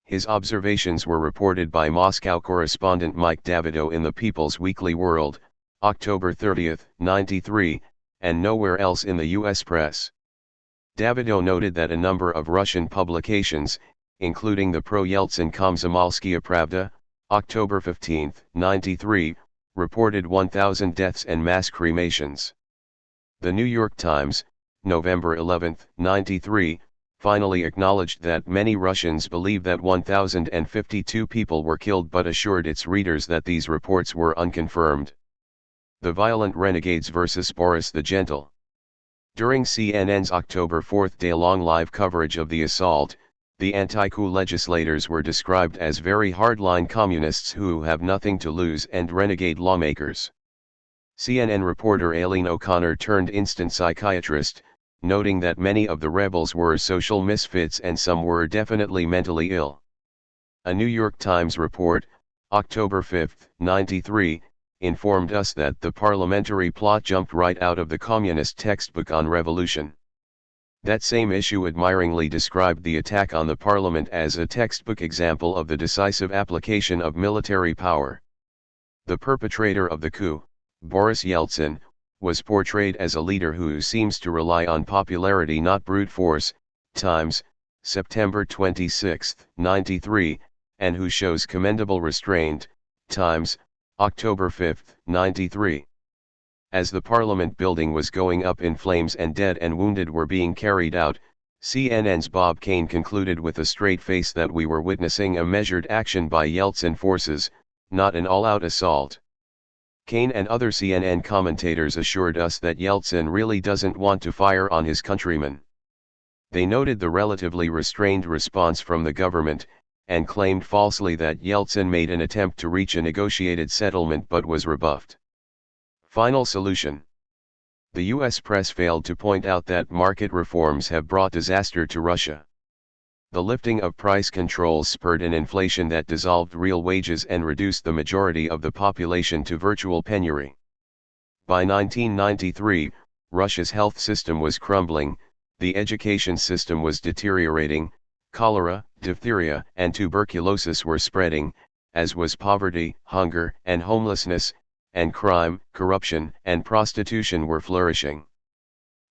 His observations were reported by Moscow correspondent Mike Davido in the People's Weekly World, October 30, 1993, and nowhere else in the U.S. press. Davido noted that a number of Russian publications, including the pro-Yeltsin Komsomolskaya Pravda, October 15, 1993, reported 1,000 deaths and mass cremations. The New York Times, November 11, 1993, finally acknowledged that many Russians believe that 1,052 people were killed but assured its readers that these reports were unconfirmed. The Violent Renegades vs. Boris the Gentle. During CNN's October 4 day-long live coverage of the assault, the anti-coup legislators were described as very hardline communists who have nothing to lose and renegade lawmakers. CNN reporter Aileen O'Connor turned instant psychiatrist, noting that many of the rebels were social misfits and some were definitely mentally ill. A New York Times report, October 5, 1993, informed us that the parliamentary plot jumped right out of the communist textbook on revolution. That same issue admiringly described the attack on the parliament as a textbook example of the decisive application of military power. The perpetrator of the coup, Boris Yeltsin, was portrayed as a leader who seems to rely on popularity not brute force, Times, September 26, 1993, and who shows commendable restraint, Times, October 5, 1993. As the parliament building was going up in flames and dead and wounded were being carried out, CNN's Bob Kane concluded with a straight face that we were witnessing a measured action by Yeltsin forces, not an all-out assault. Kane and other CNN commentators assured us that Yeltsin really doesn't want to fire on his countrymen. They noted the relatively restrained response from the government, and claimed falsely that Yeltsin made an attempt to reach a negotiated settlement but was rebuffed. Final solution. The U.S. press failed to point out that market reforms have brought disaster to Russia. The lifting of price controls spurred an inflation that dissolved real wages and reduced the majority of the population to virtual penury. By 1993, Russia's health system was crumbling, the education system was deteriorating, cholera, diphtheria, and tuberculosis were spreading, as was poverty, hunger, and homelessness, and crime, corruption, and prostitution were flourishing.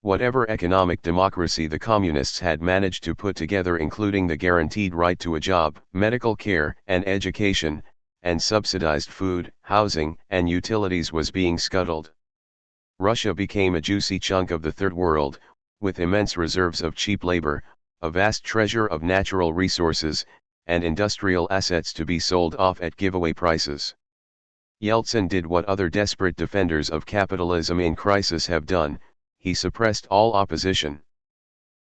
Whatever economic democracy the communists had managed to put together, including the guaranteed right to a job, medical care and education, and subsidized food, housing, and utilities, was being scuttled. Russia became a juicy chunk of the Third World, with immense reserves of cheap labor, a vast treasure of natural resources, and industrial assets to be sold off at giveaway prices. Yeltsin did what other desperate defenders of capitalism in crisis have done: he suppressed all opposition.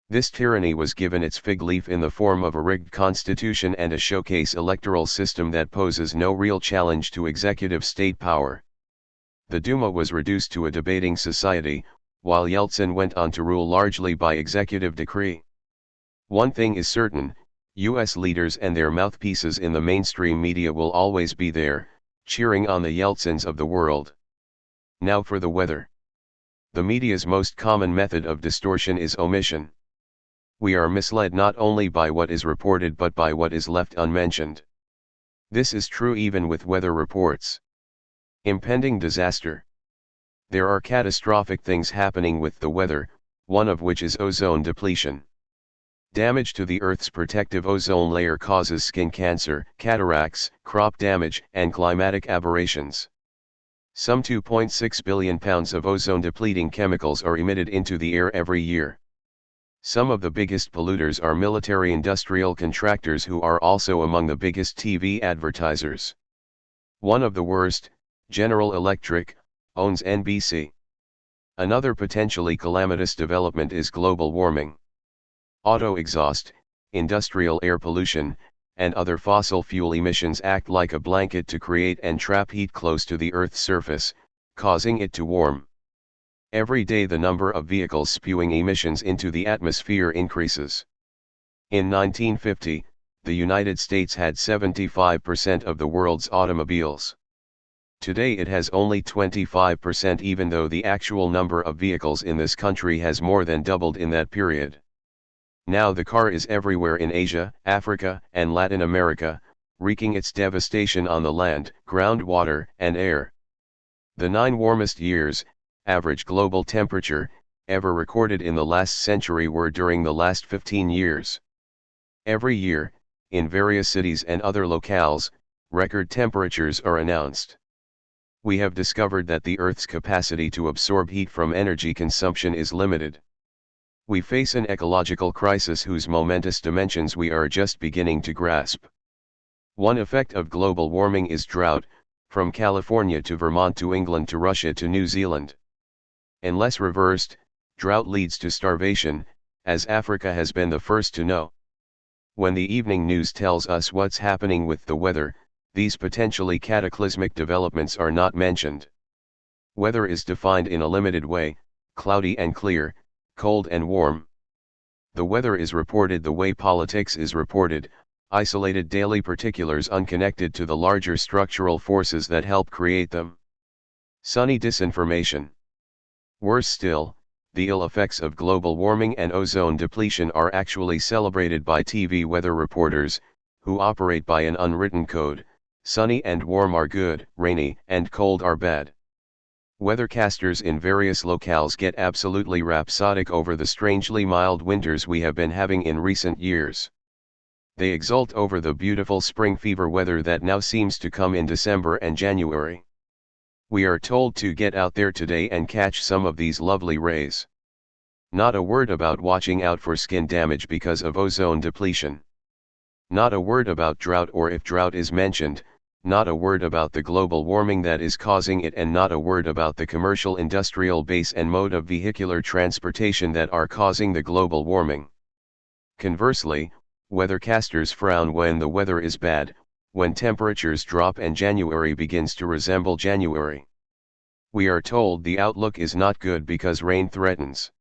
This tyranny was given its fig leaf in the form of a rigged constitution and a showcase electoral system that poses no real challenge to executive state power. The Duma was reduced to a debating society, while Yeltsin went on to rule largely by executive decree. One thing is certain: US leaders and their mouthpieces in the mainstream media will always be there, cheering on the Yeltsins of the world. Now for the weather. The media's most common method of distortion is omission. We are misled not only by what is reported but by what is left unmentioned. This is true even with weather reports. Impending disaster. There are catastrophic things happening with the weather, one of which is ozone depletion. Damage to the Earth's protective ozone layer causes skin cancer, cataracts, crop damage, and climatic aberrations. Some 2.6 billion pounds of ozone-depleting chemicals are emitted into the air every year. Some of the biggest polluters are military-industrial contractors, who are also among the biggest TV advertisers. One of the worst, General Electric, owns NBC. Another potentially calamitous development is global warming. Auto exhaust, industrial air pollution, and other fossil fuel emissions act like a blanket to create and trap heat close to the Earth's surface, causing it to warm. Every day the number of vehicles spewing emissions into the atmosphere increases. In 1950, the United States had 75% of the world's automobiles. Today it has only 25%, even though the actual number of vehicles in this country has more than doubled in that period. Now the car is everywhere in Asia, Africa, and Latin America, wreaking its devastation on the land, groundwater, and air. The 9 warmest years, average global temperature, ever recorded in the last century were during the last 15 years. Every year, in various cities and other locales, record temperatures are announced. We have discovered that the Earth's capacity to absorb heat from energy consumption is limited. We face an ecological crisis whose momentous dimensions we are just beginning to grasp. One effect of global warming is drought, from California to Vermont to England to Russia to New Zealand. Unless reversed, drought leads to starvation, as Africa has been the first to know. When the evening news tells us what's happening with the weather, these potentially cataclysmic developments are not mentioned. Weather is defined in a limited way: cloudy and clear, cold and warm. The weather is reported the way politics is reported: isolated daily particulars unconnected to the larger structural forces that help create them. Sunny disinformation. Worse still, the ill effects of global warming and ozone depletion are actually celebrated by TV weather reporters, who operate by an unwritten code: sunny and warm are good, rainy and cold are bad. Weathercasters in various locales get absolutely rhapsodic over the strangely mild winters we have been having in recent years. They exult over the beautiful spring fever weather that now seems to come in December and January. We are told to get out there today and catch some of these lovely rays. Not a word about watching out for skin damage because of ozone depletion. Not a word about drought, or if drought is mentioned, not a word about the global warming that is causing it, and not a word about the commercial, industrial base and mode of vehicular transportation that are causing the global warming. Conversely, weathercasters frown when the weather is bad, when temperatures drop and January begins to resemble January. We are told the outlook is not good because rain threatens.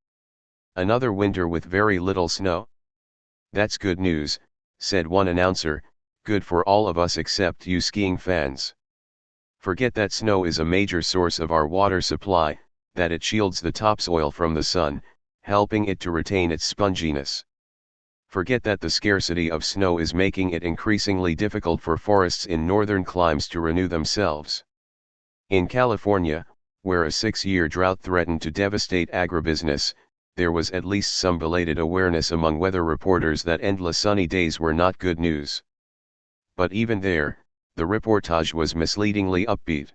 Another winter with very little snow? That's good news, said one announcer, good for all of us except you skiing fans. Forget that snow is a major source of our water supply, that it shields the topsoil from the sun, helping it to retain its sponginess. Forget that the scarcity of snow is making it increasingly difficult for forests in northern climes to renew themselves. In California, where a 6-year drought threatened to devastate agribusiness, there was at least some belated awareness among weather reporters that endless sunny days were not good news. But even there, the reportage was misleadingly upbeat.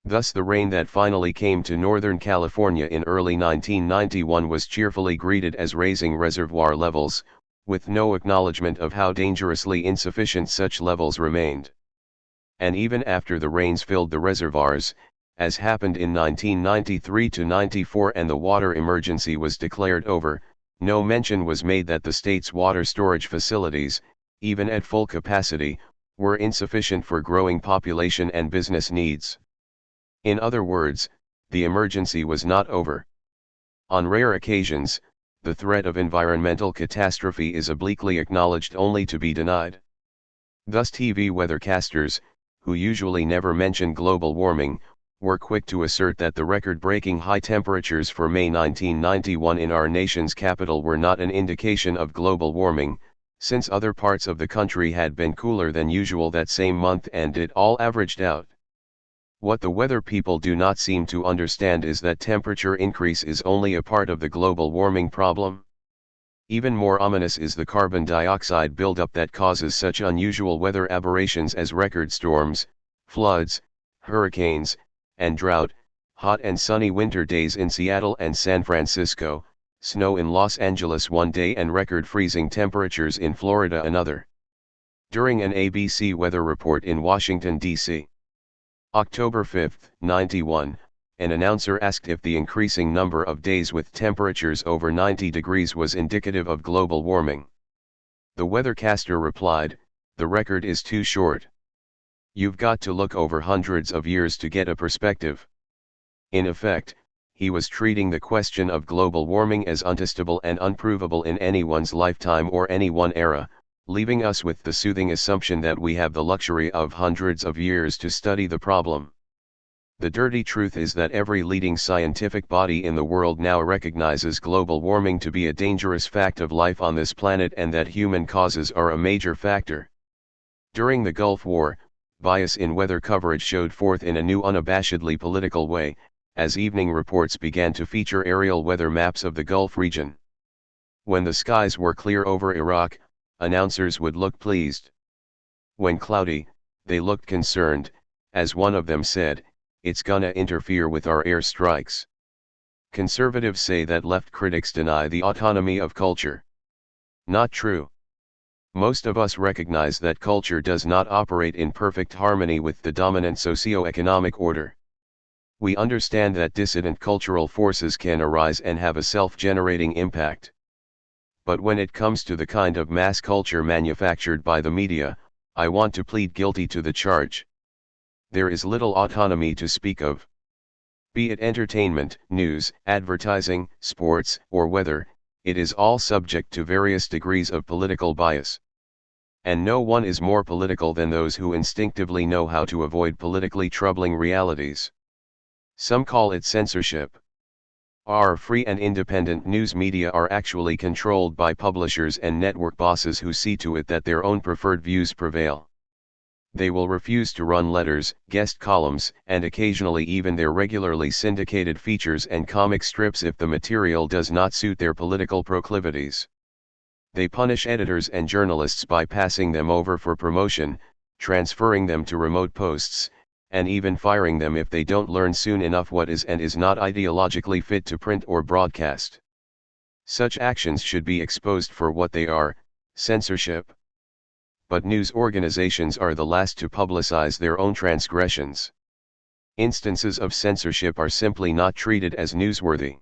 Thus the rain that finally came to Northern California in early 1991 was cheerfully greeted as raising reservoir levels, with no acknowledgement of how dangerously insufficient such levels remained. And even after the rains filled the reservoirs, as happened in 1993-94 and the water emergency was declared over, no mention was made that the state's water storage facilities, even at full capacity, were insufficient for growing population and business needs. In other words, the emergency was not over. On rare occasions, the threat of environmental catastrophe is obliquely acknowledged only to be denied. Thus TV weathercasters, who usually never mention global warming, were quick to assert that the record-breaking high temperatures for May 1991 in our nation's capital were not an indication of global warming, since other parts of the country had been cooler than usual that same month and it all averaged out. What the weather people do not seem to understand is that temperature increase is only a part of the global warming problem. Even more ominous is the carbon dioxide buildup that causes such unusual weather aberrations as record storms, floods, hurricanes, and drought, hot and sunny winter days in Seattle and San Francisco, snow in Los Angeles one day and record freezing temperatures in Florida another. During an ABC weather report in Washington, D.C. October 5, 91, an announcer asked if the increasing number of days with temperatures over 90 degrees was indicative of global warming. The weathercaster replied, "The record is too short. You've got to look over hundreds of years to get a perspective." In effect, he was treating the question of global warming as untestable and unprovable in anyone's lifetime or any one era, leaving us with the soothing assumption that we have the luxury of hundreds of years to study the problem. The dirty truth is that every leading scientific body in the world now recognizes global warming to be a dangerous fact of life on this planet and that human causes are a major factor. During the Gulf War, bias in weather coverage showed forth in a new unabashedly political way, as evening reports began to feature aerial weather maps of the Gulf region. When the skies were clear over Iraq, announcers would look pleased. When cloudy, they looked concerned, as one of them said, "It's gonna interfere with our air strikes." Conservatives say that left critics deny the autonomy of culture. Not true. Most of us recognize that culture does not operate in perfect harmony with the dominant socio-economic order. We understand that dissident cultural forces can arise and have a self-generating impact. But when it comes to the kind of mass culture manufactured by the media, I want to plead guilty to the charge. There is little autonomy to speak of. Be it entertainment, news, advertising, sports, or weather, it is all subject to various degrees of political bias. And no one is more political than those who instinctively know how to avoid politically troubling realities. Some call it censorship. Our free and independent news media are actually controlled by publishers and network bosses who see to it that their own preferred views prevail. They will refuse to run letters, guest columns, and occasionally even their regularly syndicated features and comic strips if the material does not suit their political proclivities. They punish editors and journalists by passing them over for promotion, transferring them to remote posts, and even firing them if they don't learn soon enough what is and is not ideologically fit to print or broadcast. Such actions should be exposed for what they are, censorship. But news organizations are the last to publicize their own transgressions. Instances of censorship are simply not treated as newsworthy.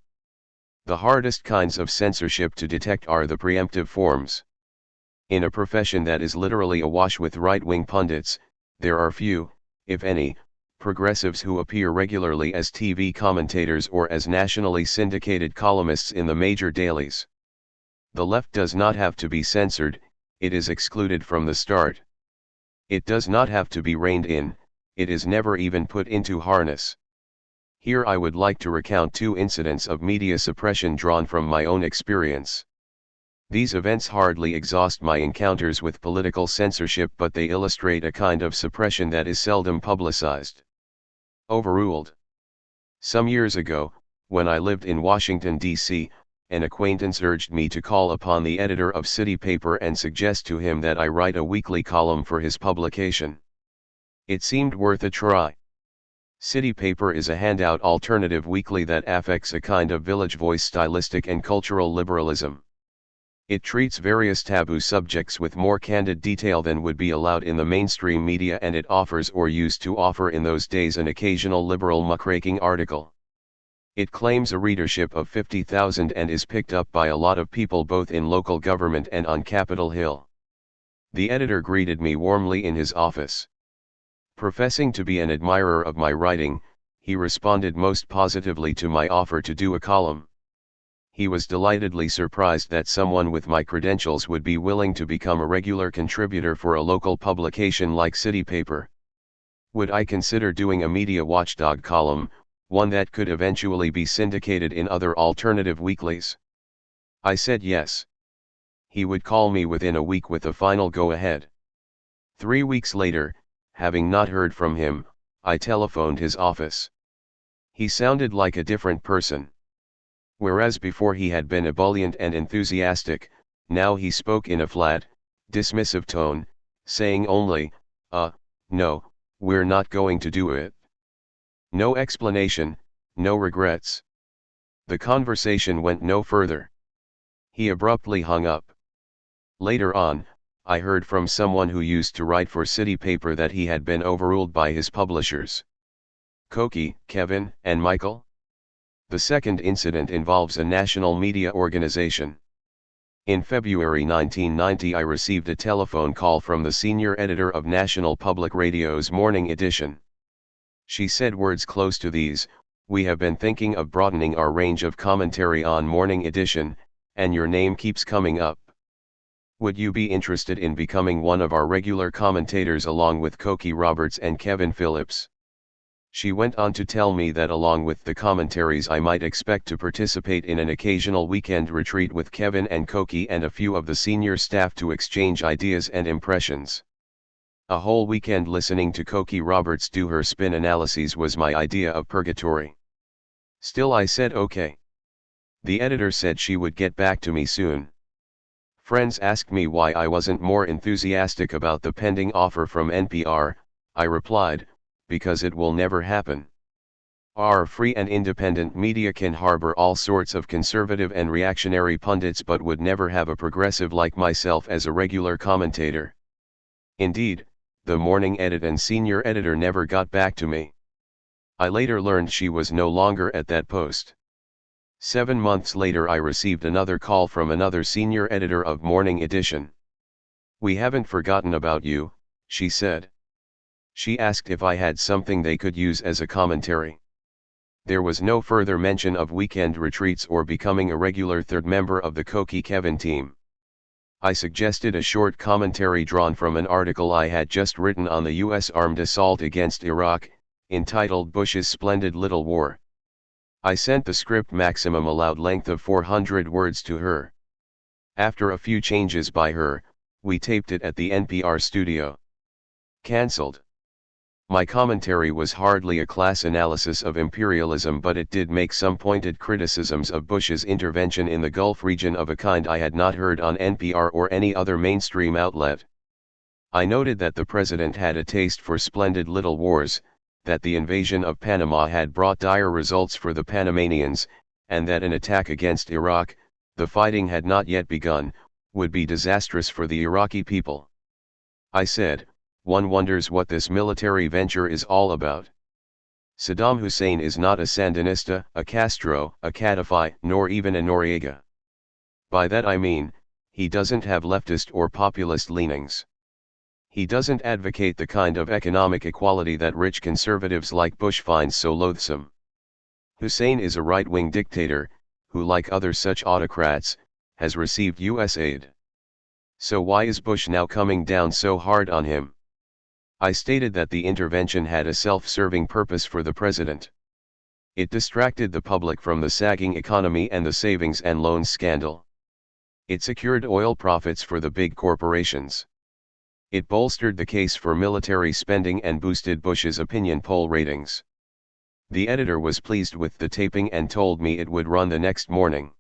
The hardest kinds of censorship to detect are the preemptive forms. In a profession that is literally awash with right-wing pundits, there are few, if any, progressives who appear regularly as TV commentators or as nationally syndicated columnists in the major dailies. The left does not have to be censored, it is excluded from the start. It does not have to be reined in, it is never even put into harness. Here I would like to recount two incidents of media suppression drawn from my own experience. These events hardly exhaust my encounters with political censorship, but they illustrate a kind of suppression that is seldom publicized. Overruled. Some years ago, when I lived in Washington, D.C., an acquaintance urged me to call upon the editor of City Paper and suggest to him that I write a weekly column for his publication. It seemed worth a try. City Paper is a handout alternative weekly that affects a kind of Village Voice stylistic and cultural liberalism. It treats various taboo subjects with more candid detail than would be allowed in the mainstream media, and it offers, or used to offer in those days, an occasional liberal muckraking article. It claims a readership of 50,000 and is picked up by a lot of people both in local government and on Capitol Hill. The editor greeted me warmly in his office. Professing to be an admirer of my writing, he responded most positively to my offer to do a column. He was delightedly surprised that someone with my credentials would be willing to become a regular contributor for a local publication like City Paper. Would I consider doing a media watchdog column, one that could eventually be syndicated in other alternative weeklies? I said yes. He would call me within a week with a final go-ahead. 3 weeks later, having not heard from him, I telephoned his office. He sounded like a different person. Whereas before he had been ebullient and enthusiastic, now he spoke in a flat, dismissive tone, saying only, no, we're not going to do it. No explanation, no regrets. The conversation went no further. He abruptly hung up. Later on, I heard from someone who used to write for City Paper that he had been overruled by his publishers. Koki, Kevin, and Michael? The second incident involves a national media organization. In February 1990, I received a telephone call from the senior editor of National Public Radio's Morning Edition. She said words close to these: "We have been thinking of broadening our range of commentary on Morning Edition, and your name keeps coming up. Would you be interested in becoming one of our regular commentators along with Koki Roberts and Kevin Phillips?" She went on to tell me that along with the commentaries I might expect to participate in an occasional weekend retreat with Kevin and Koki and a few of the senior staff to exchange ideas and impressions. A whole weekend listening to Koki Roberts do her spin analyses was my idea of purgatory. Still, I said okay. The editor said she would get back to me soon. Friends asked me why I wasn't more enthusiastic about the pending offer from NPR. I replied, because it will never happen. Our free and independent media can harbor all sorts of conservative and reactionary pundits but would never have a progressive like myself as a regular commentator. Indeed, the morning edit and senior editor never got back to me. I later learned she was no longer at that post. 7 months later, I received another call from another senior editor of Morning Edition. "We haven't forgotten about you," she said. She asked if I had something they could use as a commentary. There was no further mention of weekend retreats or becoming a regular third member of the Koki Kevin team. I suggested a short commentary drawn from an article I had just written on the U.S. armed assault against Iraq, entitled Bush's Splendid Little War. I sent the script, maximum allowed length of 400 words, to her. After a few changes by her, we taped it at the NPR studio. Cancelled. My commentary was hardly a class analysis of imperialism, but it did make some pointed criticisms of Bush's intervention in the Gulf region of a kind I had not heard on NPR or any other mainstream outlet. I noted that the president had a taste for splendid little wars, that the invasion of Panama had brought dire results for the Panamanians, and that an attack against Iraq, the fighting had not yet begun, would be disastrous for the Iraqi people. I said, "One wonders what this military venture is all about. Saddam Hussein is not a Sandinista, a Castro, a Gaddafi, nor even a Noriega. By that I mean, he doesn't have leftist or populist leanings. He doesn't advocate the kind of economic equality that rich conservatives like Bush find so loathsome. Hussein is a right-wing dictator, who, like other such autocrats, has received U.S. aid. So why is Bush now coming down so hard on him?" I stated that the intervention had a self-serving purpose for the president. It distracted the public from the sagging economy and the savings and loans scandal. It secured oil profits for the big corporations. It bolstered the case for military spending and boosted Bush's opinion poll ratings. The editor was pleased with the taping and told me it would run the next morning.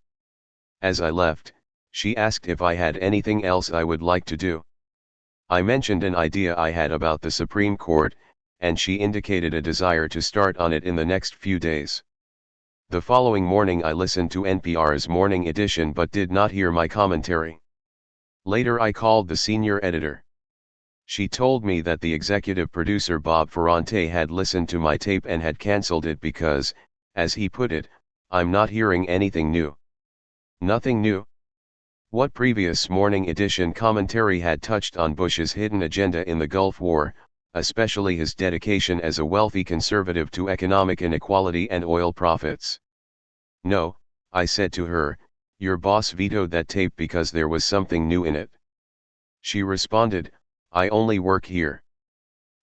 As I left, she asked if I had anything else I would like to do. I mentioned an idea I had about the Supreme Court, and she indicated a desire to start on it in the next few days. The following morning I listened to NPR's morning edition but did not hear my commentary. Later I called the senior editor. She told me that the executive producer Bob Ferrante had listened to my tape and had cancelled it because, as he put it, I'm not hearing anything new. Nothing new? What previous morning edition commentary had touched on Bush's hidden agenda in the Gulf War, especially his dedication as a wealthy conservative to economic inequality and oil profits? No, I said to her, your boss vetoed that tape because there was something new in it. She responded, I only work here.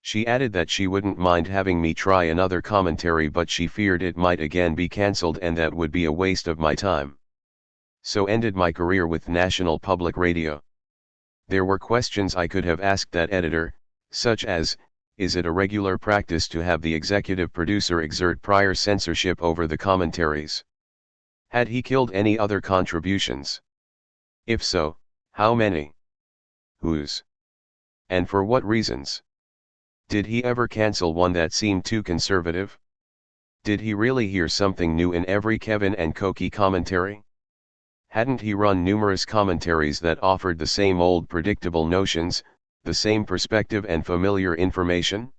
She added that she wouldn't mind having me try another commentary but she feared it might again be cancelled and that would be a waste of my time. So ended my career with National Public Radio. There were questions I could have asked that editor, such as, is it a regular practice to have the executive producer exert prior censorship over the commentaries? Had he killed any other contributions? If so, how many? Whose? And for what reasons? Did he ever cancel one that seemed too conservative? Did he really hear something new in every Kevin and Cokie commentary? Hadn't he run numerous commentaries that offered the same old predictable notions, the same perspective and familiar information?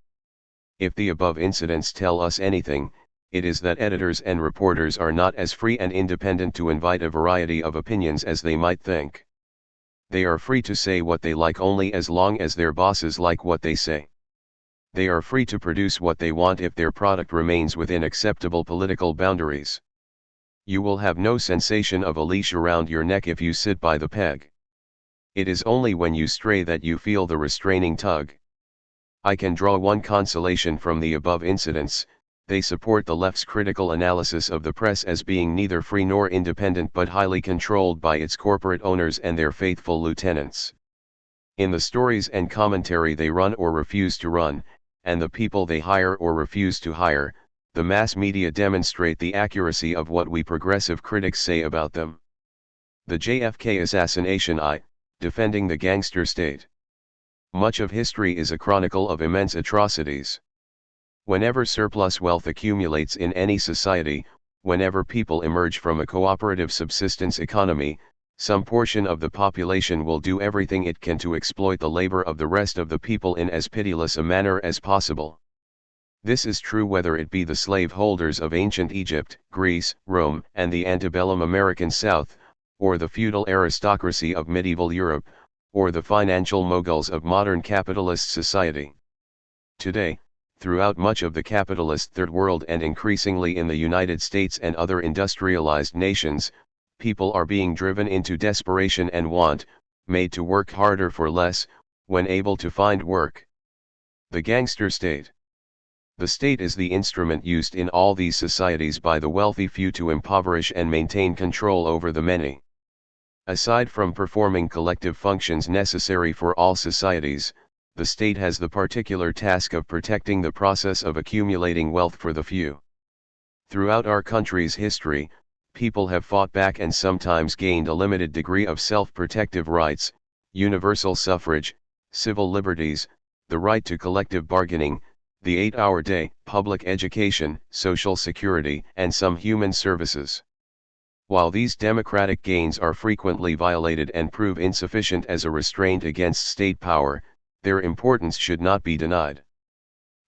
If the above incidents tell us anything, it is that editors and reporters are not as free and independent to invite a variety of opinions as they might think. They are free to say what they like only as long as their bosses like what they say. They are free to produce what they want if their product remains within acceptable political boundaries. You will have no sensation of a leash around your neck if you sit by the peg. It is only when you stray that you feel the restraining tug. I can draw one consolation from the above incidents: they support the left's critical analysis of the press as being neither free nor independent but highly controlled by its corporate owners and their faithful lieutenants. In the stories and commentary they run or refuse to run, and the people they hire or refuse to hire, the mass media demonstrate the accuracy of what we progressive critics say about them. The JFK assassination defending the gangster state. Much of history is a chronicle of immense atrocities. Whenever surplus wealth accumulates in any society, whenever people emerge from a cooperative subsistence economy, some portion of the population will do everything it can to exploit the labor of the rest of the people in as pitiless a manner as possible. This is true whether it be the slaveholders of ancient Egypt, Greece, Rome, and the antebellum American South, or the feudal aristocracy of medieval Europe, or the financial moguls of modern capitalist society. Today, throughout much of the capitalist Third World and increasingly in the United States and other industrialized nations, people are being driven into desperation and want, made to work harder for less, when able to find work. The gangster state. The state is the instrument used in all these societies by the wealthy few to impoverish and maintain control over the many. Aside from performing collective functions necessary for all societies, the state has the particular task of protecting the process of accumulating wealth for the few. Throughout our country's history, people have fought back and sometimes gained a limited degree of self-protective rights: universal suffrage, civil liberties, the right to collective bargaining, the 8-hour day, public education, social security, and some human services. While these democratic gains are frequently violated and prove insufficient as a restraint against state power, their importance should not be denied.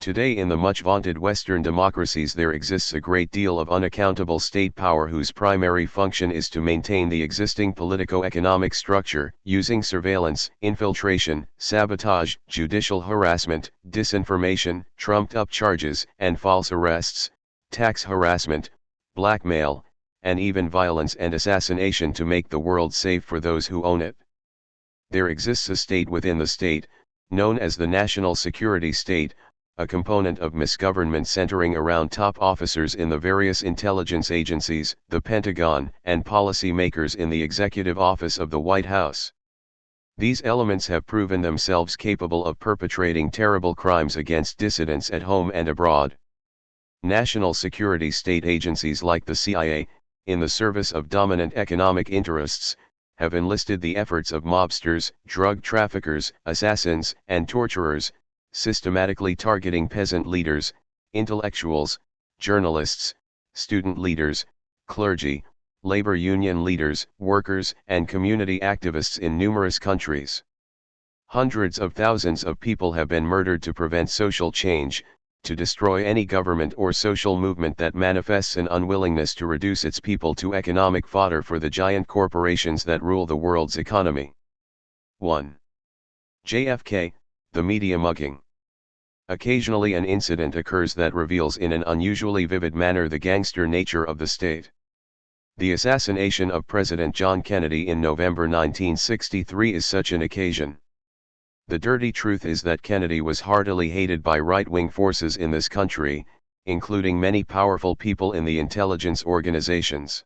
Today in the much vaunted Western democracies there exists a great deal of unaccountable state power whose primary function is to maintain the existing politico-economic structure, using surveillance, infiltration, sabotage, judicial harassment, disinformation, trumped-up charges, and false arrests, tax harassment, blackmail, and even violence and assassination to make the world safe for those who own it. There exists a state within the state, known as the national security state, a component of misgovernment centering around top officers in the various intelligence agencies, the Pentagon, and policy makers in the executive office of the White House. These elements have proven themselves capable of perpetrating terrible crimes against dissidents at home and abroad. National security state agencies like the CIA, in the service of dominant economic interests, have enlisted the efforts of mobsters, drug traffickers, assassins, and torturers, systematically targeting peasant leaders, intellectuals, journalists, student leaders, clergy, labor union leaders, workers, and community activists in numerous countries. Hundreds of thousands of people have been murdered to prevent social change, to destroy any government or social movement that manifests an unwillingness to reduce its people to economic fodder for the giant corporations that rule the world's economy. 1. JFK, the media mugging. Occasionally an incident occurs that reveals in an unusually vivid manner the gangster nature of the state. The assassination of President John Kennedy in November 1963 is such an occasion. The dirty truth is that Kennedy was heartily hated by right-wing forces in this country, including many powerful people in the intelligence organizations.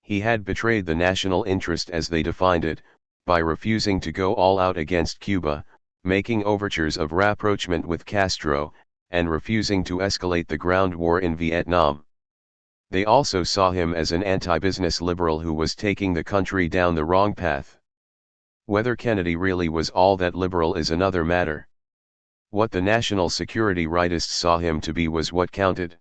He had betrayed the national interest as they defined it, by refusing to go all out against Cuba, making overtures of rapprochement with Castro, and refusing to escalate the ground war in Vietnam. They also saw him as an anti-business liberal who was taking the country down the wrong path. Whether Kennedy really was all that liberal is another matter. What the national security rightists saw him to be was what counted.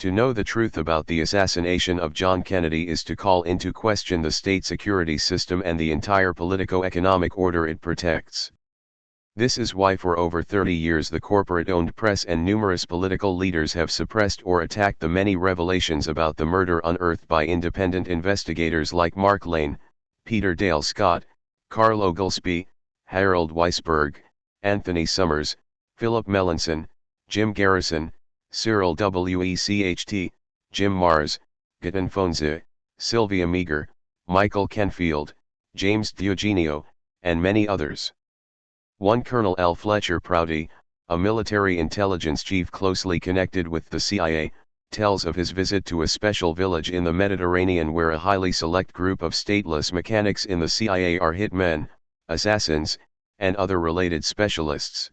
To know the truth about the assassination of John Kennedy is to call into question the state security system and the entire politico-economic order it protects. This is why for over 30 years the corporate-owned press and numerous political leaders have suppressed or attacked the many revelations about the murder unearthed by independent investigators like Mark Lane, Peter Dale Scott, Carl Oglesby, Harold Weisberg, Anthony Summers, Philip Melanson, Jim Garrison, Cyril Wecht, Jim Mars, Giton Fonze, Sylvia Meager, Michael Canfield, James Diogenio, and many others. One Colonel L. Fletcher Prouty, a military intelligence chief closely connected with the CIA, tells of his visit to a special village in the Mediterranean where a highly select group of stateless mechanics in the CIA are hitmen, assassins, and other related specialists.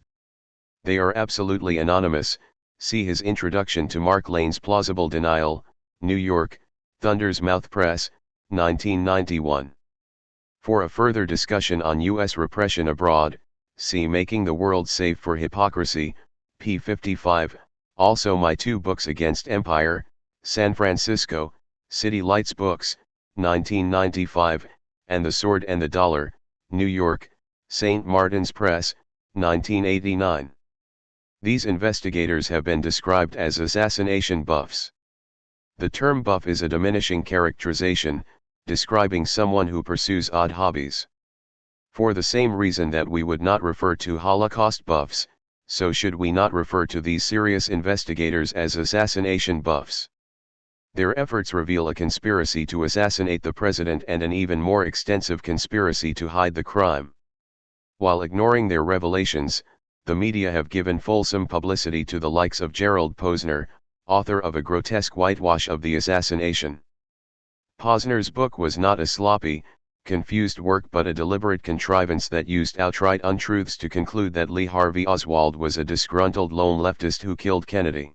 They are absolutely anonymous. See his introduction to Mark Lane's Plausible Denial, New York, Thunder's Mouth Press, 1991. For a further discussion on U.S. repression abroad, see Making the World Safe for Hypocrisy, p. 55, also my two books Against Empire, San Francisco, City Lights Books, 1995, and The Sword and the Dollar, New York, St. Martin's Press, 1989. These investigators have been described as assassination buffs. The term buff is a diminishing characterization, describing someone who pursues odd hobbies. For the same reason that we would not refer to Holocaust buffs, so should we not refer to these serious investigators as assassination buffs. Their efforts reveal a conspiracy to assassinate the president and an even more extensive conspiracy to hide the crime. While ignoring their revelations, the media have given fulsome publicity to the likes of Gerald Posner, author of a grotesque whitewash of the assassination. Posner's book was not a sloppy, confused work but a deliberate contrivance that used outright untruths to conclude that Lee Harvey Oswald was a disgruntled lone leftist who killed Kennedy.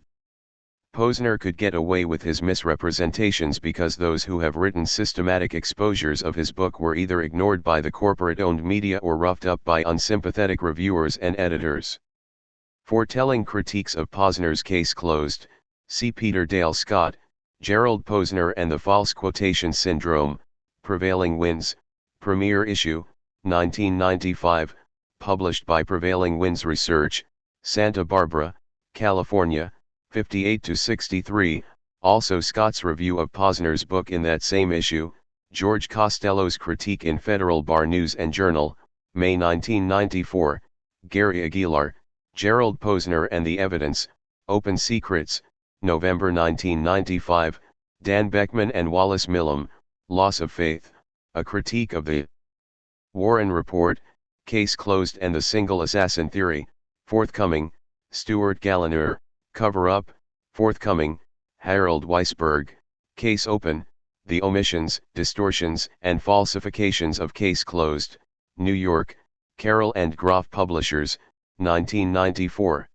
Posner could get away with his misrepresentations because those who have written systematic exposures of his book were either ignored by the corporate-owned media or roughed up by unsympathetic reviewers and editors. For telling critiques of Posner's Case Closed, see Peter Dale Scott, Gerald Posner and the False Quotation Syndrome, Prevailing Winds, Premier Issue, 1995, published by Prevailing Winds Research, Santa Barbara, California, 58-63, also Scott's review of Posner's book in that same issue, George Costello's critique in Federal Bar News and Journal, May 1994, Gary Aguilar, Gerald Posner and the Evidence, Open Secrets, November 1995, Dan Beckman and Wallace Millam, Loss of Faith, a critique of the Warren Report, Case Closed and the Single Assassin Theory, forthcoming, Stuart Galliner, Cover Up, forthcoming, Harold Weisberg, Case Open, The Omissions, Distortions and Falsifications of Case Closed, New York, Carroll and Groff Publishers, 1994.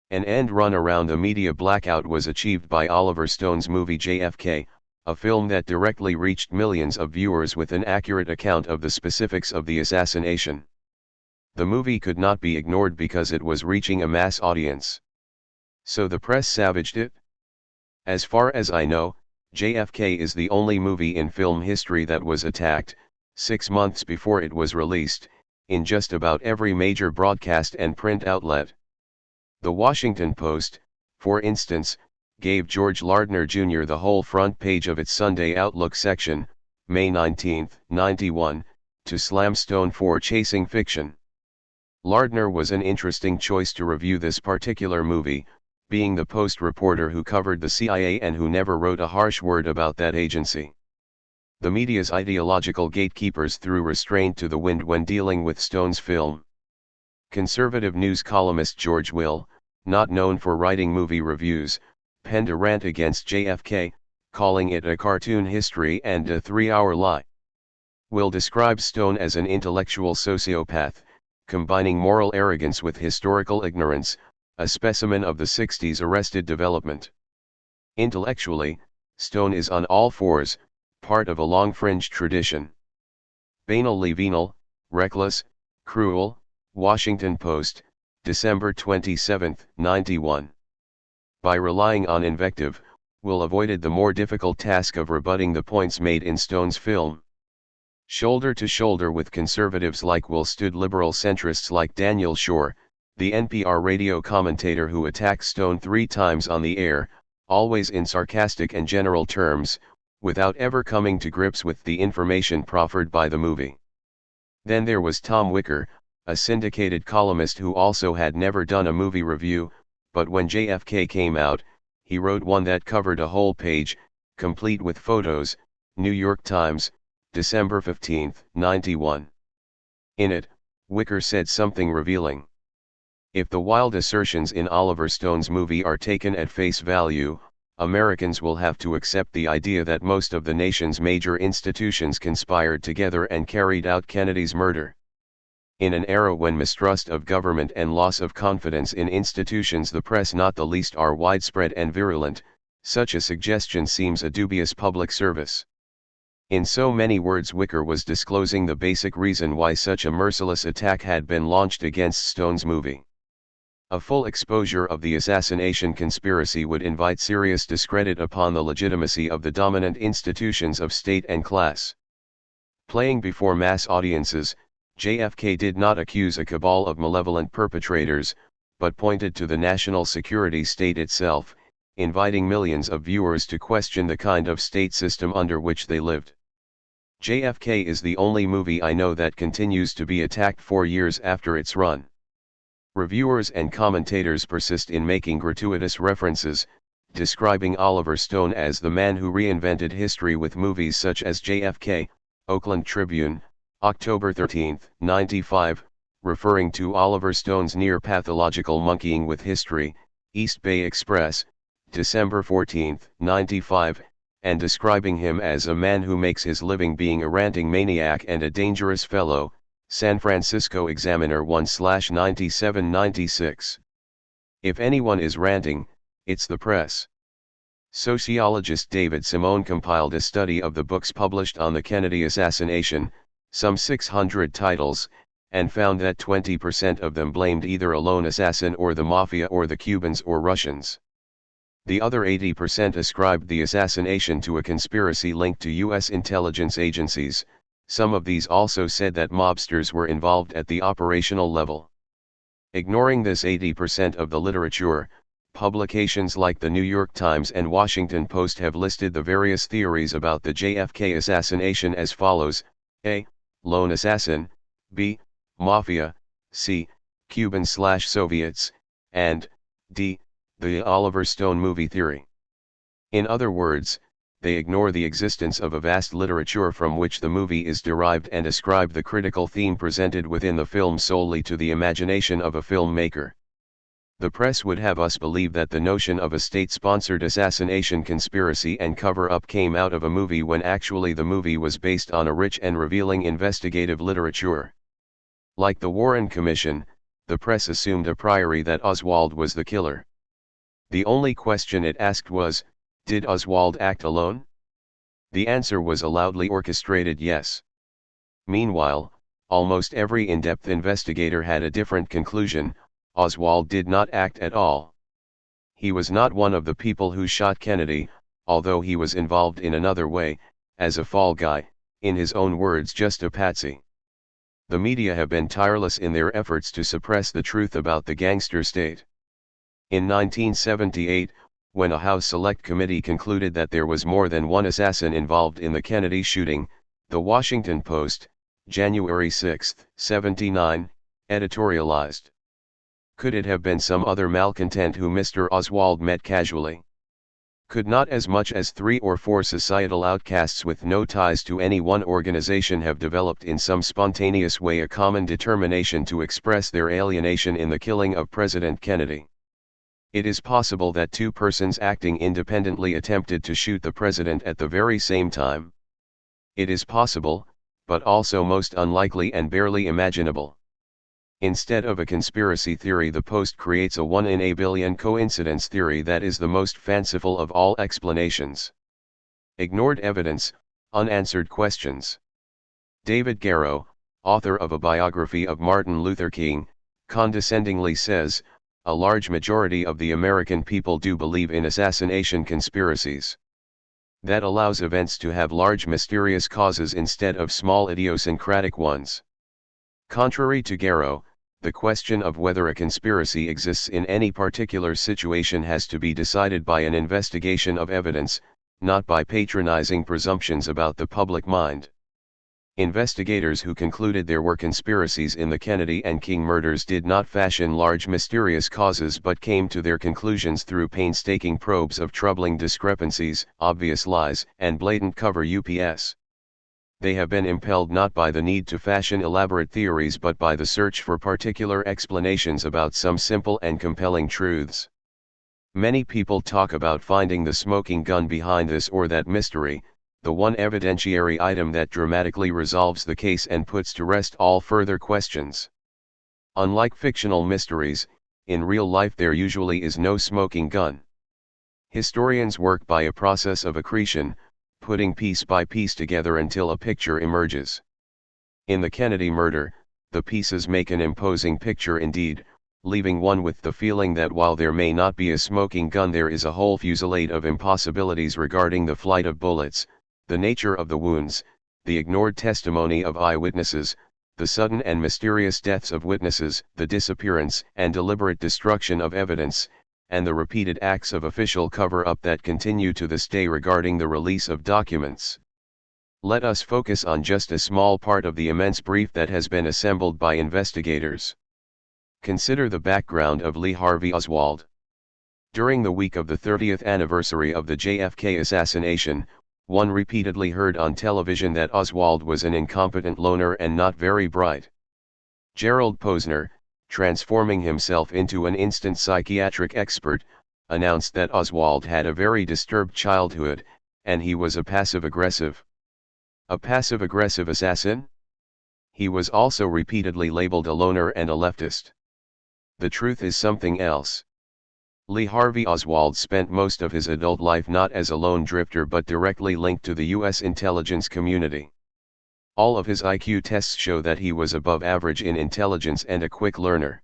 An end run around the media blackout was achieved by Oliver Stone's movie JFK, a film that directly reached millions of viewers with an accurate account of the specifics of the assassination. The movie could not be ignored because it was reaching a mass audience. So the press savaged it? As far as I know, JFK is the only movie in film history that was attacked, 6 months before it was released, in just about every major broadcast and print outlet. The Washington Post, for instance, gave George Lardner Jr. the whole front page of its Sunday Outlook section, May 19, 91, to slam Stone for chasing fiction. Lardner was an interesting choice to review this particular movie, being the Post reporter who covered the CIA and who never wrote a harsh word about that agency. The media's ideological gatekeepers threw restraint to the wind when dealing with Stone's film. Conservative news columnist George Will, not known for writing movie reviews, penned a rant against JFK, calling it a cartoon history and a 3-hour lie. Will describes Stone as an intellectual sociopath, combining moral arrogance with historical ignorance, a specimen of the 60s arrested development. Intellectually, Stone is on all fours, part of a long fringe tradition. Banally venal, reckless, cruel, Washington Post, December 27, 91. By relying on invective, Will avoided the more difficult task of rebutting the points made in Stone's film. Shoulder to shoulder with conservatives like Will stood liberal centrists like Daniel Schorr, the NPR radio commentator who attacked Stone 3 times on the air, always in sarcastic and general terms, without ever coming to grips with the information proffered by the movie. Then there was Tom Wicker, a syndicated columnist who also had never done a movie review, but when JFK came out, he wrote one that covered a whole page, complete with photos, New York Times, December 15, 91. In it, Wicker said something revealing. If the wild assertions in Oliver Stone's movie are taken at face value, Americans will have to accept the idea that most of the nation's major institutions conspired together and carried out Kennedy's murder. In an era when mistrust of government and loss of confidence in institutions, the press not the least, are widespread and virulent, such a suggestion seems a dubious public service. In so many words, Wicker was disclosing the basic reason why such a merciless attack had been launched against Stone's movie. A full exposure of the assassination conspiracy would invite serious discredit upon the legitimacy of the dominant institutions of state and class. Playing before mass audiences, JFK did not accuse a cabal of malevolent perpetrators, but pointed to the national security state itself, inviting millions of viewers to question the kind of state system under which they lived. JFK is the only movie I know that continues to be attacked 4 years after its run. Reviewers and commentators persist in making gratuitous references, describing Oliver Stone as the man who reinvented history with movies such as JFK, Oakland Tribune, October 13, 95, referring to Oliver Stone's near-pathological monkeying with history, East Bay Express, December 14, 95, and describing him as a man who makes his living being a ranting maniac and a dangerous fellow, San Francisco Examiner 1/97-96. If anyone is ranting, it's the press. Sociologist David Simone compiled a study of the books published on the Kennedy assassination, some 600 titles, and found that 20% of them blamed either a lone assassin or the mafia or the Cubans or Russians. The other 80% ascribed the assassination to a conspiracy linked to U.S. intelligence agencies. Some of these also said that mobsters were involved at the operational level. Ignoring this 80% of the literature, publications like the New York Times and Washington Post have listed the various theories about the JFK assassination as follows: A. Lone assassin, B. Mafia, C. Cuban/Soviets, and D. The Oliver Stone movie theory. In other words, they ignore the existence of a vast literature from which the movie is derived and ascribe the critical theme presented within the film solely to the imagination of a filmmaker. The press would have us believe that the notion of a state-sponsored assassination conspiracy and cover-up came out of a movie when actually the movie was based on a rich and revealing investigative literature. Like the Warren Commission, the press assumed a priori that Oswald was the killer. The only question it asked was, did Oswald act alone? The answer was a loudly orchestrated yes. Meanwhile, almost every in-depth investigator had a different conclusion: Oswald did not act at all. He was not one of the people who shot Kennedy, although he was involved in another way, as a fall guy, in his own words just a patsy. The media have been tireless in their efforts to suppress the truth about the gangster state. In 1978, when a House Select Committee concluded that there was more than one assassin involved in the Kennedy shooting, The Washington Post, January 6, 1979, editorialized: "Could it have been some other malcontent who Mr. Oswald met casually? Could not as much as 3 or 4 societal outcasts with no ties to any one organization have developed in some spontaneous way a common determination to express their alienation in the killing of President Kennedy? It is possible that 2 persons acting independently attempted to shoot the president at the very same time. It is possible, but also most unlikely and barely imaginable." Instead of a conspiracy theory, the Post creates a 1 in a billion coincidence theory that is the most fanciful of all explanations. Ignored evidence, unanswered questions. David Garrow, author of a biography of Martin Luther King, condescendingly says, "A large majority of the American people do believe in assassination conspiracies. That allows events to have large mysterious causes instead of small idiosyncratic ones." Contrary to Garrow, the question of whether a conspiracy exists in any particular situation has to be decided by an investigation of evidence, not by patronizing presumptions about the public mind. Investigators who concluded there were conspiracies in the Kennedy and King murders did not fashion large mysterious causes but came to their conclusions through painstaking probes of troubling discrepancies, obvious lies, and blatant cover-ups. They have been impelled not by the need to fashion elaborate theories but by the search for particular explanations about some simple and compelling truths. Many people talk about finding the smoking gun behind this or that mystery, the one evidentiary item that dramatically resolves the case and puts to rest all further questions. Unlike fictional mysteries, in real life there usually is no smoking gun. Historians work by a process of accretion, putting piece by piece together until a picture emerges. In the Kennedy murder, the pieces make an imposing picture indeed, leaving one with the feeling that while there may not be a smoking gun, there is a whole fusillade of impossibilities regarding the flight of bullets, the nature of the wounds, the ignored testimony of eyewitnesses, the sudden and mysterious deaths of witnesses, the disappearance and deliberate destruction of evidence, and the repeated acts of official cover-up that continue to this day regarding the release of documents. Let us focus on just a small part of the immense brief that has been assembled by investigators. Consider the background of Lee Harvey Oswald. During the week of the 30th anniversary of the JFK assassination, one repeatedly heard on television that Oswald was an incompetent loner and not very bright. Gerald Posner, transforming himself into an instant psychiatric expert, announced that Oswald had a very disturbed childhood, and he was a passive-aggressive. A passive-aggressive assassin? He was also repeatedly labeled a loner and a leftist. The truth is something else. Lee Harvey Oswald spent most of his adult life not as a lone drifter but directly linked to the U.S. intelligence community. All of his IQ tests show that he was above average in intelligence and a quick learner.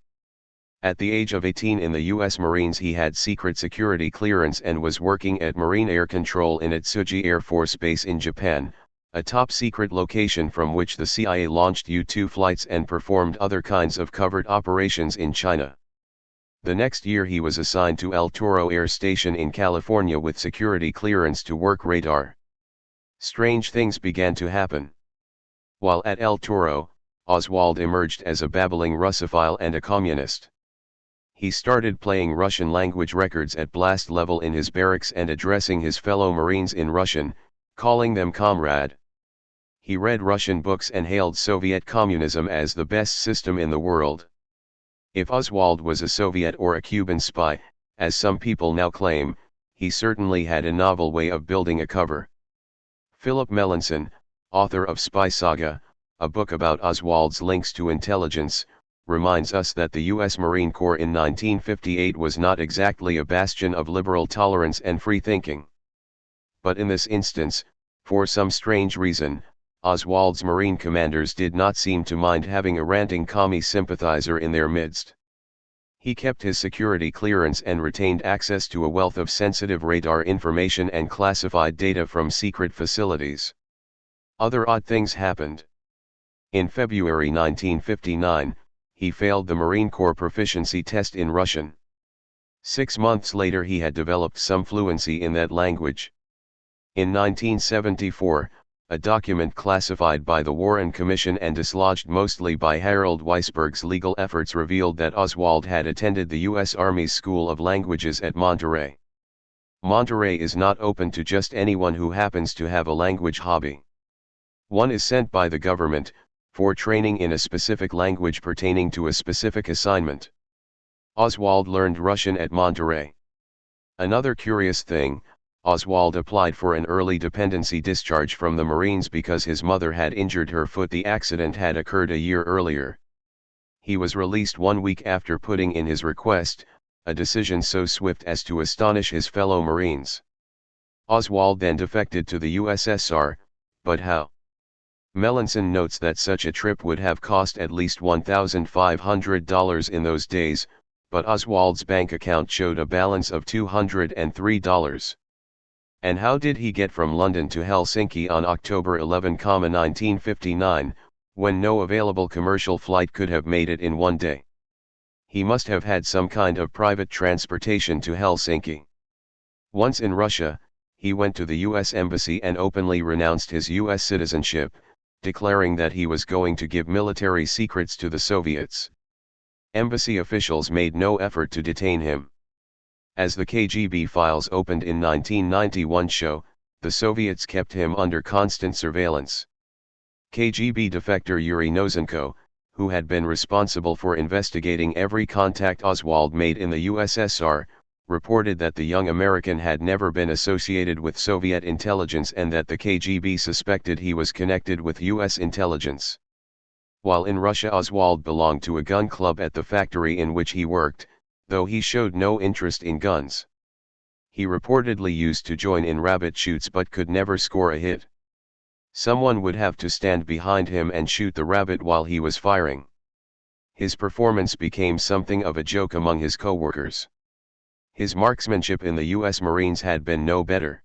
At the age of 18 in the U.S. Marines he had secret security clearance and was working at Marine Air Control in Atsugi Air Force Base in Japan, a top-secret location from which the CIA launched U-2 flights and performed other kinds of covert operations in China. The next year he was assigned to El Toro Air Station in California with security clearance to work radar. Strange things began to happen. While at El Toro, Oswald emerged as a babbling Russophile and a communist. He started playing Russian-language records at blast level in his barracks and addressing his fellow Marines in Russian, calling them comrade. He read Russian books and hailed Soviet communism as the best system in the world. If Oswald was a Soviet or a Cuban spy, as some people now claim, he certainly had a novel way of building a cover. Philip Melanson, author of Spy Saga, a book about Oswald's links to intelligence, reminds us that the U.S. Marine Corps in 1958 was not exactly a bastion of liberal tolerance and free thinking. But in this instance, For some strange reason, Oswald's Marine commanders did not seem to mind having a ranting commie sympathizer in their midst. He kept his security clearance and retained access to a wealth of sensitive radar information and classified data from secret facilities. Other odd things happened. In February 1959, he failed the Marine Corps proficiency test in Russian. 6 months later he had developed some fluency in that language. In 1974, a document classified by the Warren Commission and dislodged mostly by Harold Weisberg's legal efforts revealed that Oswald had attended the U.S. Army's School of Languages at Monterey. Monterey is not open to just anyone who happens to have a language hobby. One is sent by the government, for training in a specific language pertaining to a specific assignment. Oswald learned Russian at Monterey. Another curious thing, Oswald applied for an early dependency discharge from the Marines because his mother had injured her foot. The accident had occurred a year earlier. He was released 1 week after putting in his request, a decision so swift as to astonish his fellow Marines. Oswald then defected to the USSR, but how? Melanson notes that such a trip would have cost at least $1,500 in those days, but Oswald's bank account showed a balance of $203. And how did he get from London to Helsinki on October 11, 1959, when no available commercial flight could have made it in one day? He must have had some kind of private transportation to Helsinki. Once in Russia, he went to the U.S. Embassy and openly renounced his U.S. citizenship, declaring that he was going to give military secrets to the Soviets. Embassy officials made no effort to detain him. As the KGB files opened in 1991 show, the Soviets kept him under constant surveillance. KGB defector Yuri Nosenko, who had been responsible for investigating every contact Oswald made in the USSR, reported that the young American had never been associated with Soviet intelligence and that the KGB suspected he was connected with US intelligence. While in Russia, Oswald belonged to a gun club at the factory in which he worked, though he showed no interest in guns. He reportedly used to join in rabbit shoots but could never score a hit. Someone would have to stand behind him and shoot the rabbit while he was firing. His performance became something of a joke among his co-workers. His marksmanship in the U.S. Marines had been no better.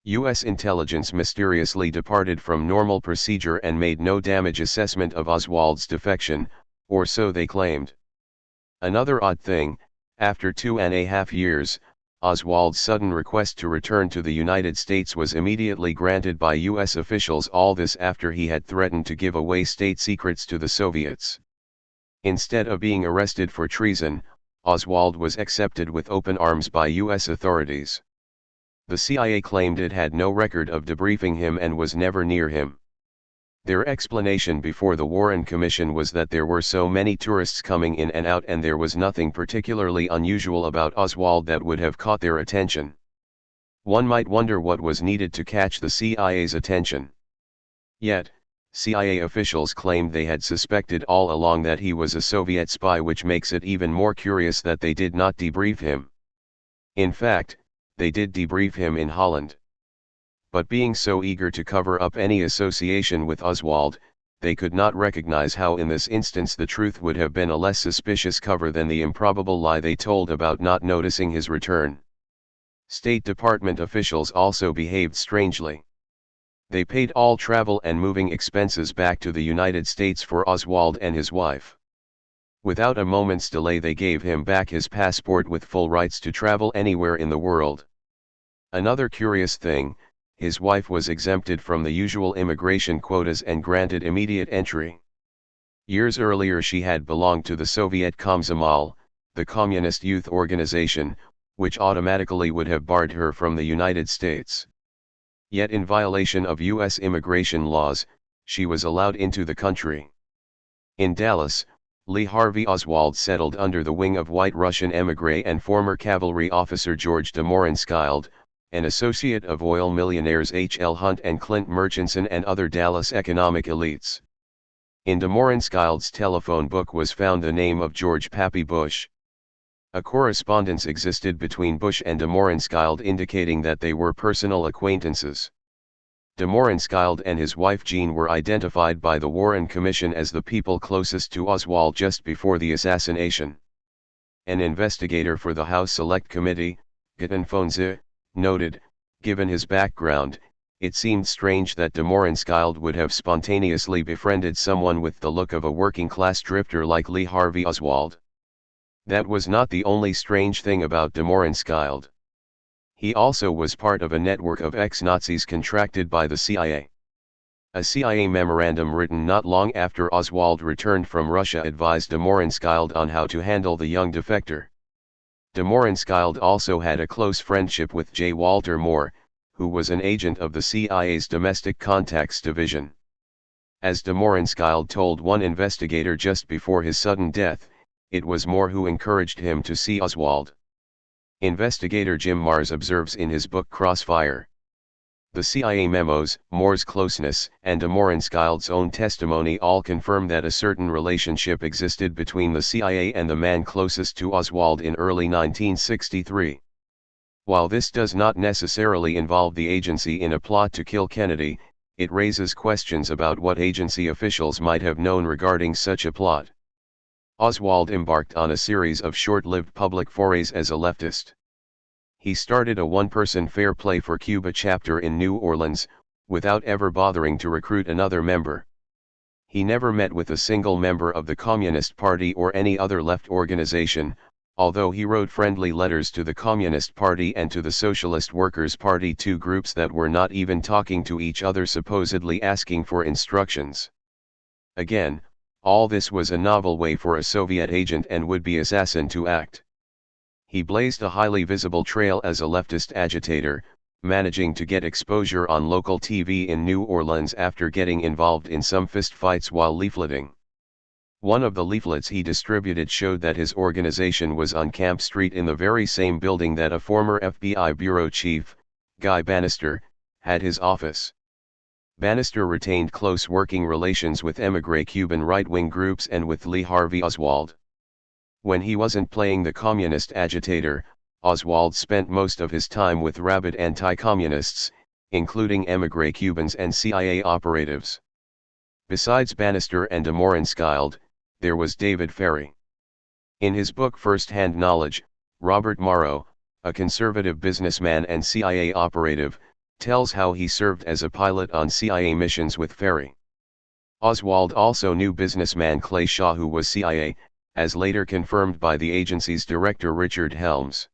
U.S. intelligence mysteriously departed from normal procedure and made no damage assessment of Oswald's defection, or so they claimed. Another odd thing, after 2.5 years, Oswald's sudden request to return to the United States was immediately granted by U.S. officials, all this after he had threatened to give away state secrets to the Soviets. Instead of being arrested for treason, Oswald was accepted with open arms by U.S. authorities. The CIA claimed it had no record of debriefing him and was never near him. Their explanation before the Warren Commission was that there were so many tourists coming in and out and there was nothing particularly unusual about Oswald that would have caught their attention. One might wonder what was needed to catch the CIA's attention. Yet, CIA officials claimed they had suspected all along that he was a Soviet spy, which makes it even more curious that they did not debrief him. In fact, they did debrief him in Holland. But being so eager to cover up any association with Oswald, they could not recognize how in this instance the truth would have been a less suspicious cover than the improbable lie they told about not noticing his return. State Department officials also behaved strangely. They paid all travel and moving expenses back to the United States for Oswald and his wife. Without a moment's delay they gave him back his passport with full rights to travel anywhere in the world. Another curious thing, his wife was exempted from the usual immigration quotas and granted immediate entry. Years earlier she had belonged to the Soviet Komsomol, the communist youth organization, which automatically would have barred her from the United States. Yet in violation of U.S. immigration laws, she was allowed into the country. In Dallas, Lee Harvey Oswald settled under the wing of white Russian émigré and former cavalry officer George de Morinskild, an associate of oil millionaires H. L. Hunt and Clint Murchison and other Dallas economic elites. In de Morinskild's telephone book was found the name of George Pappy Bush. A correspondence existed between Bush and de Morinskild indicating that they were personal acquaintances. De Mohrenschildt and his wife Jean were identified by the Warren Commission as the people closest to Oswald just before the assassination. An investigator for the House Select Committee, Gaten Fonze, noted, given his background, it seemed strange that de Mohrenschildt would have spontaneously befriended someone with the look of a working-class drifter like Lee Harvey Oswald. That was not the only strange thing about de Mohrenschildt. He also was part of a network of ex-Nazis contracted by the CIA. A CIA memorandum written not long after Oswald returned from Russia advised de Mohrenschildt on how to handle the young defector. De Mohrenschildt also had a close friendship with J. Walter Moore, who was an agent of the CIA's Domestic Contacts Division. As de Mohrenschildt told one investigator just before his sudden death, it was Moore who encouraged him to see Oswald. Investigator Jim Marrs observes in his book Crossfire. The CIA memos, Moore's closeness, and de Mohrenschildt's own testimony all confirm that a certain relationship existed between the CIA and the man closest to Oswald in early 1963. While this does not necessarily involve the agency in a plot to kill Kennedy, it raises questions about what agency officials might have known regarding such a plot. Oswald embarked on a series of short-lived public forays as a leftist. He started a one-person Fair Play for Cuba chapter in New Orleans, without ever bothering to recruit another member. He never met with a single member of the Communist Party or any other left organization, although he wrote friendly letters to the Communist Party and to the Socialist Workers' Party, two groups that were not even talking to each other, supposedly asking for instructions. Again, all this was a novel way for a Soviet agent and would-be assassin to act. He blazed a highly visible trail as a leftist agitator, managing to get exposure on local TV in New Orleans after getting involved in some fistfights while leafleting. One of the leaflets he distributed showed that his organization was on Camp Street in the very same building that a former FBI bureau chief, Guy Bannister, had his office. Bannister retained close working relations with émigré Cuban right-wing groups and with Lee Harvey Oswald. When he wasn't playing the communist agitator, Oswald spent most of his time with rabid anti-communists, including émigré Cubans and CIA operatives. Besides Bannister and de Mohrenschildt, there was David Ferrie. In his book First-Hand Knowledge, Robert Morrow, a conservative businessman and CIA operative, tells how he served as a pilot on CIA missions with Ferrie. Oswald also knew businessman Clay Shaw, who was CIA, as later confirmed by the agency's director Richard Helms.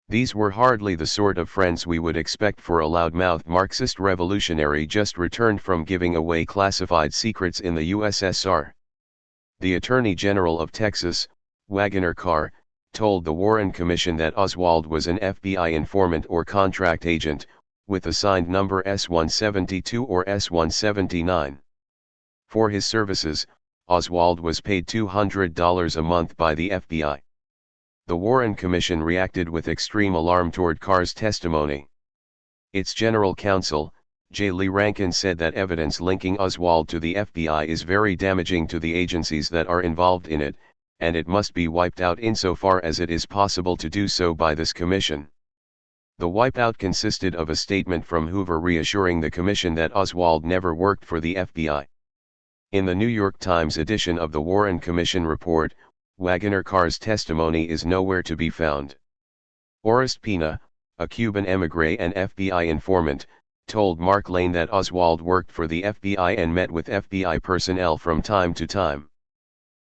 These were hardly the sort of friends we would expect for a loudmouthed Marxist revolutionary just returned from giving away classified secrets in the USSR. The Attorney General of Texas, Wagoner Carr, told the Warren Commission that Oswald was an FBI informant or contract agent, with assigned number S-172 or S-179. For his services, Oswald was paid $200 a month by the FBI. The Warren Commission reacted with extreme alarm toward Carr's testimony. Its general counsel, J. Lee Rankin, said that evidence linking Oswald to the FBI is very damaging to the agencies that are involved in it, and it must be wiped out insofar as it is possible to do so by this commission. The wipeout consisted of a statement from Hoover reassuring the commission that Oswald never worked for the FBI. In the New York Times edition of the Warren Commission report, Wagoner Carr's testimony is nowhere to be found. Orest Pina, a Cuban émigré and FBI informant, told Mark Lane that Oswald worked for the FBI and met with FBI personnel from time to time.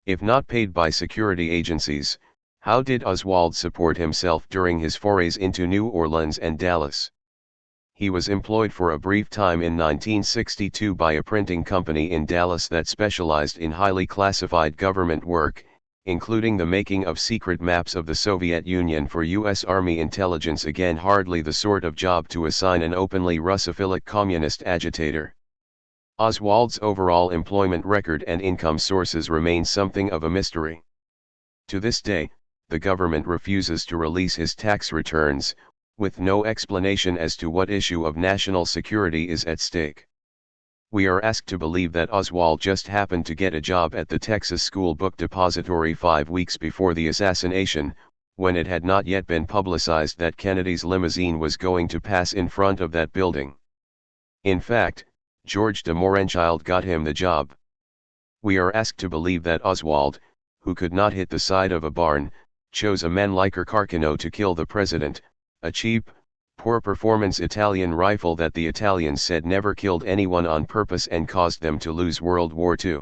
If not paid by security agencies, how did Oswald support himself during his forays into New Orleans and Dallas? He was employed for a brief time in 1962 by a printing company in Dallas that specialized in highly classified government work, including the making of secret maps of the Soviet Union for U.S. Army intelligence. Again, hardly the sort of job to assign an openly Russophilic communist agitator. Oswald's overall employment record and income sources remain something of a mystery. To this day, the government refuses to release his tax returns, with no explanation as to what issue of national security is at stake. We are asked to believe that Oswald just happened to get a job at the Texas School Book Depository 5 weeks before the assassination, when it had not yet been publicized that Kennedy's limousine was going to pass in front of that building. In fact, George de Morenchild got him the job. We are asked to believe that Oswald, who could not hit the side of a barn, chose a Mannlicher Carcano to kill the president, a cheap, poor-performance Italian rifle that the Italians said never killed anyone on purpose and caused them to lose World War II.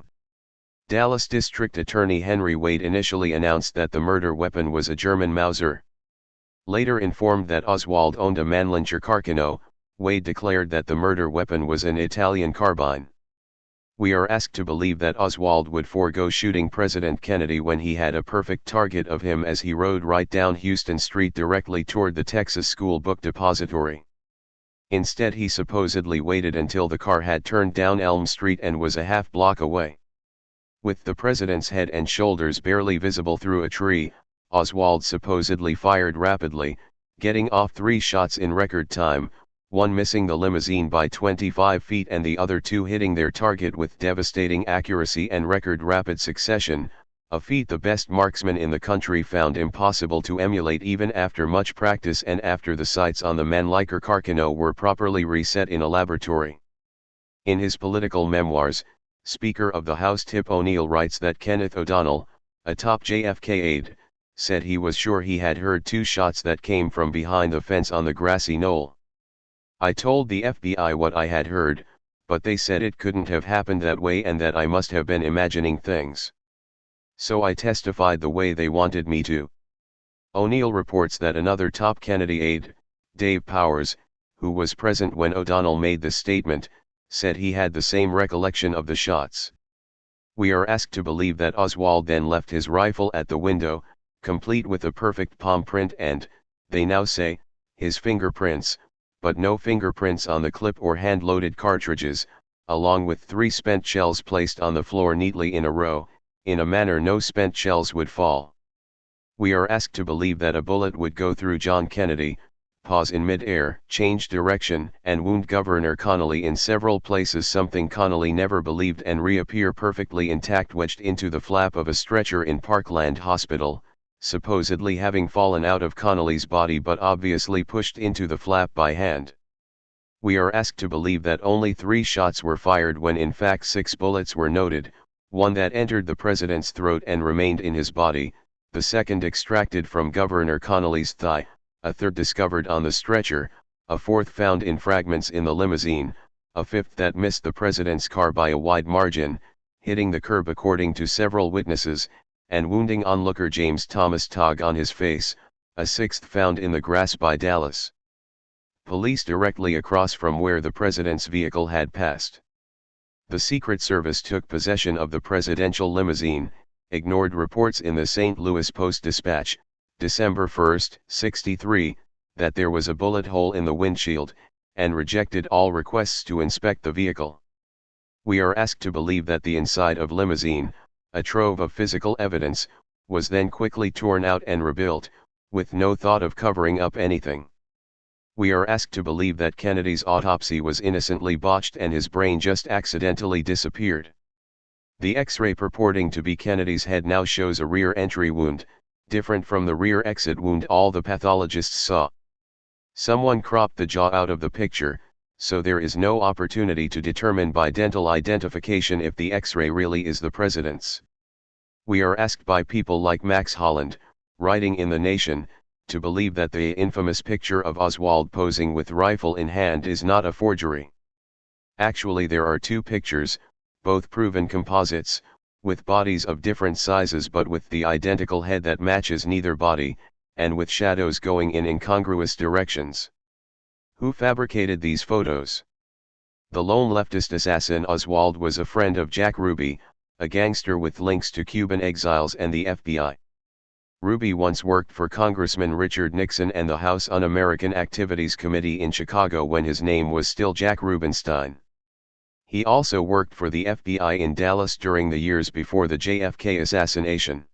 Dallas District Attorney Henry Wade initially announced that the murder weapon was a German Mauser. Later informed that Oswald owned a Mannlicher Carcano, Wade declared that the murder weapon was an Italian carbine. We are asked to believe that Oswald would forego shooting President Kennedy when he had a perfect target of him as he rode right down Houston Street directly toward the Texas School Book Depository. Instead, he supposedly waited until the car had turned down Elm Street and was a half block away. With the president's head and shoulders barely visible through a tree, Oswald supposedly fired rapidly, getting off 3 shots in record time, one missing the limousine by 25 feet and the other 2 hitting their target with devastating accuracy and record rapid succession, a feat the best marksman in the country found impossible to emulate even after much practice and after the sights on the Mannlicher Carcano were properly reset in a laboratory. In his political memoirs, Speaker of the House Tip O'Neill writes that Kenneth O'Donnell, a top JFK aide, said he was sure he had heard 2 shots that came from behind the fence on the grassy knoll. I told the FBI what I had heard, but they said it couldn't have happened that way and that I must have been imagining things. So I testified the way they wanted me to. O'Neill reports that another top Kennedy aide, Dave Powers, who was present when O'Donnell made the statement, said he had the same recollection of the shots. We are asked to believe that Oswald then left his rifle at the window, complete with a perfect palm print and, they now say, his fingerprints, but no fingerprints on the clip or hand-loaded cartridges, along with 3 spent shells placed on the floor neatly in a row, in a manner no spent shells would fall. We are asked to believe that a bullet would go through John Kennedy, pause in mid-air, change direction, and wound Governor Connally in several places, something Connally never believed, and reappear perfectly intact wedged into the flap of a stretcher in Parkland Hospital, supposedly having fallen out of Connally's body but obviously pushed into the flap by hand. We are asked to believe that only 3 shots were fired when in fact 6 bullets were noted, one that entered the president's throat and remained in his body, the second extracted from Governor Connally's thigh, a third discovered on the stretcher, a fourth found in fragments in the limousine, a fifth that missed the president's car by a wide margin, hitting the curb according to several witnesses, and wounding onlooker James Thomas Togg on his face, a sixth found in the grass by Dallas police directly across from where the president's vehicle had passed. The Secret Service took possession of the presidential limousine, ignored reports in the St. Louis Post-Dispatch, December 1, '63, that there was a bullet hole in the windshield, and rejected all requests to inspect the vehicle. We are asked to believe that the inside of limousine, a trove of physical evidence, was then quickly torn out and rebuilt, with no thought of covering up anything. We are asked to believe that Kennedy's autopsy was innocently botched and his brain just accidentally disappeared. The X-ray purporting to be Kennedy's head now shows a rear entry wound, different from the rear exit wound all the pathologists saw. Someone cropped the jaw out of the picture, so there is no opportunity to determine by dental identification if the X-ray really is the president's. We are asked by people like Max Holland, writing in The Nation, to believe that the infamous picture of Oswald posing with rifle in hand is not a forgery. Actually, there are 2 pictures, both proven composites, with bodies of different sizes but with the identical head that matches neither body, and with shadows going in incongruous directions. Who fabricated these photos? The lone leftist assassin Oswald was a friend of Jack Ruby, a gangster with links to Cuban exiles and the FBI. Ruby once worked for Congressman Richard Nixon and the House Un-American Activities Committee in Chicago when his name was still Jack Rubenstein. He also worked for the FBI in Dallas during the years before the JFK assassination.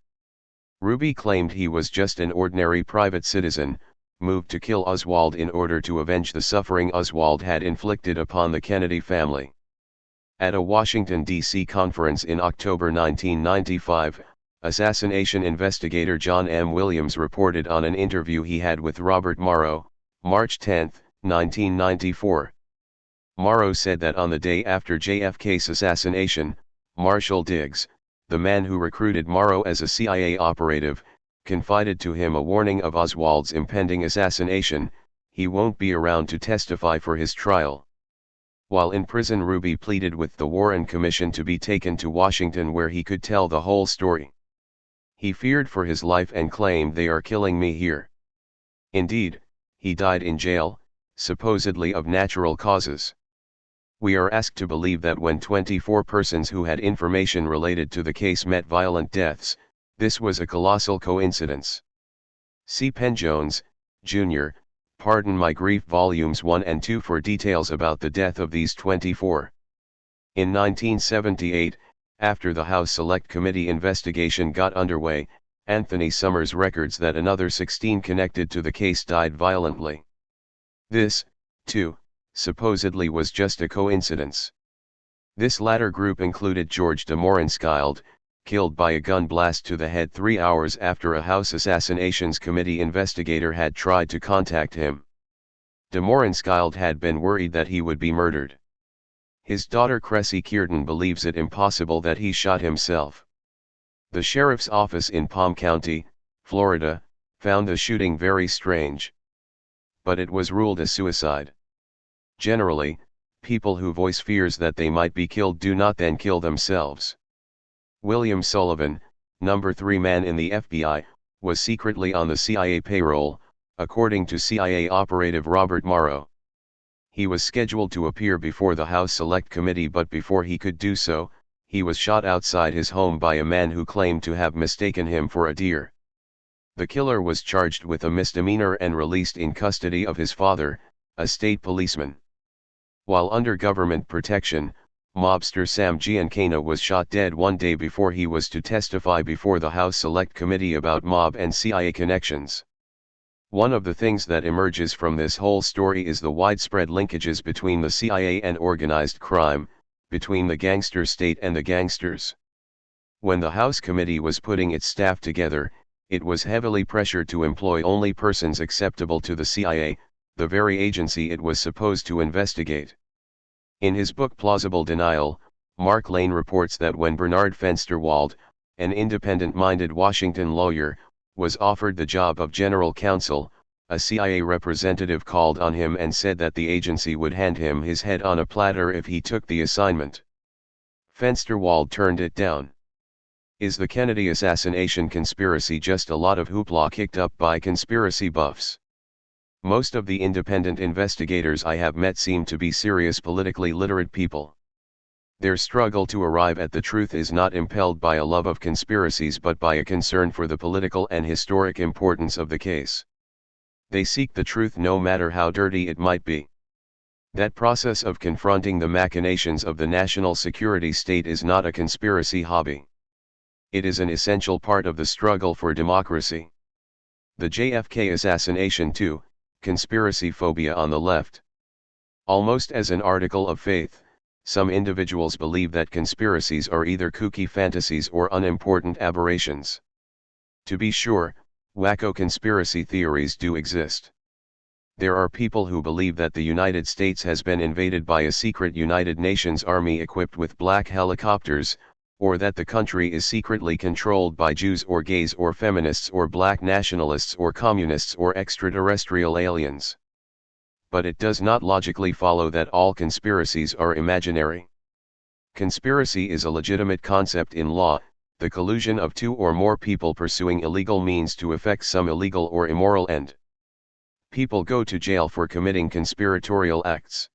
Ruby claimed he was just an ordinary private citizen, moved to kill Oswald in order to avenge the suffering Oswald had inflicted upon the Kennedy family. At a Washington, D.C. conference in October 1995, assassination investigator John M. Williams reported on an interview he had with Robert Morrow, March 10, 1994. Morrow said that on the day after JFK's assassination, Marshall Diggs, the man who recruited Morrow as a CIA operative, confided to him a warning of Oswald's impending assassination: he won't be around to testify for his trial. While in prison, Ruby pleaded with the Warren Commission to be taken to Washington where he could tell the whole story. He feared for his life and claimed, "They are killing me here." Indeed, he died in jail, supposedly of natural causes. We are asked to believe that when 24 persons who had information related to the case met violent deaths, this was a colossal coincidence. See Penn Jones, Jr., Pardon My Grief Volumes 1 and 2 for details about the death of these 24. In 1978, after the House Select Committee investigation got underway, Anthony Summers records that another 16 connected to the case died violently. This, too, supposedly was just a coincidence. This latter group included George de Morinskild, killed by a gun blast to the head 3 hours after a House Assassinations Committee investigator had tried to contact him. De Morinskild had been worried that he would be murdered. His daughter Cressy Kierton believes it impossible that he shot himself. The sheriff's office in Palm County, Florida, found the shooting very strange. But it was ruled a suicide. Generally, people who voice fears that they might be killed do not then kill themselves. William Sullivan, number 3 man in the FBI, was secretly on the CIA payroll, according to CIA operative Robert Morrow. He was scheduled to appear before the House Select Committee, but before he could do so, he was shot outside his home by a man who claimed to have mistaken him for a deer. The killer was charged with a misdemeanor and released in custody of his father, a state policeman. While under government protection, mobster Sam Giancana was shot dead one day before he was to testify before the House Select Committee about mob and CIA connections. One of the things that emerges from this whole story is the widespread linkages between the CIA and organized crime, between the gangster state and the gangsters. When the House Committee was putting its staff together, it was heavily pressured to employ only persons acceptable to the CIA, the very agency it was supposed to investigate. In his book Plausible Denial, Mark Lane reports that when Bernard Fensterwald, an independent-minded Washington lawyer, was offered the job of general counsel, a CIA representative called on him and said that the agency would hand him his head on a platter if he took the assignment. Fensterwald turned it down. Is the Kennedy assassination conspiracy just a lot of hoopla kicked up by conspiracy buffs? Most of the independent investigators I have met seem to be serious politically literate people. Their struggle to arrive at the truth is not impelled by a love of conspiracies but by a concern for the political and historic importance of the case. They seek the truth no matter how dirty it might be. That process of confronting the machinations of the national security state is not a conspiracy hobby. It is an essential part of the struggle for democracy. The JFK assassination too, conspiracy phobia on the left. Almost as an article of faith, some individuals believe that conspiracies are either kooky fantasies or unimportant aberrations. To be sure, wacko conspiracy theories do exist. There are people who believe that the United States has been invaded by a secret United Nations army equipped with black helicopters, or that the country is secretly controlled by Jews or gays or feminists or black nationalists or communists or extraterrestrial aliens. But it does not logically follow that all conspiracies are imaginary. Conspiracy is a legitimate concept in law, the collusion of two or more people pursuing illegal means to effect some illegal or immoral end. People go to jail for committing conspiratorial acts.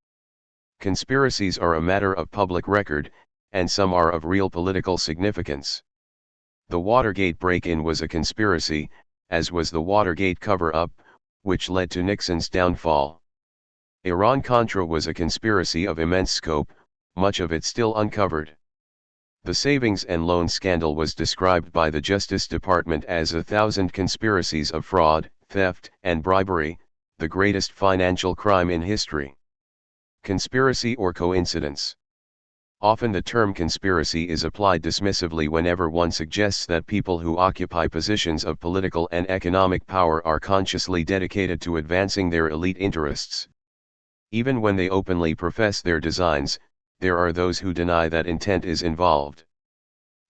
Conspiracies are a matter of public record, and some are of real political significance. The Watergate break-in was a conspiracy, as was the Watergate cover-up, which led to Nixon's downfall. Iran-Contra was a conspiracy of immense scope, much of it still uncovered. The savings and loan scandal was described by the Justice Department as 1,000 conspiracies of fraud, theft, and bribery, the greatest financial crime in history. Conspiracy or coincidence? Often the term conspiracy is applied dismissively whenever one suggests that people who occupy positions of political and economic power are consciously dedicated to advancing their elite interests. Even when they openly profess their designs, there are those who deny that intent is involved.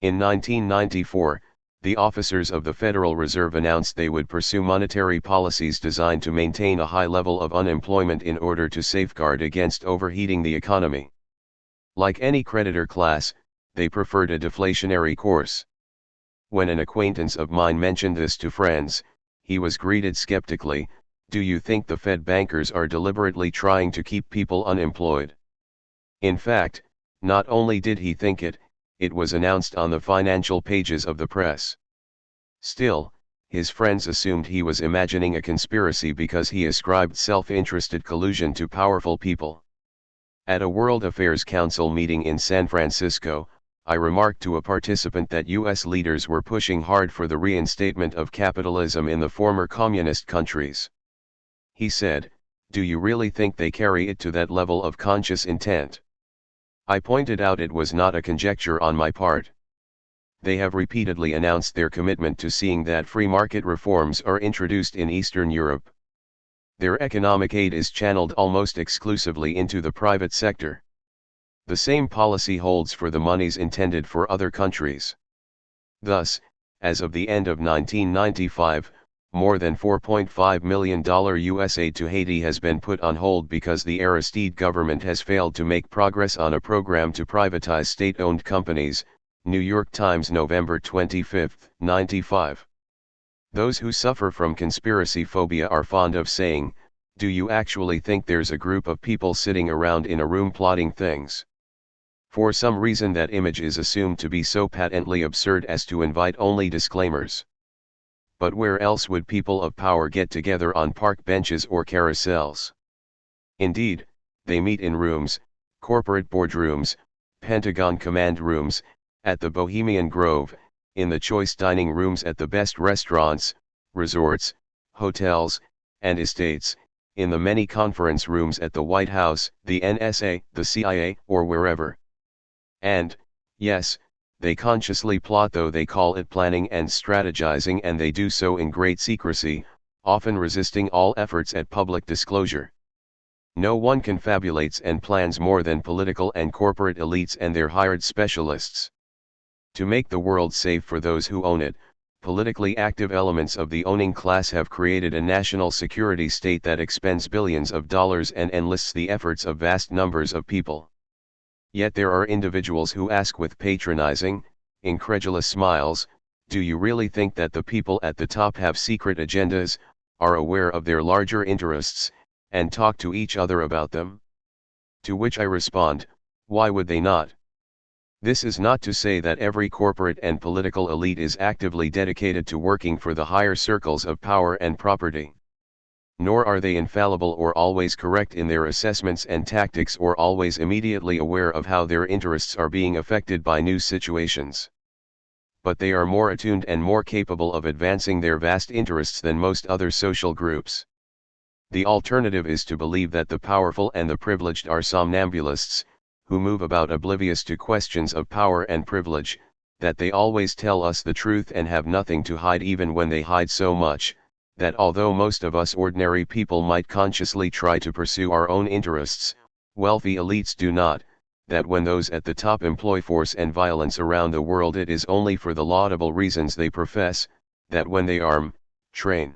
In 1994, the officers of the Federal Reserve announced they would pursue monetary policies designed to maintain a high level of unemployment in order to safeguard against overheating the economy. Like any creditor class, they preferred a deflationary course. When an acquaintance of mine mentioned this to friends, he was greeted skeptically, "Do you think the Fed bankers are deliberately trying to keep people unemployed?" In fact, not only did he think it, it was announced on the financial pages of the press. Still, his friends assumed he was imagining a conspiracy because he ascribed self-interested collusion to powerful people. At a World Affairs Council meeting in San Francisco, I remarked to a participant that U.S. leaders were pushing hard for the reinstatement of capitalism in the former communist countries. He said, "Do you really think they carry it to that level of conscious intent?" I pointed out it was not a conjecture on my part. They have repeatedly announced their commitment to seeing that free market reforms are introduced in Eastern Europe. Their economic aid is channeled almost exclusively into the private sector. The same policy holds for the monies intended for other countries. Thus, as of the end of 1995, more than $4.5 million U.S. aid to Haiti has been put on hold because the Aristide government has failed to make progress on a program to privatize state-owned companies. New York Times, November 25, 95. Those who suffer from conspiracy phobia are fond of saying, "Do you actually think there's a group of people sitting around in a room plotting things?" For some reason that image is assumed to be so patently absurd as to invite only disclaimers. But where else would people of power get together on park benches or carousels? Indeed, they meet in rooms, corporate boardrooms, Pentagon command rooms, at the Bohemian Grove, in the choice dining rooms at the best restaurants, resorts, hotels, and estates, in the many conference rooms at the White House, the NSA, the CIA, or wherever. And, yes, they consciously plot, though they call it planning and strategizing, and they do so in great secrecy, often resisting all efforts at public disclosure. No one confabulates and plans more than political and corporate elites and their hired specialists. To make the world safe for those who own it, politically active elements of the owning class have created a national security state that expends billions of dollars and enlists the efforts of vast numbers of people. Yet there are individuals who ask with patronizing, incredulous smiles, "Do you really think that the people at the top have secret agendas, are aware of their larger interests, and talk to each other about them?" To which I respond, why would they not? This is not to say that every corporate and political elite is actively dedicated to working for the higher circles of power and property. Nor are they infallible or always correct in their assessments and tactics, or always immediately aware of how their interests are being affected by new situations. But they are more attuned and more capable of advancing their vast interests than most other social groups. The alternative is to believe that the powerful and the privileged are somnambulists, who move about oblivious to questions of power and privilege, that they always tell us the truth and have nothing to hide, even when they hide so much, that although most of us ordinary people might consciously try to pursue our own interests, wealthy elites do not, that when those at the top employ force and violence around the world, it is only for the laudable reasons they profess, that when they arm, train,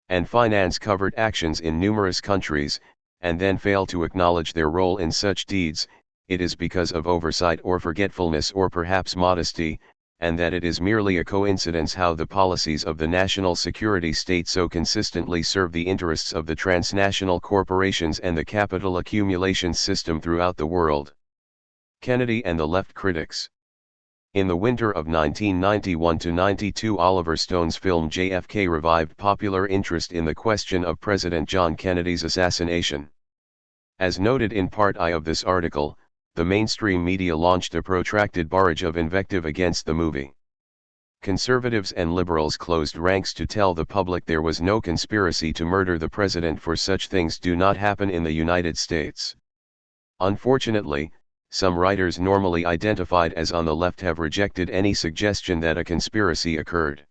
and finance covert actions in numerous countries, and then fail to acknowledge their role in such deeds, it is because of oversight or forgetfulness or perhaps modesty, and that it is merely a coincidence how the policies of the national security state so consistently serve the interests of the transnational corporations and the capital accumulation system throughout the world. Kennedy and the left critics. In the winter of 1991-92, Oliver Stone's film JFK revived popular interest in the question of President John Kennedy's assassination. As noted in Part I of this article, the mainstream media launched a protracted barrage of invective against the movie. Conservatives and liberals closed ranks to tell the public there was no conspiracy to murder the president, for such things do not happen in the United States. Unfortunately, some writers normally identified as on the left have rejected any suggestion that a conspiracy occurred.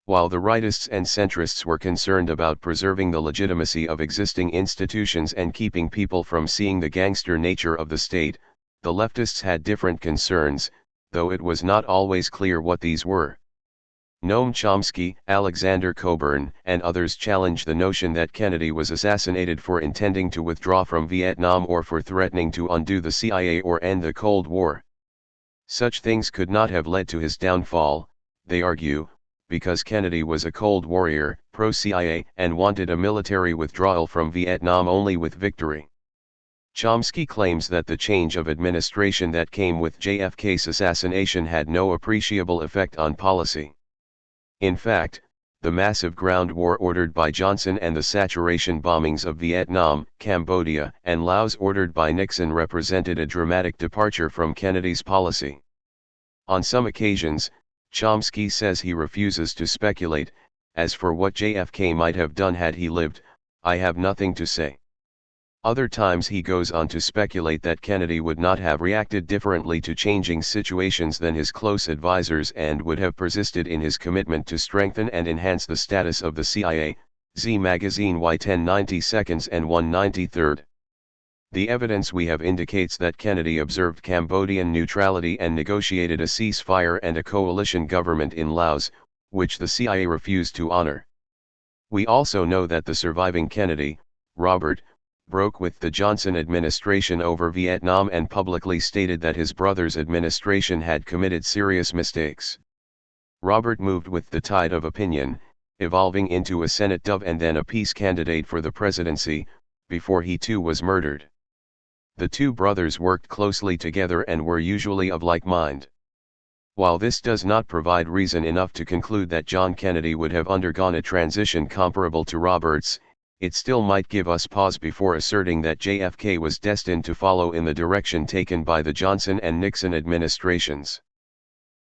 While the rightists and centrists were concerned about preserving the legitimacy of existing institutions and keeping people from seeing the gangster nature of the state, the leftists had different concerns, though it was not always clear what these were. Noam Chomsky, Alexander Cockburn, and others challenge the notion that Kennedy was assassinated for intending to withdraw from Vietnam or for threatening to undo the CIA or end the Cold War. Such things could not have led to his downfall, they argue, because Kennedy was a Cold Warrior, pro-CIA, and wanted a military withdrawal from Vietnam only with victory. Chomsky claims that the change of administration that came with JFK's assassination had no appreciable effect on policy. In fact, the massive ground war ordered by Johnson and the saturation bombings of Vietnam, Cambodia, and Laos ordered by Nixon represented a dramatic departure from Kennedy's policy. On some occasions, Chomsky says he refuses to speculate. As for what JFK might have done had he lived, I have nothing to say. Other times he goes on to speculate that Kennedy would not have reacted differently to changing situations than his close advisors and would have persisted in his commitment to strengthen and enhance the status of the CIA, Z Magazine Y 10/92 and 1/93. The evidence we have indicates that Kennedy observed Cambodian neutrality and negotiated a ceasefire and a coalition government in Laos, which the CIA refused to honor. We also know that the surviving Kennedy, Robert, broke with the Johnson administration over Vietnam and publicly stated that his brother's administration had committed serious mistakes. Robert moved with the tide of opinion, evolving into a Senate dove and then a peace candidate for the presidency, before he too was murdered. The two brothers worked closely together and were usually of like mind. While this does not provide reason enough to conclude that John Kennedy would have undergone a transition comparable to Robert's, it still might give us pause before asserting that JFK was destined to follow in the direction taken by the Johnson and Nixon administrations.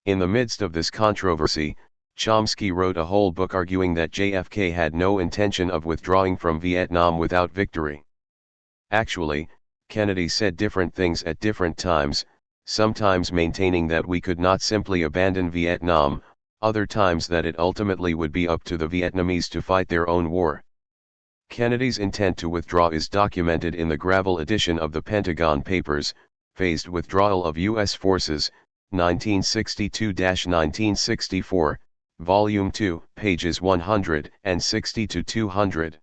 In the midst of this controversy, Chomsky wrote a whole book arguing that JFK had no intention of withdrawing from Vietnam without victory. Actually, Kennedy said different things at different times, sometimes maintaining that we could not simply abandon Vietnam, other times that it ultimately would be up to the Vietnamese to fight their own war. Kennedy's intent to withdraw is documented in the Gravel edition of the Pentagon Papers, Phased Withdrawal of U.S. Forces, 1962-1964, Volume 2, pages 160-200.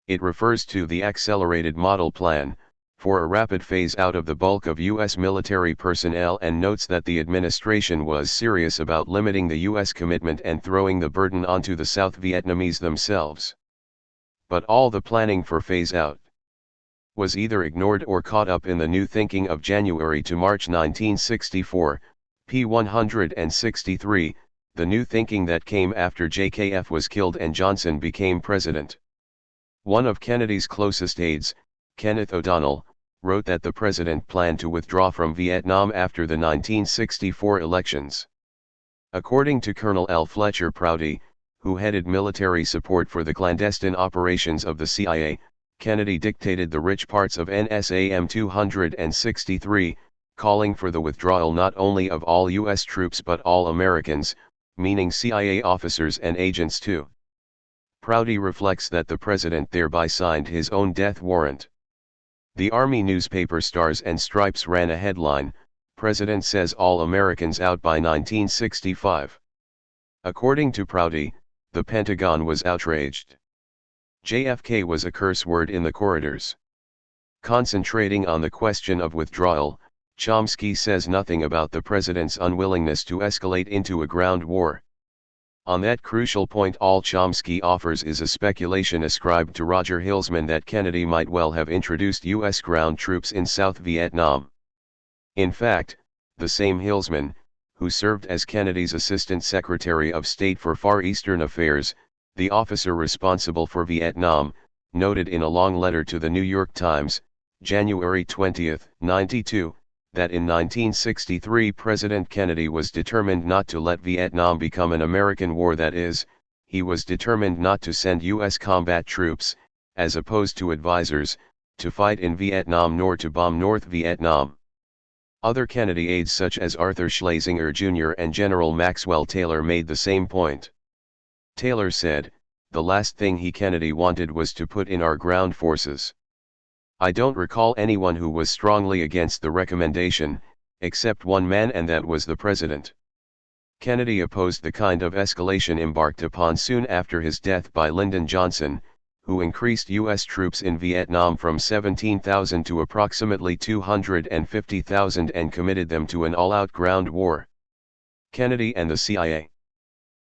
It refers to the Accelerated Model Plan, for a rapid phase-out of the bulk of U.S. military personnel and notes that the administration was serious about limiting the U.S. commitment and throwing the burden onto the South Vietnamese themselves. But all the planning for phase-out was either ignored or caught up in the new thinking of January to March 1964, p. 163, the new thinking that came after JKF was killed and Johnson became president. One of Kennedy's closest aides, Kenneth O'Donnell, wrote that the president planned to withdraw from Vietnam after the 1964 elections. According to Colonel L. Fletcher Prouty, who headed military support for the clandestine operations of the CIA, Kennedy dictated the rich parts of NSAM 263, calling for the withdrawal not only of all U.S. troops but all Americans, meaning CIA officers and agents too. Prouty reflects that the president thereby signed his own death warrant. The Army newspaper Stars and Stripes ran a headline, "President says all Americans out by 1965. According to Prouty, the Pentagon was outraged. JFK was a curse word in the corridors. Concentrating on the question of withdrawal, Chomsky says nothing about the president's unwillingness to escalate into a ground war. On that crucial point, all Chomsky offers is a speculation ascribed to Roger Hilsman that Kennedy might well have introduced U.S. ground troops in South Vietnam. In fact, the same Hilsman, who served as Kennedy's Assistant Secretary of State for Far Eastern Affairs, the officer responsible for Vietnam, noted in a long letter to the New York Times, January 20, 92, that in 1963 President Kennedy was determined not to let Vietnam become an American war, that is, he was determined not to send U.S. combat troops, as opposed to advisors, to fight in Vietnam nor to bomb North Vietnam. Other Kennedy aides such as Arthur Schlesinger Jr. and General Maxwell Taylor made the same point. Taylor said, "The last thing Kennedy wanted was to put in our ground forces. I don't recall anyone who was strongly against the recommendation, except one man, and that was the president. Kennedy opposed the kind of escalation embarked upon soon after his death by Lyndon Johnson, who increased U.S. troops in Vietnam from 17,000 to approximately 250,000 and committed them to an all-out ground war. Kennedy and the CIA."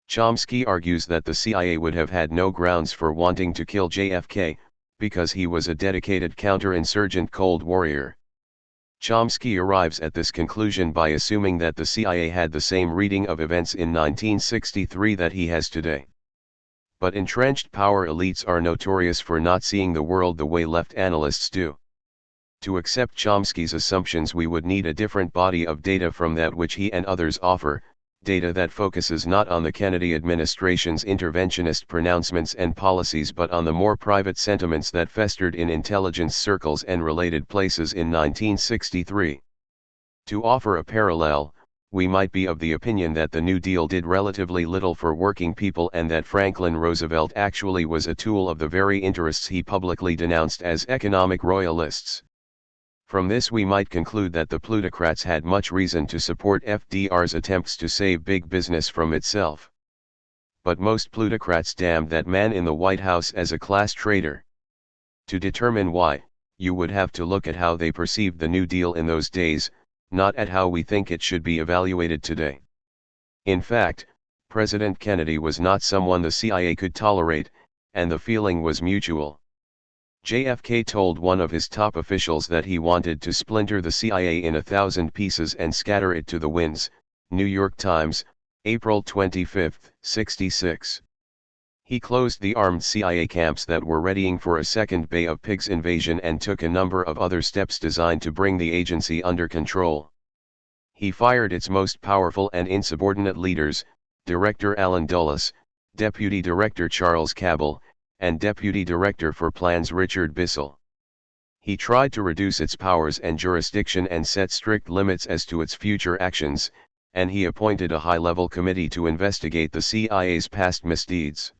Chomsky argues that the CIA would have had no grounds for wanting to kill JFK, because he was a dedicated counterinsurgent Cold Warrior. Chomsky arrives at this conclusion by assuming that the CIA had the same reading of events in 1963 that he has today. But entrenched power elites are notorious for not seeing the world the way left analysts do. To accept Chomsky's assumptions, we would need a different body of data from that which he and others offer, data that focuses not on the Kennedy administration's interventionist pronouncements and policies but on the more private sentiments that festered in intelligence circles and related places in 1963. To offer a parallel, we might be of the opinion that the New Deal did relatively little for working people and that Franklin Roosevelt actually was a tool of the very interests he publicly denounced as economic royalists. From this we might conclude that the plutocrats had much reason to support FDR's attempts to save big business from itself. But most plutocrats damned that man in the White House as a class traitor. To determine why, you would have to look at how they perceived the New Deal in those days, not at how we think it should be evaluated today. In fact, President Kennedy was not someone the CIA could tolerate, and the feeling was mutual. JFK told one of his top officials that he wanted to splinter the CIA in 1,000 pieces and scatter it to the winds. New York Times, April 25, '66. He closed the armed CIA camps that were readying for a second Bay of Pigs invasion and took a number of other steps designed to bring the agency under control. He fired its most powerful and insubordinate leaders, Director Allen Dulles, Deputy Director Charles Cabell, and Deputy Director for Plans Richard Bissell. He tried to reduce its powers and jurisdiction and set strict limits as to its future actions, and he appointed a high-level committee to investigate the CIA's past misdeeds.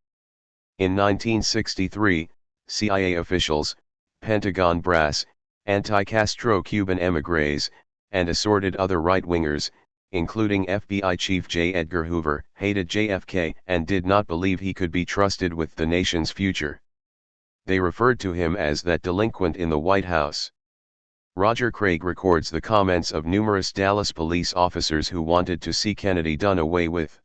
In 1963, CIA officials, Pentagon brass, anti-Castro Cuban émigrés, and assorted other right-wingers, including FBI Chief J. Edgar Hoover, hated JFK and did not believe he could be trusted with the nation's future. They referred to him as that delinquent in the White House. Roger Craig records the comments of numerous Dallas police officers who wanted to see Kennedy done away with.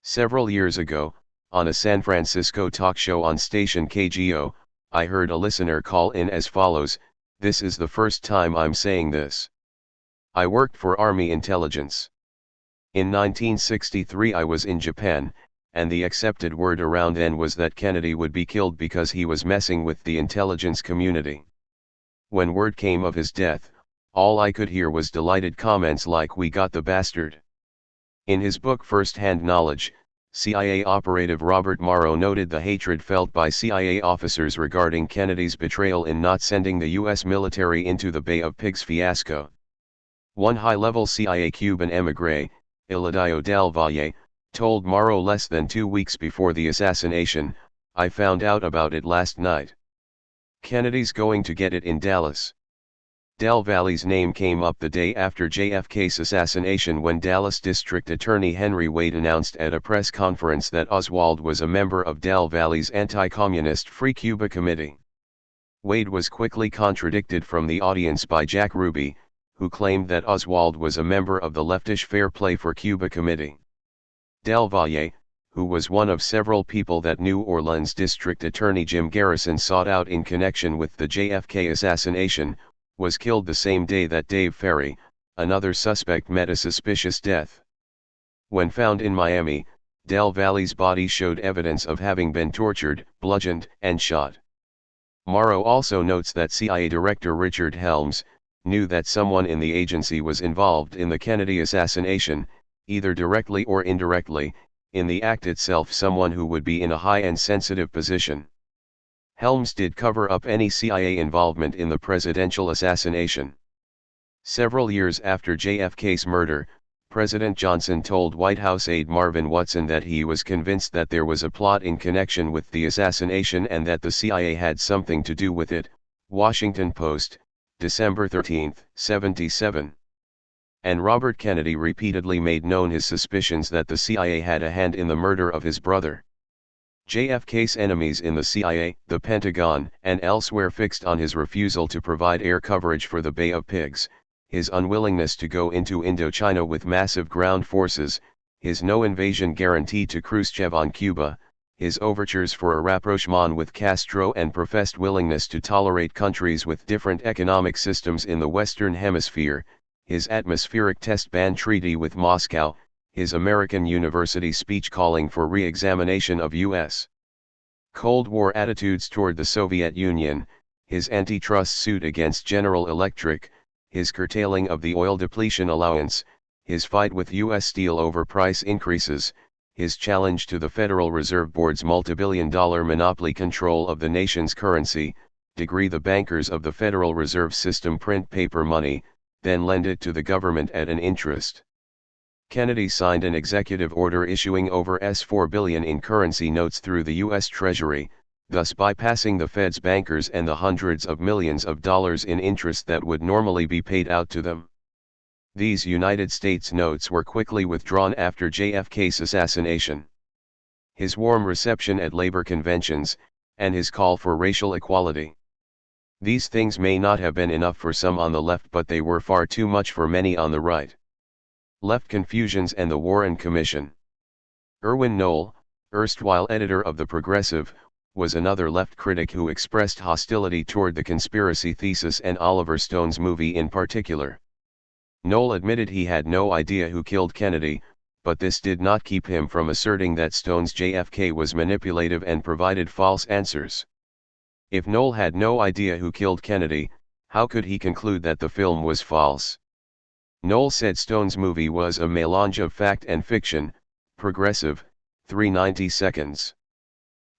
Several years ago, on a San Francisco talk show on station KGO, I heard a listener call in as follows: "This is the first time I'm saying this. I worked for Army intelligence. In 1963 I was in Japan, and the accepted word around then was that Kennedy would be killed because he was messing with the intelligence community. When word came of his death, all I could hear was delighted comments like 'We got the bastard.'" In his book First-Hand Knowledge, CIA operative Robert Morrow noted the hatred felt by CIA officers regarding Kennedy's betrayal in not sending the U.S. military into the Bay of Pigs fiasco. One high-level CIA Cuban émigré, Eladio Del Valle, told Morrow less than 2 weeks before the assassination, "I found out about it last night. Kennedy's going to get it in Dallas." Del Valle's name came up the day after JFK's assassination when Dallas District Attorney Henry Wade announced at a press conference that Oswald was a member of Del Valle's anti-communist Free Cuba Committee. Wade was quickly contradicted from the audience by Jack Ruby, who claimed that Oswald was a member of the leftish Fair Play for Cuba Committee. Del Valle, who was one of several people that New Orleans District Attorney Jim Garrison sought out in connection with the JFK assassination, was killed the same day that Dave Ferry, another suspect, met a suspicious death. When found in Miami, Del Valle's body showed evidence of having been tortured, bludgeoned, and shot. Morrow also notes that CIA Director Richard Helms knew that someone in the agency was involved in the Kennedy assassination, either directly or indirectly, in the act itself, someone who would be in a high and sensitive position. Helms did cover up any CIA involvement in the presidential assassination. Several years after JFK's murder, President Johnson told White House aide Marvin Woodson that he was convinced that there was a plot in connection with the assassination and that the CIA had something to do with it. Washington Post, December 13, 77. And Robert Kennedy repeatedly made known his suspicions that the CIA had a hand in the murder of his brother. JFK's enemies in the CIA, the Pentagon, and elsewhere fixed on his refusal to provide air coverage for the Bay of Pigs, his unwillingness to go into Indochina with massive ground forces, his no-invasion guarantee to Khrushchev on Cuba, his overtures for a rapprochement with Castro and professed willingness to tolerate countries with different economic systems in the Western Hemisphere, his atmospheric test ban treaty with Moscow, his American University speech calling for re-examination of U.S. Cold War attitudes toward the Soviet Union, his antitrust suit against General Electric, his curtailing of the oil depletion allowance, his fight with U.S. Steel over price increases, his challenge to the Federal Reserve Board's multibillion-dollar monopoly control of the nation's currency, degree the bankers of the Federal Reserve System print paper money, then lend it to the government at an interest. Kennedy signed an executive order issuing over $4 billion in currency notes through the U.S. Treasury, thus bypassing the Fed's bankers and the hundreds of millions of dollars in interest that would normally be paid out to them. These United States notes were quickly withdrawn after JFK's assassination. His warm reception at labor conventions, and his call for racial equality. These things may not have been enough for some on the left, but they were far too much for many on the right. Left confusions and the Warren Commission. Irwin Noll, erstwhile editor of The Progressive, was another left critic who expressed hostility toward the conspiracy thesis and Oliver Stone's movie in particular. Noll admitted he had no idea who killed Kennedy, but this did not keep him from asserting that Stone's JFK was manipulative and provided false answers. If Noll had no idea who killed Kennedy, how could he conclude that the film was false? Noll said Stone's movie was a melange of fact and fiction. Progressive, 390 seconds.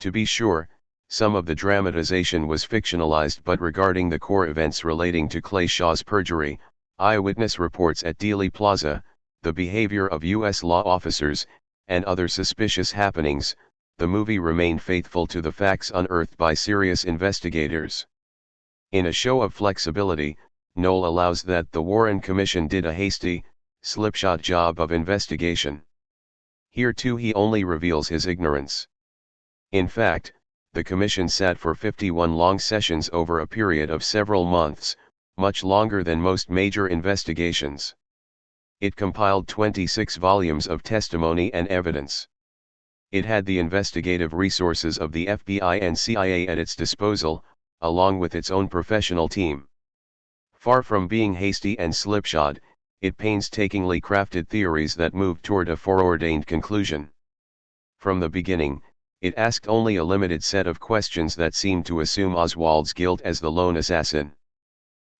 To be sure, some of the dramatization was fictionalized, but regarding the core events relating to Clay Shaw's perjury, eyewitness reports at Dealey Plaza, the behavior of U.S. law officers, and other suspicious happenings, the movie remained faithful to the facts unearthed by serious investigators. In a show of flexibility, Noll allows that the Warren Commission did a hasty, slipshod job of investigation. Here too he only reveals his ignorance. In fact, the commission sat for 51 long sessions over a period of several months, much longer than most major investigations. It compiled 26 volumes of testimony and evidence. It had the investigative resources of the FBI and CIA at its disposal, along with its own professional team. Far from being hasty and slipshod, it painstakingly crafted theories that moved toward a foreordained conclusion. From the beginning, it asked only a limited set of questions that seemed to assume Oswald's guilt as the lone assassin.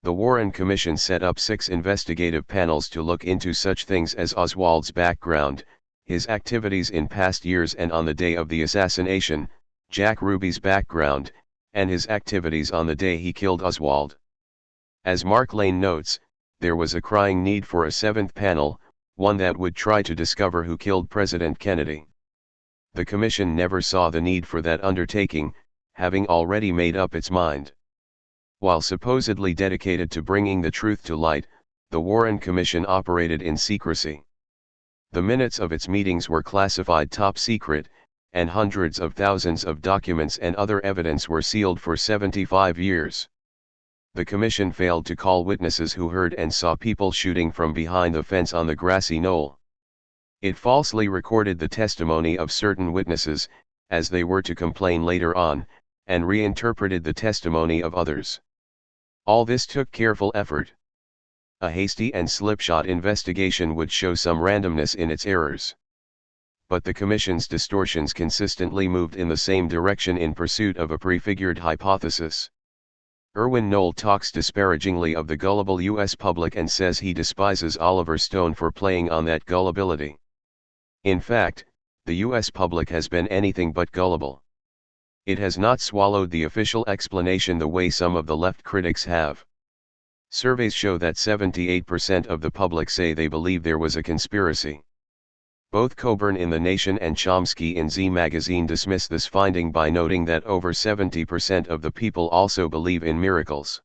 The Warren Commission set up 6 investigative panels to look into such things as Oswald's background, his activities in past years and on the day of the assassination, Jack Ruby's background, and his activities on the day he killed Oswald. As Mark Lane notes, there was a crying need for a 7th panel, one that would try to discover who killed President Kennedy. The commission never saw the need for that undertaking, having already made up its mind. While supposedly dedicated to bringing the truth to light, the Warren Commission operated in secrecy. The minutes of its meetings were classified top secret, and hundreds of thousands of documents and other evidence were sealed for 75 years. The commission failed to call witnesses who heard and saw people shooting from behind the fence on the grassy knoll. It falsely recorded the testimony of certain witnesses, as they were to complain later on, and reinterpreted the testimony of others. All this took careful effort. A hasty and slipshod investigation would show some randomness in its errors. But the Commission's distortions consistently moved in the same direction in pursuit of a prefigured hypothesis. Irwin Noll talks disparagingly of the gullible U.S. public and says he despises Oliver Stone for playing on that gullibility. In fact, the U.S. public has been anything but gullible. It has not swallowed the official explanation the way some of the left critics have. Surveys show that 78% of the public say they believe there was a conspiracy. Both Coburn in The Nation and Chomsky in Z Magazine dismiss this finding by noting that over 70% of the people also believe in miracles.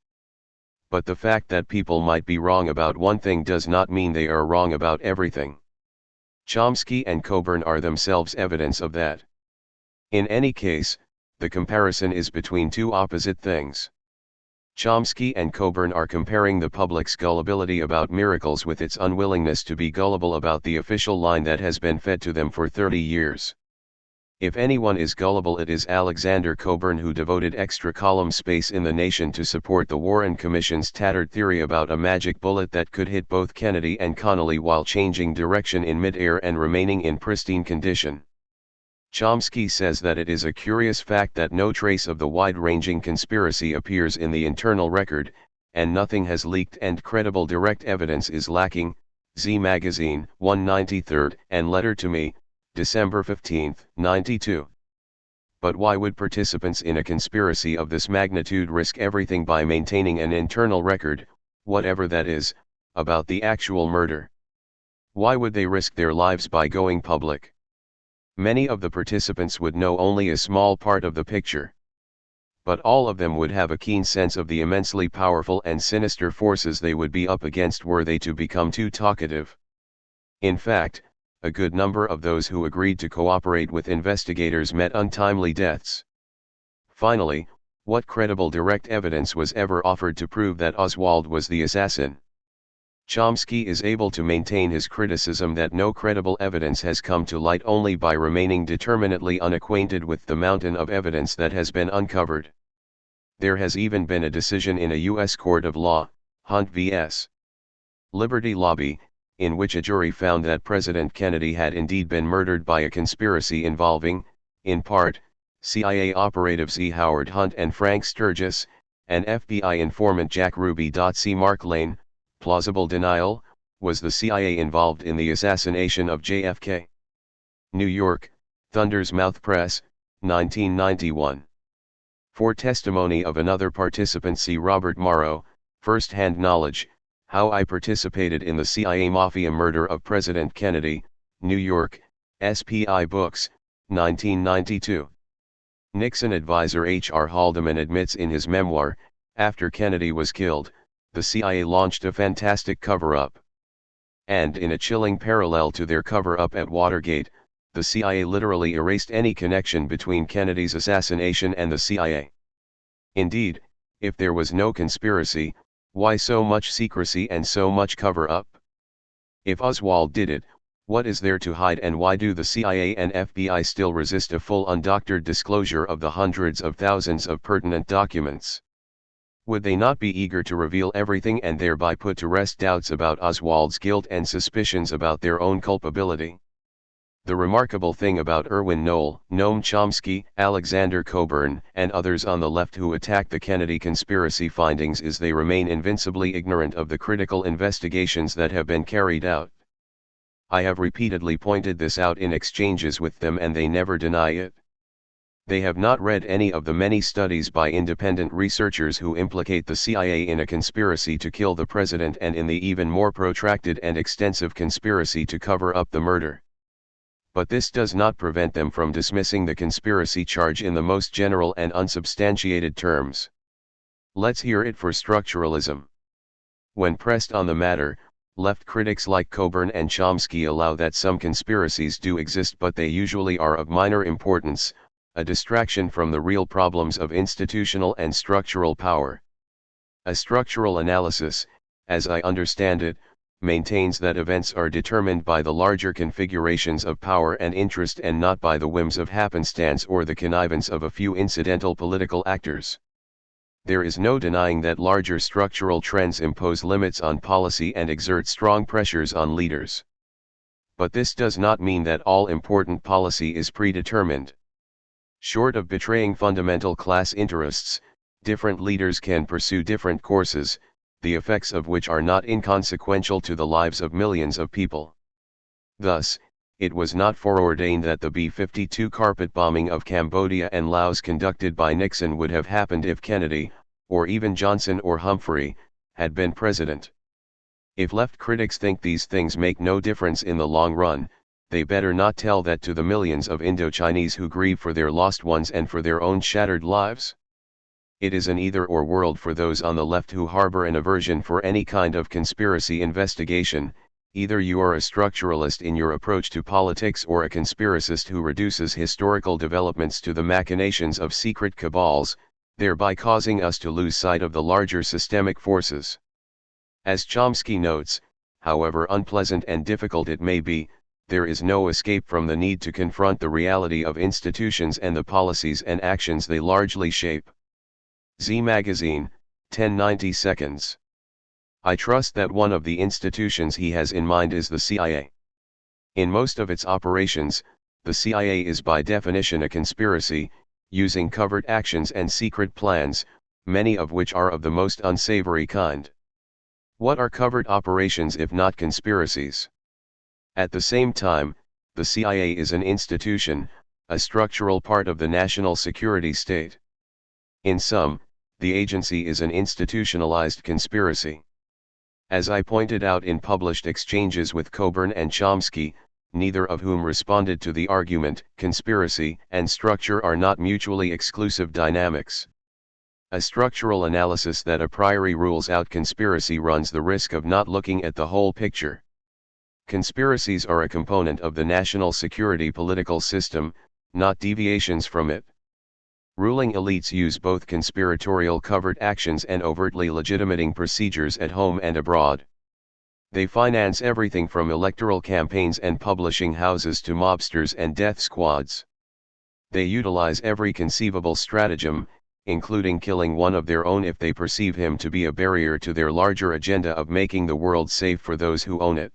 But the fact that people might be wrong about one thing does not mean they are wrong about everything. Chomsky and Coburn are themselves evidence of that. In any case, the comparison is between two opposite things. Chomsky and Coburn are comparing the public's gullibility about miracles with its unwillingness to be gullible about the official line that has been fed to them for 30 years. If anyone is gullible, it is Alexander Coburn, who devoted extra column space in The Nation to support the Warren Commission's tattered theory about a magic bullet that could hit both Kennedy and Connally while changing direction in midair and remaining in pristine condition. Chomsky says that it is a curious fact that no trace of the wide-ranging conspiracy appears in the internal record, and nothing has leaked and credible direct evidence is lacking. Z Magazine, 193rd, and Letter to Me, December 15, 92. But why would participants in a conspiracy of this magnitude risk everything by maintaining an internal record, whatever that is, about the actual murder? Why would they risk their lives by going public? Many of the participants would know only a small part of the picture. But all of them would have a keen sense of the immensely powerful and sinister forces they would be up against were they to become too talkative. In fact, a good number of those who agreed to cooperate with investigators met untimely deaths. Finally, what credible direct evidence was ever offered to prove that Oswald was the assassin? Chomsky is able to maintain his criticism that no credible evidence has come to light only by remaining determinately unacquainted with the mountain of evidence that has been uncovered. There has even been a decision in a U.S. court of law, Hunt v.S. Liberty Lobby, in which a jury found that President Kennedy had indeed been murdered by a conspiracy involving, in part, CIA operatives E. Howard Hunt and Frank Sturgis, and FBI informant Jack Ruby. C. Mark Lane. Plausible denial, was the CIA involved in the assassination of JFK? New York, Thunder's Mouth Press, 1991. For testimony of another participant, see Robert Morrow, First-Hand Knowledge, How I Participated in the CIA Mafia Murder of President Kennedy, New York, SPI Books, 1992. Nixon advisor H.R. Haldeman admits in his memoir, After Kennedy Was Killed, the CIA launched a fantastic cover-up. And in a chilling parallel to their cover-up at Watergate, the CIA literally erased any connection between Kennedy's assassination and the CIA. Indeed, if there was no conspiracy, why so much secrecy and so much cover-up? If Oswald did it, what is there to hide, and why do the CIA and FBI still resist a full undoctored disclosure of the hundreds of thousands of pertinent documents? Would they not be eager to reveal everything and thereby put to rest doubts about Oswald's guilt and suspicions about their own culpability? The remarkable thing about Erwin Knoll, Noam Chomsky, Alexander Coburn, and others on the left who attack the Kennedy conspiracy findings is they remain invincibly ignorant of the critical investigations that have been carried out. I have repeatedly pointed this out in exchanges with them, and they never deny it. They have not read any of the many studies by independent researchers who implicate the CIA in a conspiracy to kill the president and in the even more protracted and extensive conspiracy to cover up the murder. But this does not prevent them from dismissing the conspiracy charge in the most general and unsubstantiated terms. Let's hear it for structuralism. When pressed on the matter, left critics like Coburn and Chomsky allow that some conspiracies do exist, but they usually are of minor importance, a distraction from the real problems of institutional and structural power. A structural analysis, as I understand it, maintains that events are determined by the larger configurations of power and interest and not by the whims of happenstance or the connivance of a few incidental political actors. There is no denying that larger structural trends impose limits on policy and exert strong pressures on leaders. But this does not mean that all important policy is predetermined. Short of betraying fundamental class interests, different leaders can pursue different courses, the effects of which are not inconsequential to the lives of millions of people. Thus, it was not foreordained that the B-52 carpet bombing of Cambodia and Laos conducted by Nixon would have happened if Kennedy, or even Johnson or Humphrey, had been president. If left critics think these things make no difference in the long run, they better not tell that to the millions of Indo-Chinese who grieve for their lost ones and for their own shattered lives. It is an either-or world for those on the left who harbor an aversion for any kind of conspiracy investigation. Either you are a structuralist in your approach to politics or a conspiracist who reduces historical developments to the machinations of secret cabals, thereby causing us to lose sight of the larger systemic forces. As Chomsky notes, however unpleasant and difficult it may be, there is no escape from the need to confront the reality of institutions and the policies and actions they largely shape. Z Magazine, 1090 seconds. I trust that one of the institutions he has in mind is the CIA. In most of its operations, the CIA is by definition a conspiracy, using covert actions and secret plans, many of which are of the most unsavory kind. What are covert operations if not conspiracies? At the same time, the CIA is an institution, a structural part of the national security state. In sum, the agency is an institutionalized conspiracy. As I pointed out in published exchanges with Coburn and Chomsky, neither of whom responded to the argument, conspiracy and structure are not mutually exclusive dynamics. A structural analysis that a priori rules out conspiracy runs the risk of not looking at the whole picture. Conspiracies are a component of the national security political system, not deviations from it. Ruling elites use both conspiratorial covert actions and overtly legitimating procedures at home and abroad. They finance everything from electoral campaigns and publishing houses to mobsters and death squads. They utilize every conceivable stratagem, including killing one of their own if they perceive him to be a barrier to their larger agenda of making the world safe for those who own it.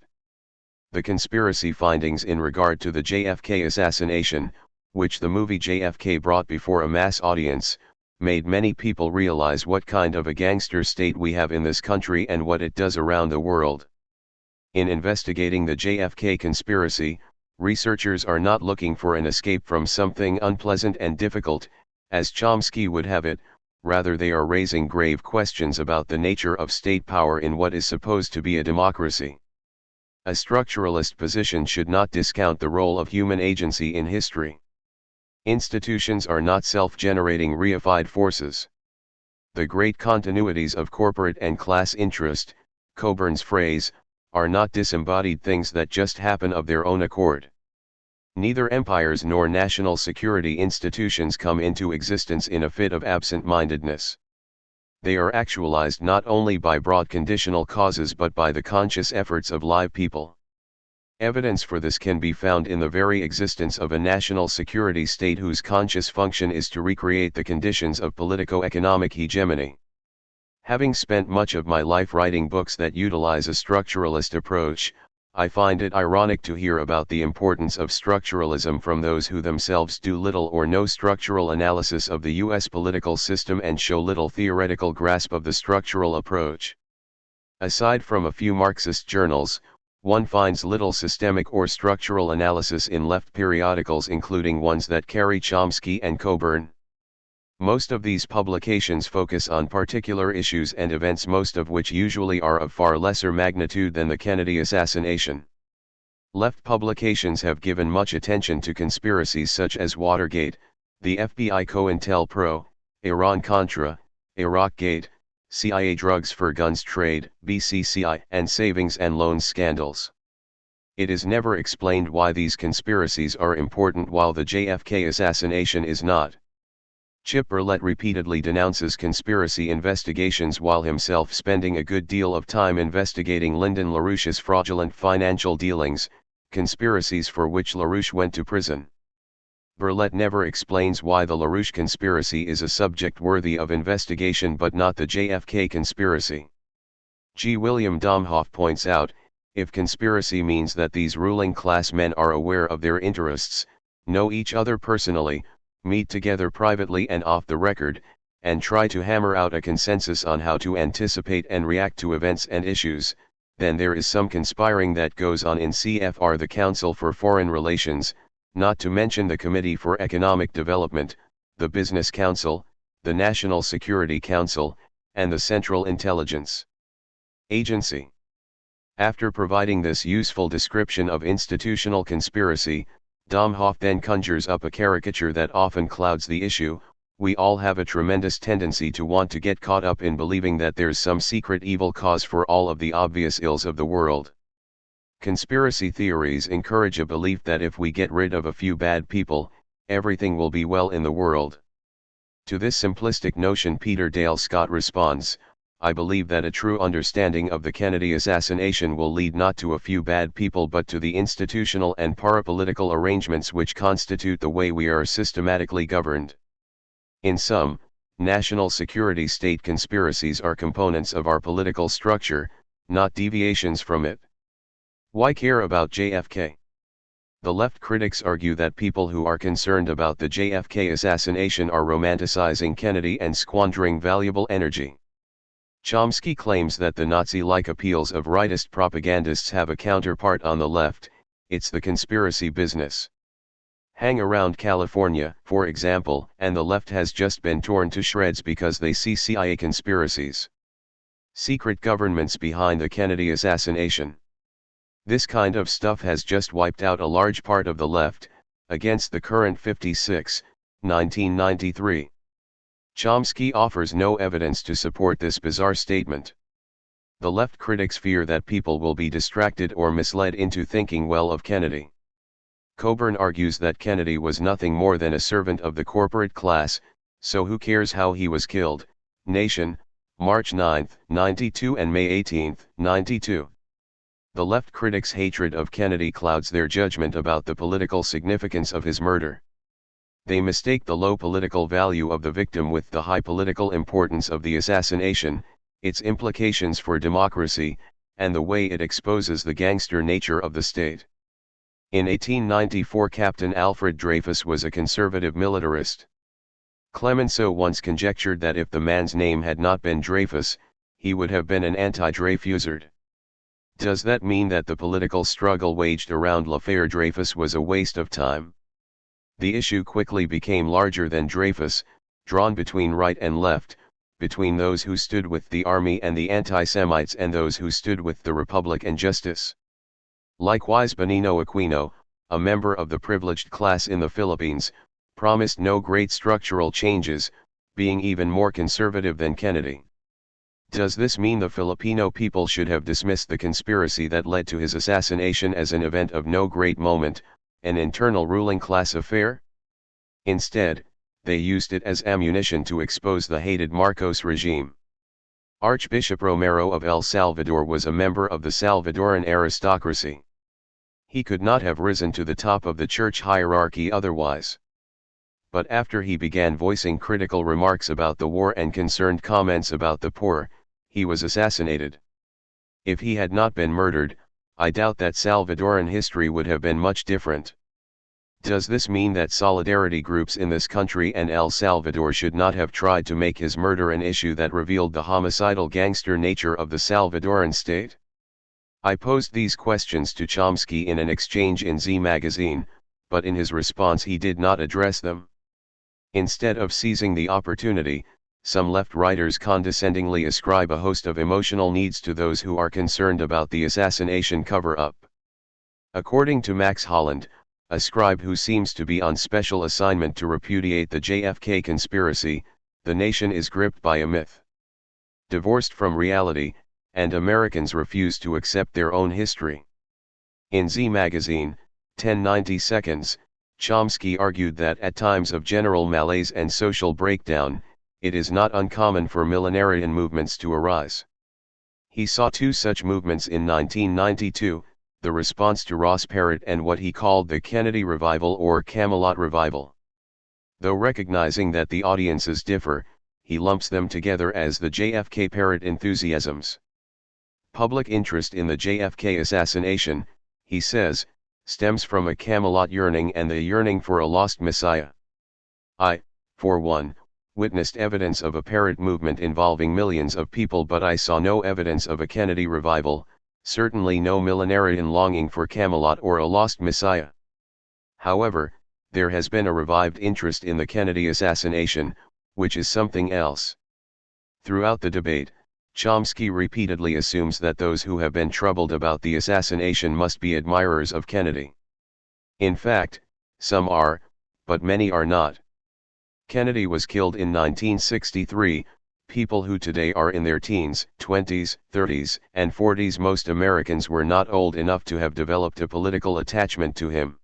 The conspiracy findings in regard to the JFK assassination, which the movie JFK brought before a mass audience, made many people realize what kind of a gangster state we have in this country and what it does around the world. In investigating the JFK conspiracy, researchers are not looking for an escape from something unpleasant and difficult, as Chomsky would have it, rather they are raising grave questions about the nature of state power in what is supposed to be a democracy. A structuralist position should not discount the role of human agency in history. Institutions are not self-generating reified forces. The great continuities of corporate and class interest, Coburn's phrase, are not disembodied things that just happen of their own accord. Neither empires nor national security institutions come into existence in a fit of absent-mindedness. They are actualized not only by broad conditional causes but by the conscious efforts of live people. Evidence for this can be found in the very existence of a national security state whose conscious function is to recreate the conditions of politico-economic hegemony. Having spent much of my life writing books that utilize a structuralist approach, I find it ironic to hear about the importance of structuralism from those who themselves do little or no structural analysis of the U.S. political system and show little theoretical grasp of the structural approach. Aside from a few Marxist journals, one finds little systemic or structural analysis in left periodicals, including ones that carry Chomsky and Coburn. Most of these publications focus on particular issues and events, most of which usually are of far lesser magnitude than the Kennedy assassination. Left publications have given much attention to conspiracies such as Watergate, the FBI COINTELPRO, Iran-Contra, Iraqgate, CIA drugs for guns trade, BCCI, and savings and loans scandals. It is never explained why these conspiracies are important while the JFK assassination is not. Chip Berlet repeatedly denounces conspiracy investigations while himself spending a good deal of time investigating Lyndon LaRouche's fraudulent financial dealings, conspiracies for which LaRouche went to prison. Berlet never explains why the LaRouche conspiracy is a subject worthy of investigation but not the JFK conspiracy. G. William Domhoff points out, if conspiracy means that these ruling class men are aware of their interests, know each other personally, meet together privately and off the record, and try to hammer out a consensus on how to anticipate and react to events and issues, then there is some conspiring that goes on in CFR, the Council for Foreign Relations, not to mention the Committee for Economic Development, the Business Council, the National Security Council, and the Central Intelligence. Agency. After providing this useful description of institutional conspiracy, Domhoff then conjures up a caricature that often clouds the issue. We all have a tremendous tendency to want to get caught up in believing that there's some secret evil cause for all of the obvious ills of the world. Conspiracy theories encourage a belief that if we get rid of a few bad people, everything will be well in the world. To this simplistic notion Peter Dale Scott responds, I believe that a true understanding of the Kennedy assassination will lead not to a few bad people but to the institutional and parapolitical arrangements which constitute the way we are systematically governed. In sum, national security state conspiracies are components of our political structure, not deviations from it. Why care about JFK? The left critics argue that people who are concerned about the JFK assassination are romanticizing Kennedy and squandering valuable energy. Chomsky claims that the Nazi-like appeals of rightist propagandists have a counterpart on the left, it's the conspiracy business. Hang around California, for example, and the left has just been torn to shreds because they see CIA conspiracies. Secret governments behind the Kennedy assassination. This kind of stuff has just wiped out a large part of the left, against the current 56, 1993. Chomsky offers no evidence to support this bizarre statement. The left critics fear that people will be distracted or misled into thinking well of Kennedy. Coburn argues that Kennedy was nothing more than a servant of the corporate class, so who cares how he was killed? Nation, March 9, 92 and May 18, 92. The left critics' hatred of Kennedy clouds their judgment about the political significance of his murder. They mistake the low political value of the victim with the high political importance of the assassination, its implications for democracy, and the way it exposes the gangster nature of the state. In 1894 Captain Alfred Dreyfus was a conservative militarist. Clemenceau once conjectured that if the man's name had not been Dreyfus, he would have been an anti-Dreyfusard. Does that mean that the political struggle waged around l'affaire Dreyfus was a waste of time? The issue quickly became larger than Dreyfus, drawn between right and left, between those who stood with the army and the anti-Semites and those who stood with the Republic and justice. Likewise Benigno Aquino, a member of the privileged class in the Philippines, promised no great structural changes, being even more conservative than Kennedy. Does this mean the Filipino people should have dismissed the conspiracy that led to his assassination as an event of no great moment, an internal ruling class affair? Instead, they used it as ammunition to expose the hated Marcos regime. Archbishop Romero of El Salvador was a member of the Salvadoran aristocracy. He could not have risen to the top of the church hierarchy otherwise. But after he began voicing critical remarks about the war and concerned comments about the poor, he was assassinated. If he had not been murdered, I doubt that Salvadoran history would have been much different. Does this mean that solidarity groups in this country and El Salvador should not have tried to make his murder an issue that revealed the homicidal gangster nature of the Salvadoran state? I posed these questions to Chomsky in an exchange in Z magazine, but in his response he did not address them. Instead of seizing the opportunity, some left writers condescendingly ascribe a host of emotional needs to those who are concerned about the assassination cover-up. According to Max Holland, a scribe who seems to be on special assignment to repudiate the JFK conspiracy, the nation is gripped by a myth, divorced from reality, and Americans refuse to accept their own history. In Z magazine, 1090 seconds, Chomsky argued that at times of general malaise and social breakdown, it is not uncommon for millenarian movements to arise. He saw two such movements in 1992, the response to Ross Perot and what he called the Kennedy Revival or Camelot Revival. Though recognizing that the audiences differ, he lumps them together as the JFK Perot enthusiasms. Public interest in the JFK assassination, he says, stems from a Camelot yearning and the yearning for a lost Messiah. I, for one, witnessed evidence of a Perot movement involving millions of people, but I saw no evidence of a Kennedy revival, certainly no millenarian longing for Camelot or a lost Messiah. However, there has been a revived interest in the Kennedy assassination, which is something else. Throughout the debate, Chomsky repeatedly assumes that those who have been troubled about the assassination must be admirers of Kennedy. In fact, some are, but many are not. Kennedy was killed in 1963, people who today are in their teens, 20s, 30s, and 40s. Most Americans were not old enough to have developed a political attachment to him.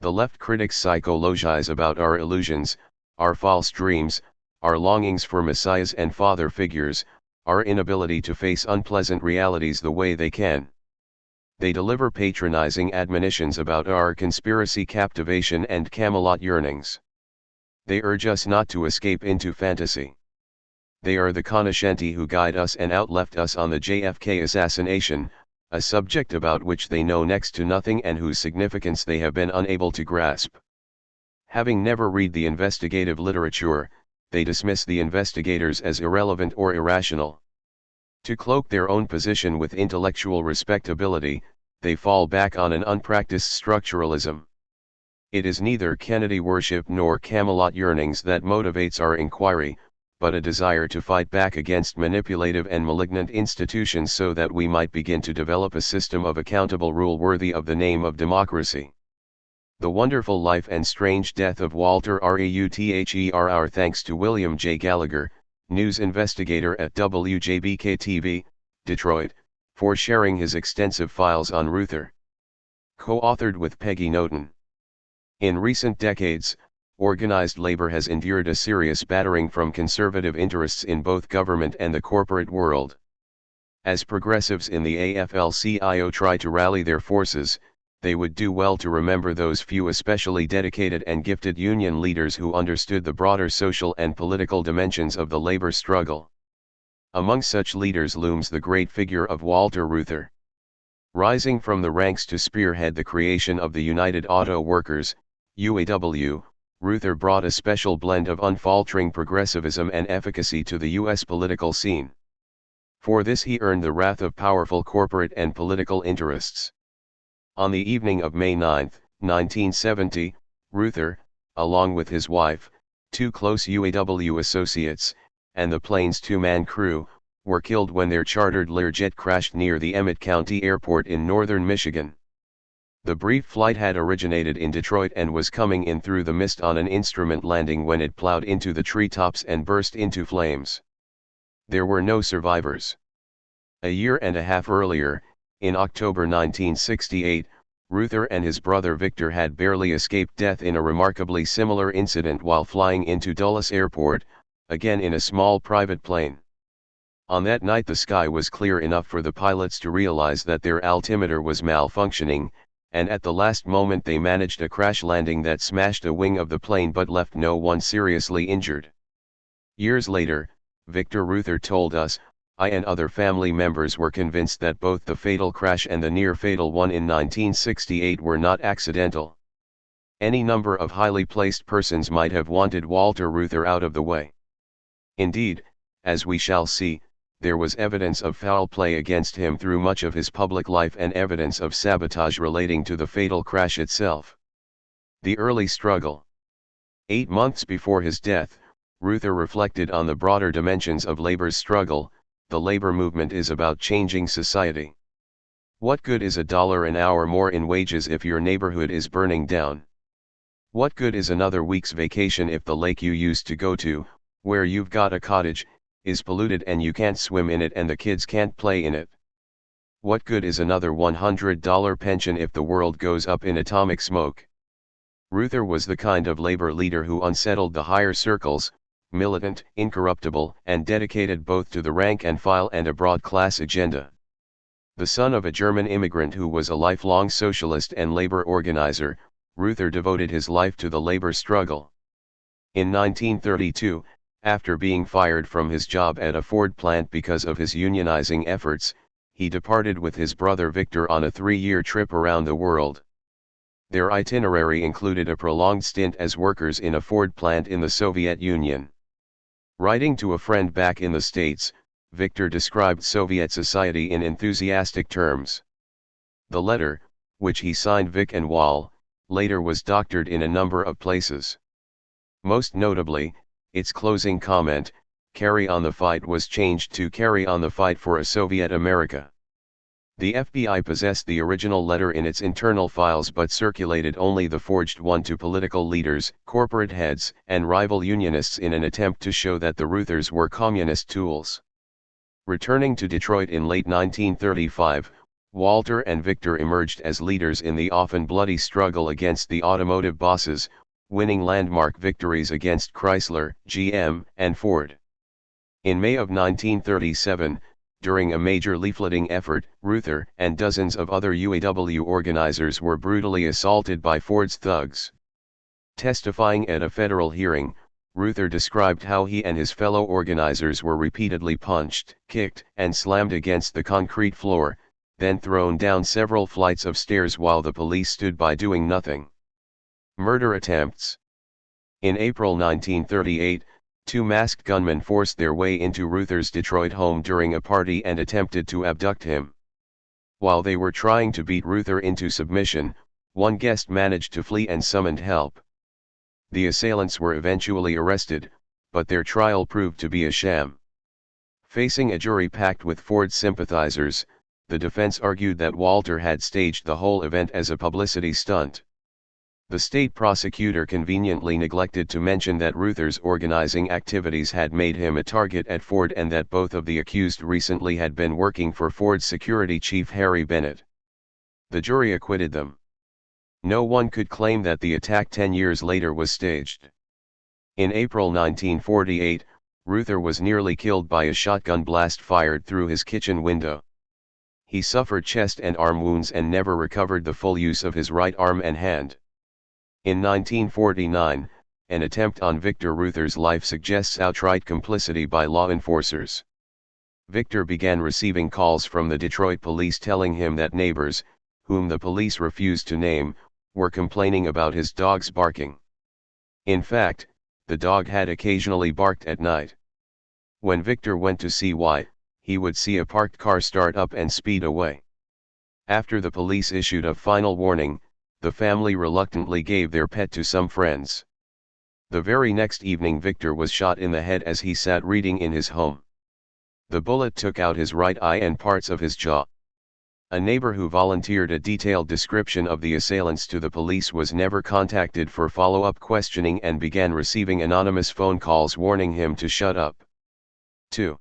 The left critics psychologize about our illusions, our false dreams, our longings for messiahs and father figures, our inability to face unpleasant realities the way they can. They deliver patronizing admonitions about our conspiracy captivation and Camelot yearnings. They urge us not to escape into fantasy. They are the cognoscenti who guide us and outleft us on the JFK assassination, a subject about which they know next to nothing and whose significance they have been unable to grasp. Having never read the investigative literature, they dismiss the investigators as irrelevant or irrational. To cloak their own position with intellectual respectability, they fall back on an unpracticed structuralism. It is neither Kennedy worship nor Camelot yearnings that motivates our inquiry, but a desire to fight back against manipulative and malignant institutions so that we might begin to develop a system of accountable rule worthy of the name of democracy. The Wonderful Life and Strange Death of Walter Reuther. Our thanks to William J. Gallagher, news investigator at WJBK-TV, Detroit, for sharing his extensive files on Reuther. Co-authored with Peggy Noten. In recent decades, organized labor has endured a serious battering from conservative interests in both government and the corporate world. As progressives in the AFL-CIO try to rally their forces, they would do well to remember those few especially dedicated and gifted union leaders who understood the broader social and political dimensions of the labor struggle. Among such leaders looms the great figure of Walter Reuther. Rising from the ranks to spearhead the creation of the United Auto Workers, UAW, Reuther brought a special blend of unfaltering progressivism and efficacy to the U.S. political scene. For this he earned the wrath of powerful corporate and political interests. On the evening of May 9, 1970, Reuther, along with his wife, two close UAW associates, and the plane's two-man crew, were killed when their chartered Learjet crashed near the Emmett County Airport in northern Michigan. The brief flight had originated in Detroit and was coming in through the mist on an instrument landing when it plowed into the treetops and burst into flames. There were no survivors. A year and a half earlier, in October 1968, Reuther and his brother Victor had barely escaped death in a remarkably similar incident while flying into Dulles Airport, again in a small private plane. On that night the sky was clear enough for the pilots to realize that their altimeter was malfunctioning, and at the last moment they managed a crash landing that smashed a wing of the plane but left no one seriously injured. Years later, Victor Reuther told us, I and other family members were convinced that both the fatal crash and the near-fatal one in 1968 were not accidental. Any number of highly placed persons might have wanted Walter Reuther out of the way. Indeed, as we shall see, there was evidence of foul play against him through much of his public life and evidence of sabotage relating to the fatal crash itself. The early struggle. 8 months before his death, Reuther reflected on the broader dimensions of labor's struggle. The labor movement is about changing society. What good is $1 an hour more in wages if your neighborhood is burning down? What good is another week's vacation if the lake you used to go to, where you've got a cottage, is polluted and you can't swim in it and the kids can't play in it? What good is another $100 pension if the world goes up in atomic smoke? Reuther was the kind of labor leader who unsettled the higher circles, militant, incorruptible, and dedicated both to the rank and file and a broad class agenda. The son of a German immigrant who was a lifelong socialist and labor organizer, Reuther devoted his life to the labor struggle. In 1932, after being fired from his job at a Ford plant because of his unionizing efforts, he departed with his brother Victor on a 3-year trip around the world. Their itinerary included a prolonged stint as workers in a Ford plant in the Soviet Union. Writing to a friend back in the States, Victor described Soviet society in enthusiastic terms. The letter, which he signed Vic and Wall, later was doctored in a number of places. Most notably, its closing comment, Carry on the Fight was changed to Carry on the Fight for a Soviet America. The FBI possessed the original letter in its internal files but circulated only the forged one to political leaders, corporate heads, and rival unionists in an attempt to show that the Ruthers were communist tools. Returning to Detroit in late 1935, Walter and Victor emerged as leaders in the often bloody struggle against the automotive bosses, winning landmark victories against Chrysler, GM, and Ford. In May of 1937, during a major leafleting effort, Ruther and dozens of other UAW organizers were brutally assaulted by Ford's thugs. Testifying at a federal hearing, Ruther described how he and his fellow organizers were repeatedly punched, kicked, and slammed against the concrete floor, then thrown down several flights of stairs while the police stood by doing nothing. Murder attempts. In April 1938, two masked gunmen forced their way into Ruther's Detroit home during a party and attempted to abduct him. While they were trying to beat Ruther into submission, one guest managed to flee and summoned help. The assailants were eventually arrested, but their trial proved to be a sham. Facing a jury packed with Ford sympathizers, the defense argued that Walter had staged the whole event as a publicity stunt. The state prosecutor conveniently neglected to mention that Ruther's organizing activities had made him a target at Ford and that both of the accused recently had been working for Ford's security chief Harry Bennett. The jury acquitted them. No one could claim that the attack 10 years later was staged. In April 1948, Ruther was nearly killed by a shotgun blast fired through his kitchen window. He suffered chest and arm wounds and never recovered the full use of his right arm and hand. In 1949, an attempt on Victor Ruther's life suggests outright complicity by law enforcers. Victor began receiving calls from the Detroit police telling him that neighbors, whom the police refused to name, were complaining about his dog's barking. In fact, the dog had occasionally barked at night. When Victor went to see why, he would see a parked car start up and speed away. After the police issued a final warning, the family reluctantly gave their pet to some friends. The very next evening Victor was shot in the head as he sat reading in his home. The bullet took out his right eye and parts of his jaw. A neighbor who volunteered a detailed description of the assailants to the police was never contacted for follow-up questioning and began receiving anonymous phone calls warning him to shut up. 2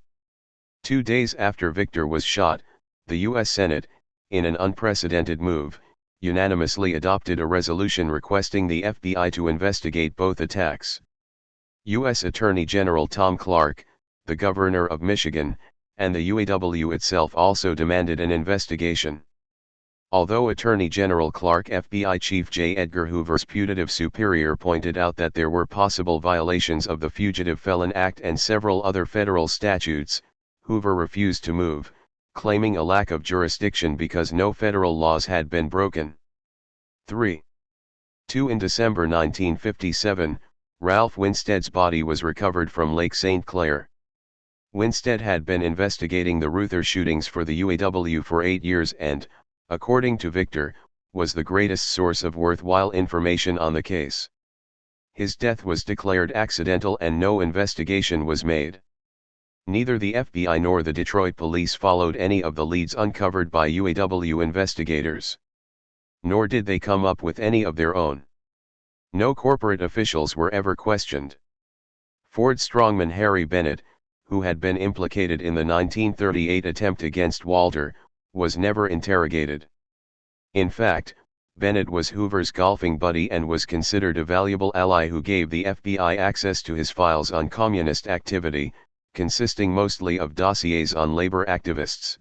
days after Victor was shot, the U.S. Senate, in an unprecedented move, unanimously adopted a resolution requesting the FBI to investigate both attacks. U.S. Attorney General Tom Clark, the governor of Michigan, and the UAW itself also demanded an investigation. Although Attorney General Clark, FBI Chief J. Edgar Hoover's putative superior, pointed out that there were possible violations of the Fugitive Felon Act and several other federal statutes, Hoover refused to move, claiming a lack of jurisdiction because no federal laws had been broken. 2 In December 1957, Ralph Winstead's body was recovered from Lake St. Clair. Winstead had been investigating the Ruther shootings for the UAW for 8 years and, according to Victor, was the greatest source of worthwhile information on the case. His death was declared accidental and no investigation was made. Neither the FBI nor the Detroit police followed any of the leads uncovered by UAW investigators. Nor did they come up with any of their own. No corporate officials were ever questioned. Ford strongman Harry Bennett, who had been implicated in the 1938 attempt against Walter, was never interrogated. In fact, Bennett was Hoover's golfing buddy and was considered a valuable ally who gave the FBI access to his files on communist activity, consisting mostly of dossiers on labor activists.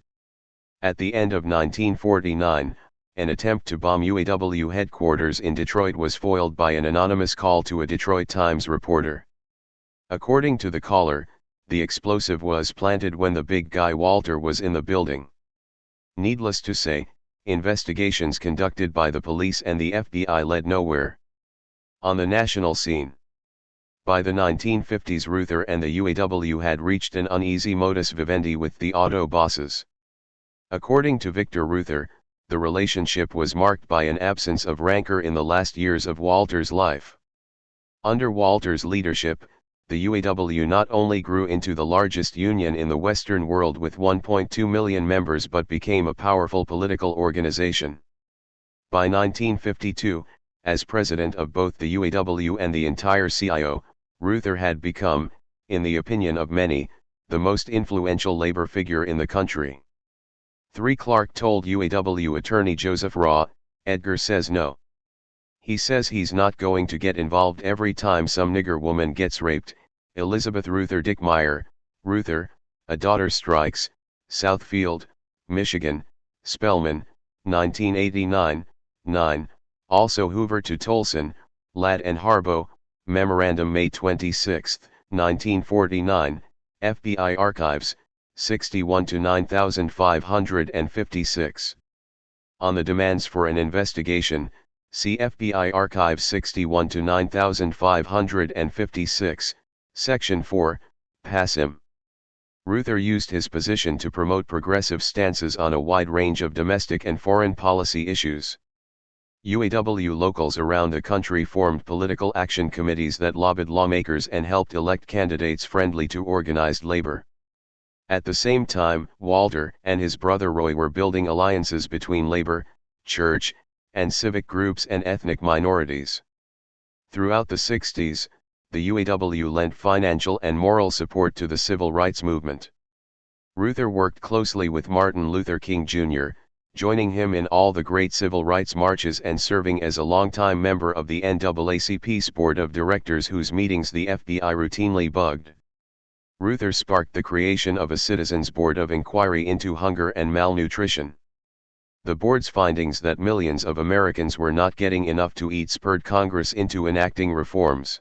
At the end of 1949, an attempt to bomb UAW headquarters in Detroit was foiled by an anonymous call to a Detroit Times reporter. According to the caller, the explosive was planted when the big guy Walter was in the building. Needless to say, investigations conducted by the police and the FBI led nowhere. On the national scene. By the 1950s, Ruther and the UAW had reached an uneasy modus vivendi with the auto bosses. According to Victor Ruther, the relationship was marked by an absence of rancor in the last years of Walter's life. Under Walter's leadership, the UAW not only grew into the largest union in the Western world with 1.2 million members but became a powerful political organization. By 1952, as president of both the UAW and the entire CIO, Reuther had become, in the opinion of many, the most influential labor figure in the country. 3 Clark told UAW attorney Joseph Raw, "Edgar says no. He says he's not going to get involved every time some nigger woman gets raped." Elizabeth Reuther Dickmeyer, Reuther, a daughter strikes, Southfield, Michigan, Spellman, 1989, 9, also Hoover to Tolson, Ladd and Harbaugh, Memorandum May 26, 1949, FBI Archives, 61-9556. On the demands for an investigation, see FBI Archives 61-9556, Section 4, Pass him. Reuther used his position to promote progressive stances on a wide range of domestic and foreign policy issues. UAW locals around the country formed political action committees that lobbied lawmakers and helped elect candidates friendly to organized labor. At the same time, Walter and his brother Roy were building alliances between labor, church, and civic groups and ethnic minorities. Throughout the 60s, the UAW lent financial and moral support to the civil rights movement. Reuther worked closely with Martin Luther King Jr., joining him in all the great civil rights marches and serving as a longtime member of the NAACP's board of directors whose meetings the FBI routinely bugged. Reuther sparked the creation of a Citizens Board of Inquiry into Hunger and Malnutrition. The board's findings that millions of Americans were not getting enough to eat spurred Congress into enacting reforms.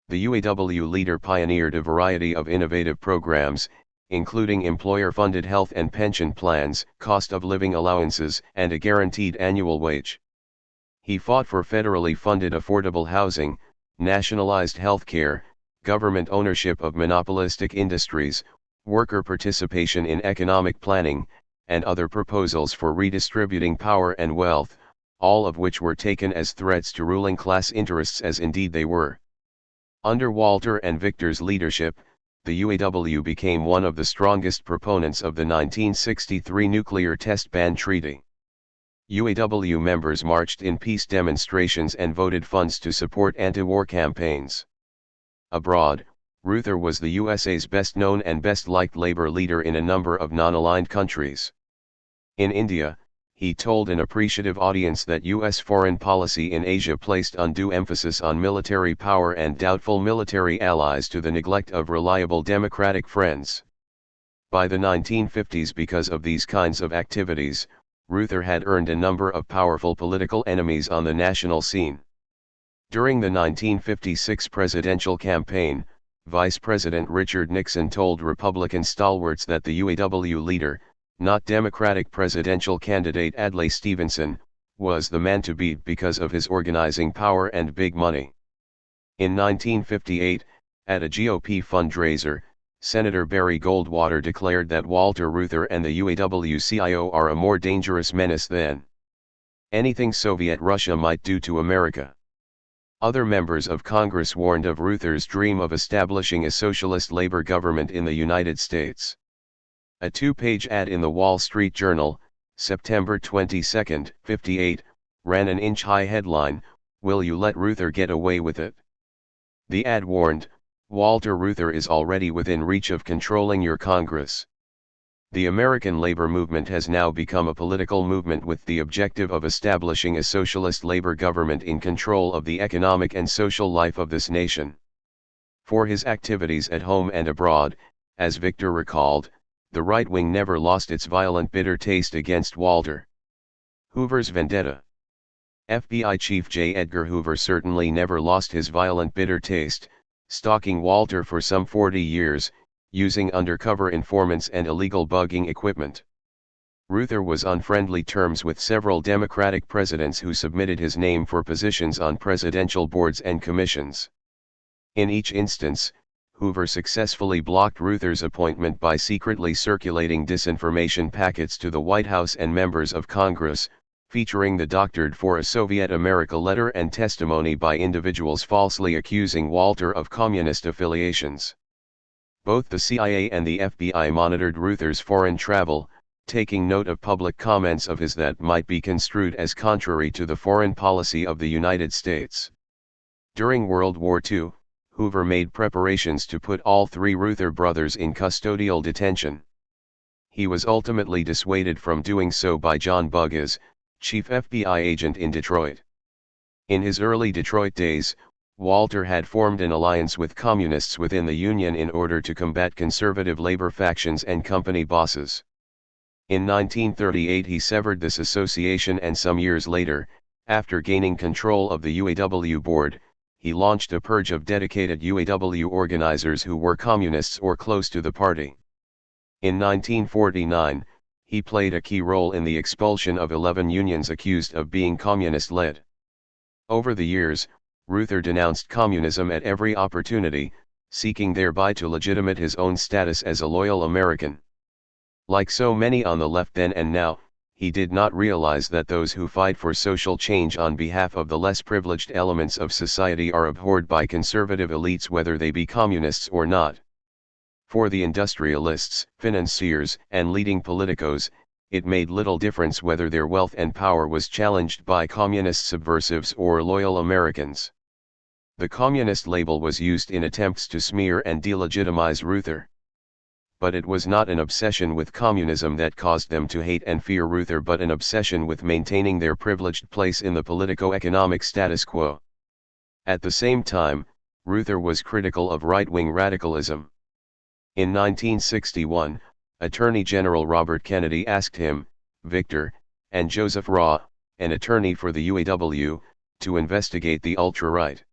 The UAW leader pioneered a variety of innovative programs, including employer-funded health and pension plans, cost of living allowances, and a guaranteed annual wage. He fought for federally funded affordable housing, nationalized health care, government ownership of monopolistic industries, worker participation in economic planning, and other proposals for redistributing power and wealth, all of which were taken as threats to ruling class interests, as indeed they were. Under Walter and Victor's leadership, the UAW became one of the strongest proponents of the 1963 Nuclear Test Ban Treaty. UAW members marched in peace demonstrations and voted funds to support anti-war campaigns. Abroad, Reuther was the USA's best-known and best-liked labor leader in a number of non-aligned countries. In India, he told an appreciative audience that U.S. foreign policy in Asia placed undue emphasis on military power and doubtful military allies to the neglect of reliable democratic friends. By the 1950s, because of these kinds of activities, Reuther had earned a number of powerful political enemies on the national scene. During the 1956 presidential campaign, Vice President Richard Nixon told Republican stalwarts that the UAW leader, not Democratic presidential candidate Adlai Stevenson, was the man to beat because of his organizing power and big money. In 1958, at a GOP fundraiser, Senator Barry Goldwater declared that Walter Reuther and the UAW-CIO are a more dangerous menace than anything Soviet Russia might do to America. Other members of Congress warned of Reuther's dream of establishing a socialist labor government in the United States. A 2-page ad in the Wall Street Journal, September 22, '58, ran an inch-high headline, "Will you let Reuther get away with it?" The ad warned, "Walter Reuther is already within reach of controlling your Congress." The American labor movement has now become a political movement with the objective of establishing a socialist labor government in control of the economic and social life of this nation. For his activities at home and abroad, as Victor recalled, the right wing never lost its violent bitter taste against Walter. Hoover's vendetta. FBI Chief J. Edgar Hoover certainly never lost his violent bitter taste, stalking Walter for some 40 years, using undercover informants and illegal bugging equipment. Reuther was on friendly terms with several Democratic presidents who submitted his name for positions on presidential boards and commissions. In each instance, Hoover successfully blocked Reuther's appointment by secretly circulating disinformation packets to the White House and members of Congress, featuring the doctored for a Soviet America letter and testimony by individuals falsely accusing Walter of communist affiliations. Both the CIA and the FBI monitored Reuther's foreign travel, taking note of public comments of his that might be construed as contrary to the foreign policy of the United States. During World War II, Hoover made preparations to put all three Reuther brothers in custodial detention. He was ultimately dissuaded from doing so by John Bugges, chief FBI agent in Detroit. In his early Detroit days, Walter had formed an alliance with communists within the Union in order to combat conservative labor factions and company bosses. In 1938 he severed this association, and some years later, after gaining control of the UAW board, he launched a purge of dedicated UAW organizers who were communists or close to the party. In 1949, he played a key role in the expulsion of 11 unions accused of being communist-led. Over the years, Reuther denounced communism at every opportunity, seeking thereby to legitimate his own status as a loyal American. Like so many on the left then and now, he did not realize that those who fight for social change on behalf of the less privileged elements of society are abhorred by conservative elites, whether they be communists or not. For the industrialists, financiers, and leading politicos, it made little difference whether their wealth and power was challenged by communist subversives or loyal Americans. The communist label was used in attempts to smear and delegitimize Reuther. But it was not an obsession with communism that caused them to hate and fear Reuther, but an obsession with maintaining their privileged place in the politico-economic status quo. At the same time, Reuther was critical of right-wing radicalism. In 1961, Attorney General Robert Kennedy asked him, Victor, and Joseph Raw, an attorney for the UAW, to investigate the ultra-right.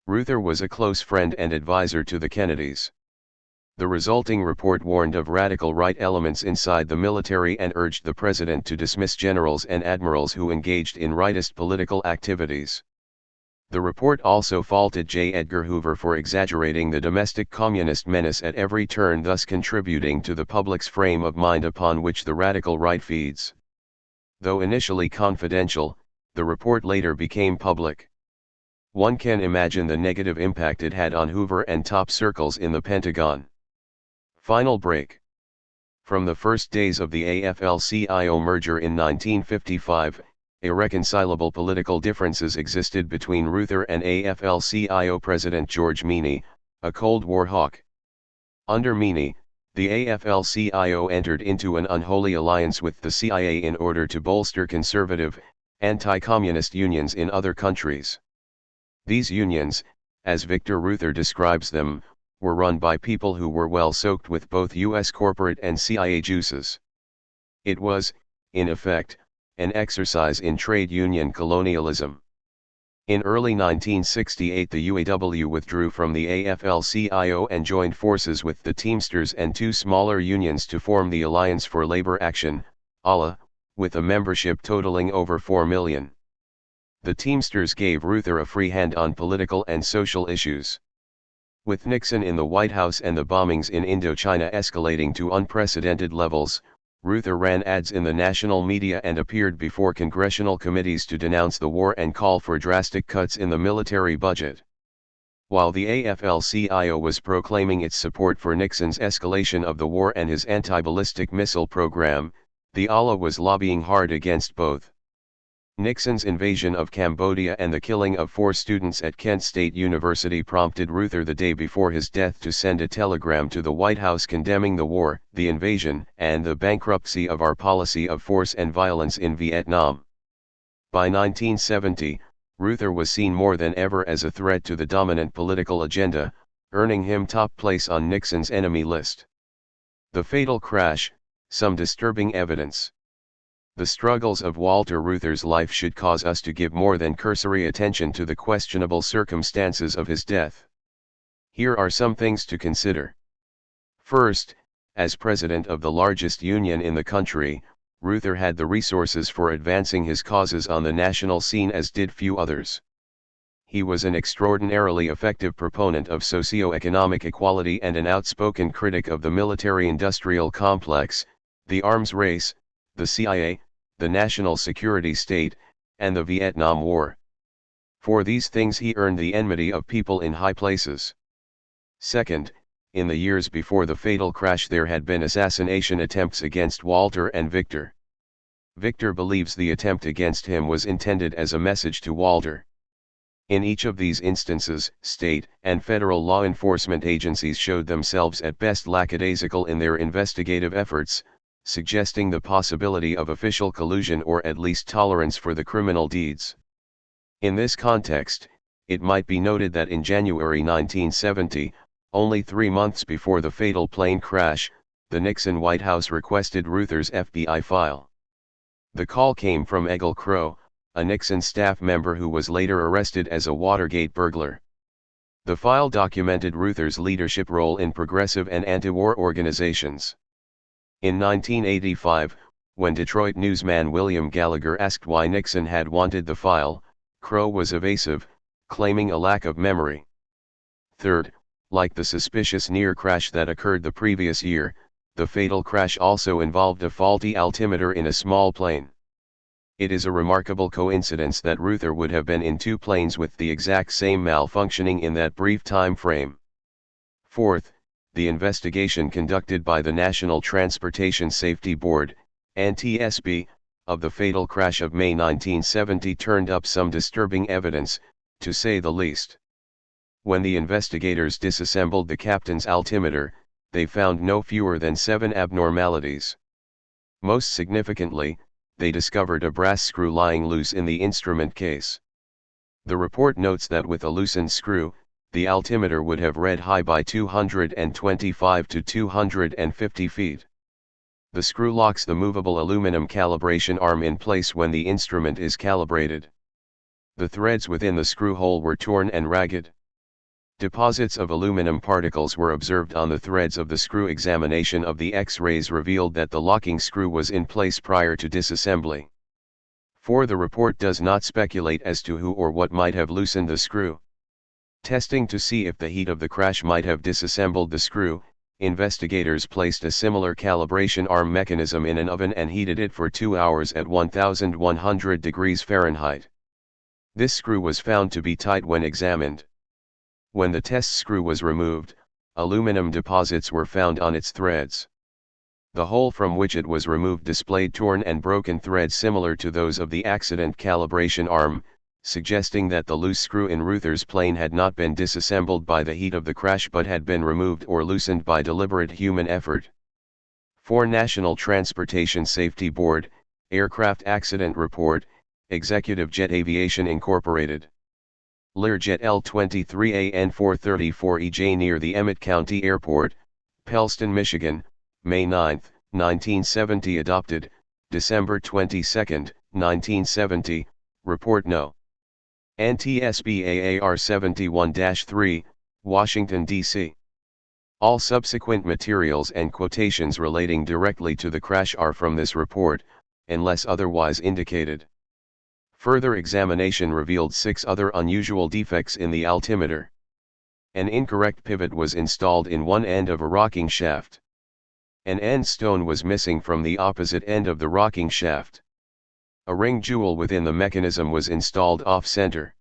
Reuther was a close friend and advisor to the Kennedys. The resulting report warned of radical right elements inside the military and urged the president to dismiss generals and admirals who engaged in rightist political activities. The report also faulted J. Edgar Hoover for exaggerating the domestic communist menace at every turn, thus contributing to the public's frame of mind upon which the radical right feeds. Though initially confidential, the report later became public. One can imagine the negative impact it had on Hoover and top circles in the Pentagon. Final break. From the first days of the AFL-CIO merger in 1955, irreconcilable political differences existed between Reuther and AFL-CIO President George Meany, a Cold War hawk. Under Meany, the AFL-CIO entered into an unholy alliance with the CIA in order to bolster conservative, anti-communist unions in other countries. These unions, as Victor Reuther describes them, were run by people who were well soaked with both U.S. corporate and CIA juices. It was, in effect, an exercise in trade union colonialism. In early 1968 the UAW withdrew from the AFL-CIO and joined forces with the Teamsters and two smaller unions to form the Alliance for Labor Action, ALA, with a membership totaling over 4 million. The Teamsters gave Reuther a free hand on political and social issues. With Nixon in the White House and the bombings in Indochina escalating to unprecedented levels, Reuther ran ads in the national media and appeared before congressional committees to denounce the war and call for drastic cuts in the military budget. While the AFL-CIO was proclaiming its support for Nixon's escalation of the war and his anti-ballistic missile program, the ALA was lobbying hard against both. Nixon's invasion of Cambodia and the killing of 4 students at Kent State University prompted Reuther the day before his death to send a telegram to the White House condemning the war, the invasion, and the bankruptcy of our policy of force and violence in Vietnam. By 1970, Reuther was seen more than ever as a threat to the dominant political agenda, earning him top place on Nixon's enemy list. The fatal crash, some disturbing evidence. The struggles of Walter Reuther's life should cause us to give more than cursory attention to the questionable circumstances of his death. Here are some things to consider. First, as president of the largest union in the country, Reuther had the resources for advancing his causes on the national scene as did few others. He was an extraordinarily effective proponent of socio-economic equality and an outspoken critic of the military-industrial complex, the arms race, the CIA, the national security state, and the Vietnam War. For these things he earned the enmity of people in high places. Second, in the years before the fatal crash there had been assassination attempts against Walter and Victor. Victor believes the attempt against him was intended as a message to Walter. In each of these instances, state and federal law enforcement agencies showed themselves at best lackadaisical in their investigative efforts, suggesting the possibility of official collusion or at least tolerance for the criminal deeds. In this context, it might be noted that in January 1970, only 3 months before the fatal plane crash, the Nixon White House requested Reuther's FBI file. The call came from Egil Crow, a Nixon staff member who was later arrested as a Watergate burglar. The file documented Reuther's leadership role in progressive and anti-war organizations. In 1985, when Detroit newsman William Gallagher asked why Nixon had wanted the file, Crow was evasive, claiming a lack of memory. Third, like the suspicious near crash that occurred the previous year, the fatal crash also involved a faulty altimeter in a small plane. It is a remarkable coincidence that Reuther would have been in 2 planes with the exact same malfunctioning in that brief time frame. Fourth, the investigation conducted by the National Transportation Safety Board, NTSB, of the fatal crash of May 1970 turned up some disturbing evidence, to say the least. When the investigators disassembled the captain's altimeter, they found no fewer than 7 abnormalities. Most significantly, they discovered a brass screw lying loose in the instrument case. The report notes that with a loosened screw, the altimeter would have read high by 225 to 250 feet. The screw locks the movable aluminum calibration arm in place when the instrument is calibrated. The threads within the screw hole were torn and ragged. Deposits of aluminum particles were observed on the threads of the screw. Examination of the X-rays revealed that the locking screw was in place prior to disassembly. 4. The report does not speculate as to who or what might have loosened the screw. Testing to see if the heat of the crash might have disassembled the screw, investigators placed a similar calibration arm mechanism in an oven and heated it for 2 hours at 1100 degrees Fahrenheit. This screw was found to be tight when examined. When the test screw was removed, aluminum deposits were found on its threads. The hole from which it was removed displayed torn and broken threads similar to those of the accident calibration arm, suggesting that the loose screw in Reuther's plane had not been disassembled by the heat of the crash but had been removed or loosened by deliberate human effort. 4. National Transportation Safety Board, Aircraft Accident Report, Executive Jet Aviation Incorporated. Learjet L-23AN 434EJ near the Emmett County Airport, Pellston, Michigan, May 9, 1970. Adopted, December 22, 1970, Report No. NTSB AAR 71-3, Washington, D.C. All subsequent materials and quotations relating directly to the crash are from this report, unless otherwise indicated. Further examination revealed 6 other unusual defects in the altimeter. An incorrect pivot was installed in one end of a rocking shaft. An end stone was missing from the opposite end of the rocking shaft. A ring jewel within the mechanism was installed off-center.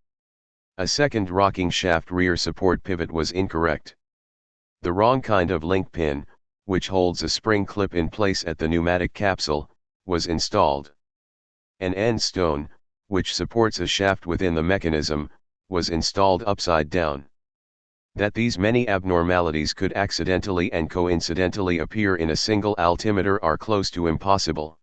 A second rocking shaft rear support pivot was incorrect. The wrong kind of link pin, which holds a spring clip in place at the pneumatic capsule, was installed. An end stone, which supports a shaft within the mechanism, was installed upside down. That these many abnormalities could accidentally and coincidentally appear in a single altimeter are close to impossible.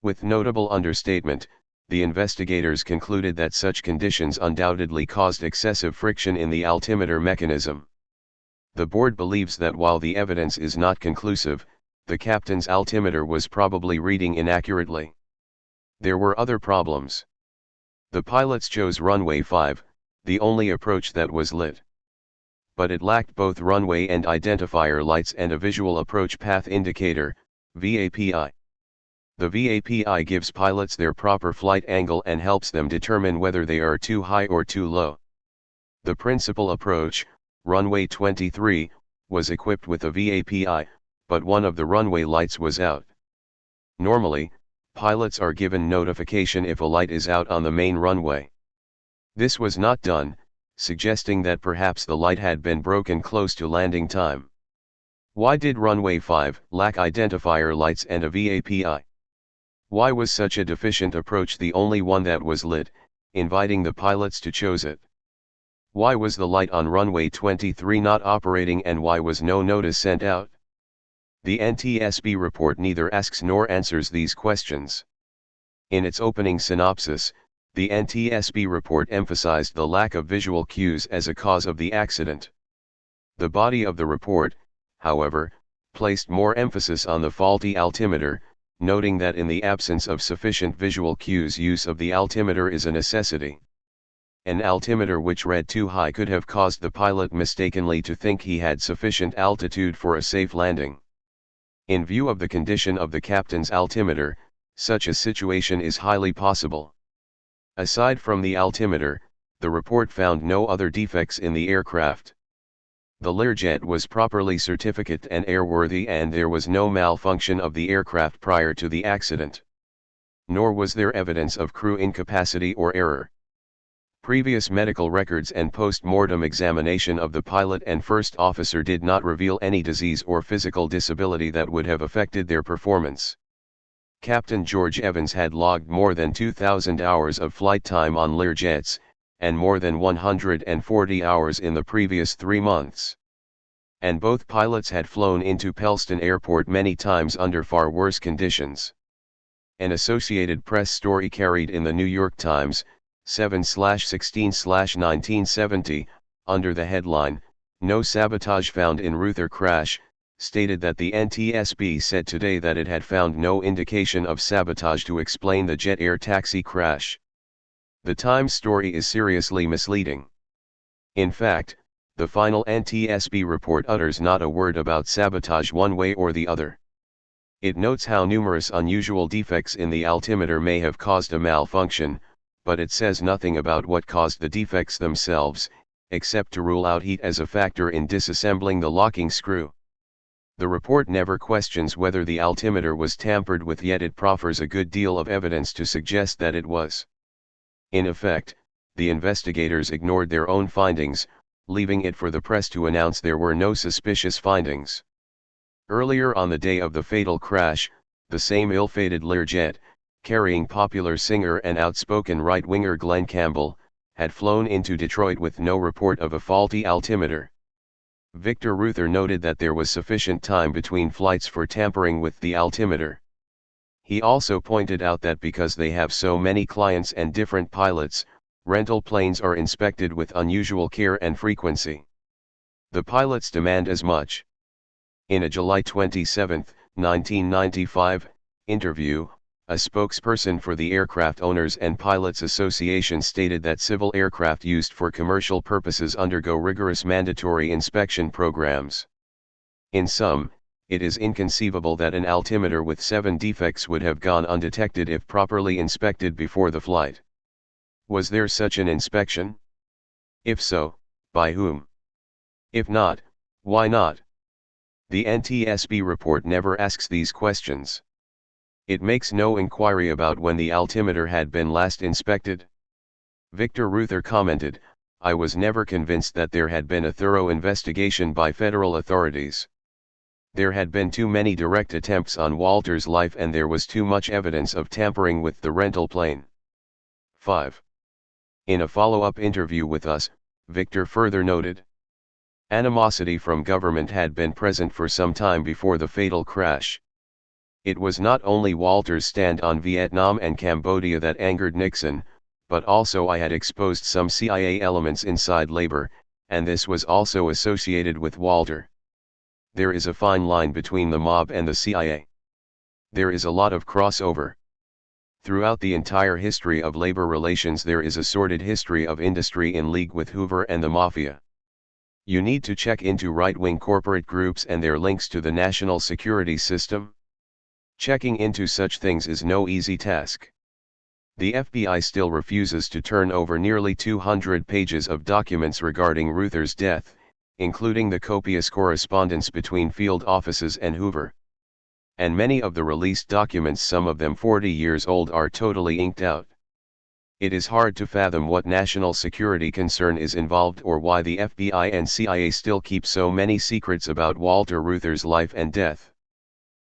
With notable understatement, the investigators concluded that such conditions undoubtedly caused excessive friction in the altimeter mechanism. The board believes that while the evidence is not conclusive, the captain's altimeter was probably reading inaccurately. There were other problems. The pilots chose runway 5, the only approach that was lit. But it lacked both runway and identifier lights and a visual approach path indicator, VAPI. The VAPI gives pilots their proper flight angle and helps them determine whether they are too high or too low. The principal approach, runway 23, was equipped with a VAPI, but one of the runway lights was out. Normally, pilots are given notification if a light is out on the main runway. This was not done, suggesting that perhaps the light had been broken close to landing time. Why did runway 5 lack identifier lights and a VAPI? Why was such a deficient approach the only one that was lit, inviting the pilots to choose it? Why was the light on runway 23 not operating, and why was no notice sent out? The NTSB report neither asks nor answers these questions. In its opening synopsis, the NTSB report emphasized the lack of visual cues as a cause of the accident. The body of the report, however, placed more emphasis on the faulty altimeter, noting that in the absence of sufficient visual cues, use of the altimeter is a necessity. An altimeter which read too high could have caused the pilot mistakenly to think he had sufficient altitude for a safe landing. In view of the condition of the captain's altimeter, such a situation is highly possible. Aside from the altimeter, the report found no other defects in the aircraft. The Learjet was properly certificate and airworthy, and there was no malfunction of the aircraft prior to the accident. Nor was there evidence of crew incapacity or error. Previous medical records and post-mortem examination of the pilot and first officer did not reveal any disease or physical disability that would have affected their performance. Captain George Evans had logged more than 2,000 hours of flight time on Learjets, and more than 140 hours in the previous 3 months. And both pilots had flown into Pellston Airport many times under far worse conditions. An Associated Press story carried in the New York Times, 7/16/1970, under the headline, "No Sabotage Found in Ruther Crash," stated that the NTSB said today that it had found no indication of sabotage to explain the jet air taxi crash. The Times story is seriously misleading. In fact, the final NTSB report utters not a word about sabotage one way or the other. It notes how numerous unusual defects in the altimeter may have caused a malfunction, but it says nothing about what caused the defects themselves, except to rule out heat as a factor in disassembling the locking screw. The report never questions whether the altimeter was tampered with, yet it proffers a good deal of evidence to suggest that it was. In effect, the investigators ignored their own findings, leaving it for the press to announce there were no suspicious findings. Earlier on the day of the fatal crash, the same ill-fated Learjet, carrying popular singer and outspoken right-winger Glenn Campbell, had flown into Detroit with no report of a faulty altimeter. Victor Ruther noted that there was sufficient time between flights for tampering with the altimeter. He also pointed out that because they have so many clients and different pilots, rental planes are inspected with unusual care and frequency. The pilots demand as much. In a July 27, 1995, interview, a spokesperson for the Aircraft Owners and Pilots Association stated that civil aircraft used for commercial purposes undergo rigorous mandatory inspection programs. In sum, it is inconceivable that an altimeter with 7 defects would have gone undetected if properly inspected before the flight. Was there such an inspection? If so, by whom? If not, why not? The NTSB report never asks these questions. It makes no inquiry about when the altimeter had been last inspected. Victor Ruther commented, "I was never convinced that there had been a thorough investigation by federal authorities. There had been too many direct attempts on Walter's life, and there was too much evidence of tampering with the rental plane." 5. In a follow-up interview with us, Victor further noted, "Animosity from government had been present for some time before the fatal crash. It was not only Walter's stand on Vietnam and Cambodia that angered Nixon, but also I had exposed some CIA elements inside labor, and this was also associated with Walter. There is a fine line between the mob and the CIA. There is a lot of crossover. Throughout the entire history of labor relations there is a sordid history of industry in league with Hoover and the Mafia. You need to check into right-wing corporate groups and their links to the national security system. Checking into such things is no easy task. The FBI still refuses to turn over nearly 200 pages of documents regarding Ruther's death, including the copious correspondence between field offices and Hoover. and many of the released documents, some of them 40 years old, are totally inked out. It is hard to fathom what national security concern is involved, or why the FBI and CIA still keep so many secrets about Walter Reuther's life and death.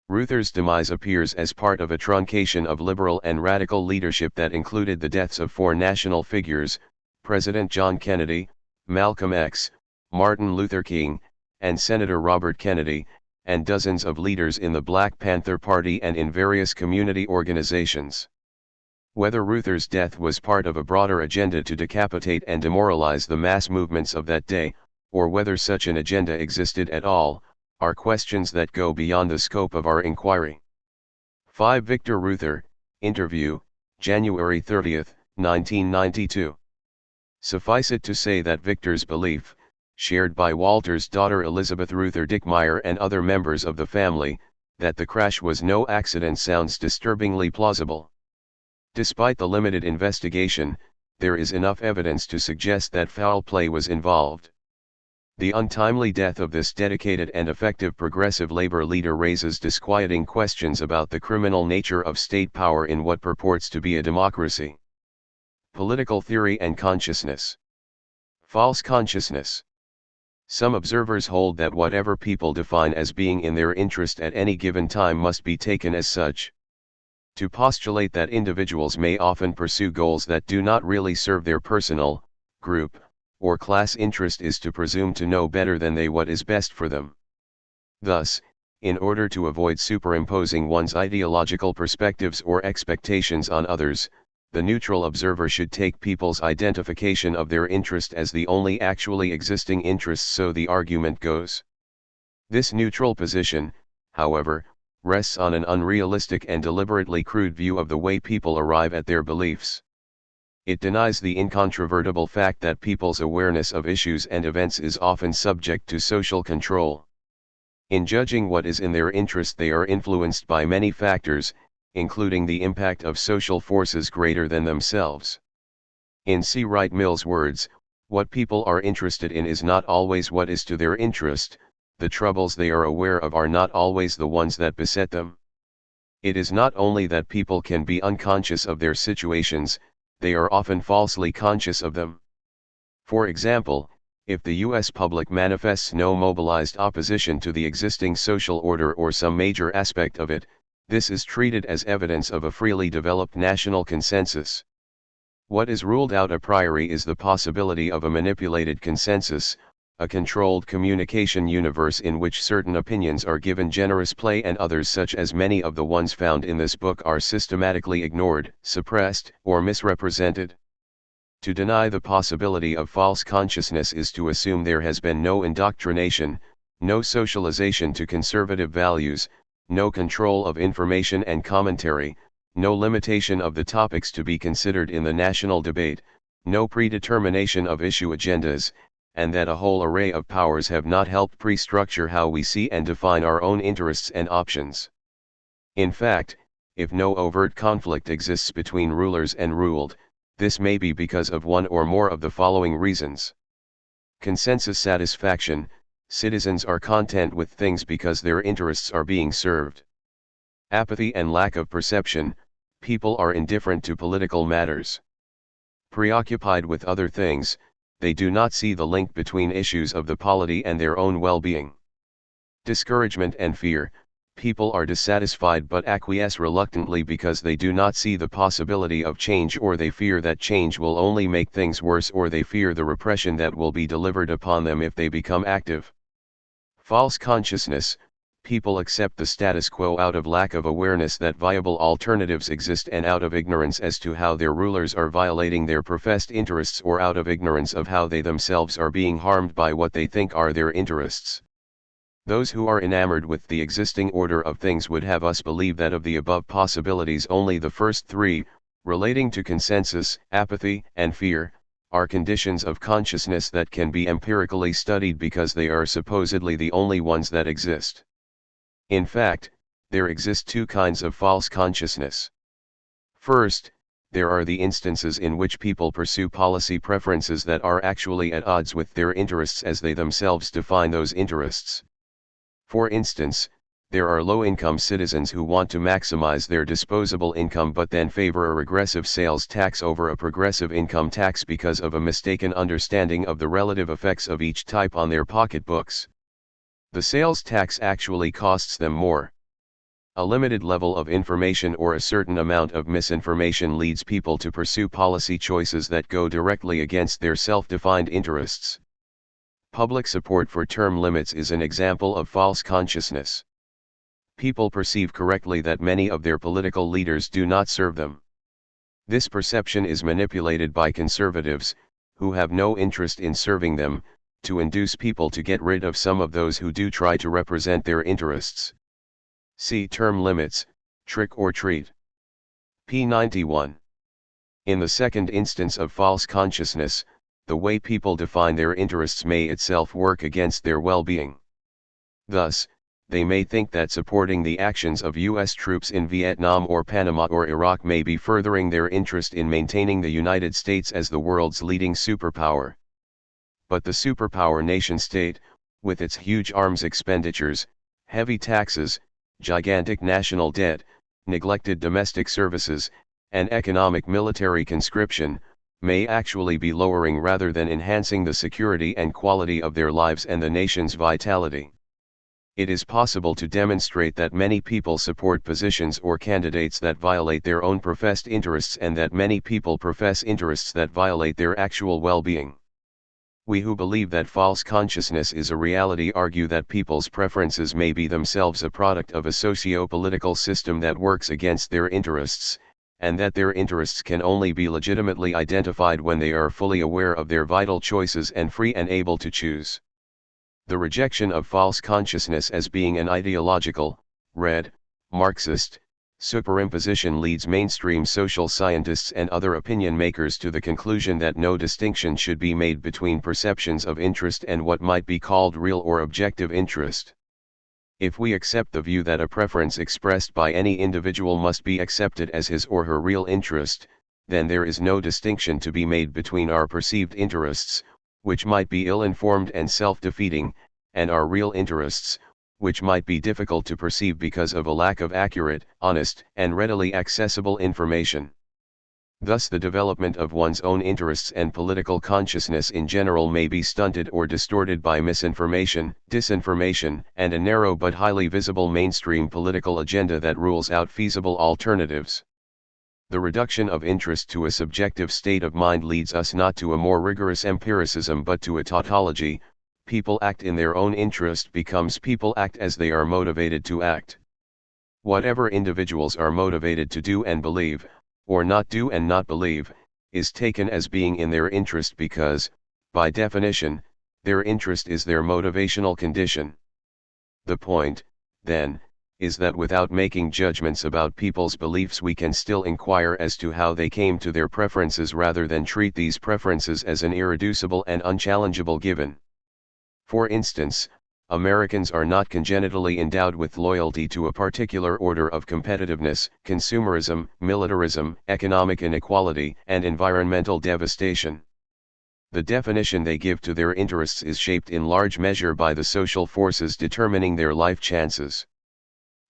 Reuther's demise appears as part of a truncation of liberal and radical leadership that included the deaths of 4 national figures: President John Kennedy, Malcolm X, Martin Luther King, and Senator Robert Kennedy, and dozens of leaders in the Black Panther Party and in various community organizations. Whether Reuther's death was part of a broader agenda to decapitate and demoralize the mass movements of that day, or whether such an agenda existed at all, are questions that go beyond the scope of our inquiry. 5. Victor Reuther, interview, January 30, 1992. Suffice it to say that Victor's belief, shared by Walter's daughter Elizabeth Reuther Dickmeyer and other members of the family, that the crash was no accident sounds disturbingly plausible. Despite the limited investigation, there is enough evidence to suggest that foul play was involved. The untimely death of this dedicated and effective progressive labor leader raises disquieting questions about the criminal nature of state power in what purports to be a democracy. Political theory and consciousness. False consciousness. Some observers hold that whatever people define as being in their interest at any given time must be taken as such. To postulate that individuals may often pursue goals that do not really serve their personal, group, or class interest is to presume to know better than they what is best for them. Thus, in order to avoid superimposing one's ideological perspectives or expectations on others, the neutral observer should take people's identification of their interest as the only actually existing interest, so the argument goes. This neutral position, however, rests on an unrealistic and deliberately crude view of the way people arrive at their beliefs. It denies the incontrovertible fact that people's awareness of issues and events is often subject to social control. In judging what is in their interest, they are influenced by many factors, including the impact of social forces greater than themselves. In C. Wright Mill's words, what people are interested in is not always what is to their interest. The troubles they are aware of are not always the ones that beset them. It is not only that people can be unconscious of their situations, they are often falsely conscious of them. For example, if the U.S. public manifests no mobilized opposition to the existing social order or some major aspect of it, this is treated as evidence of a freely developed national consensus. What is ruled out a priori is the possibility of a manipulated consensus, a controlled communication universe in which certain opinions are given generous play and others, such as many of the ones found in this book, are systematically ignored, suppressed, or misrepresented. To deny the possibility of false consciousness is to assume there has been no indoctrination, no socialization to conservative values, no control of information and commentary, no limitation of the topics to be considered in the national debate, no predetermination of issue agendas, and that a whole array of powers have not helped pre-structure how we see and define our own interests and options. In fact, if no overt conflict exists between rulers and ruled, this may be because of one or more of the following reasons. Consensus satisfaction: citizens are content with things because their interests are being served. Apathy and lack of perception: people are indifferent to political matters. Preoccupied with other things, they do not see the link between issues of the polity and their own well-being. Discouragement and fear: people are dissatisfied but acquiesce reluctantly because they do not see the possibility of change, or they fear that change will only make things worse, or they fear the repression that will be delivered upon them if they become active. False consciousness: people accept the status quo out of lack of awareness that viable alternatives exist, and out of ignorance as to how their rulers are violating their professed interests, or out of ignorance of how they themselves are being harmed by what they think are their interests. Those who are enamored with the existing order of things would have us believe that of the above possibilities only the first three, relating to consensus, apathy, and fear, are conditions of consciousness that can be empirically studied because they are supposedly the only ones that exist. In fact, there exist two kinds of false consciousness. First, there are the instances in which people pursue policy preferences that are actually at odds with their interests as they themselves define those interests. For instance, There are low-income citizens who want to maximize their disposable income but then favor a regressive sales tax over a progressive income tax because of a mistaken understanding of the relative effects of each type on their pocketbooks. The sales tax actually costs them more. A limited level of information or a certain amount of misinformation leads people to pursue policy choices that go directly against their self-defined interests. Public support for term limits is an example of false consciousness. People perceive correctly that many of their political leaders do not serve them. This perception is manipulated by conservatives, who have no interest in serving them, to induce people to get rid of some of those who do try to represent their interests. See term limits, trick or treat. p91. In the second instance of false consciousness, the way people define their interests may itself work against their well-being. Thus, they may think that supporting the actions of U.S. troops in Vietnam or Panama or Iraq may be furthering their interest in maintaining the United States as the world's leading superpower. But the superpower nation-state, with its huge arms expenditures, heavy taxes, gigantic national debt, neglected domestic services, and economic military conscription, may actually be lowering rather than enhancing the security and quality of their lives and the nation's vitality. It is possible to demonstrate that many people support positions or candidates that violate their own professed interests and that many people profess interests that violate their actual well-being. We who believe that false consciousness is a reality argue that people's preferences may be themselves a product of a socio-political system that works against their interests, and that their interests can only be legitimately identified when they are fully aware of their vital choices and free and able to choose. The rejection of false consciousness as being an ideological, red, Marxist, superimposition leads mainstream social scientists and other opinion makers to the conclusion that no distinction should be made between perceptions of interest and what might be called real or objective interest. If we accept the view that a preference expressed by any individual must be accepted as his or her real interest, then there is no distinction to be made between our perceived interests, which might be ill-informed and self-defeating, and our real interests, which might be difficult to perceive because of a lack of accurate, honest, and readily accessible information. Thus the development of one's own interests and political consciousness in general may be stunted or distorted by misinformation, disinformation, and a narrow but highly visible mainstream political agenda that rules out feasible alternatives. The reduction of interest to a subjective state of mind leads us not to a more rigorous empiricism but to a tautology. People act in their own interest becomes people act as they are motivated to act. Whatever individuals are motivated to do and believe, or not do and not believe, is taken as being in their interest because, by definition, their interest is their motivational condition. The point, then, is that without making judgments about people's beliefs we can still inquire as to how they came to their preferences rather than treat these preferences as an irreducible and unchallengeable given. For instance, Americans are not congenitally endowed with loyalty to a particular order of competitiveness, consumerism, militarism, economic inequality, and environmental devastation. The definition they give to their interests is shaped in large measure by the social forces determining their life chances.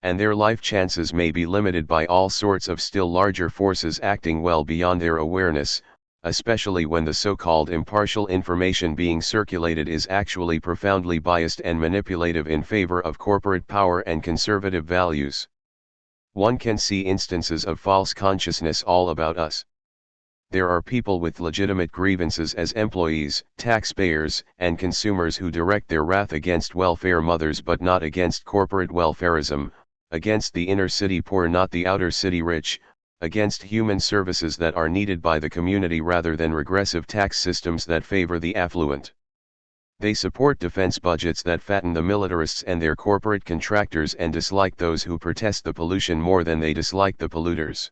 And their life chances may be limited by all sorts of still larger forces acting well beyond their awareness, especially when the so-called impartial information being circulated is actually profoundly biased and manipulative in favor of corporate power and conservative values. One can see instances of false consciousness all about us. There are people with legitimate grievances as employees, taxpayers, and consumers who direct their wrath against welfare mothers but not against corporate welfarism, against the inner city poor not the outer city rich, against human services that are needed by the community rather than regressive tax systems that favor the affluent. They support defense budgets that fatten the militarists and their corporate contractors and dislike those who protest the pollution more than they dislike the polluters.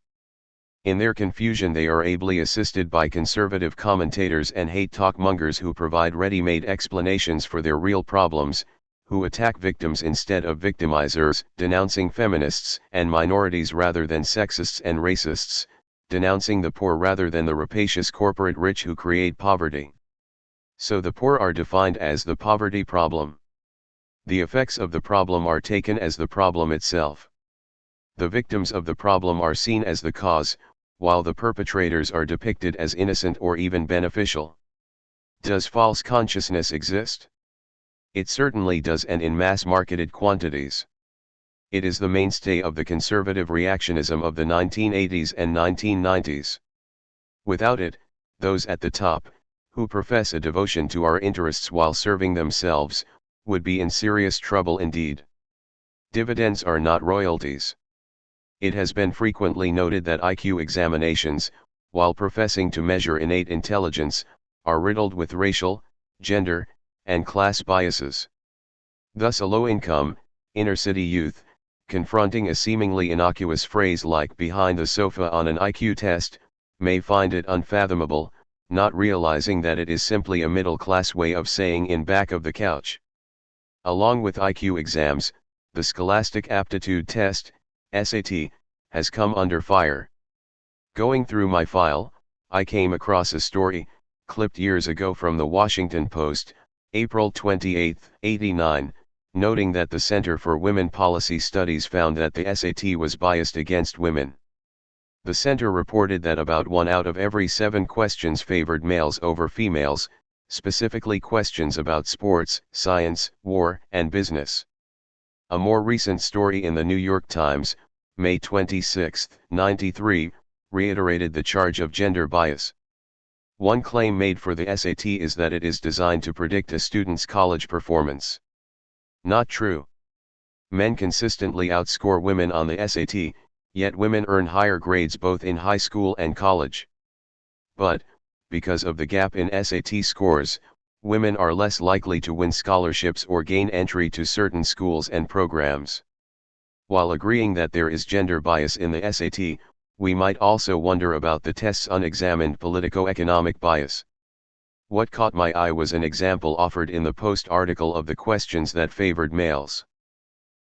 In their confusion they are ably assisted by conservative commentators and hate talk mongers who provide ready-made explanations for their real problems, who attack victims instead of victimizers, denouncing feminists and minorities rather than sexists and racists, denouncing the poor rather than the rapacious corporate rich who create poverty. So the poor are defined as the poverty problem. The effects of the problem are taken as the problem itself. The victims of the problem are seen as the cause, while the perpetrators are depicted as innocent or even beneficial. Does false consciousness exist? It certainly does, and in mass-marketed quantities. It is the mainstay of the conservative reactionism of the 1980s and 1990s. Without it, those at the top, who profess a devotion to our interests while serving themselves, would be in serious trouble indeed. Dividends are not royalties. It has been frequently noted that IQ examinations, while professing to measure innate intelligence, are riddled with racial, gender, and class biases. Thus a low-income, inner-city youth, confronting a seemingly innocuous phrase like "behind the sofa" on an IQ test, may find it unfathomable, not realizing that it is simply a middle-class way of saying "in back of the couch." Along with IQ exams, the Scholastic Aptitude Test, SAT, has come under fire. Going through my file, I came across a story, clipped years ago from the Washington Post, April 28, '89, noting that the Center for Women Policy Studies found that the SAT was biased against women. The center reported that about 1 out of every 7 questions favored males over females, specifically questions about sports, science, war, and business. A more recent story in the New York Times, May 26, '93, reiterated the charge of gender bias. One claim made for the SAT is that it is designed to predict a student's college performance. Not true. Men consistently outscore women on the SAT, yet women earn higher grades both in high school and college. But, because of the gap in SAT scores, women are less likely to win scholarships or gain entry to certain schools and programs. While agreeing that there is gender bias in the SAT, we might also wonder about the test's unexamined politico-economic bias. What caught my eye was an example offered in the Post article of the questions that favored males.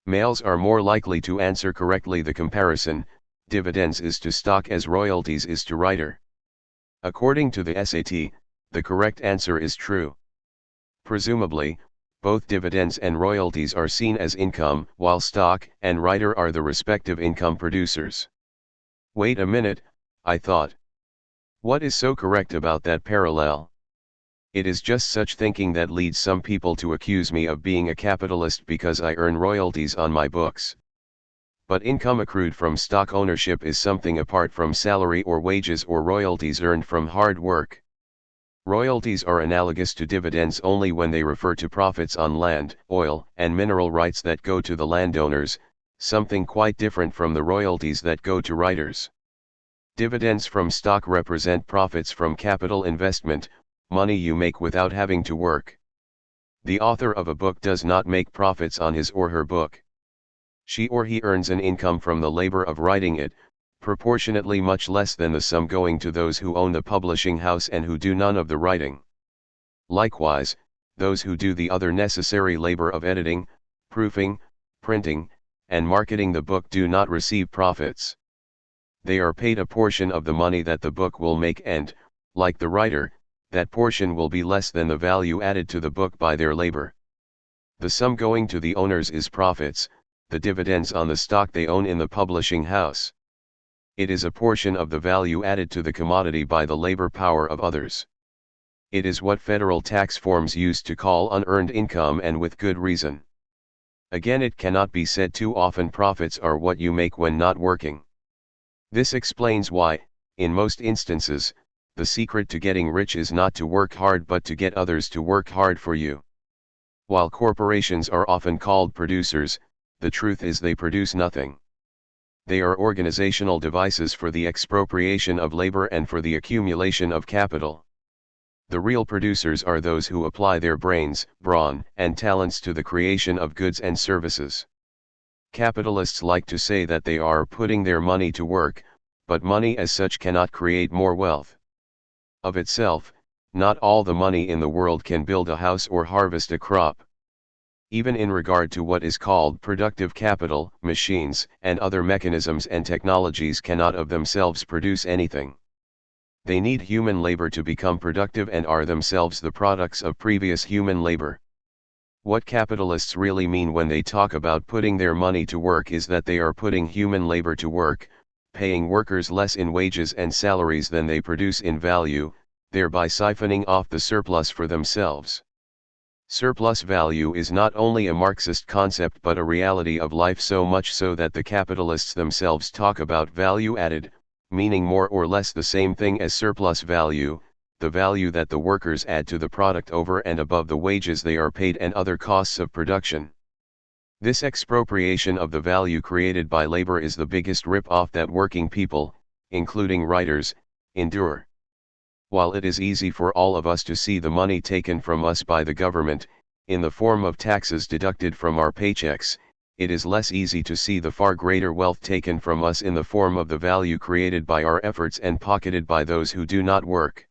Males are more likely to answer correctly the comparison, dividends is to stock as royalties is to writer. According to the SAT, the correct answer is true. Presumably, both dividends and royalties are seen as income, while stock and writer are the respective income producers. Wait a minute, I thought. What is so correct about that parallel? It is just such thinking that leads some people to accuse me of being a capitalist because I earn royalties on my books. But income accrued from stock ownership is something apart from salary or wages or royalties earned from hard work. Royalties are analogous to dividends only when they refer to profits on land, oil, and mineral rights that go to the landowners, something quite different from the royalties that go to writers. Dividends from stock represent profits from capital investment, money you make without having to work. The author of a book does not make profits on his or her book. She or he earns an income from the labor of writing it, proportionately much less than the sum going to those who own the publishing house and who do none of the writing. Likewise, those who do the other necessary labor of editing, proofing, printing, and marketing the book do not receive profits. They are paid a portion of the money that the book will make and, like the writer, that portion will be less than the value added to the book by their labor. The sum going to the owners is profits, the dividends on the stock they own in the publishing house. It is a portion of the value added to the commodity by the labor power of others. It is what federal tax forms used to call unearned income, and with good reason. Again, it cannot be said too often, profits are what you make when not working. This explains why, in most instances, the secret to getting rich is not to work hard but to get others to work hard for you. While corporations are often called producers, the truth is they produce nothing. They are organizational devices for the expropriation of labor and for the accumulation of capital. The real producers are those who apply their brains, brawn, and talents to the creation of goods and services. Capitalists like to say that they are putting their money to work, but money as such cannot create more wealth. Of itself, not all the money in the world can build a house or harvest a crop. Even in regard to what is called productive capital, machines and other mechanisms and technologies cannot of themselves produce anything. They need human labor to become productive and are themselves the products of previous human labor. What capitalists really mean when they talk about putting their money to work is that they are putting human labor to work, paying workers less in wages and salaries than they produce in value, thereby siphoning off the surplus for themselves. Surplus value is not only a Marxist concept but a reality of life, so much so that the capitalists themselves talk about value added, meaning more or less the same thing as surplus value, the value that the workers add to the product over and above the wages they are paid and other costs of production. This expropriation of the value created by labor is the biggest rip-off that working people, including writers, endure. While it is easy for all of us to see the money taken from us by the government, in the form of taxes deducted from our paychecks, it is less easy to see the far greater wealth taken from us in the form of the value created by our efforts and pocketed by those who do not work.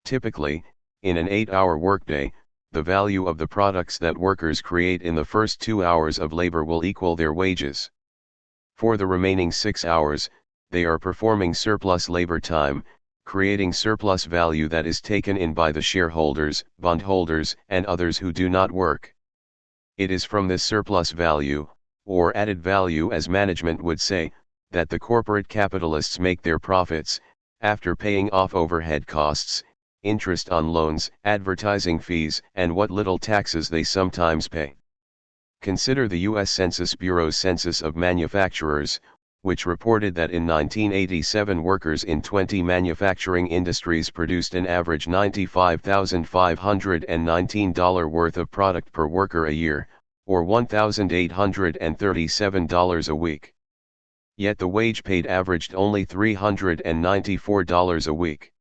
Typically, in an 8-hour workday, the value of the products that workers create in the first 2 hours of labor will equal their wages. For the remaining 6 hours, they are performing surplus labor time, creating surplus value that is taken in by the shareholders, bondholders, and others who do not work. It is from this surplus value, or added value as management would say, that the corporate capitalists make their profits, after paying off overhead costs, interest on loans, advertising fees, and what little taxes they sometimes pay. Consider the U.S. Census Bureau's Census of Manufacturers, which reported that in 1987 workers in 20 manufacturing industries produced an average $95,519 worth of product per worker a year, or $1,837 a week. Yet the wage paid averaged only $394 a week.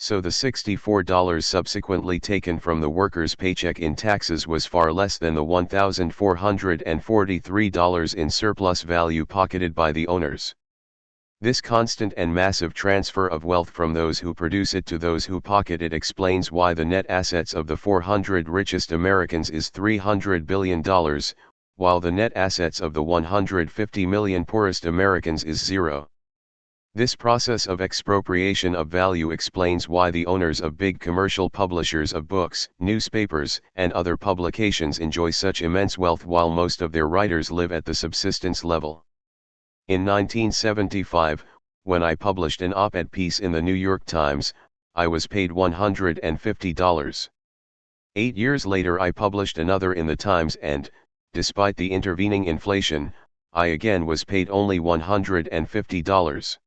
So the $64 subsequently taken from the worker's paycheck in taxes was far less than the $1,443 in surplus value pocketed by the owners. This constant and massive transfer of wealth from those who produce it to those who pocket it explains why the net assets of the 400 richest Americans is $300 billion, while the net assets of the 150 million poorest Americans is zero. This process of expropriation of value explains why the owners of big commercial publishers of books, newspapers, and other publications enjoy such immense wealth while most of their writers live at the subsistence level. In 1975, when I published an op-ed piece in the New York Times, I was paid $150. 8 years later I published another in the Times and, despite the intervening inflation, I again was paid only $150.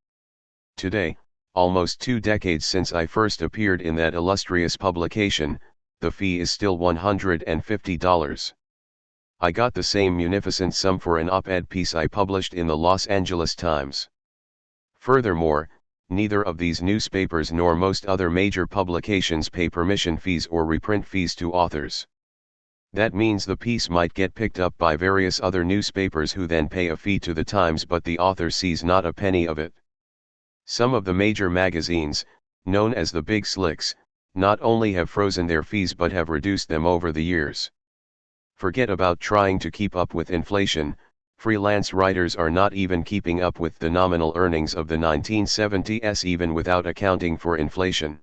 Today, almost 2 decades since I first appeared in that illustrious publication, the fee is still $150. I got the same munificent sum for an op-ed piece I published in the Los Angeles Times. Furthermore, neither of these newspapers nor most other major publications pay permission fees or reprint fees to authors. That means the piece might get picked up by various other newspapers who then pay a fee to the Times, but the author sees not a penny of it. Some of the major magazines, known as the Big Slicks, not only have frozen their fees but have reduced them over the years. Forget about trying to keep up with inflation, freelance writers are not even keeping up with the nominal earnings of the 1970s even without accounting for inflation.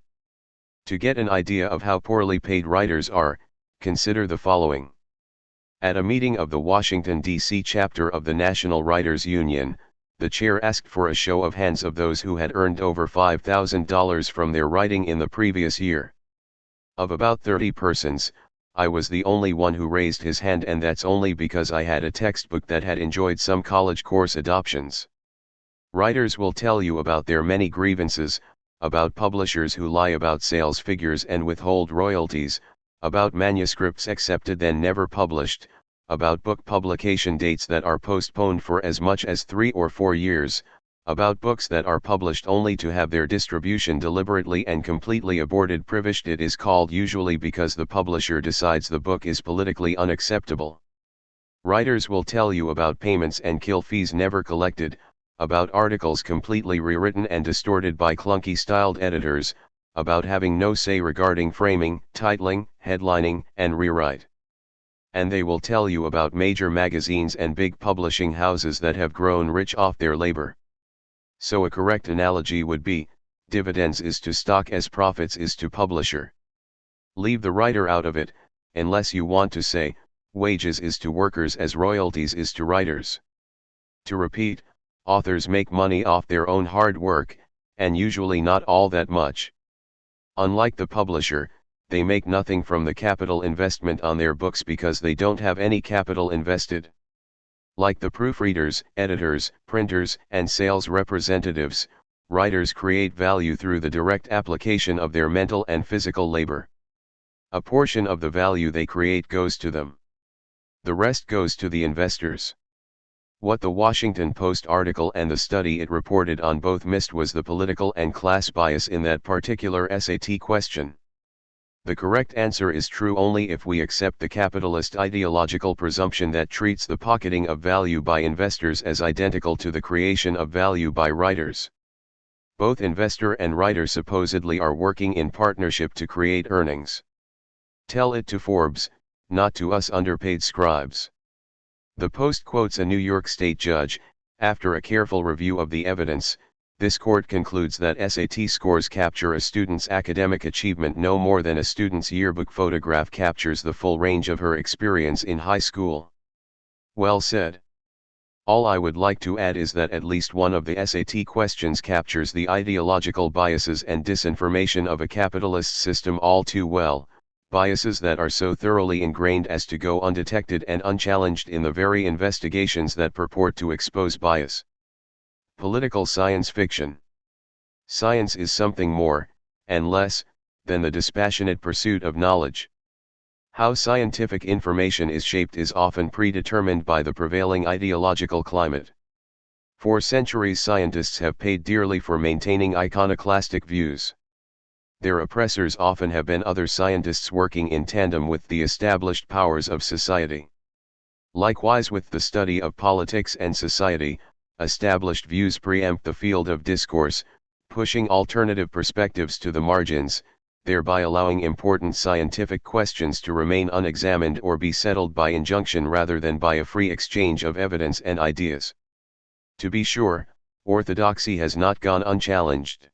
To get an idea of how poorly paid writers are, consider the following. At a meeting of the Washington, D.C. chapter of the National Writers Union, the chair asked for a show of hands of those who had earned over $5,000 from their writing in the previous year. Of about 30 persons, I was the only one who raised his hand, and that's only because I had a textbook that had enjoyed some college course adoptions. Writers will tell you about their many grievances, about publishers who lie about sales figures and withhold royalties, about manuscripts accepted then never published, about book publication dates that are postponed for as much as 3 or 4 years, about books that are published only to have their distribution deliberately and completely aborted. Privished it is called usually because the publisher decides the book is politically unacceptable. Writers will tell you about payments and kill fees never collected, about articles completely rewritten and distorted by clunky-styled editors, about having no say regarding framing, titling, headlining, and rewrite. And they will tell you about major magazines and big publishing houses that have grown rich off their labor. So a correct analogy would be, dividends is to stock as profits is to publisher. Leave the writer out of it, unless you want to say, wages is to workers as royalties is to writers. To repeat, authors make money off their own hard work, and usually not all that much. Unlike the publisher, they make nothing from the capital investment on their books because they don't have any capital invested. Like the proofreaders, editors, printers, and sales representatives, writers create value through the direct application of their mental and physical labor. A portion of the value they create goes to them. The rest goes to the investors. What the Washington Post article and the study it reported on both missed was the political and class bias in that particular SAT question. The correct answer is true only if we accept the capitalist ideological presumption that treats the pocketing of value by investors as identical to the creation of value by writers. Both investor and writer supposedly are working in partnership to create earnings. Tell it to Forbes, not to us underpaid scribes. The Post quotes a New York State judge. After a careful review of the evidence, this court concludes that SAT scores capture a student's academic achievement no more than a student's yearbook photograph captures the full range of her experience in high school. Well said. All I would like to add is that at least one of the SAT questions captures the ideological biases and disinformation of a capitalist system all too well, biases that are so thoroughly ingrained as to go undetected and unchallenged in the very investigations that purport to expose bias. Political science fiction. Science is something more, and less, than the dispassionate pursuit of knowledge. How scientific information is shaped is often predetermined by the prevailing ideological climate. For centuries scientists have paid dearly for maintaining iconoclastic views. Their oppressors often have been other scientists working in tandem with the established powers of society. Likewise with the study of politics and society, established views preempt the field of discourse, pushing alternative perspectives to the margins, thereby allowing important scientific questions to remain unexamined or be settled by injunction rather than by a free exchange of evidence and ideas. To be sure, orthodoxy has not gone unchallenged.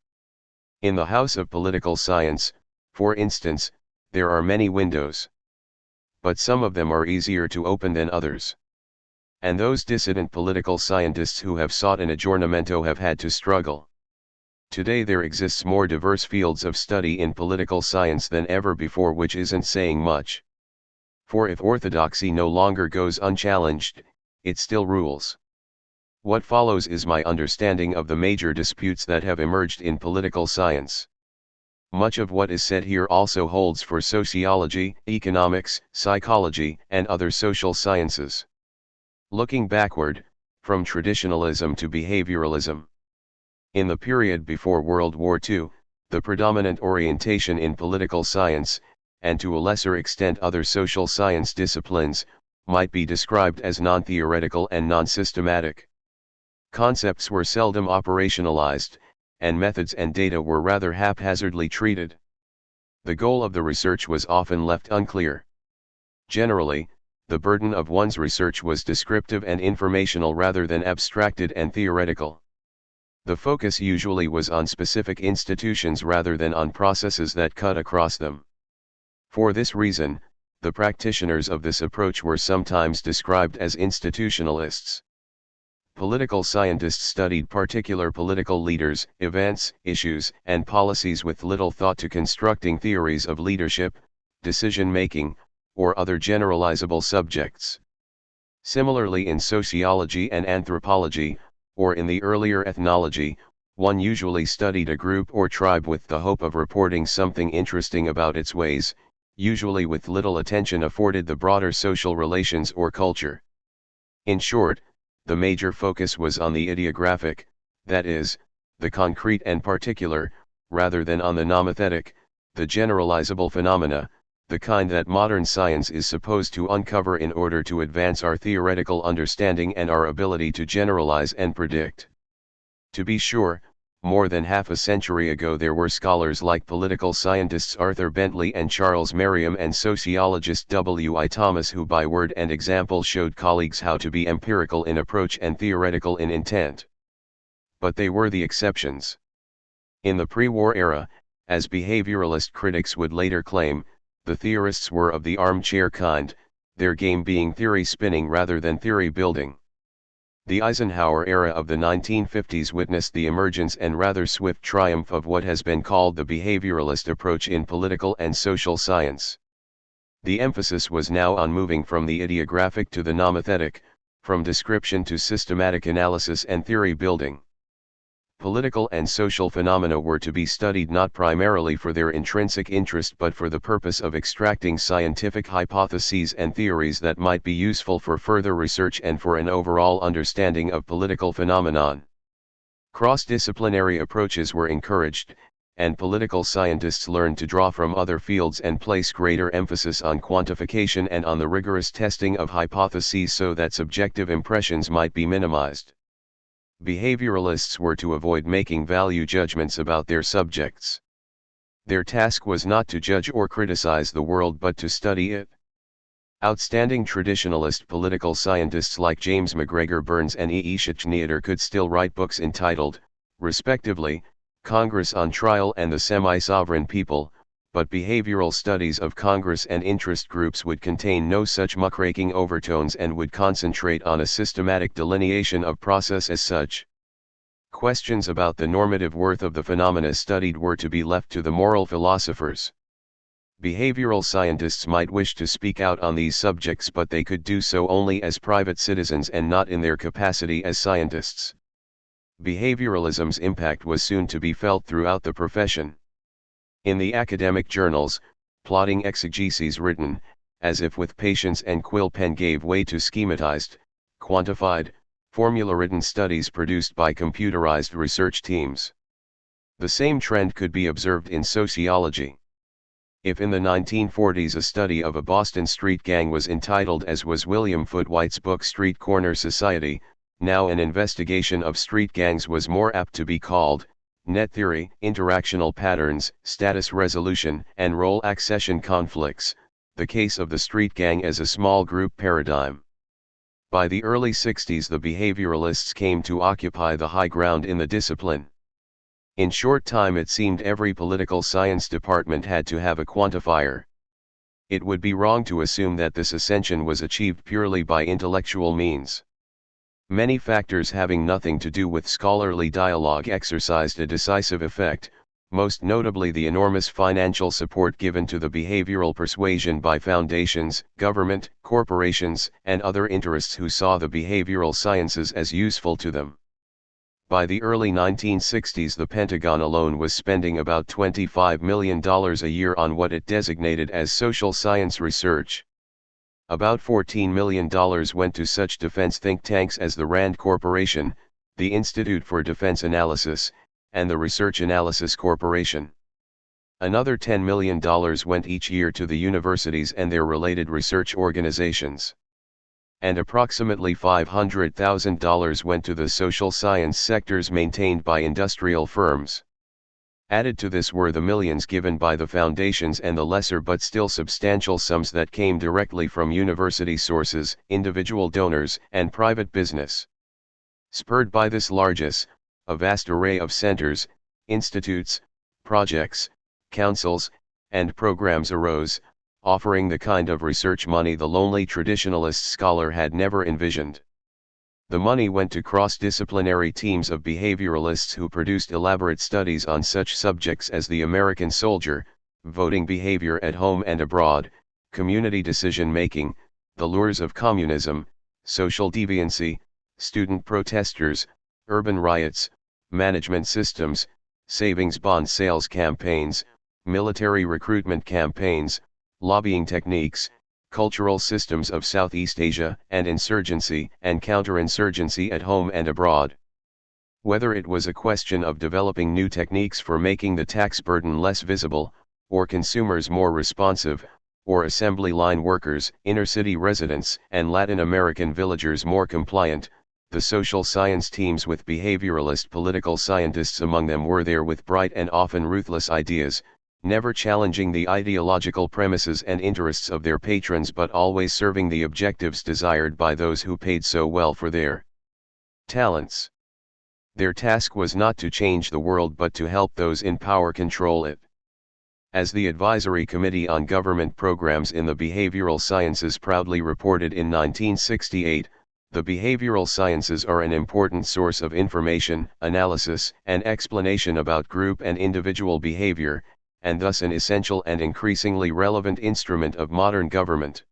In the house of political science, for instance, there are many windows. But some of them are easier to open than others. And those dissident political scientists who have sought an aggiornamento have had to struggle. Today there exists more diverse fields of study in political science than ever before, which isn't saying much. For if orthodoxy no longer goes unchallenged, it still rules. What follows is my understanding of the major disputes that have emerged in political science. Much of what is said here also holds for sociology, economics, psychology, and other social sciences. Looking backward, from traditionalism to behavioralism. In the period before World War II, the predominant orientation in political science, and to a lesser extent other social science disciplines, might be described as non-theoretical and non-systematic. Concepts were seldom operationalized, and methods and data were rather haphazardly treated. The goal of the research was often left unclear. Generally, the burden of one's research was descriptive and informational rather than abstracted and theoretical. The focus usually was on specific institutions rather than on processes that cut across them. For this reason, the practitioners of this approach were sometimes described as institutionalists. Political scientists studied particular political leaders, events, issues, and policies with little thought to constructing theories of leadership, decision-making, or other generalizable subjects. Similarly in sociology and anthropology, or in the earlier ethnology, one usually studied a group or tribe with the hope of reporting something interesting about its ways, usually with little attention afforded the broader social relations or culture. In short, the major focus was on the ideographic, that is, the concrete and particular, rather than on the nomothetic, the generalizable phenomena, the kind that modern science is supposed to uncover in order to advance our theoretical understanding and our ability to generalize and predict. To be sure, more than half a century ago there were scholars like political scientists Arthur Bentley and Charles Merriam and sociologist W. I. Thomas who by word and example showed colleagues how to be empirical in approach and theoretical in intent. But they were the exceptions. In the pre-war era, as behavioralist critics would later claim, The theorists were of the armchair kind, their game being theory spinning rather than theory building. The Eisenhower era of the 1950s witnessed the emergence and rather swift triumph of what has been called the behavioralist approach in political and social science. The emphasis was now on moving from the ideographic to the nomothetic, from description to systematic analysis and theory building. Political and social phenomena were to be studied not primarily for their intrinsic interest but for the purpose of extracting scientific hypotheses and theories that might be useful for further research and for an overall understanding of political phenomenon. Cross-disciplinary approaches were encouraged, and political scientists learned to draw from other fields and place greater emphasis on quantification and on the rigorous testing of hypotheses so that subjective impressions might be minimized. Behavioralists were to avoid making value judgments about their subjects. Their task was not to judge or criticize the world but to study it. Outstanding traditionalist political scientists like James MacGregor Burns and E. E. Schneiter could still write books entitled, respectively, Congress on Trial and the Semi-Sovereign People, but behavioral studies of Congress and interest groups would contain no such muckraking overtones and would concentrate on a systematic delineation of process as such. Questions about the normative worth of the phenomena studied were to be left to the moral philosophers. Behavioral scientists might wish to speak out on these subjects but they could do so only as private citizens and not in their capacity as scientists. Behavioralism's impact was soon to be felt throughout the profession. In the academic journals, plodding exegeses written, as if with patience and quill pen gave way to schematized, quantified, formula-written studies produced by computerized research teams. The same trend could be observed in sociology. If in the 1940s a study of a Boston street gang was entitled as was William Footwhite's book Street Corner Society, now an investigation of street gangs was more apt to be called net theory, interactional patterns, status resolution, and role accession conflicts, the case of the street gang as a small group paradigm. By the early 60s the behavioralists came to occupy the high ground in the discipline. In short time it seemed every political science department had to have a quantifier. It would be wrong to assume that this ascension was achieved purely by intellectual means. Many factors having nothing to do with scholarly dialogue exercised a decisive effect, most notably the enormous financial support given to the behavioral persuasion by foundations, government, corporations, and other interests who saw the behavioral sciences as useful to them. By the early 1960s the Pentagon alone was spending about $25 million a year on what it designated as social science research. About $14 million went to such defense think tanks as the RAND Corporation, the Institute for Defense Analysis, and the Research Analysis Corporation. Another $10 million went each year to the universities and their related research organizations. And approximately $500,000 went to the social science sectors maintained by industrial firms. Added to this were the millions given by the foundations and the lesser but still substantial sums that came directly from university sources, individual donors, and private business. Spurred by this largesse, a vast array of centers, institutes, projects, councils, and programs arose, offering the kind of research money the lonely traditionalist scholar had never envisioned. The money went to cross-disciplinary teams of behavioralists who produced elaborate studies on such subjects as the American soldier, voting behavior at home and abroad, community decision-making, the lures of communism, social deviancy, student protesters, urban riots, management systems, savings bond sales campaigns, military recruitment campaigns, lobbying techniques, cultural systems of Southeast Asia, and insurgency and counterinsurgency at home and abroad. Whether it was a question of developing new techniques for making the tax burden less visible, or consumers more responsive, or assembly line workers, inner-city residents, and Latin American villagers more compliant, the social science teams with behavioralist political scientists among them were there with bright and often ruthless ideas, never challenging the ideological premises and interests of their patrons but always serving the objectives desired by those who paid so well for their talents. Their task was not to change the world but to help those in power control it. As the Advisory Committee on Government Programs in the Behavioral Sciences proudly reported in 1968, the behavioral sciences are an important source of information, analysis, and explanation about group and individual behavior, and thus an essential and increasingly relevant instrument of modern government.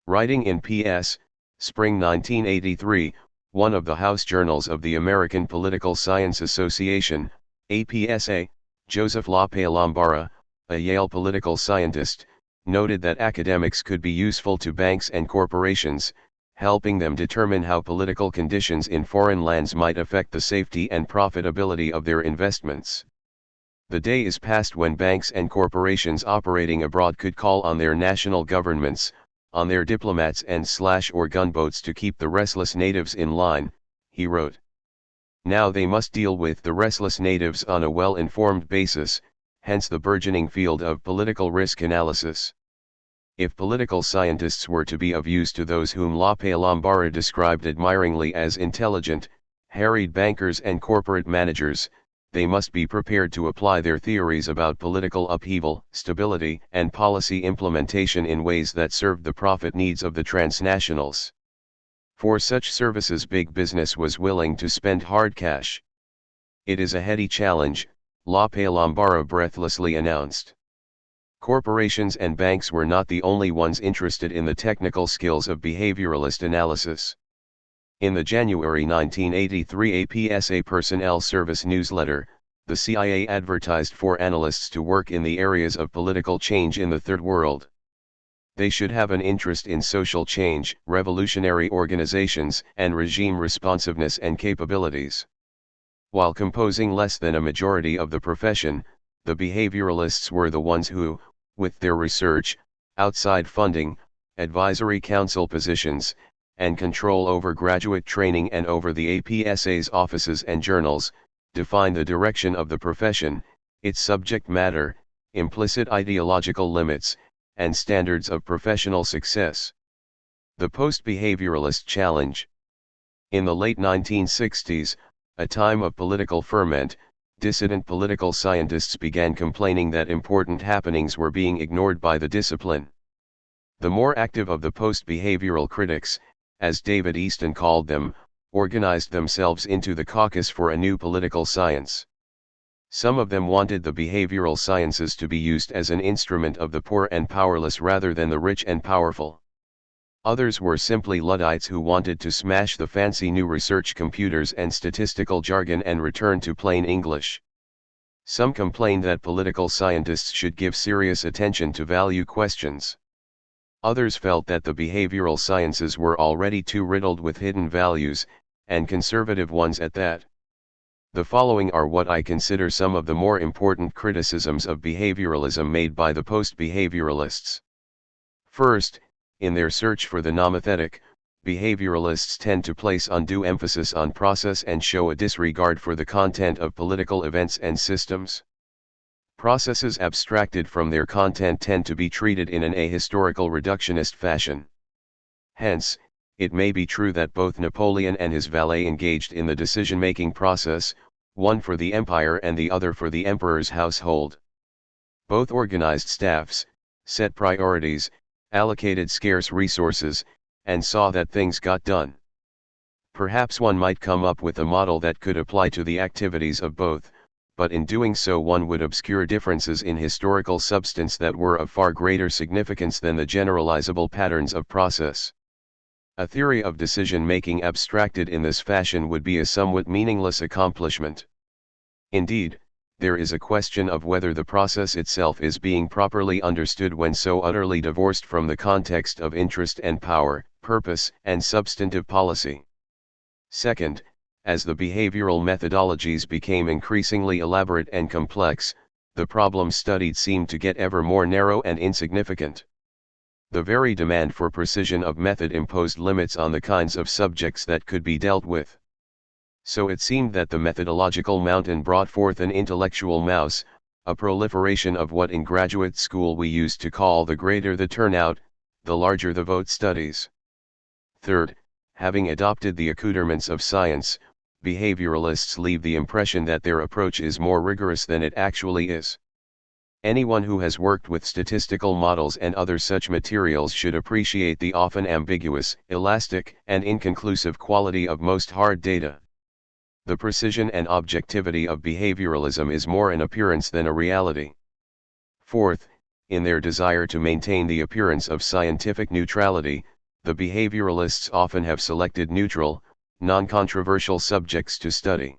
Writing in P.S., Spring 1983, one of the house journals of the American Political Science Association, APSA, Joseph LaPalambara, a Yale political scientist, noted that academics could be useful to banks and corporations, helping them determine how political conditions in foreign lands might affect the safety and profitability of their investments. The day is past when banks and corporations operating abroad could call on their national governments, on their diplomats and/or gunboats to keep the restless natives in line, he wrote. Now they must deal with the restless natives on a well-informed basis, hence the burgeoning field of political risk analysis. If political scientists were to be of use to those whom LaPalambara described admiringly as intelligent, harried bankers and corporate managers, they must be prepared to apply their theories about political upheaval, stability, and policy implementation in ways that serve the profit needs of the transnationals. For such services big business was willing to spend hard cash. It is a heady challenge, LaPalambara breathlessly announced. Corporations and banks were not the only ones interested in the technical skills of behavioralist analysis. In the January 1983 APSA Personnel Service newsletter, the CIA advertised for analysts to work in the areas of political change in the Third World. They should have an interest in social change, revolutionary organizations, and regime responsiveness and capabilities. While composing less than a majority of the profession, the behavioralists were the ones who, with their research, outside funding, advisory council positions, and control over graduate training and over the APSA's offices and journals, define the direction of the profession, its subject matter, implicit ideological limits, and standards of professional success. The post-behavioralist challenge. In the late 1960s, a time of political ferment, dissident political scientists began complaining that important happenings were being ignored by the discipline. The more active of the post-behavioral critics, as David Easton called them, organized themselves into the Caucus for a New Political Science. Some of them wanted the behavioral sciences to be used as an instrument of the poor and powerless rather than the rich and powerful. Others were simply Luddites who wanted to smash the fancy new research computers and statistical jargon and return to plain English. Some complained that political scientists should give serious attention to value questions. Others felt that the behavioral sciences were already too riddled with hidden values, and conservative ones at that. The following are what I consider some of the more important criticisms of behavioralism made by the post-behavioralists. First, in their search for the nomothetic, behavioralists tend to place undue emphasis on process and show a disregard for the content of political events and systems. Processes abstracted from their content tend to be treated in an ahistorical reductionist fashion. Hence, it may be true that both Napoleon and his valet engaged in the decision-making process, one for the empire and the other for the emperor's household. Both organized staffs, set priorities, allocated scarce resources, and saw that things got done. Perhaps one might come up with a model that could apply to the activities of both, but in doing so one would obscure differences in historical substance that were of far greater significance than the generalizable patterns of process. A theory of decision-making abstracted in this fashion would be a somewhat meaningless accomplishment. Indeed, there is a question of whether the process itself is being properly understood when so utterly divorced from the context of interest and power, purpose, and substantive policy. Second, as the behavioral methodologies became increasingly elaborate and complex, the problems studied seemed to get ever more narrow and insignificant. The very demand for precision of method imposed limits on the kinds of subjects that could be dealt with. So it seemed that the methodological mountain brought forth an intellectual mouse, a proliferation of what in graduate school we used to call the greater the turnout, the larger the vote studies. Third, having adopted the accoutrements of science, behavioralists leave the impression that their approach is more rigorous than it actually is. Anyone who has worked with statistical models and other such materials should appreciate the often ambiguous, elastic, and inconclusive quality of most hard data. The precision and objectivity of behavioralism is more an appearance than a reality. Fourth, in their desire to maintain the appearance of scientific neutrality, the behavioralists often have selected neutral, non-controversial subjects to study.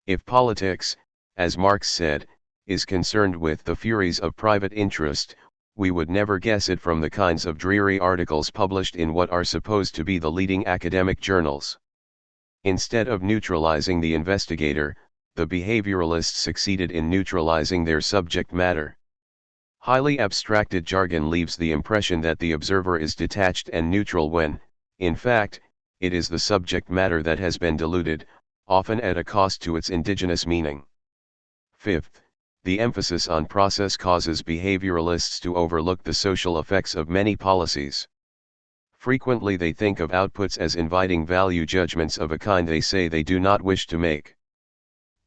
If politics, as Marx said, is concerned with the furies of private interest, we would never guess it from the kinds of dreary articles published in what are supposed to be the leading academic journals. Instead of neutralizing the investigator, the behavioralists succeeded in neutralizing their subject matter. Highly abstracted jargon leaves the impression that the observer is detached and neutral when, in fact, it is the subject matter that has been diluted, often at a cost to its indigenous meaning. Fifth, the emphasis on process causes behavioralists to overlook the social effects of many policies. Frequently they think of outputs as inviting value judgments of a kind they say they do not wish to make.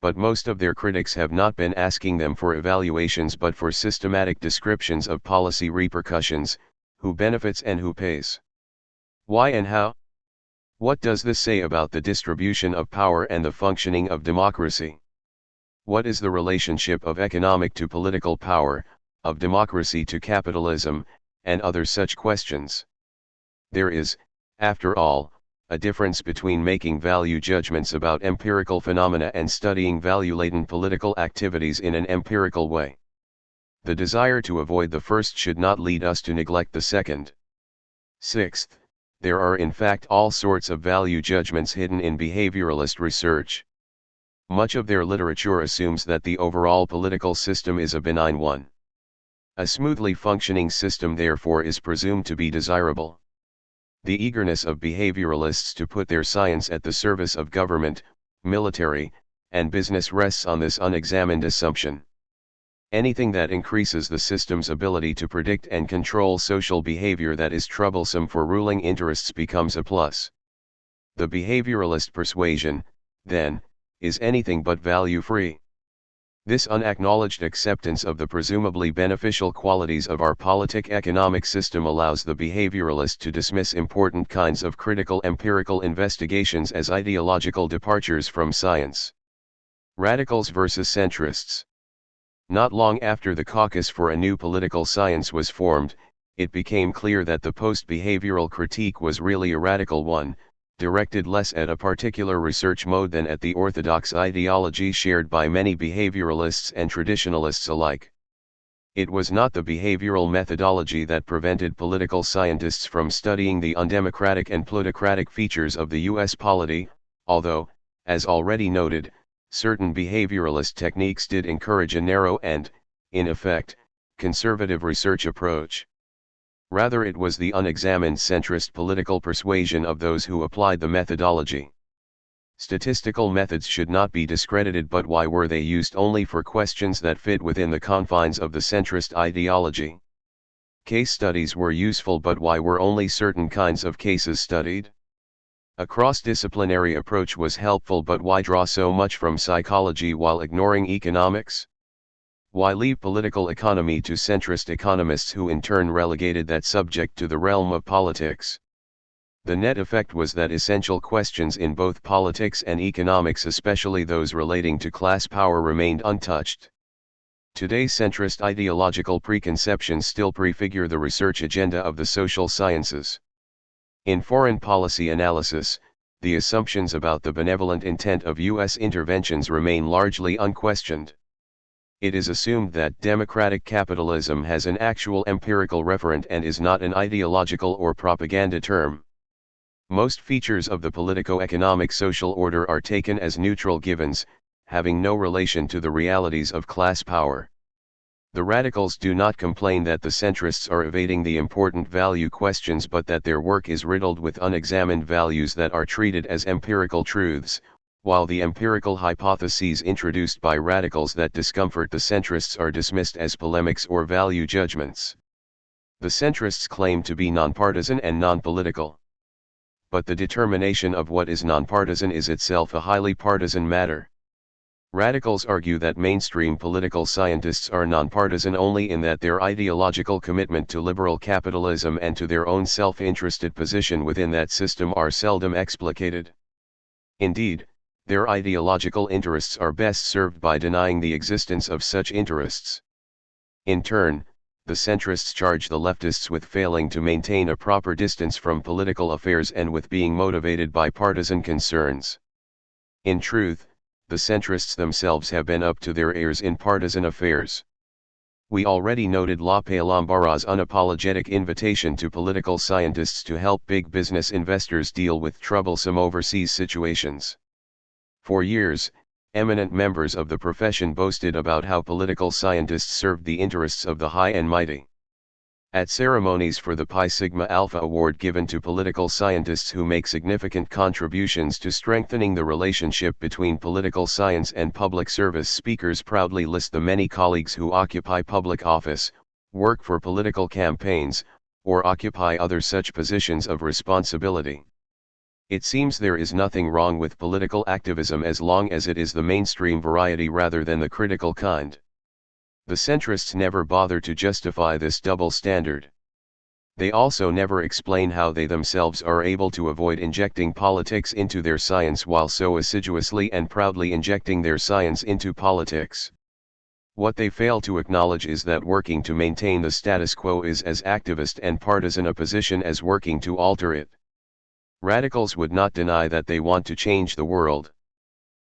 But most of their critics have not been asking them for evaluations but for systematic descriptions of policy repercussions, who benefits and who pays. Why and how? What does this say about the distribution of power and the functioning of democracy? What is the relationship of economic to political power, of democracy to capitalism, and other such questions? There is, after all, a difference between making value judgments about empirical phenomena and studying value-laden political activities in an empirical way. The desire to avoid the first should not lead us to neglect the second. Sixth, there are in fact all sorts of value judgments hidden in behavioralist research. Much of their literature assumes that the overall political system is a benign one. A smoothly functioning system therefore is presumed to be desirable. The eagerness of behavioralists to put their science at the service of government, military, and business rests on this unexamined assumption. Anything that increases the system's ability to predict and control social behavior that is troublesome for ruling interests becomes a plus. The behavioralist persuasion, then, is anything but value-free. This unacknowledged acceptance of the presumably beneficial qualities of our politic-economic system allows the behavioralist to dismiss important kinds of critical empirical investigations as ideological departures from science. Radicals versus centrists. Not long after the caucus for a new political science was formed, it became clear that the post-behavioral critique was really a radical one, directed less at a particular research mode than at the orthodox ideology shared by many behavioralists and traditionalists alike. It was not the behavioral methodology that prevented political scientists from studying the undemocratic and plutocratic features of the U.S. polity, although, as already noted, certain behavioralist techniques did encourage a narrow and, in effect, conservative research approach. Rather it was the unexamined centrist political persuasion of those who applied the methodology. Statistical methods should not be discredited, but why were they used only for questions that fit within the confines of the centrist ideology? Case studies were useful, but why were only certain kinds of cases studied? A cross-disciplinary approach was helpful, but why draw so much from psychology while ignoring economics? Why leave political economy to centrist economists who in turn relegated that subject to the realm of politics? The net effect was that essential questions in both politics and economics, especially those relating to class power, remained untouched. Today centrist ideological preconceptions still prefigure the research agenda of the social sciences. In foreign policy analysis, the assumptions about the benevolent intent of U.S. interventions remain largely unquestioned. It is assumed that democratic capitalism has an actual empirical referent and is not an ideological or propaganda term. Most features of the politico-economic social order are taken as neutral givens, having no relation to the realities of class power. The radicals do not complain that the centrists are evading the important value questions, but that their work is riddled with unexamined values that are treated as empirical truths, while the empirical hypotheses introduced by radicals that discomfort the centrists are dismissed as polemics or value judgments. The centrists claim to be nonpartisan and non-political. But the determination of what is nonpartisan is itself a highly partisan matter. Radicals argue that mainstream political scientists are nonpartisan only in that their ideological commitment to liberal capitalism and to their own self-interested position within that system are seldom explicated. Indeed, their ideological interests are best served by denying the existence of such interests. In turn, the centrists charge the leftists with failing to maintain a proper distance from political affairs and with being motivated by partisan concerns. In truth, the centrists themselves have been up to their ears in partisan affairs. We already noted Lope Lombara's unapologetic invitation to political scientists to help big business investors deal with troublesome overseas situations. For years, eminent members of the profession boasted about how political scientists served the interests of the high and mighty. At ceremonies for the Pi Sigma Alpha Award given to political scientists who make significant contributions to strengthening the relationship between political science and public service, speakers proudly list the many colleagues who occupy public office, work for political campaigns, or occupy other such positions of responsibility. It seems there is nothing wrong with political activism as long as it is the mainstream variety rather than the critical kind. The centrists never bother to justify this double standard. They also never explain how they themselves are able to avoid injecting politics into their science while so assiduously and proudly injecting their science into politics. What they fail to acknowledge is that working to maintain the status quo is as activist and partisan a position as working to alter it. Radicals would not deny that they want to change the world.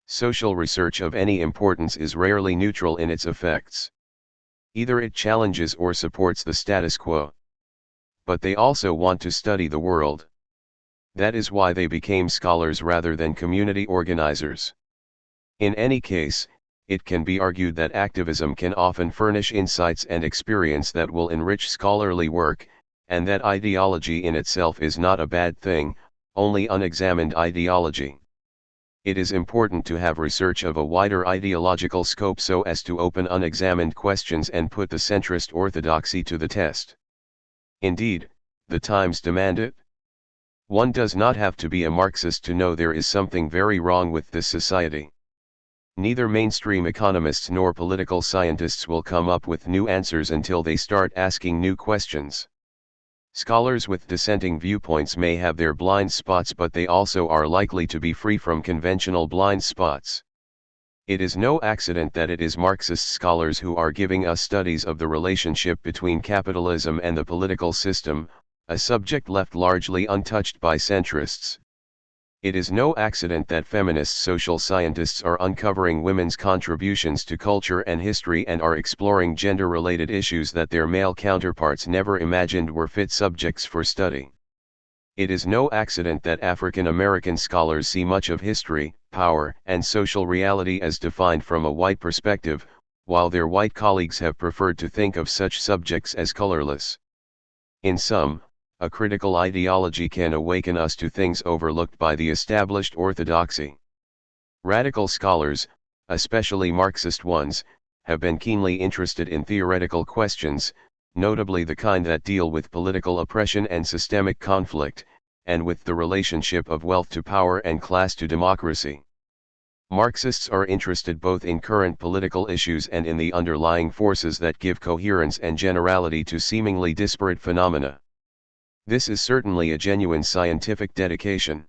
Social research of any importance is rarely neutral in its effects. Either it challenges or supports the status quo. But they also want to study the world. That is why they became scholars rather than community organizers. In any case, it can be argued that activism can often furnish insights and experience that will enrich scholarly work, and that ideology in itself is not a bad thing, only unexamined ideology. It is important to have research of a wider ideological scope so as to open unexamined questions and put the centrist orthodoxy to the test. Indeed, the times demand it. One does not have to be a Marxist to know there is something very wrong with this society. Neither mainstream economists nor political scientists will come up with new answers until they start asking new questions. Scholars with dissenting viewpoints may have their blind spots, but they also are likely to be free from conventional blind spots. It is no accident that it is Marxist scholars who are giving us studies of the relationship between capitalism and the political system, a subject left largely untouched by centrists. It is no accident that feminist social scientists are uncovering women's contributions to culture and history and are exploring gender-related issues that their male counterparts never imagined were fit subjects for study. It is no accident that African American scholars see much of history, power, and social reality as defined from a white perspective, while their white colleagues have preferred to think of such subjects as colorless. In sum, a critical ideology can awaken us to things overlooked by the established orthodoxy. Radical scholars, especially Marxist ones, have been keenly interested in theoretical questions, notably the kind that deal with political oppression and systemic conflict, and with the relationship of wealth to power and class to democracy. Marxists are interested both in current political issues and in the underlying forces that give coherence and generality to seemingly disparate phenomena. This is certainly a genuine scientific dedication.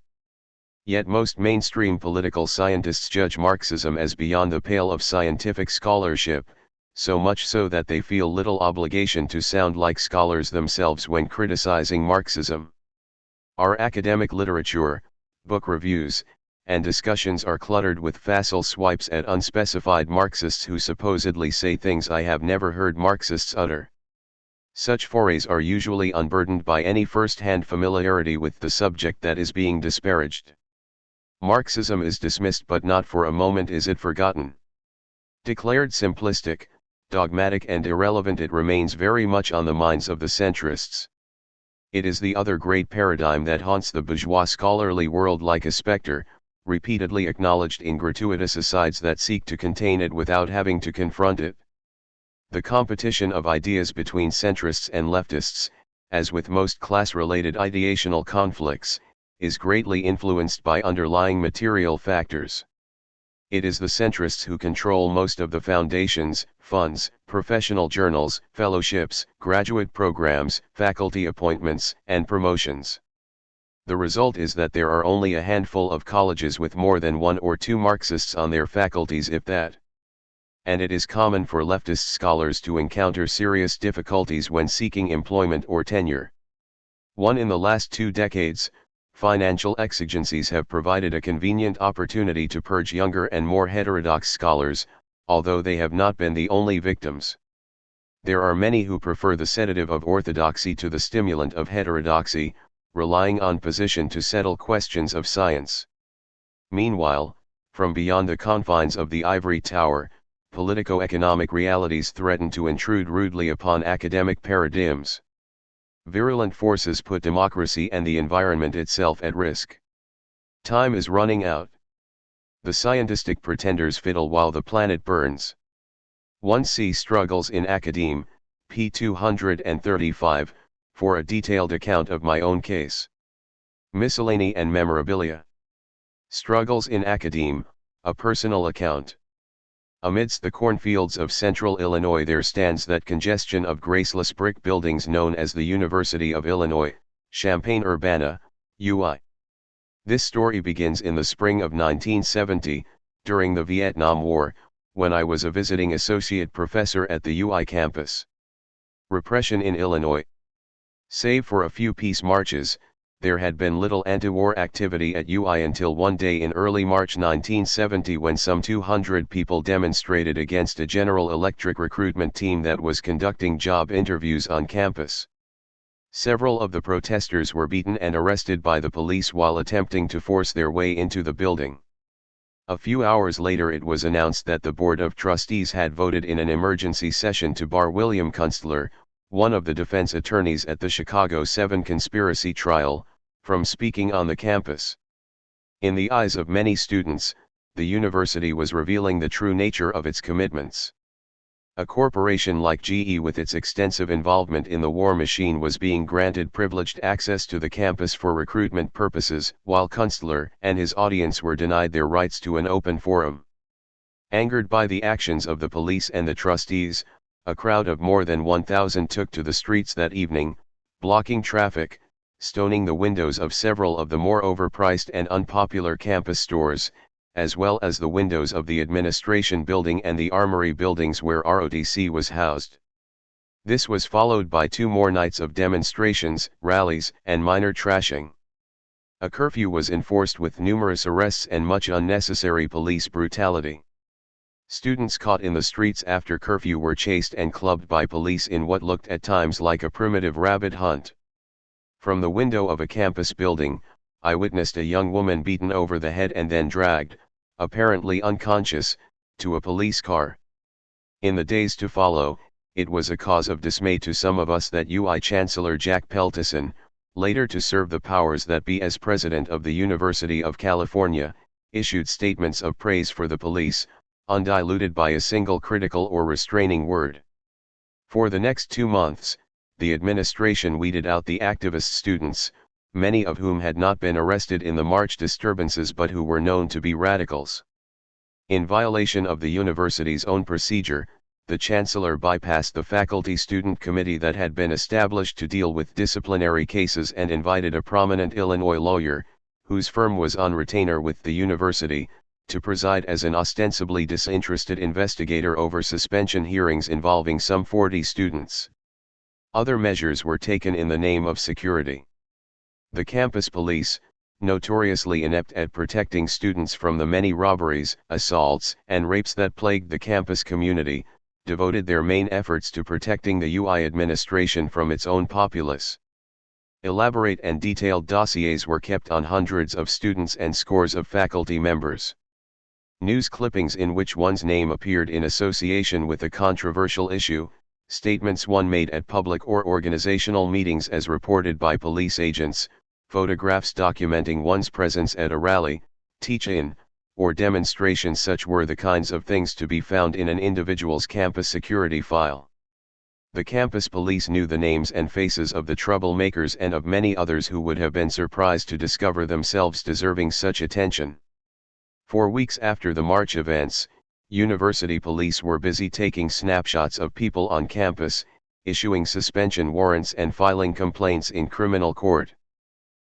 Yet most mainstream political scientists judge Marxism as beyond the pale of scientific scholarship, so much so that they feel little obligation to sound like scholars themselves when criticizing Marxism. Our academic literature, book reviews, and discussions are cluttered with facile swipes at unspecified Marxists who supposedly say things I have never heard Marxists utter. Such forays are usually unburdened by any first-hand familiarity with the subject that is being disparaged. Marxism is dismissed, but not for a moment is it forgotten. Declared simplistic, dogmatic and irrelevant, it remains very much on the minds of the centrists. It is the other great paradigm that haunts the bourgeois scholarly world like a specter, repeatedly acknowledged in gratuitous asides that seek to contain it without having to confront it. The competition of ideas between centrists and leftists, as with most class-related ideational conflicts, is greatly influenced by underlying material factors. It is the centrists who control most of the foundations, funds, professional journals, fellowships, graduate programs, faculty appointments, and promotions. The result is that there are only a handful of colleges with more than 1 or 2 Marxists on their faculties, if that. And it is common for leftist scholars to encounter serious difficulties when seeking employment or tenure. In the last 2 decades, financial exigencies have provided a convenient opportunity to purge younger and more heterodox scholars, although they have not been the only victims. There are many who prefer the sedative of orthodoxy to the stimulant of heterodoxy, relying on position to settle questions of science. Meanwhile, from beyond the confines of the ivory tower, politico-economic realities threaten to intrude rudely upon academic paradigms. Virulent forces put democracy and the environment itself at risk. Time is running out. The scientistic pretenders fiddle while the planet burns. 1C Struggles in Academe, p. 235, for a detailed account of my own case. Miscellany and Memorabilia. Struggles in Academe, a personal account. Amidst the cornfields of central Illinois there stands that congestion of graceless brick buildings known as the University of Illinois, Champaign-Urbana, UI. This story begins in the spring of 1970, during the Vietnam War, when I was a visiting associate professor at the UI campus. Repression in Illinois. Save for a few peace marches, there had been little anti-war activity at UI until one day in early March 1970 when some 200 people demonstrated against a General Electric recruitment team that was conducting job interviews on campus. Several of the protesters were beaten and arrested by the police while attempting to force their way into the building. A few hours later it was announced that the Board of Trustees had voted in an emergency session to bar William Kunstler, one of the defense attorneys at the Chicago 7 conspiracy trial, from speaking on the campus. In the eyes of many students, the university was revealing the true nature of its commitments. A corporation like GE with its extensive involvement in the war machine was being granted privileged access to the campus for recruitment purposes, while Kunstler and his audience were denied their rights to an open forum. Angered by the actions of the police and the trustees, a crowd of more than 1,000 took to the streets that evening, blocking traffic, stoning the windows of several of the more overpriced and unpopular campus stores, as well as the windows of the administration building and the armory buildings where ROTC was housed. This was followed by 2 more nights of demonstrations, rallies, and minor trashing. A curfew was enforced with numerous arrests and much unnecessary police brutality. Students caught in the streets after curfew were chased and clubbed by police in what looked at times like a primitive rabbit hunt. From the window of a campus building, I witnessed a young woman beaten over the head and then dragged, apparently unconscious, to a police car. In the days to follow, it was a cause of dismay to some of us that UI Chancellor Jack Peltison, later to serve the powers that be as president of the University of California, issued statements of praise for the police, undiluted by a single critical or restraining word. For the next 2 months, the administration weeded out the activist students, many of whom had not been arrested in the March disturbances but who were known to be radicals. In violation of the university's own procedure, the chancellor bypassed the faculty-student committee that had been established to deal with disciplinary cases and invited a prominent Illinois lawyer, whose firm was on retainer with the university, to preside as an ostensibly disinterested investigator over suspension hearings involving some 40 students. Other measures were taken in the name of security. The campus police, notoriously inept at protecting students from the many robberies, assaults, and rapes that plagued the campus community, devoted their main efforts to protecting the UI administration from its own populace. Elaborate and detailed dossiers were kept on hundreds of students and scores of faculty members. News clippings in which one's name appeared in association with a controversial issue, statements one made at public or organizational meetings as reported by police agents, photographs documenting one's presence at a rally, teach-in, or demonstration. Such were the kinds of things to be found in an individual's campus security file. The campus police knew the names and faces of the troublemakers and of many others who would have been surprised to discover themselves deserving such attention. For weeks after the March events, university police were busy taking snapshots of people on campus, issuing suspension warrants and filing complaints in criminal court.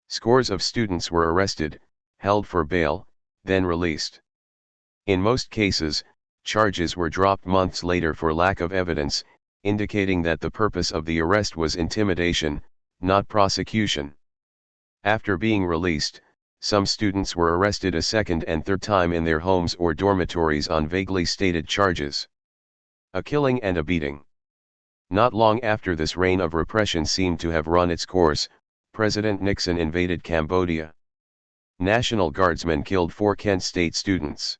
Scores of students were arrested, held for bail, then released. In most cases, charges were dropped months later for lack of evidence, indicating that the purpose of the arrest was intimidation, not prosecution. After being released, some students were arrested a second and third time in their homes or dormitories on vaguely stated charges. A killing and a beating. Not long after this reign of repression seemed to have run its course, President Nixon invaded Cambodia. National Guardsmen killed 4 Kent State students.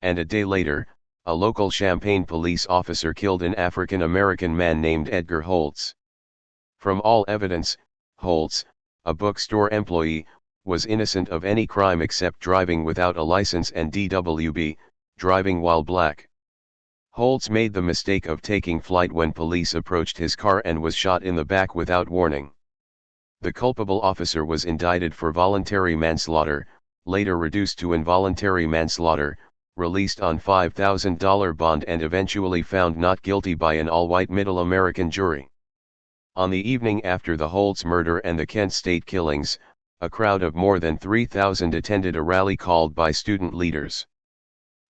And a day later, a local Champaign police officer killed an African-American man named Edgar Holtz. From all evidence, Holtz, a bookstore employee, was innocent of any crime except driving without a license and DWB, driving while black. Holtz made the mistake of taking flight when police approached his car and was shot in the back without warning. The culpable officer was indicted for voluntary manslaughter, later reduced to involuntary manslaughter, released on $5,000 bond and eventually found not guilty by an all-white Middle American jury. On the evening after the Holtz murder and the Kent State killings, a crowd of more than 3,000 attended a rally called by student leaders.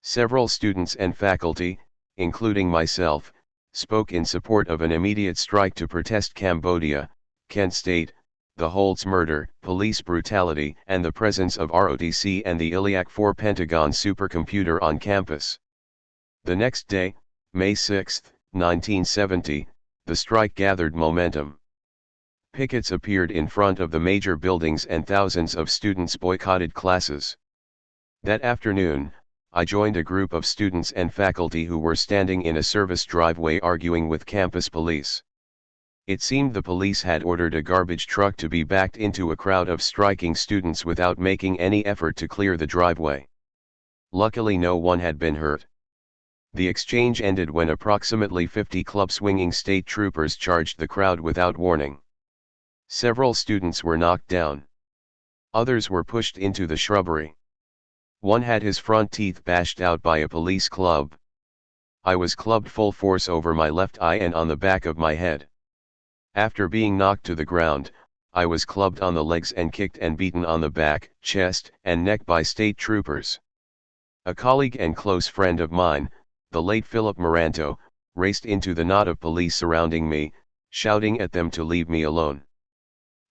Several students and faculty, including myself, spoke in support of an immediate strike to protest Cambodia, Kent State, the Holtz murder, police brutality, and the presence of ROTC and the Iliac 4 Pentagon supercomputer on campus. The next day, May 6, 1970, the strike gathered momentum. Pickets appeared in front of the major buildings and thousands of students boycotted classes. That afternoon, I joined a group of students and faculty who were standing in a service driveway arguing with campus police. It seemed the police had ordered a garbage truck to be backed into a crowd of striking students without making any effort to clear the driveway. Luckily no one had been hurt. The exchange ended when approximately 50 club-swinging state troopers charged the crowd without warning. Several students were knocked down. Others were pushed into the shrubbery. One had his front teeth bashed out by a police club. I was clubbed full force over my left eye and on the back of my head. After being knocked to the ground, I was clubbed on the legs and kicked and beaten on the back, chest, and neck by state troopers. A colleague and close friend of mine, the late Philip Moranto, raced into the knot of police surrounding me, shouting at them to leave me alone.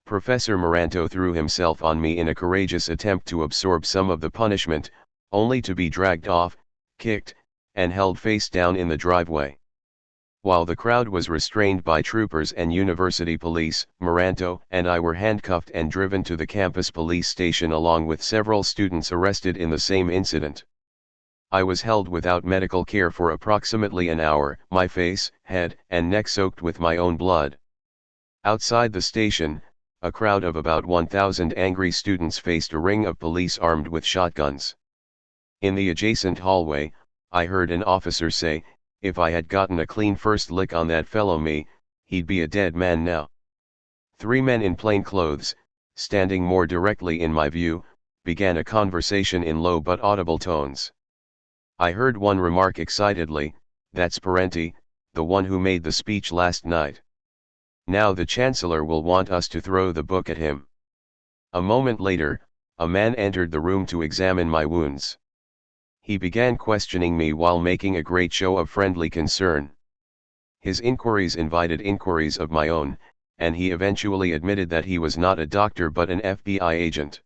Professor Moranto threw himself on me in a courageous attempt to absorb some of the punishment, only to be dragged off, kicked, and held face down in the driveway. While the crowd was restrained by troopers and university police, Moranto and I were handcuffed and driven to the campus police station along with several students arrested in the same incident. I was held without medical care for approximately an hour, my face, head, and neck soaked with my own blood. Outside the station, a crowd of about 1,000 angry students faced a ring of police armed with shotguns. In the adjacent hallway, I heard an officer say, "If I had gotten a clean first lick on that fellow me, he'd be a dead man now." 3 men in plain clothes, standing more directly in my view, began a conversation in low but audible tones. I heard one remark excitedly, "That's Parenti, the one who made the speech last night. Now the Chancellor will want us to throw the book at him." A moment later, a man entered the room to examine my wounds. He began questioning me while making a great show of friendly concern. His inquiries invited inquiries of my own, and he eventually admitted that he was not a doctor but an FBI agent.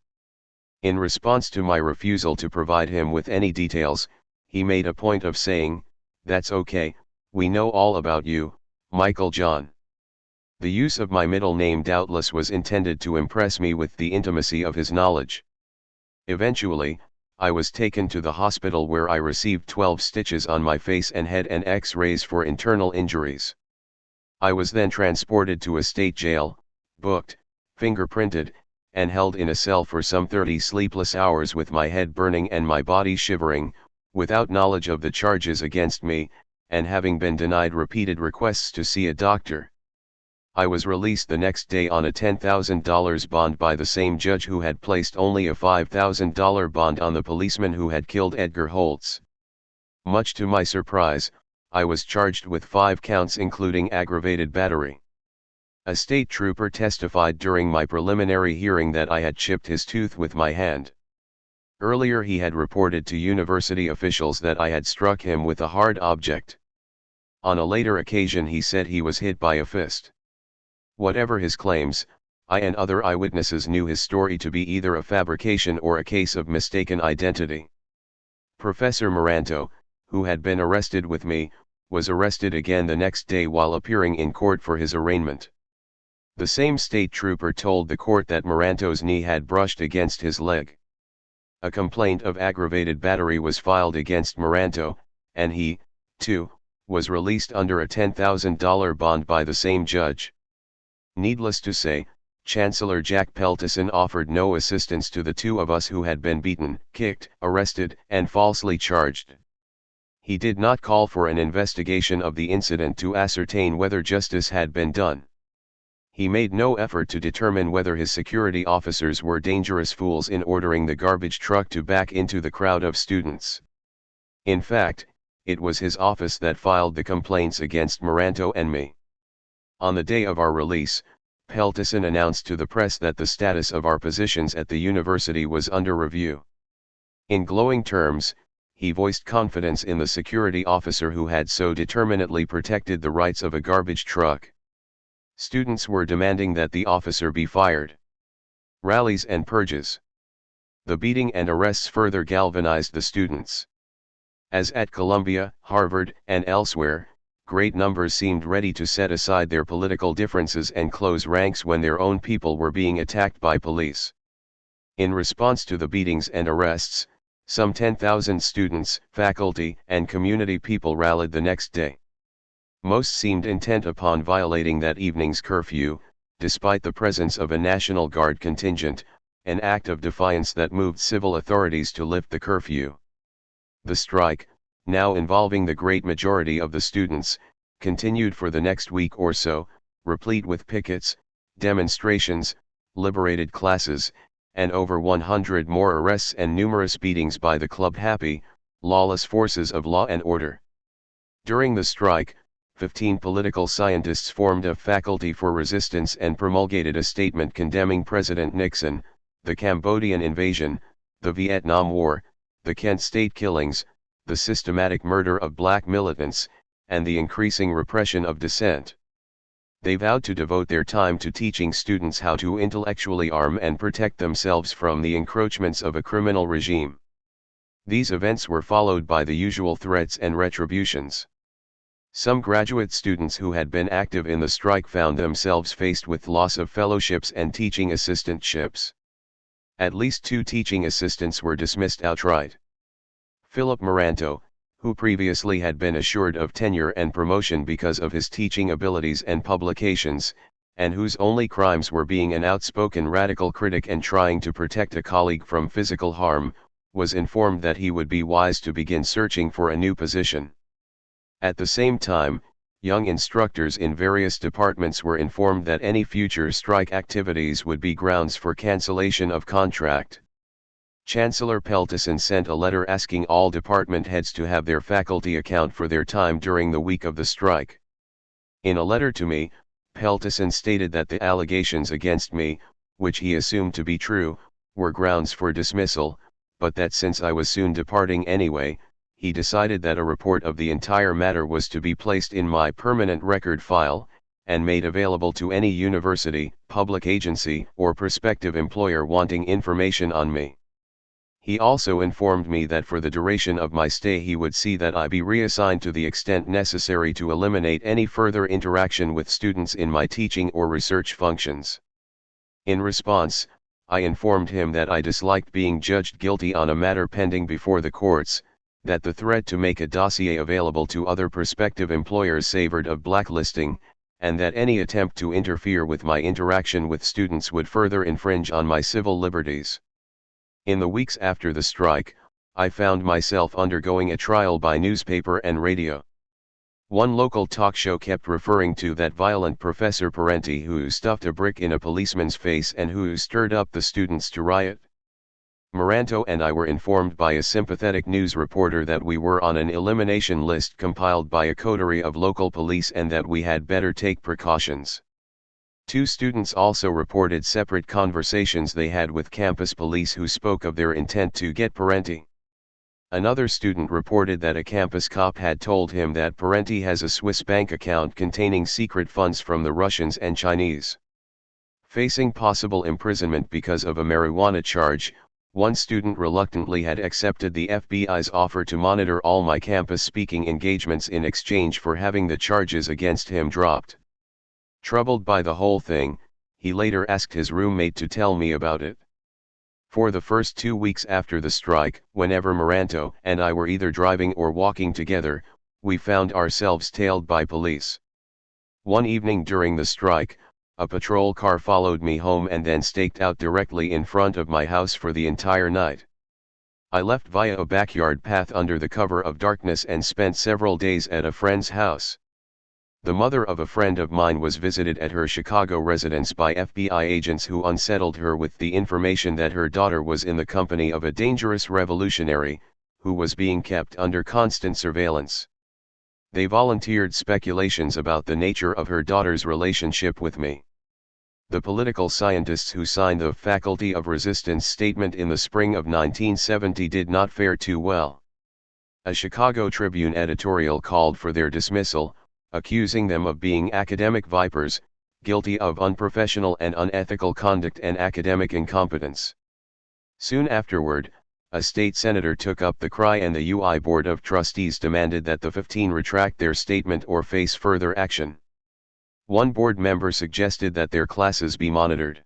In response to my refusal to provide him with any details, he made a point of saying, "That's okay, we know all about you, Michael John." The use of my middle name doubtless was intended to impress me with the intimacy of his knowledge. Eventually, I was taken to the hospital where I received 12 stitches on my face and head and X-rays for internal injuries. I was then transported to a state jail, booked, fingerprinted, and held in a cell for some 30 sleepless hours with my head burning and my body shivering, without knowledge of the charges against me, and having been denied repeated requests to see a doctor. I was released the next day on a $10,000 bond by the same judge who had placed only a $5,000 bond on the policeman who had killed Edgar Holtz. Much to my surprise, I was charged with 5 counts including aggravated battery. A state trooper testified during my preliminary hearing that I had chipped his tooth with my hand. Earlier he had reported to university officials that I had struck him with a hard object. On a later occasion he said he was hit by a fist. Whatever his claims, I and other eyewitnesses knew his story to be either a fabrication or a case of mistaken identity. Professor Maranto, who had been arrested with me, was arrested again the next day while appearing in court for his arraignment. The same state trooper told the court that Maranto's knee had brushed against his leg. A complaint of aggravated battery was filed against Maranto, and he, too, was released under a $10,000 bond by the same judge. Needless to say, Chancellor Jack Peltison offered no assistance to the 2 of us who had been beaten, kicked, arrested, and falsely charged. He did not call for an investigation of the incident to ascertain whether justice had been done. He made no effort to determine whether his security officers were dangerous fools in ordering the garbage truck to back into the crowd of students. In fact, it was his office that filed the complaints against Maranto and me. On the day of our release, Peltison announced to the press that the status of our positions at the university was under review. In glowing terms, he voiced confidence in the security officer who had so determinedly protected the rights of a garbage truck. Students were demanding that the officer be fired. Rallies and purges. The beating and arrests further galvanized the students. As at Columbia, Harvard, and elsewhere, great numbers seemed ready to set aside their political differences and close ranks when their own people were being attacked by police. In response to the beatings and arrests, some 10,000 students, faculty, and community people rallied the next day. Most seemed intent upon violating that evening's curfew, despite the presence of a National Guard contingent, an act of defiance that moved civil authorities to lift the curfew. The strike, now involving the great majority of the students, continued for the next week or so, replete with pickets, demonstrations, liberated classes, and over 100 more arrests and numerous beatings by the club-happy, lawless forces of law and order. During the strike, 15 political scientists formed a faculty for resistance and promulgated a statement condemning President Nixon, the Cambodian invasion, the Vietnam War, the Kent State killings, the systematic murder of black militants, and the increasing repression of dissent. They vowed to devote their time to teaching students how to intellectually arm and protect themselves from the encroachments of a criminal regime. These events were followed by the usual threats and retributions. Some graduate students who had been active in the strike found themselves faced with loss of fellowships and teaching assistantships. At least 2 teaching assistants were dismissed outright. Philip Maranto, who previously had been assured of tenure and promotion because of his teaching abilities and publications, and whose only crimes were being an outspoken radical critic and trying to protect a colleague from physical harm, was informed that he would be wise to begin searching for a new position. At the same time, young instructors in various departments were informed that any future strike activities would be grounds for cancellation of contract. Chancellor Peltison sent a letter asking all department heads to have their faculty account for their time during the week of the strike. In a letter to me, Peltison stated that the allegations against me, which he assumed to be true, were grounds for dismissal, but that since I was soon departing anyway, he decided that a report of the entire matter was to be placed in my permanent record file, and made available to any university, public agency, or prospective employer wanting information on me. He also informed me that for the duration of my stay he would see that I be reassigned to the extent necessary to eliminate any further interaction with students in my teaching or research functions. In response, I informed him that I disliked being judged guilty on a matter pending before the courts, that the threat to make a dossier available to other prospective employers savored of blacklisting, and that any attempt to interfere with my interaction with students would further infringe on my civil liberties. In the weeks after the strike, I found myself undergoing a trial by newspaper and radio. One local talk show kept referring to that violent Professor Parenti who stuffed a brick in a policeman's face and who stirred up the students to riot. Moranto and I were informed by a sympathetic news reporter that we were on an elimination list compiled by a coterie of local police and that we had better take precautions. Two students also reported separate conversations they had with campus police who spoke of their intent to get Parenti. Another student reported that a campus cop had told him that Parenti has a Swiss bank account containing secret funds from the Russians and Chinese. Facing possible imprisonment because of a marijuana charge, one student reluctantly had accepted the FBI's offer to monitor all my campus speaking engagements in exchange for having the charges against him dropped. Troubled by the whole thing, he later asked his roommate to tell me about it. For the first 2 weeks after the strike, whenever Moranto and I were either driving or walking together, we found ourselves tailed by police. One evening during the strike, a patrol car followed me home and then staked out directly in front of my house for the entire night. I left via a backyard path under the cover of darkness and spent several days at a friend's house. The mother of a friend of mine was visited at her Chicago residence by FBI agents who unsettled her with the information that her daughter was in the company of a dangerous revolutionary, who was being kept under constant surveillance. They volunteered speculations about the nature of her daughter's relationship with me. The political scientists who signed the Faculty of Resistance statement in the spring of 1970 did not fare too well. A Chicago Tribune editorial called for their dismissal, accusing them of being academic vipers, guilty of unprofessional and unethical conduct and academic incompetence. Soon afterward, a state senator took up the cry and the UI Board of Trustees demanded that the 15 retract their statement or face further action. One board member suggested that their classes be monitored.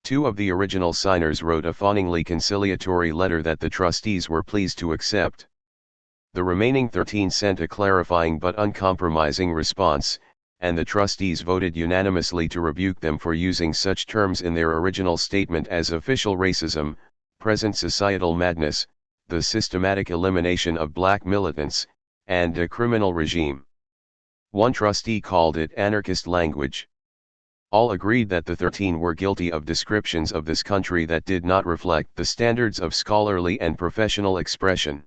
2 of the original signers wrote a fawningly conciliatory letter that the trustees were pleased to accept. The remaining 13 sent a clarifying but uncompromising response, and the trustees voted unanimously to rebuke them for using such terms in their original statement as official racism, present societal madness, the systematic elimination of black militants, and a criminal regime. One trustee called it anarchist language. All agreed that the 13 were guilty of descriptions of this country that did not reflect the standards of scholarly and professional expression.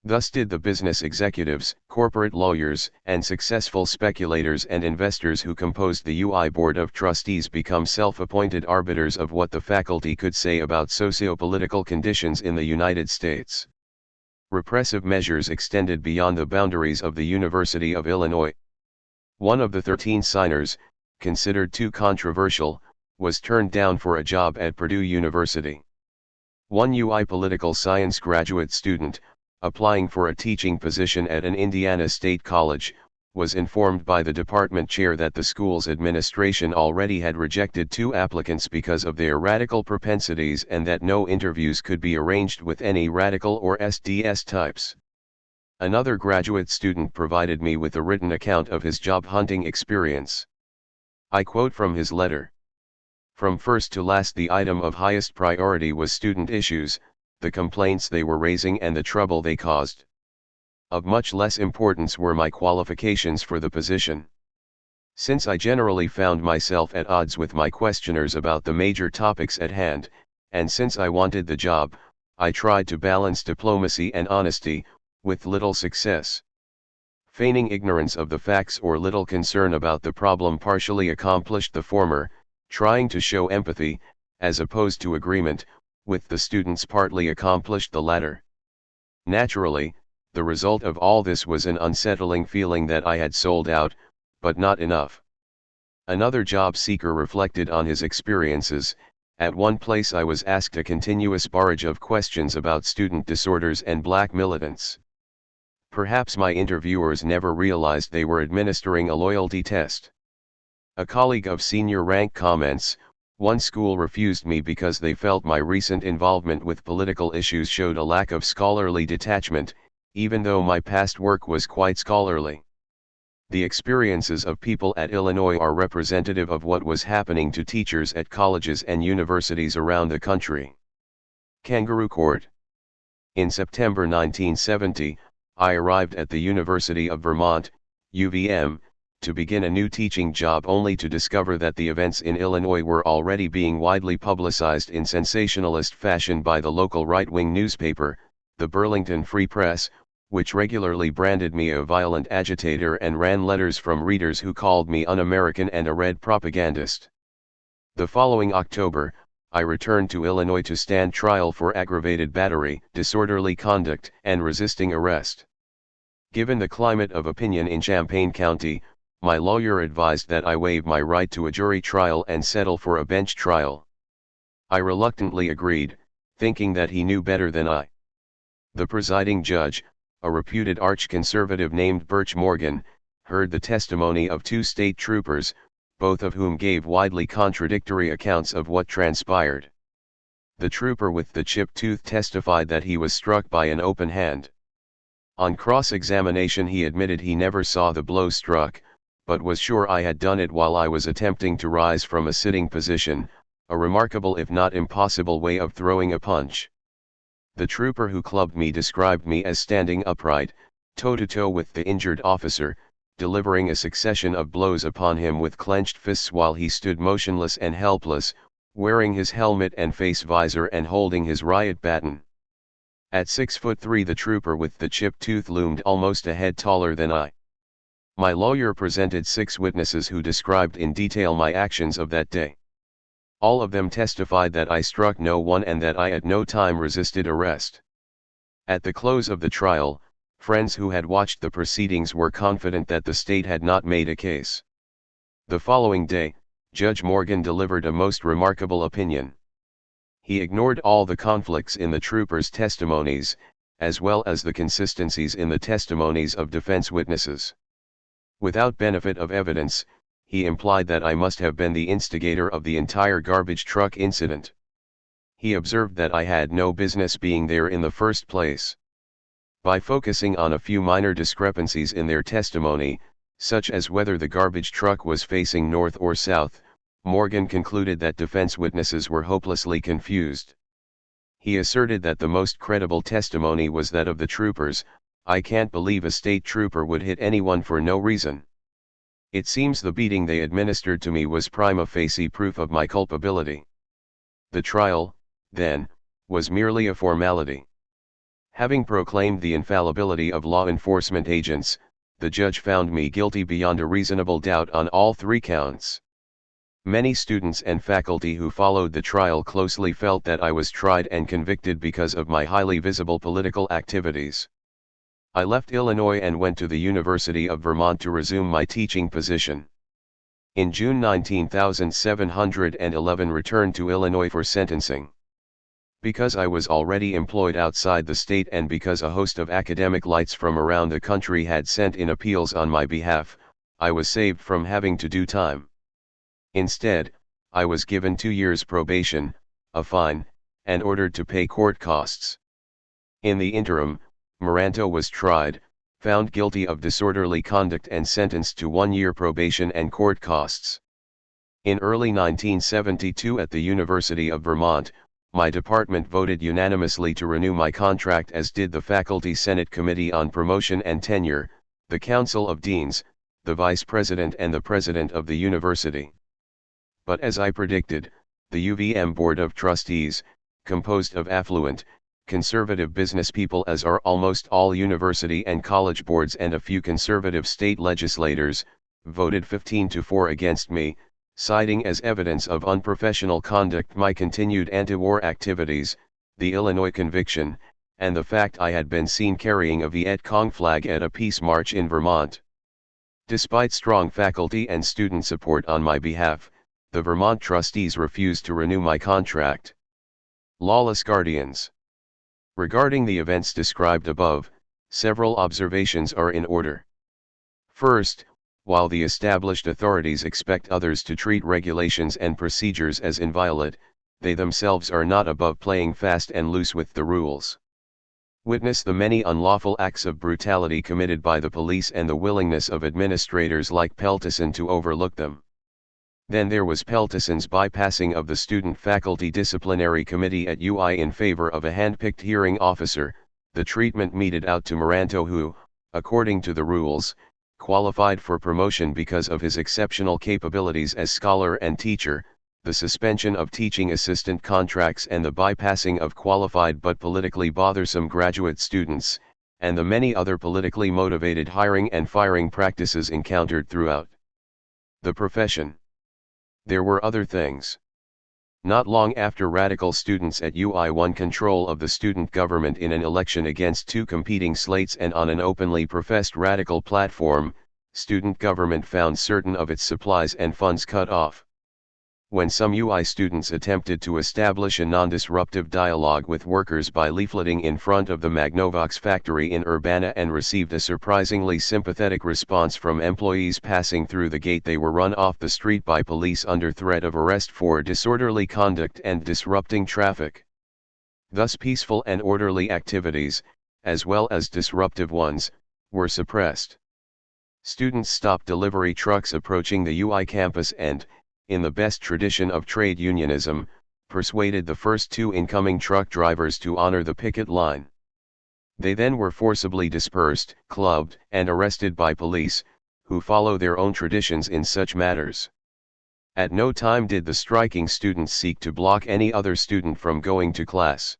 Thus did the business executives, corporate lawyers, and successful speculators and investors who composed the UI Board of Trustees become self-appointed arbiters of what the faculty could say about socio-political conditions in the United States. Repressive measures extended beyond the boundaries of the University of Illinois. One of the 13 signers, considered too controversial, was turned down for a job at Purdue University. One UI political science graduate student, applying for a teaching position at an Indiana state college, was informed by the department chair that the school's administration already had rejected 2 applicants because of their radical propensities and that no interviews could be arranged with any radical or SDS types. Another graduate student provided me with a written account of his job hunting experience. I quote from his letter. From first to last, the item of highest priority was student issues, the complaints they were raising and the trouble they caused. Of much less importance were my qualifications for the position. Since I generally found myself at odds with my questioners about the major topics at hand, and since I wanted the job, I tried to balance diplomacy and honesty, with little success. Feigning ignorance of the facts or little concern about the problem partially accomplished the former, trying to show empathy, as opposed to agreement, with the students partly accomplished the latter. Naturally, the result of all this was an unsettling feeling that I had sold out, but not enough. Another job seeker reflected on his experiences. At one place I was asked a continuous barrage of questions about student disorders and black militants. Perhaps my interviewers never realized they were administering a loyalty test. A colleague of senior rank comments, one school refused me because they felt my recent involvement with political issues showed a lack of scholarly detachment, even though my past work was quite scholarly. The experiences of people at Illinois are representative of what was happening to teachers at colleges and universities around the country. Kangaroo Court. In September 1970, I arrived at the University of Vermont, UVM, to begin a new teaching job only to discover that the events in Illinois were already being widely publicized in sensationalist fashion by the local right-wing newspaper, the Burlington Free Press, which regularly branded me a violent agitator and ran letters from readers who called me un-American and a red propagandist. The following October, I returned to Illinois to stand trial for aggravated battery, disorderly conduct, and resisting arrest. Given the climate of opinion in Champaign County, my lawyer advised that I waive my right to a jury trial and settle for a bench trial. I reluctantly agreed, thinking that he knew better than I. The presiding judge, a reputed arch-conservative named Birch Morgan, heard the testimony of two state troopers, both of whom gave widely contradictory accounts of what transpired. The trooper with the chipped tooth testified that he was struck by an open hand. On cross-examination he admitted he never saw the blow struck, but was sure I had done it while I was attempting to rise from a sitting position, a remarkable if not impossible way of throwing a punch. The trooper who clubbed me described me as standing upright, toe-to-toe with the injured officer, delivering a succession of blows upon him with clenched fists while he stood motionless and helpless, wearing his helmet and face visor and holding his riot baton. At 6'3" the trooper with the chipped tooth loomed almost a head taller than I. My lawyer presented 6 witnesses who described in detail my actions of that day. All of them testified that I struck no one and that I at no time resisted arrest. At the close of the trial, friends who had watched the proceedings were confident that the state had not made a case. The following day, Judge Morgan delivered a most remarkable opinion. He ignored all the conflicts in the troopers' testimonies, as well as the consistencies in the testimonies of defense witnesses. Without benefit of evidence, he implied that I must have been the instigator of the entire garbage truck incident. He observed that I had no business being there in the first place. By focusing on a few minor discrepancies in their testimony, such as whether the garbage truck was facing north or south, Morgan concluded that defense witnesses were hopelessly confused. He asserted that the most credible testimony was that of the troopers. "I can't believe a state trooper would hit anyone for no reason. It seems the beating they administered to me was prima facie proof of my culpability." The trial, then, was merely a formality. Having proclaimed the infallibility of law enforcement agents, the judge found me guilty beyond a reasonable doubt on all 3 counts. Many students and faculty who followed the trial closely felt that I was tried and convicted because of my highly visible political activities. I left Illinois and went to the University of Vermont to resume my teaching position. In June 19711 returned to Illinois for sentencing. Because I was already employed outside the state and because a host of academic lights from around the country had sent in appeals on my behalf, I was saved from having to do time. Instead, I was given 2 years probation, a fine, and ordered to pay court costs. In the interim, Maranto was tried, found guilty of disorderly conduct and sentenced to 1 year probation and court costs. In early 1972 at the University of Vermont, my department voted unanimously to renew my contract, as did the Faculty Senate Committee on Promotion and Tenure, the Council of Deans, the Vice President and the President of the University. But as I predicted, the UVM Board of Trustees, composed of affluent, conservative business people, as are almost all university and college boards, and a few conservative state legislators, voted 15-4 against me, citing as evidence of unprofessional conduct my continued anti-war activities, the Illinois conviction, and the fact I had been seen carrying a Viet Cong flag at a peace march in Vermont. Despite strong faculty and student support on my behalf, the Vermont trustees refused to renew my contract. Lawless guardians. Regarding the events described above, several observations are in order. First, while the established authorities expect others to treat regulations and procedures as inviolate, they themselves are not above playing fast and loose with the rules. Witness the many unlawful acts of brutality committed by the police and the willingness of administrators like Peltison to overlook them. Then there was Peltison's bypassing of the Student-Faculty Disciplinary Committee at UI in favor of a hand-picked hearing officer, the treatment meted out to Maranto who, according to the rules, qualified for promotion because of his exceptional capabilities as scholar and teacher, the suspension of teaching assistant contracts and the bypassing of qualified but politically bothersome graduate students, and the many other politically motivated hiring and firing practices encountered throughout the profession. There were other things. Not long after radical students at UI won control of the student government in an election against two competing slates and on an openly professed radical platform, student government found certain of its supplies and funds cut off. When some UI students attempted to establish a non-disruptive dialogue with workers by leafleting in front of the Magnavox factory in Urbana and received a surprisingly sympathetic response from employees passing through the gate, they were run off the street by police under threat of arrest for disorderly conduct and disrupting traffic. Thus peaceful and orderly activities, as well as disruptive ones, were suppressed. Students stopped delivery trucks approaching the UI campus and, in the best tradition of trade unionism, persuaded the first two incoming truck drivers to honor the picket line. They then were forcibly dispersed, clubbed, and arrested by police, who follow their own traditions in such matters. At no time did the striking students seek to block any other student from going to class.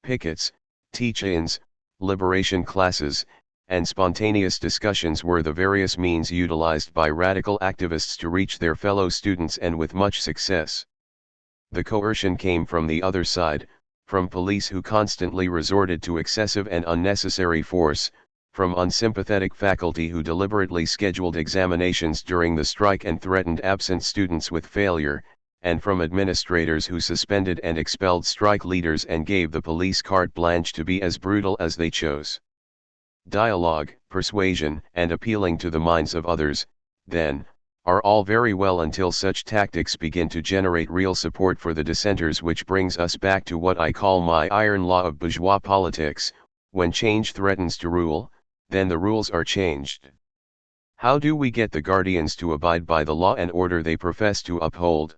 Pickets, teach-ins, liberation classes, and spontaneous discussions were the various means utilized by radical activists to reach their fellow students, and with much success. The coercion came from the other side, from police who constantly resorted to excessive and unnecessary force, from unsympathetic faculty who deliberately scheduled examinations during the strike and threatened absent students with failure, and from administrators who suspended and expelled strike leaders and gave the police carte blanche to be as brutal as they chose. Dialogue, persuasion, and appealing to the minds of others, then, are all very well until such tactics begin to generate real support for the dissenters, which brings us back to what I call my iron law of bourgeois politics: when change threatens to rule, then the rules are changed. How do we get the guardians to abide by the law and order they profess to uphold?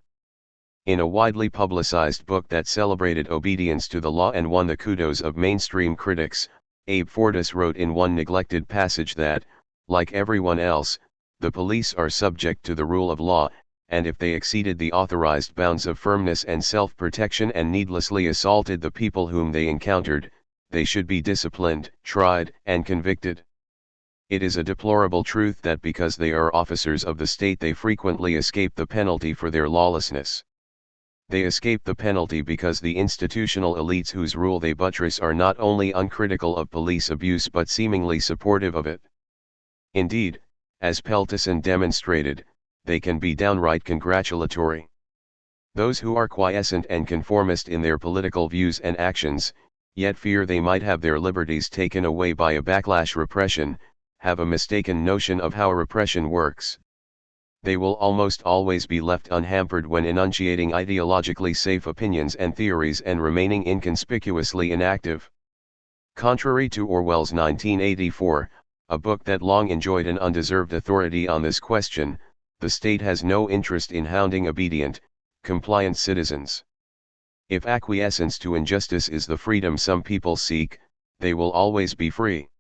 In a widely publicized book that celebrated obedience to the law and won the kudos of mainstream critics, Abe Fortas wrote in one neglected passage that, like everyone else, the police are subject to the rule of law, and if they exceeded the authorized bounds of firmness and self-protection and needlessly assaulted the people whom they encountered, they should be disciplined, tried, and convicted. It is a deplorable truth that because they are officers of the state they frequently escape the penalty for their lawlessness. They escape the penalty because the institutional elites whose rule they buttress are not only uncritical of police abuse but seemingly supportive of it. Indeed, as Peltison demonstrated, they can be downright congratulatory. Those who are quiescent and conformist in their political views and actions, yet fear they might have their liberties taken away by a backlash repression, have a mistaken notion of how repression works. They will almost always be left unhampered when enunciating ideologically safe opinions and theories and remaining inconspicuously inactive. Contrary to Orwell's 1984, a book that long enjoyed an undeserved authority on this question, the state has no interest in hounding obedient, compliant citizens. If acquiescence to injustice is the freedom some people seek, they will always be free.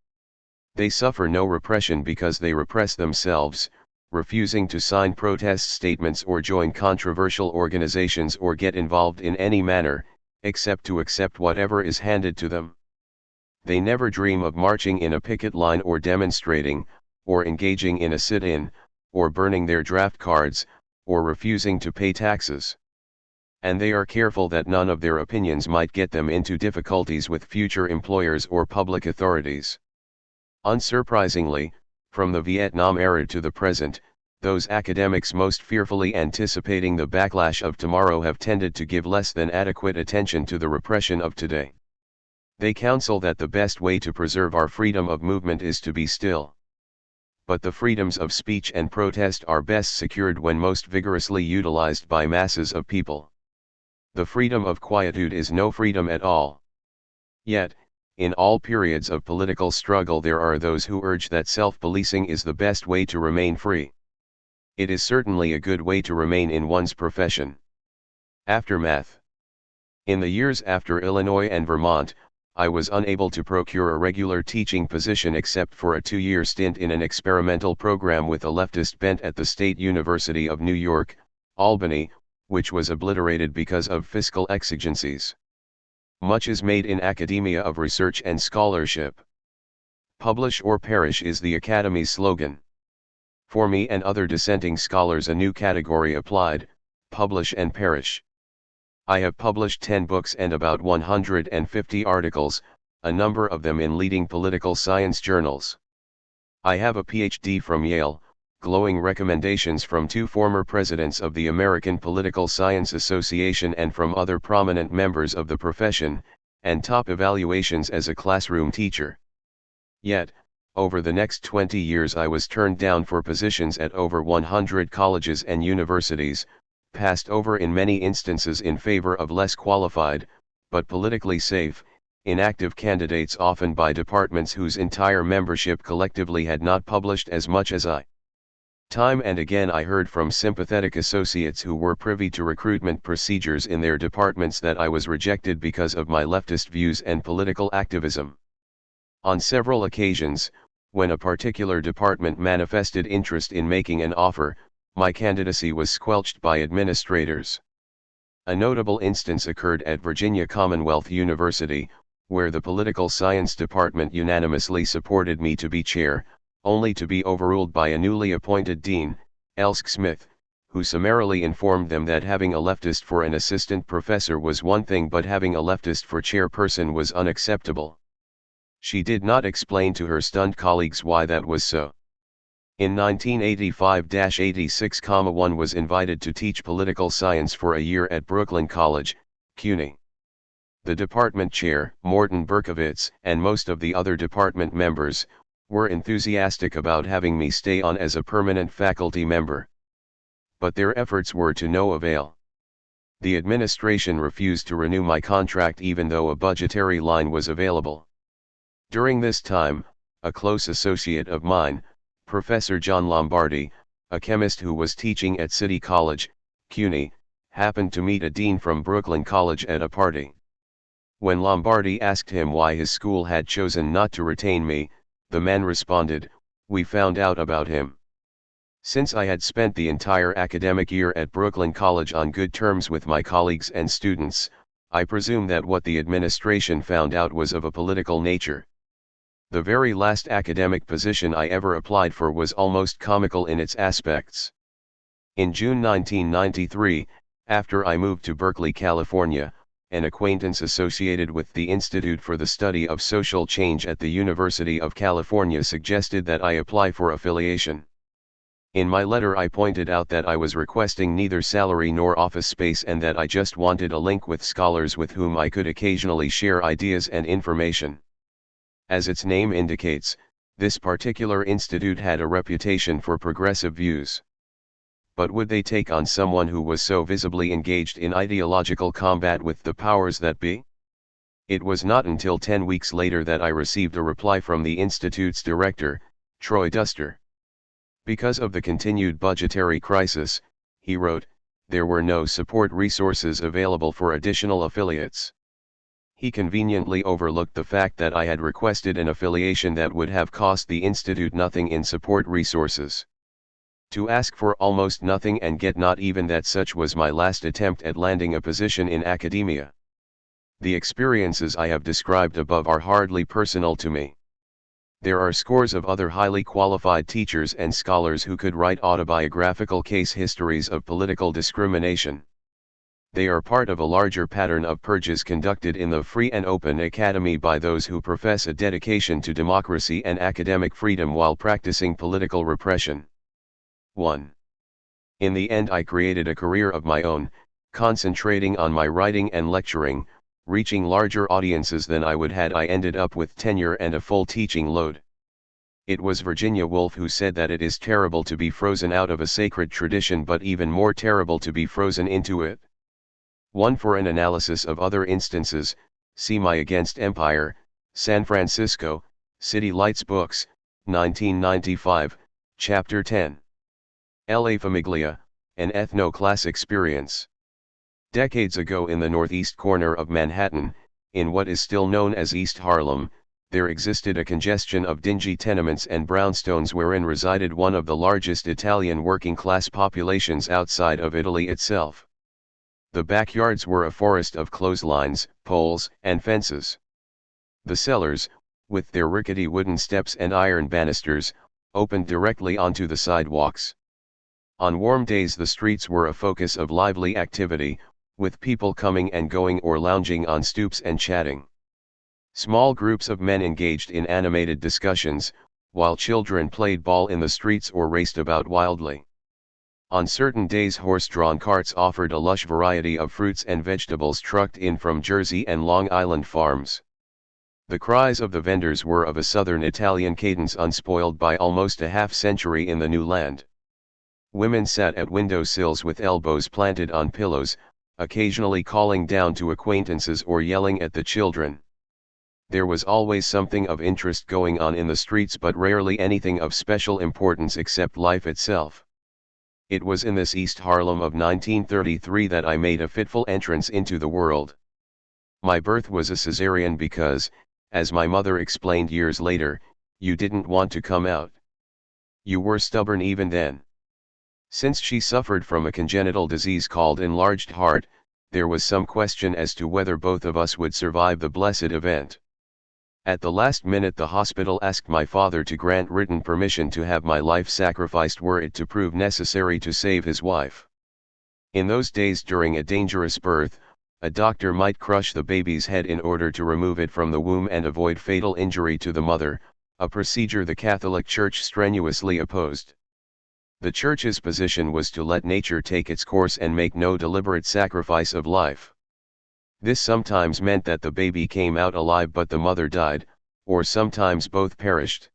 They suffer no repression because they repress themselves, refusing to sign protest statements or join controversial organizations or get involved in any manner, except to accept whatever is handed to them. They never dream of marching in a picket line or demonstrating, or engaging in a sit-in, or burning their draft cards, or refusing to pay taxes. And they are careful that none of their opinions might get them into difficulties with future employers or public authorities. Unsurprisingly, from the Vietnam era to the present, those academics most fearfully anticipating the backlash of tomorrow have tended to give less than adequate attention to the repression of today. They counsel that the best way to preserve our freedom of movement is to be still. But the freedoms of speech and protest are best secured when most vigorously utilized by masses of people. The freedom of quietude is no freedom at all. Yet, in all periods of political struggle there are those who urge that self-policing is the best way to remain free. It is certainly a good way to remain in one's profession. Aftermath. In the years after Illinois and Vermont, I was unable to procure a regular teaching position except for a 2-year stint in an experimental program with a leftist bent at the State University of New York, Albany, which was obliterated because of fiscal exigencies. Much is made in academia of research and scholarship. Publish or perish is the Academy's slogan. For me and other dissenting scholars a new category applied, publish and perish. I have published 10 books and about 150 articles, a number of them in leading political science journals. I have a PhD from Yale, glowing recommendations from 2 former presidents of the American Political Science Association and from other prominent members of the profession, and top evaluations as a classroom teacher. Yet, over the next 20 years I was turned down for positions at over 100 colleges and universities, passed over in many instances in favor of less qualified, but politically safe, inactive candidates, often by departments whose entire membership collectively had not published as much as I. Time and again I heard from sympathetic associates who were privy to recruitment procedures in their departments that I was rejected because of my leftist views and political activism. On several occasions, when a particular department manifested interest in making an offer, my candidacy was squelched by administrators. A notable instance occurred at Virginia Commonwealth University, where the political science department unanimously supported me to be chair, only to be overruled by a newly appointed dean, Elsk Smith, who summarily informed them that having a leftist for an assistant professor was one thing but having a leftist for chairperson was unacceptable. She did not explain to her stunned colleagues why that was so. In 1985-86, one was invited to teach political science for a year at Brooklyn College, CUNY. The department chair, Morton Berkowitz, and most of the other department members, were enthusiastic about having me stay on as a permanent faculty member. But their efforts were to no avail. The administration refused to renew my contract even though a budgetary line was available. During this time, a close associate of mine, Professor John Lombardi, a chemist who was teaching at City College, CUNY, happened to meet a dean from Brooklyn College at a party. When Lombardi asked him why his school had chosen not to retain me, the man responded, "We found out about him." Since I had spent the entire academic year at Brooklyn College on good terms with my colleagues and students, I presume that what the administration found out was of a political nature. The very last academic position I ever applied for was almost comical in its aspects. In June 1993, after I moved to Berkeley, California, an acquaintance associated with the Institute for the Study of Social Change at the University of California suggested that I apply for affiliation. In my letter I pointed out that I was requesting neither salary nor office space and that I just wanted a link with scholars with whom I could occasionally share ideas and information. As its name indicates, this particular institute had a reputation for progressive views. But would they take on someone who was so visibly engaged in ideological combat with the powers that be? It was not until 10 weeks later that I received a reply from the institute's director, Troy Duster. Because of the continued budgetary crisis, he wrote, there were no support resources available for additional affiliates. He conveniently overlooked the fact that I had requested an affiliation that would have cost the institute nothing in support resources. To ask for almost nothing and get not even that, such was my last attempt at landing a position in academia. The experiences I have described above are hardly personal to me. There are scores of other highly qualified teachers and scholars who could write autobiographical case histories of political discrimination. They are part of a larger pattern of purges conducted in the free and open academy by those who profess a dedication to democracy and academic freedom while practicing political repression. 1. In the end I created a career of my own, concentrating on my writing and lecturing, reaching larger audiences than I would had I ended up with tenure and a full teaching load. It was Virginia Woolf who said that it is terrible to be frozen out of a sacred tradition but even more terrible to be frozen into it. 1. For an analysis of other instances, see my Against Empire, San Francisco, City Lights Books, 1995, Chapter 10. La Famiglia, an Ethno-Class Experience. Decades ago in the northeast corner of Manhattan, in what is still known as East Harlem, there existed a congestion of dingy tenements and brownstones wherein resided one of the largest Italian working-class populations outside of Italy itself. The backyards were a forest of clotheslines, poles, and fences. The cellars, with their rickety wooden steps and iron banisters, opened directly onto the sidewalks. On warm days the streets were a focus of lively activity, with people coming and going or lounging on stoops and chatting. Small groups of men engaged in animated discussions, while children played ball in the streets or raced about wildly. On certain days horse-drawn carts offered a lush variety of fruits and vegetables trucked in from Jersey and Long Island farms. The cries of the vendors were of a southern Italian cadence unspoiled by almost a half-century in the new land. Women sat at window sills with elbows planted on pillows, occasionally calling down to acquaintances or yelling at the children. There was always something of interest going on in the streets, but rarely anything of special importance except life itself. It was in this East Harlem of 1933 that I made a fitful entrance into the world. My birth was a cesarean because, as my mother explained years later, you didn't want to come out. You were stubborn even then. Since she suffered from a congenital disease called enlarged heart, there was some question as to whether both of us would survive the blessed event. At the last minute the hospital asked my father to grant written permission to have my life sacrificed were it to prove necessary to save his wife. In those days during a dangerous birth, a doctor might crush the baby's head in order to remove it from the womb and avoid fatal injury to the mother, a procedure the Catholic Church strenuously opposed. The Church's position was to let nature take its course and make no deliberate sacrifice of life. This sometimes meant that the baby came out alive but the mother died, or sometimes both perished.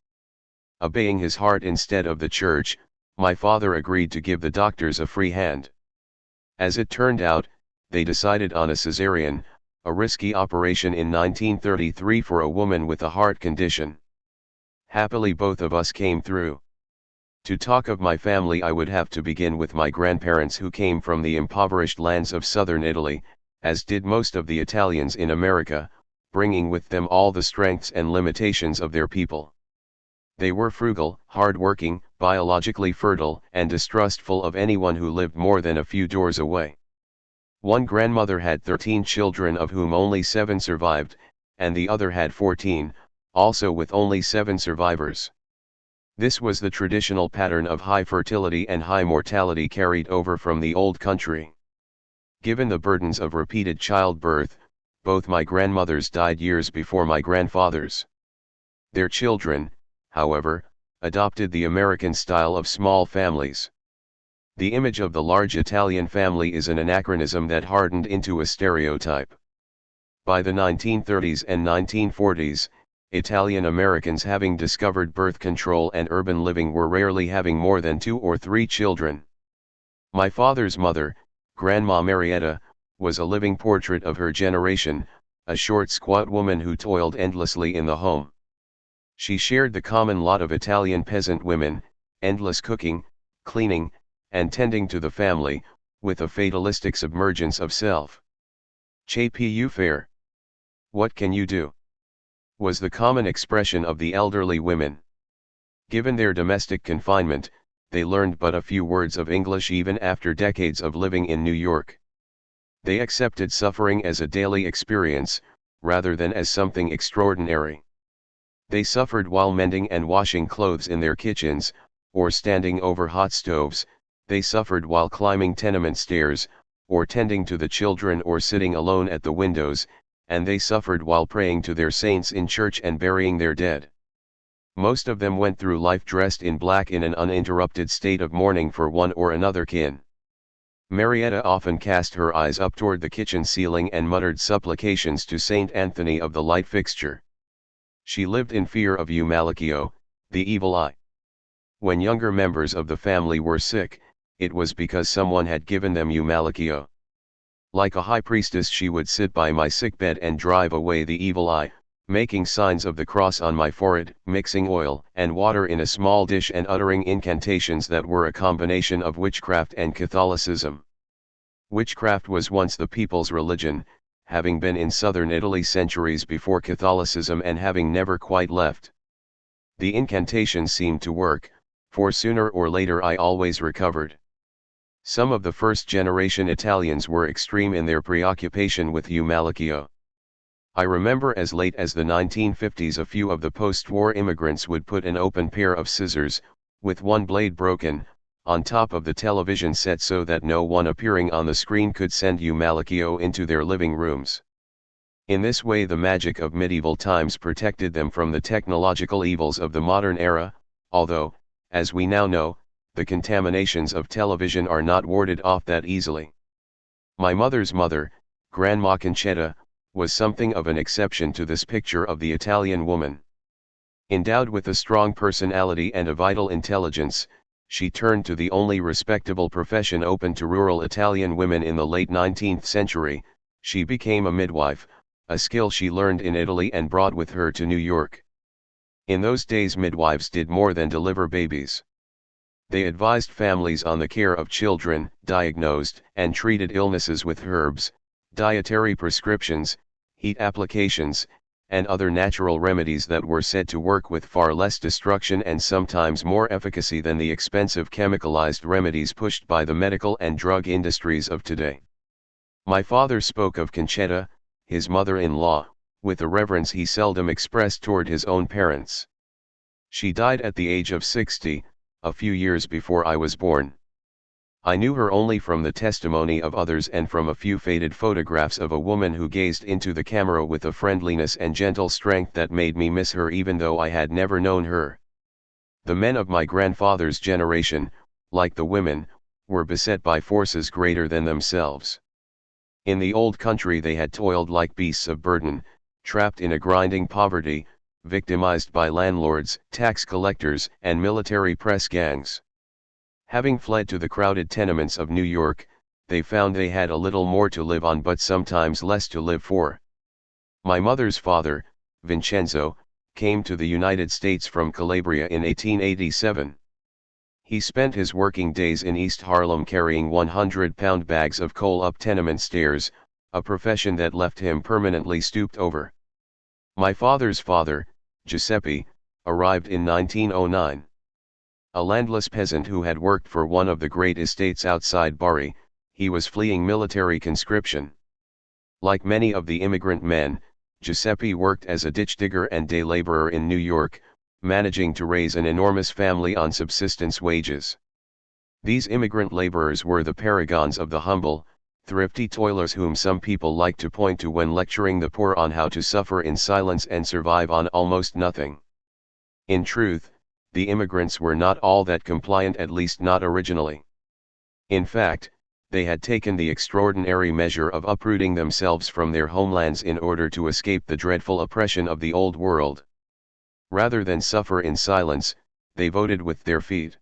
Obeying his heart instead of the Church, my father agreed to give the doctors a free hand. As it turned out, they decided on a cesarean, a risky operation in 1933 for a woman with a heart condition. Happily both of us came through. To talk of my family I would have to begin with my grandparents who came from the impoverished lands of southern Italy, as did most of the Italians in America, bringing with them all the strengths and limitations of their people. They were frugal, hard-working, biologically fertile, and distrustful of anyone who lived more than a few doors away. One grandmother had 13 children of whom only 7 survived, and the other had 14, also with only 7 survivors. This was the traditional pattern of high fertility and high mortality carried over from the old country. Given the burdens of repeated childbirth, both my grandmothers died years before my grandfathers. Their children, however, adopted the American style of small families. The image of the large Italian family is an anachronism that hardened into a stereotype. By the 1930s and 1940s, Italian Americans having discovered birth control and urban living were rarely having more than 2 or 3 children. My father's mother, Grandma Marietta, was a living portrait of her generation, a short squat woman who toiled endlessly in the home. She shared the common lot of Italian peasant women, endless cooking, cleaning, and tending to the family, with a fatalistic submergence of self. "Che più fare? What can you do?" was the common expression of the elderly women. Given their domestic confinement, they learned but a few words of English even after decades of living in New York. They accepted suffering as a daily experience, rather than as something extraordinary. They suffered while mending and washing clothes in their kitchens, or standing over hot stoves. They suffered while climbing tenement stairs, or tending to the children or sitting alone at the windows, and they suffered while praying to their saints in church and burying their dead. Most of them went through life dressed in black in an uninterrupted state of mourning for one or another kin. Marietta often cast her eyes up toward the kitchen ceiling and muttered supplications to Saint Anthony of the light fixture. She lived in fear of Eumalachio, the evil eye. When younger members of the family were sick, it was because someone had given them Eumalachio. Like a high priestess she would sit by my sickbed and drive away the evil eye, making signs of the cross on my forehead, mixing oil and water in a small dish and uttering incantations that were a combination of witchcraft and Catholicism. Witchcraft was once the people's religion, having been in southern Italy centuries before Catholicism and having never quite left. The incantations seemed to work, for sooner or later I always recovered. Some of the first-generation Italians were extreme in their preoccupation with Eumalachio. I remember as late as the 1950s a few of the post-war immigrants would put an open pair of scissors, with one blade broken, on top of the television set so that no one appearing on the screen could send Eumalachio into their living rooms. In this way the magic of medieval times protected them from the technological evils of the modern era, although, as we now know, the contaminations of television are not warded off that easily. My mother's mother, Grandma Concetta, was something of an exception to this picture of the Italian woman. Endowed with a strong personality and a vital intelligence, she turned to the only respectable profession open to rural Italian women in the late 19th century. She became a midwife, a skill she learned in Italy and brought with her to New York. In those days midwives did more than deliver babies. They advised families on the care of children, diagnosed and treated illnesses with herbs, dietary prescriptions, heat applications, and other natural remedies that were said to work with far less destruction and sometimes more efficacy than the expensive chemicalized remedies pushed by the medical and drug industries of today. My father spoke of Concetta, his mother-in-law, with a reverence he seldom expressed toward his own parents. She died at the age of 60, a few years before I was born. I knew her only from the testimony of others and from a few faded photographs of a woman who gazed into the camera with a friendliness and gentle strength that made me miss her even though I had never known her. The men of my grandfather's generation, like the women, were beset by forces greater than themselves. In the old country they had toiled like beasts of burden, trapped in a grinding poverty, victimized by landlords, tax collectors, and military press gangs. Having fled to the crowded tenements of New York, they found they had a little more to live on but sometimes less to live for. My mother's father, Vincenzo, came to the United States from Calabria in 1887. He spent his working days in East Harlem carrying 100-pound bags of coal up tenement stairs, a profession that left him permanently stooped over. My father's father, Giuseppe, arrived in 1909. A landless peasant who had worked for one of the great estates outside Bari, he was fleeing military conscription. Like many of the immigrant men, Giuseppe worked as a ditch digger and day laborer in New York, managing to raise an enormous family on subsistence wages. These immigrant laborers were the paragons of the humble, thrifty toilers whom some people like to point to when lecturing the poor on how to suffer in silence and survive on almost nothing. In truth, the immigrants were not all that compliant, at least not originally. In fact, they had taken the extraordinary measure of uprooting themselves from their homelands in order to escape the dreadful oppression of the old world. Rather than suffer in silence, they voted with their feet.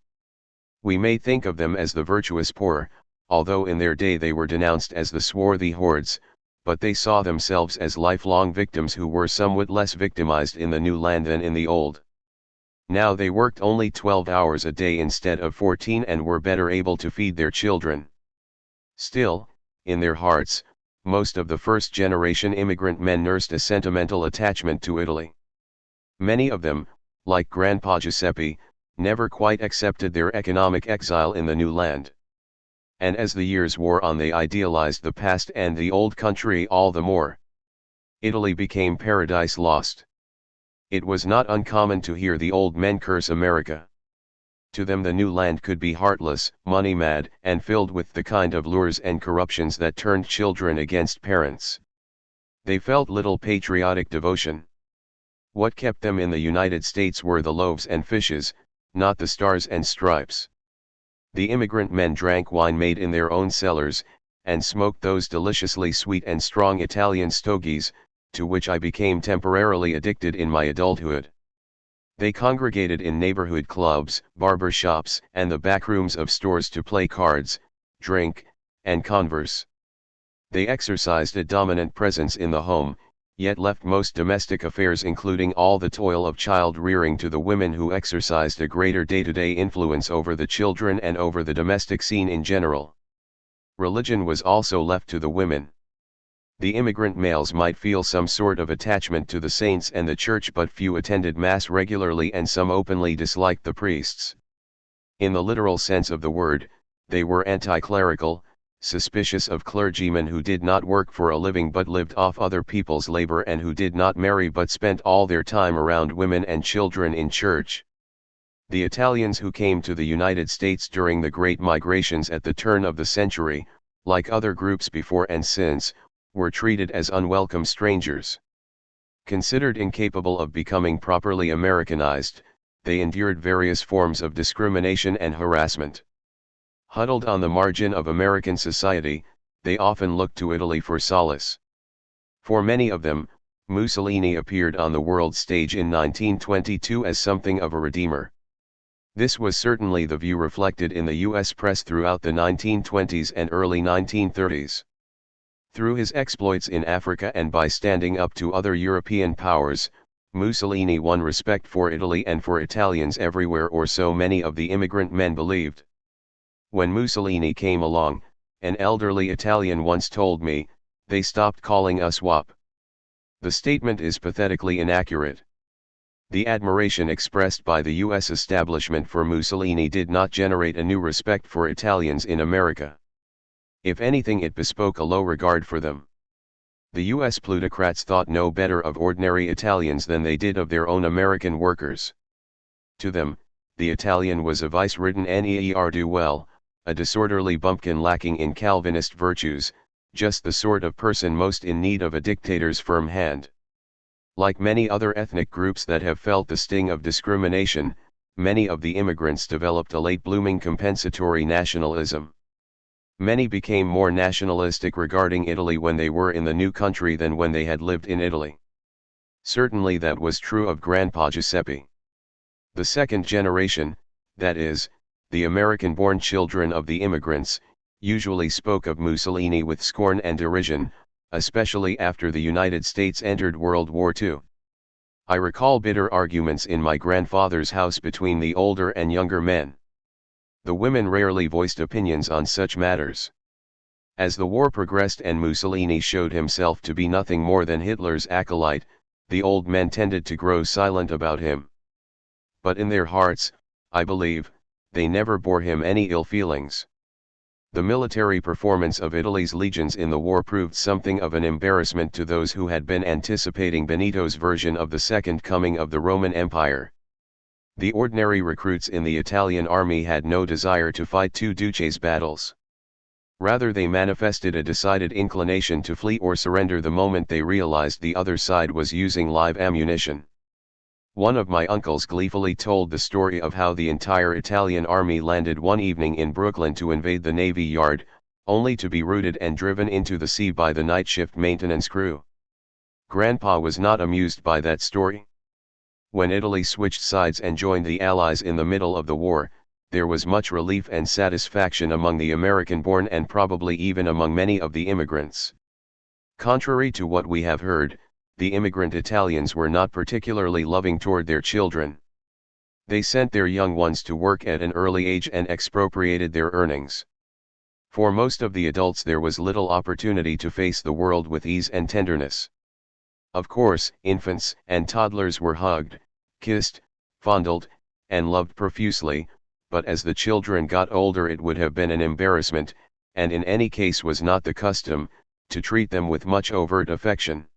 We may think of them as the virtuous poor, although in their day they were denounced as the swarthy hordes, but they saw themselves as lifelong victims who were somewhat less victimized in the new land than in the old. Now they worked only 12 hours a day instead of 14 and were better able to feed their children. Still, in their hearts, most of the first-generation immigrant men nursed a sentimental attachment to Italy. Many of them, like Grandpa Giuseppe, never quite accepted their economic exile in the new land. And as the years wore on they idealized the past and the old country all the more. Italy became paradise lost. It was not uncommon to hear the old men curse America. To them the new land could be heartless, money-mad, and filled with the kind of lures and corruptions that turned children against parents. They felt little patriotic devotion. What kept them in the United States were the loaves and fishes, not the stars and stripes. The immigrant men drank wine made in their own cellars, and smoked those deliciously sweet and strong Italian stogies, to which I became temporarily addicted in my adulthood. They congregated in neighborhood clubs, barber shops, and the back rooms of stores to play cards, drink, and converse. They exercised a dominant presence in the home, yet left most domestic affairs including all the toil of child rearing to the women who exercised a greater day-to-day influence over the children and over the domestic scene in general. Religion was also left to the women. The immigrant males might feel some sort of attachment to the saints and the church, but few attended Mass regularly and some openly disliked the priests. In the literal sense of the word, they were anti-clerical, suspicious of clergymen who did not work for a living but lived off other people's labor, and who did not marry but spent all their time around women and children in church. The Italians who came to the United States during the Great Migrations at the turn of the century, like other groups before and since, were treated as unwelcome strangers. Considered incapable of becoming properly Americanized, they endured various forms of discrimination and harassment. Huddled on the margin of American society, they often looked to Italy for solace. For many of them, Mussolini appeared on the world stage in 1922 as something of a redeemer. This was certainly the view reflected in the U.S. press throughout the 1920s and early 1930s. Through his exploits in Africa and by standing up to other European powers, Mussolini won respect for Italy and for Italians everywhere, or so many of the immigrant men believed. When Mussolini came along, an elderly Italian once told me, "They stopped calling us WAP." The statement is pathetically inaccurate. The admiration expressed by the U.S. establishment for Mussolini did not generate a new respect for Italians in America. If anything, it bespoke a low regard for them. The U.S. plutocrats thought no better of ordinary Italians than they did of their own American workers. To them, the Italian was a vice-ridden ne'er-do-well, a disorderly bumpkin lacking in Calvinist virtues, just the sort of person most in need of a dictator's firm hand. Like many other ethnic groups that have felt the sting of discrimination, many of the immigrants developed a late-blooming compensatory nationalism. Many became more nationalistic regarding Italy when they were in the new country than when they had lived in Italy. Certainly that was true of Grandpa Giuseppe. The second generation, that is, the American-born children of the immigrants, usually spoke of Mussolini with scorn and derision, especially after the United States entered World War II. I recall bitter arguments in my grandfather's house between the older and younger men. The women rarely voiced opinions on such matters. As the war progressed and Mussolini showed himself to be nothing more than Hitler's acolyte, the old men tended to grow silent about him. But in their hearts, I believe, they never bore him any ill feelings. The military performance of Italy's legions in the war proved something of an embarrassment to those who had been anticipating Benito's version of the Second Coming of the Roman Empire. The ordinary recruits in the Italian army had no desire to fight two Duces battles. Rather, they manifested a decided inclination to flee or surrender the moment they realized the other side was using live ammunition. One of my uncles gleefully told the story of how the entire Italian army landed one evening in Brooklyn to invade the Navy Yard, only to be routed and driven into the sea by the night shift maintenance crew. Grandpa was not amused by that story. When Italy switched sides and joined the Allies in the middle of the war, there was much relief and satisfaction among the American-born and probably even among many of the immigrants. Contrary to what we have heard, the immigrant Italians were not particularly loving toward their children. They sent their young ones to work at an early age and expropriated their earnings. For most of the adults there was little opportunity to face the world with ease and tenderness. Of course, infants and toddlers were hugged, kissed, fondled, and loved profusely, but as the children got older it would have been an embarrassment, and in any case was not the custom, to treat them with much overt affection.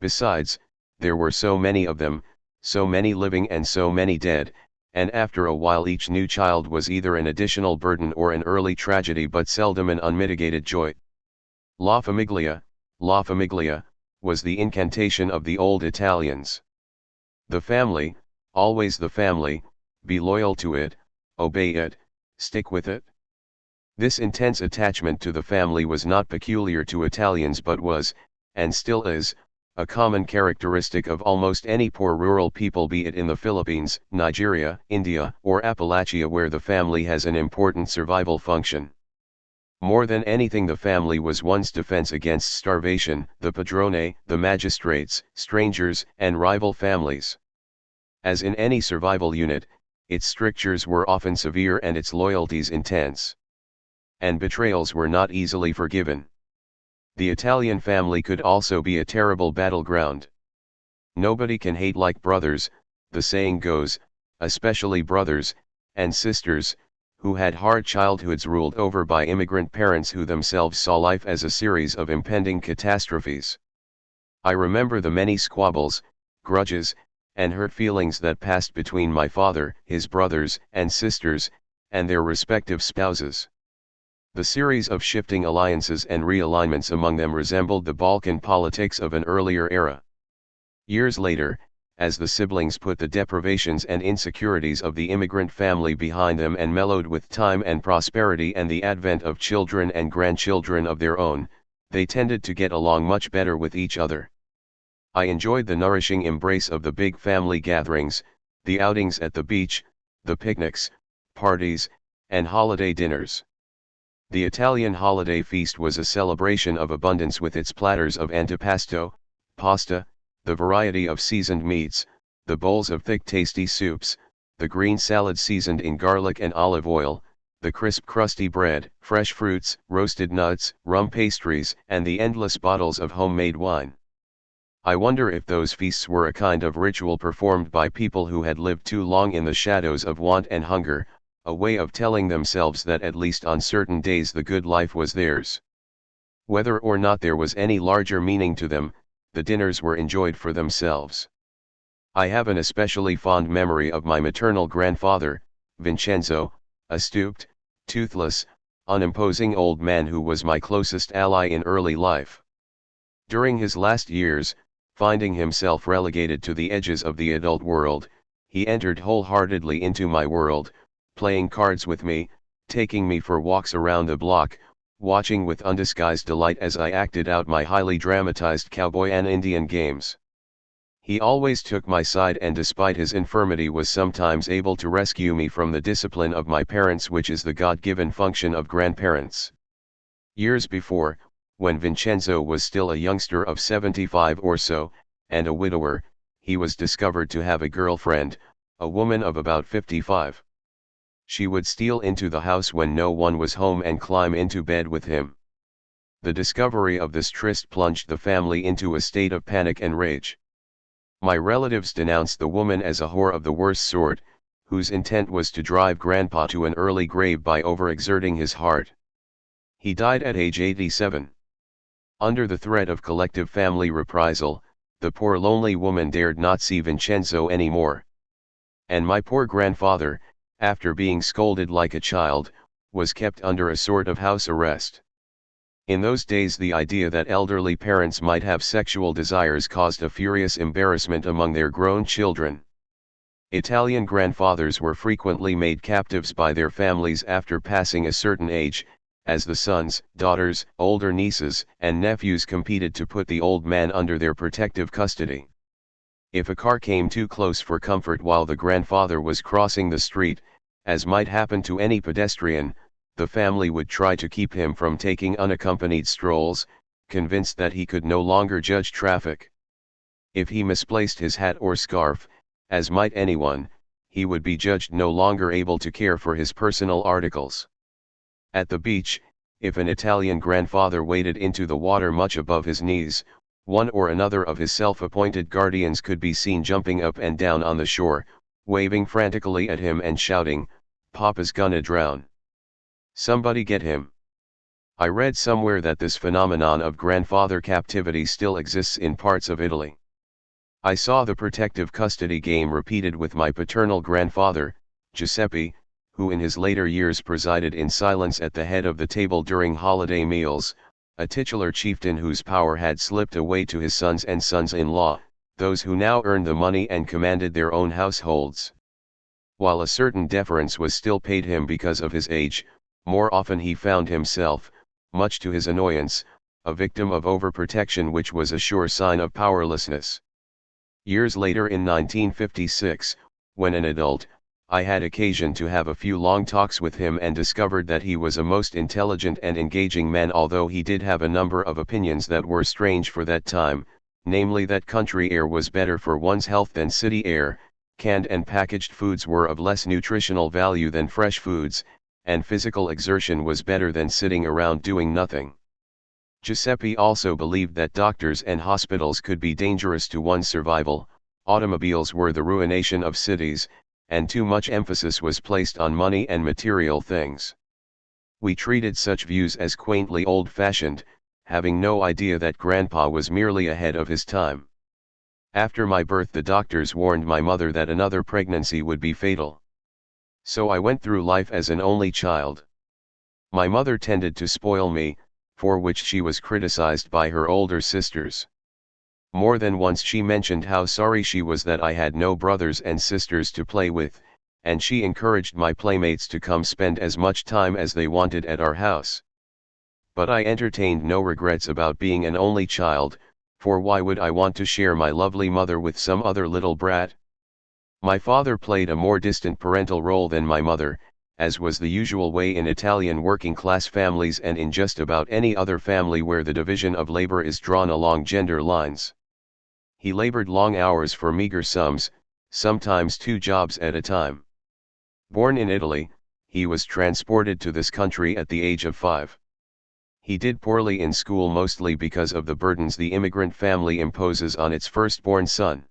Besides, there were so many of them, so many living and so many dead, and after a while each new child was either an additional burden or an early tragedy, but seldom an unmitigated joy. La famiglia, was the incantation of the old Italians. The family, always the family, be loyal to it, obey it, stick with it. This intense attachment to the family was not peculiar to Italians but was, and still is, a common characteristic of almost any poor rural people, be it in the Philippines, Nigeria, India, or Appalachia, where the family has an important survival function. More than anything, the family was one's defense against starvation, the padrone, the magistrates, strangers, and rival families. As in any survival unit, its strictures were often severe and its loyalties intense. And betrayals were not easily forgiven. The Italian family could also be a terrible battleground. Nobody can hate like brothers, the saying goes, especially brothers and sisters who had hard childhoods ruled over by immigrant parents who themselves saw life as a series of impending catastrophes. I remember the many squabbles, grudges, and hurt feelings that passed between my father, his brothers and sisters, and their respective spouses. The series of shifting alliances and realignments among them resembled the Balkan politics of an earlier era. Years later, as the siblings put the deprivations and insecurities of the immigrant family behind them and mellowed with time and prosperity and the advent of children and grandchildren of their own, they tended to get along much better with each other. I enjoyed the nourishing embrace of the big family gatherings, the outings at the beach, the picnics, parties, and holiday dinners. The Italian holiday feast was a celebration of abundance with its platters of antipasto, pasta, the variety of seasoned meats, the bowls of thick tasty soups, the green salad seasoned in garlic and olive oil, the crisp crusty bread, fresh fruits, roasted nuts, rum pastries, and the endless bottles of homemade wine. I wonder if those feasts were a kind of ritual performed by people who had lived too long in the shadows of want and hunger, a way of telling themselves that at least on certain days the good life was theirs. Whether or not there was any larger meaning to them, the dinners were enjoyed for themselves. I have an especially fond memory of my maternal grandfather, Vincenzo, a stooped, toothless, unimposing old man who was my closest ally in early life. During his last years, finding himself relegated to the edges of the adult world, he entered wholeheartedly into my world, playing cards with me, taking me for walks around the block, watching with undisguised delight as I acted out my highly dramatized cowboy and Indian games. He always took my side and despite his infirmity was sometimes able to rescue me from the discipline of my parents, which is the God-given function of grandparents. Years before, when Vincenzo was still a youngster of 75 or so, and a widower, he was discovered to have a girlfriend, a woman of about 55. She would steal into the house when no one was home and climb into bed with him. The discovery of this tryst plunged the family into a state of panic and rage. My relatives denounced the woman as a whore of the worst sort, whose intent was to drive Grandpa to an early grave by overexerting his heart. He died at age 87. Under the threat of collective family reprisal, the poor lonely woman dared not see Vincenzo anymore. And my poor grandfather, after being scolded like a child, was kept under a sort of house arrest. In those days the idea that elderly parents might have sexual desires caused a furious embarrassment among their grown children. Italian grandfathers were frequently made captives by their families after passing a certain age, as the sons, daughters, older nieces, and nephews competed to put the old man under their protective custody. If a car came too close for comfort while the grandfather was crossing the street, as might happen to any pedestrian, the family would try to keep him from taking unaccompanied strolls, convinced that he could no longer judge traffic. If he misplaced his hat or scarf, as might anyone, he would be judged no longer able to care for his personal articles. At the beach, if an Italian grandfather waded into the water much above his knees, one or another of his self-appointed guardians could be seen jumping up and down on the shore, waving frantically at him and shouting, "Papa's gonna drown. Somebody get him." I read somewhere that this phenomenon of grandfather captivity still exists in parts of Italy. I saw the protective custody game repeated with my paternal grandfather, Giuseppe, who in his later years presided in silence at the head of the table during holiday meals, a titular chieftain whose power had slipped away to his sons and sons-in-law, those who now earned the money and commanded their own households. While a certain deference was still paid him because of his age, more often he found himself, much to his annoyance, a victim of overprotection, which was a sure sign of powerlessness. Years later, in 1956, when an adult, I had occasion to have a few long talks with him and discovered that he was a most intelligent and engaging man, although he did have a number of opinions that were strange for that time, namely that country air was better for one's health than city air, canned and packaged foods were of less nutritional value than fresh foods, and physical exertion was better than sitting around doing nothing. Giuseppe also believed that doctors and hospitals could be dangerous to one's survival, automobiles were the ruination of cities, and too much emphasis was placed on money and material things. We treated such views as quaintly old-fashioned, having no idea that Grandpa was merely ahead of his time. After my birth, the doctors warned my mother that another pregnancy would be fatal. So I went through life as an only child. My mother tended to spoil me, for which she was criticized by her older sisters. More than once she mentioned how sorry she was that I had no brothers and sisters to play with, and she encouraged my playmates to come spend as much time as they wanted at our house. But I entertained no regrets about being an only child, for why would I want to share my lovely mother with some other little brat? My father played a more distant parental role than my mother, as was the usual way in Italian working-class families and in just about any other family where the division of labor is drawn along gender lines. He labored long hours for meager sums, sometimes 2 jobs at a time. Born in Italy, he was transported to this country at the age of 5. He did poorly in school mostly because of the burdens the immigrant family imposes on its firstborn son.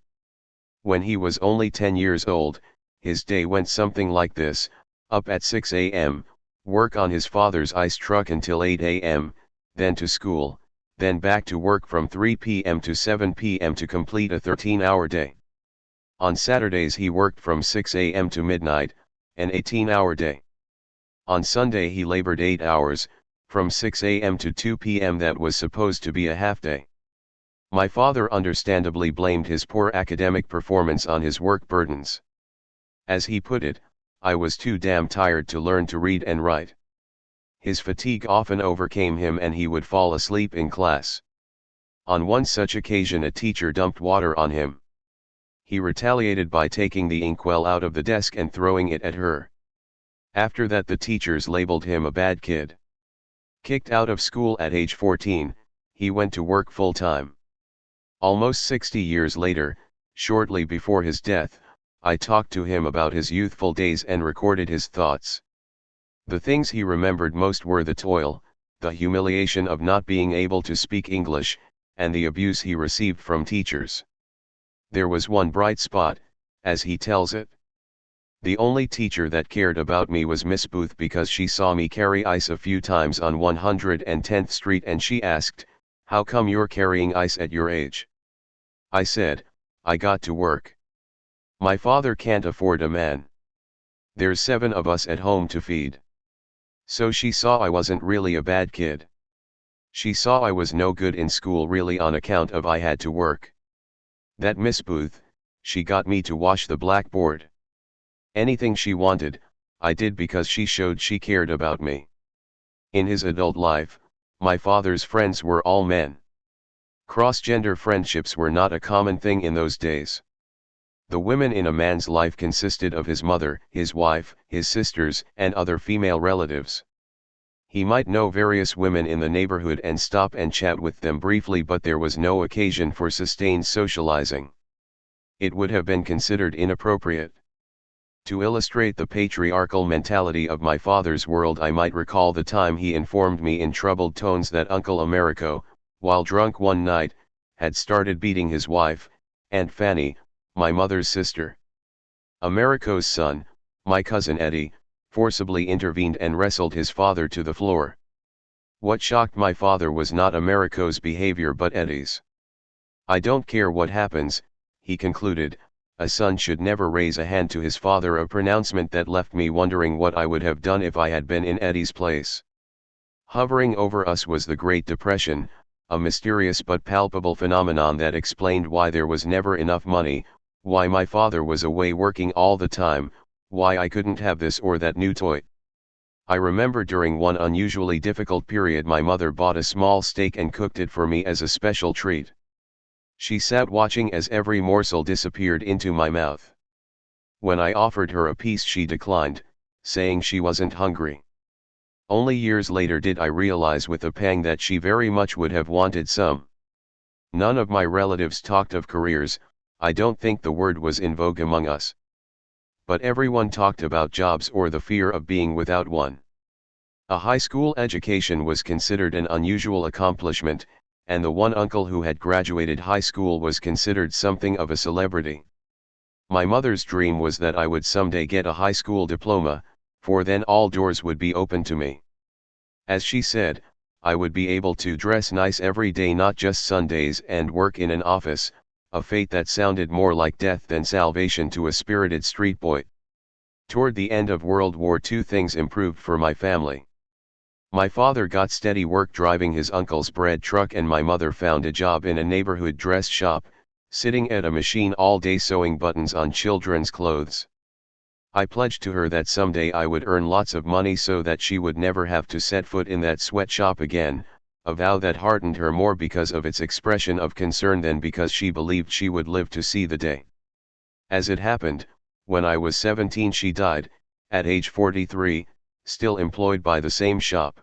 When he was only 10 years old, his day went something like this: up at 6 a.m., work on his father's ice truck until 8 a.m., then to school, then back to work from 3 p.m. to 7 p.m. to complete a 13-hour day. On Saturdays he worked from 6 a.m. to midnight, an 18-hour day. On Sunday he labored 8 hours, from 6 a.m. to 2 p.m. that was supposed to be a half-day. My father understandably blamed his poor academic performance on his work burdens. As he put it, I was too damn tired to learn to read and write. His fatigue often overcame him and he would fall asleep in class. On one such occasion a teacher dumped water on him. He retaliated by taking the inkwell out of the desk and throwing it at her. After that the teachers labeled him a bad kid. Kicked out of school at age 14, he went to work full-time. Almost 60 years later, shortly before his death, I talked to him about his youthful days and recorded his thoughts. The things he remembered most were the toil, the humiliation of not being able to speak English, and the abuse he received from teachers. There was one bright spot, as he tells it. The only teacher that cared about me was Miss Booth, because she saw me carry ice a few times on 110th Street and she asked, "How come you're carrying ice at your age?" I said, "I got to work. My father can't afford a man. There's 7 of us at home to feed." So she saw I wasn't really a bad kid. She saw I was no good in school really on account of I had to work. That Miss Booth, she got me to wash the blackboard. Anything she wanted, I did because she showed she cared about me. In his adult life, my father's friends were all men. Cross-gender friendships were not a common thing in those days. The women in a man's life consisted of his mother, his wife, his sisters, and other female relatives. He might know various women in the neighborhood and stop and chat with them briefly, but there was no occasion for sustained socializing. It would have been considered inappropriate. To illustrate the patriarchal mentality of my father's world, I might recall the time he informed me in troubled tones that Uncle Americo, while drunk one night, had started beating his wife, Aunt Fanny, my mother's sister. Americo's son, my cousin Eddie, forcibly intervened and wrestled his father to the floor. What shocked my father was not Americo's behavior but Eddie's. "I don't care what happens," he concluded, "a son should never raise a hand to his father," a pronouncement that left me wondering what I would have done if I had been in Eddie's place. Hovering over us was the Great Depression, a mysterious but palpable phenomenon that explained why there was never enough money, why my father was away working all the time, why I couldn't have this or that new toy. I remember during one unusually difficult period my mother bought a small steak and cooked it for me as a special treat. She sat watching as every morsel disappeared into my mouth. When I offered her a piece she declined, saying she wasn't hungry. Only years later did I realize with a pang that she very much would have wanted some. None of my relatives talked of careers, I don't think the word was in vogue among us. But everyone talked about jobs or the fear of being without one. A high school education was considered an unusual accomplishment, and the one uncle who had graduated high school was considered something of a celebrity. My mother's dream was that I would someday get a high school diploma, for then all doors would be open to me. As she said, I would be able to dress nice every day, not just Sundays, and work in an office, a fate that sounded more like death than salvation to a spirited street boy. Toward the end of World War II, things improved for my family. My father got steady work driving his uncle's bread truck, and my mother found a job in a neighborhood dress shop, sitting at a machine all day sewing buttons on children's clothes. I pledged to her that someday I would earn lots of money so that she would never have to set foot in that sweatshop again, a vow that heartened her more because of its expression of concern than because she believed she would live to see the day. As it happened, when I was 17 she died, at age 43, still employed by the same shop.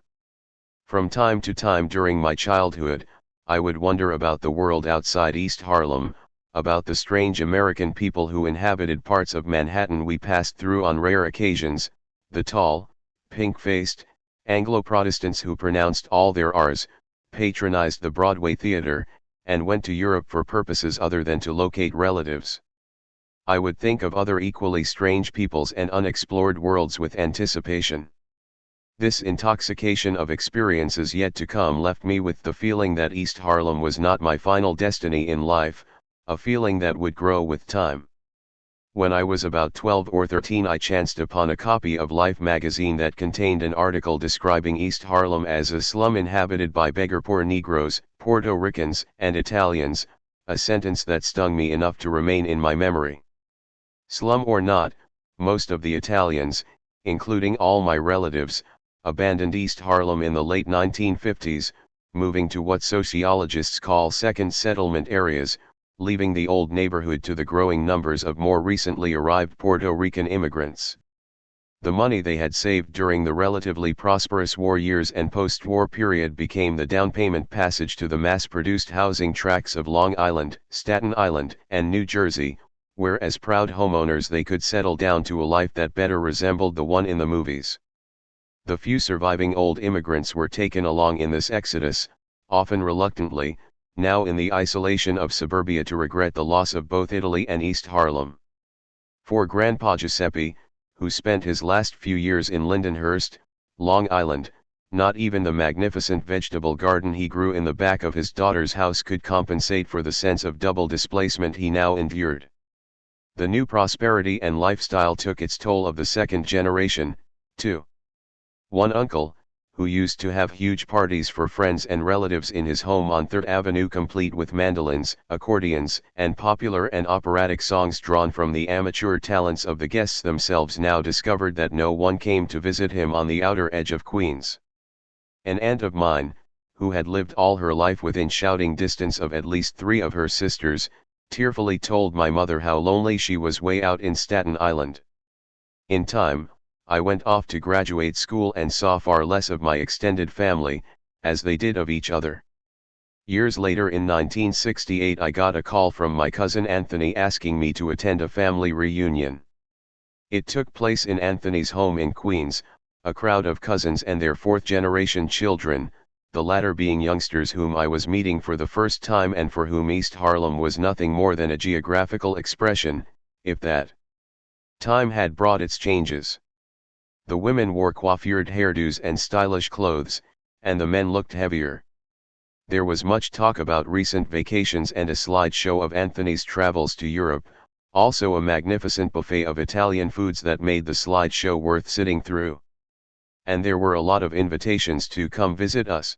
From time to time during my childhood, I would wonder about the world outside East Harlem, about the strange American people who inhabited parts of Manhattan we passed through on rare occasions, the tall, pink-faced, Anglo-Protestants who pronounced all their R's, patronized the Broadway theater, and went to Europe for purposes other than to locate relatives. I would think of other equally strange peoples and unexplored worlds with anticipation. This intoxication of experiences yet to come left me with the feeling that East Harlem was not my final destiny in life, a feeling that would grow with time. When I was about 12 or 13 I chanced upon a copy of Life magazine that contained an article describing East Harlem as a slum inhabited by beggar-poor Negroes, Puerto Ricans, and Italians, a sentence that stung me enough to remain in my memory. Slum or not, most of the Italians, including all my relatives, abandoned East Harlem in the late 1950s, moving to what sociologists call second settlement areas, leaving the old neighborhood to the growing numbers of more recently arrived Puerto Rican immigrants. The money they had saved during the relatively prosperous war years and post-war period became the down payment passage to the mass-produced housing tracts of Long Island, Staten Island, and New Jersey, where as proud homeowners they could settle down to a life that better resembled the one in the movies. The few surviving old immigrants were taken along in this exodus, often reluctantly, now in the isolation of suburbia to regret the loss of both Italy and East Harlem. For Grandpa Giuseppe, who spent his last few years in Lindenhurst, Long Island, not even the magnificent vegetable garden he grew in the back of his daughter's house could compensate for the sense of double displacement he now endured. The new prosperity and lifestyle took its toll of the second generation, too. One uncle, who used to have huge parties for friends and relatives in his home on 3rd Avenue complete with mandolins, accordions, and popular and operatic songs drawn from the amateur talents of the guests themselves, now discovered that no one came to visit him on the outer edge of Queens. An aunt of mine, who had lived all her life within shouting distance of at least 3 of her sisters, tearfully told my mother how lonely she was way out in Staten Island. In time, I went off to graduate school and saw far less of my extended family, as they did of each other. Years later in 1968 I got a call from my cousin Anthony asking me to attend a family reunion. It took place in Anthony's home in Queens, a crowd of cousins and their 4th-generation children, the latter being youngsters whom I was meeting for the first time and for whom East Harlem was nothing more than a geographical expression, if that. Time had brought its changes. The women wore coiffured hairdos and stylish clothes, and the men looked heavier. There was much talk about recent vacations and a slideshow of Anthony's travels to Europe, also a magnificent buffet of Italian foods that made the slideshow worth sitting through. And there were a lot of invitations to come visit us.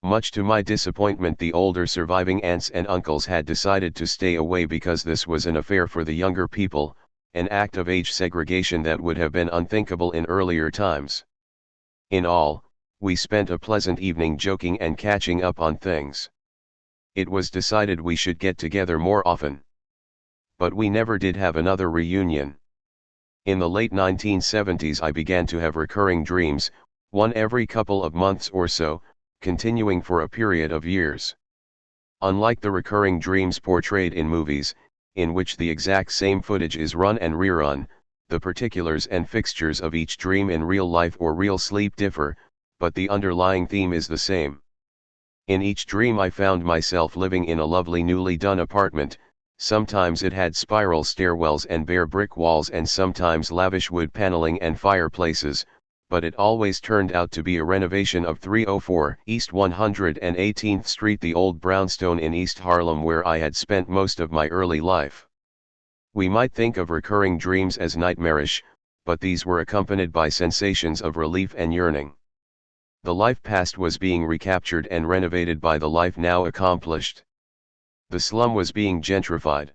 Much to my disappointment, the older surviving aunts and uncles had decided to stay away because this was an affair for the younger people, an act of age segregation that would have been unthinkable in earlier times. In all, we spent a pleasant evening joking and catching up on things. It was decided we should get together more often. But we never did have another reunion. In the late 1970s I began to have recurring dreams, one every couple of months or so, continuing for a period of years. Unlike the recurring dreams portrayed in movies, in which the exact same footage is run and rerun, The particulars and fixtures of each dream in real life or real sleep differ, but the underlying theme is the same. In each dream I found myself living in a lovely newly done apartment. Sometimes it had spiral stairwells and bare brick walls, and sometimes lavish wood paneling and fireplaces, but it always turned out to be a renovation of 304 East 118th Street, the old brownstone in East Harlem, where I had spent most of my early life. We might think of recurring dreams as nightmarish, but these were accompanied by sensations of relief and yearning. The life past was being recaptured and renovated by the life now accomplished. The slum was being gentrified.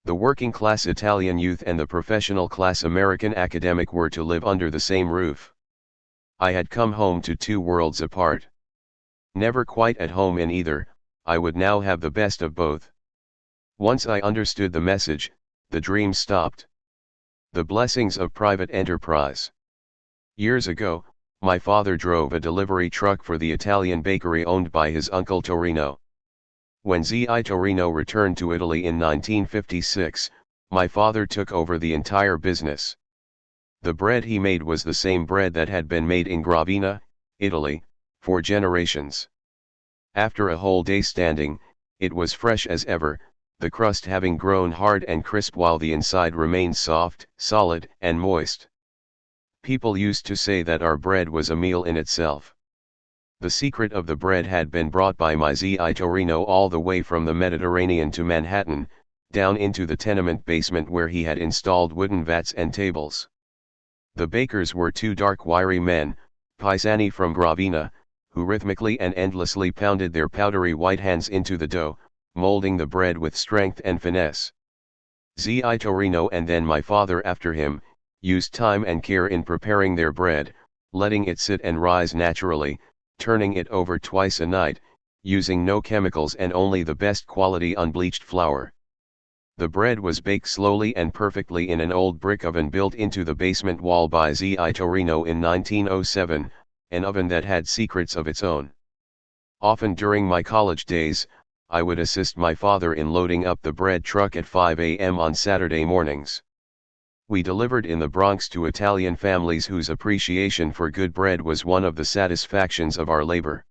The working class Italian youth and the professional class American academic were to live under the same roof. I had come home to two worlds apart. Never quite at home in either, I would now have the best of both. Once I understood the message, the dream stopped. The blessings of private enterprise. Years ago, my father drove a delivery truck for the Italian bakery owned by his uncle Torino. When Zi Torino returned to Italy in 1956, my father took over the entire business. The bread he made was the same bread that had been made in Gravina, Italy, for generations. After a whole day standing, it was fresh as ever, the crust having grown hard and crisp while the inside remained soft, solid, and moist. People used to say that our bread was a meal in itself. The secret of the bread had been brought by my Zi Torino all the way from the Mediterranean to Manhattan, down into the tenement basement where he had installed wooden vats and tables. The bakers were two dark wiry men, paesani from Gravina, who rhythmically and endlessly pounded their powdery white hands into the dough, molding the bread with strength and finesse. Zi Torino, and then my father after him, used time and care in preparing their bread, letting it sit and rise naturally, turning it over twice a night, using no chemicals and only the best quality unbleached flour. The bread was baked slowly and perfectly in an old brick oven built into the basement wall by Zi Torino in 1907, an oven that had secrets of its own. Often during my college days, I would assist my father in loading up the bread truck at 5 a.m. on Saturday mornings. We delivered in the Bronx to Italian families whose appreciation for good bread was one of the satisfactions of our labor.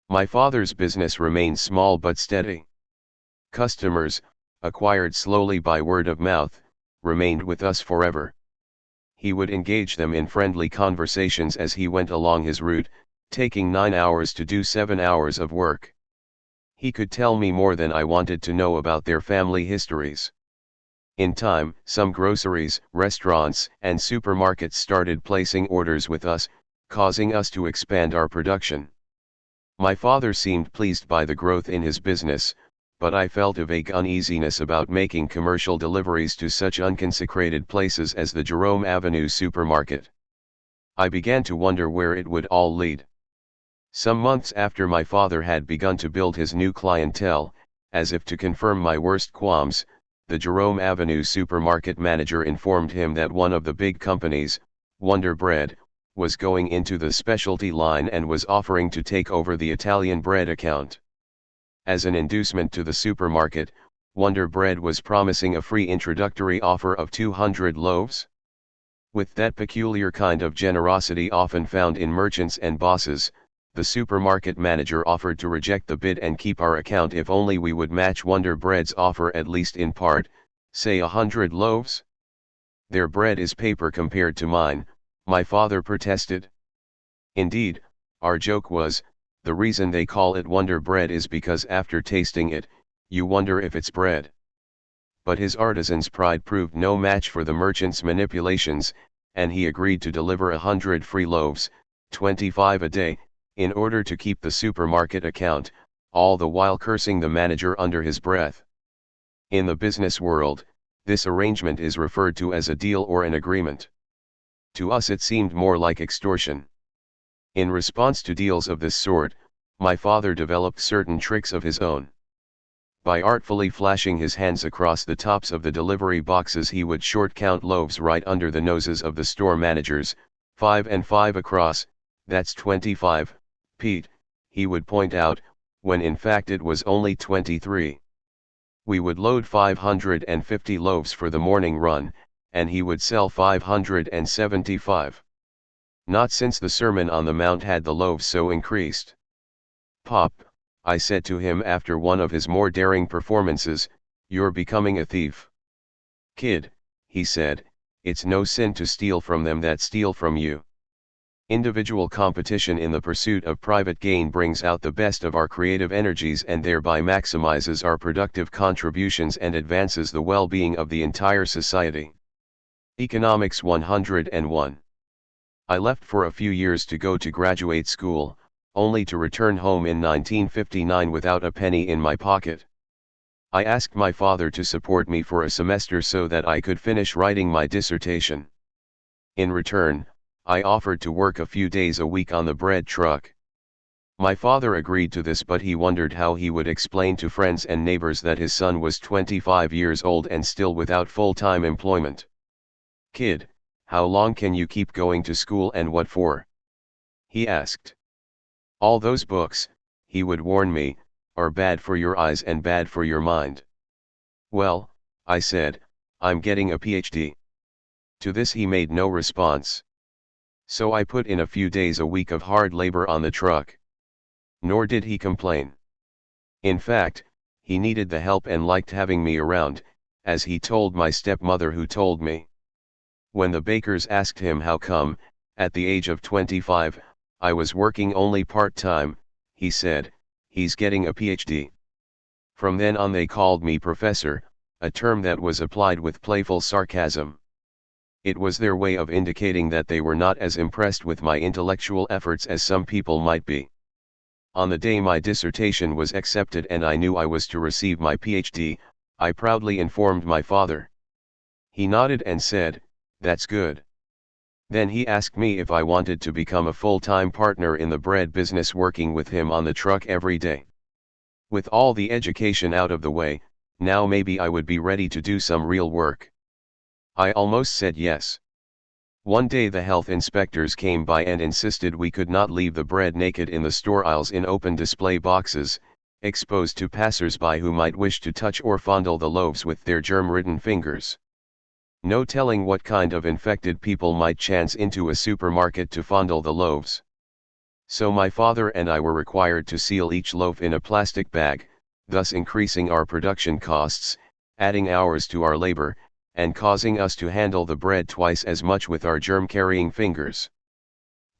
My father's business remained small but steady. Customers, acquired slowly by word of mouth, remained with us forever. He would engage them in friendly conversations as he went along his route, taking 9 hours to do 7 hours of work. He could tell me more than I wanted to know about their family histories. In time, some groceries, restaurants, and supermarkets started placing orders with us, causing us to expand our production. My father seemed pleased by the growth in his business, but I felt a vague uneasiness about making commercial deliveries to such unconsecrated places as the Jerome Avenue supermarket. I began to wonder where it would all lead. Some months after my father had begun to build his new clientele, as if to confirm my worst qualms, the Jerome Avenue supermarket manager informed him that one of the big companies, Wonder Bread, was going into the specialty line and was offering to take over the Italian bread account. As an inducement to the supermarket, Wonder Bread was promising a free introductory offer of 200 loaves. With that peculiar kind of generosity often found in merchants and bosses, the supermarket manager offered to reject the bid and keep our account if only we would match Wonder Bread's offer at least in part, say 100 loaves. Their bread is paper compared to mine, my father protested. Indeed, our joke was, the reason they call it Wonder Bread is because after tasting it, you wonder if it's bread. But his artisan's pride proved no match for the merchant's manipulations, and he agreed to deliver 100 free loaves, 25 a day, in order to keep the supermarket account, all the while cursing the manager under his breath. In the business world, this arrangement is referred to as a deal or an agreement. To us it seemed more like extortion. In response to deals of this sort, my father developed certain tricks of his own. By artfully flashing his hands across the tops of the delivery boxes, he would short count loaves right under the noses of the store managers, 5 and 5 across, that's 25, Pete, he would point out, when in fact it was only 23. We would load 550 loaves for the morning run, and he would sell 575. Not since the Sermon on the Mount had the loaves so increased. "Pop," I said to him after one of his more daring performances, "you're becoming a thief." "Kid," he said, "it's no sin to steal from them that steal from you. Individual competition in the pursuit of private gain brings out the best of our creative energies and thereby maximizes our productive contributions and advances the well-being of the entire society." Economics 101. I left for a few years to go to graduate school, only to return home in 1959 without a penny in my pocket. I asked my father to support me for a semester so that I could finish writing my dissertation. In return, I offered to work a few days a week on the bread truck. My father agreed to this, but he wondered how he would explain to friends and neighbors that his son was 25 years old and still without full-time employment. "Kid, how long can you keep going to school and what for?" he asked. "All those books," he would warn me, "are bad for your eyes and bad for your mind." "Well," I said, "I'm getting a PhD." To this he made no response. So I put in a few days a week of hard labor on the truck. Nor did he complain. In fact, he needed the help and liked having me around, as he told my stepmother, who told me. When the bakers asked him how come, at the age of 25, I was working only part-time, he said, "He's getting a PhD." From then on they called me professor, a term that was applied with playful sarcasm. It was their way of indicating that they were not as impressed with my intellectual efforts as some people might be. On the day my dissertation was accepted and I knew I was to receive my PhD, I proudly informed my father. He nodded and said, "That's good." Then he asked me if I wanted to become a full-time partner in the bread business, working with him on the truck every day. With all the education out of the way, now maybe I would be ready to do some real work. I almost said yes. One day the health inspectors came by and insisted we could not leave the bread naked in the store aisles in open display boxes, exposed to passers-by who might wish to touch or fondle the loaves with their germ-ridden fingers. No telling what kind of infected people might chance into a supermarket to fondle the loaves. So my father and I were required to seal each loaf in a plastic bag, thus increasing our production costs, adding hours to our labor, and causing us to handle the bread twice as much with our germ-carrying fingers.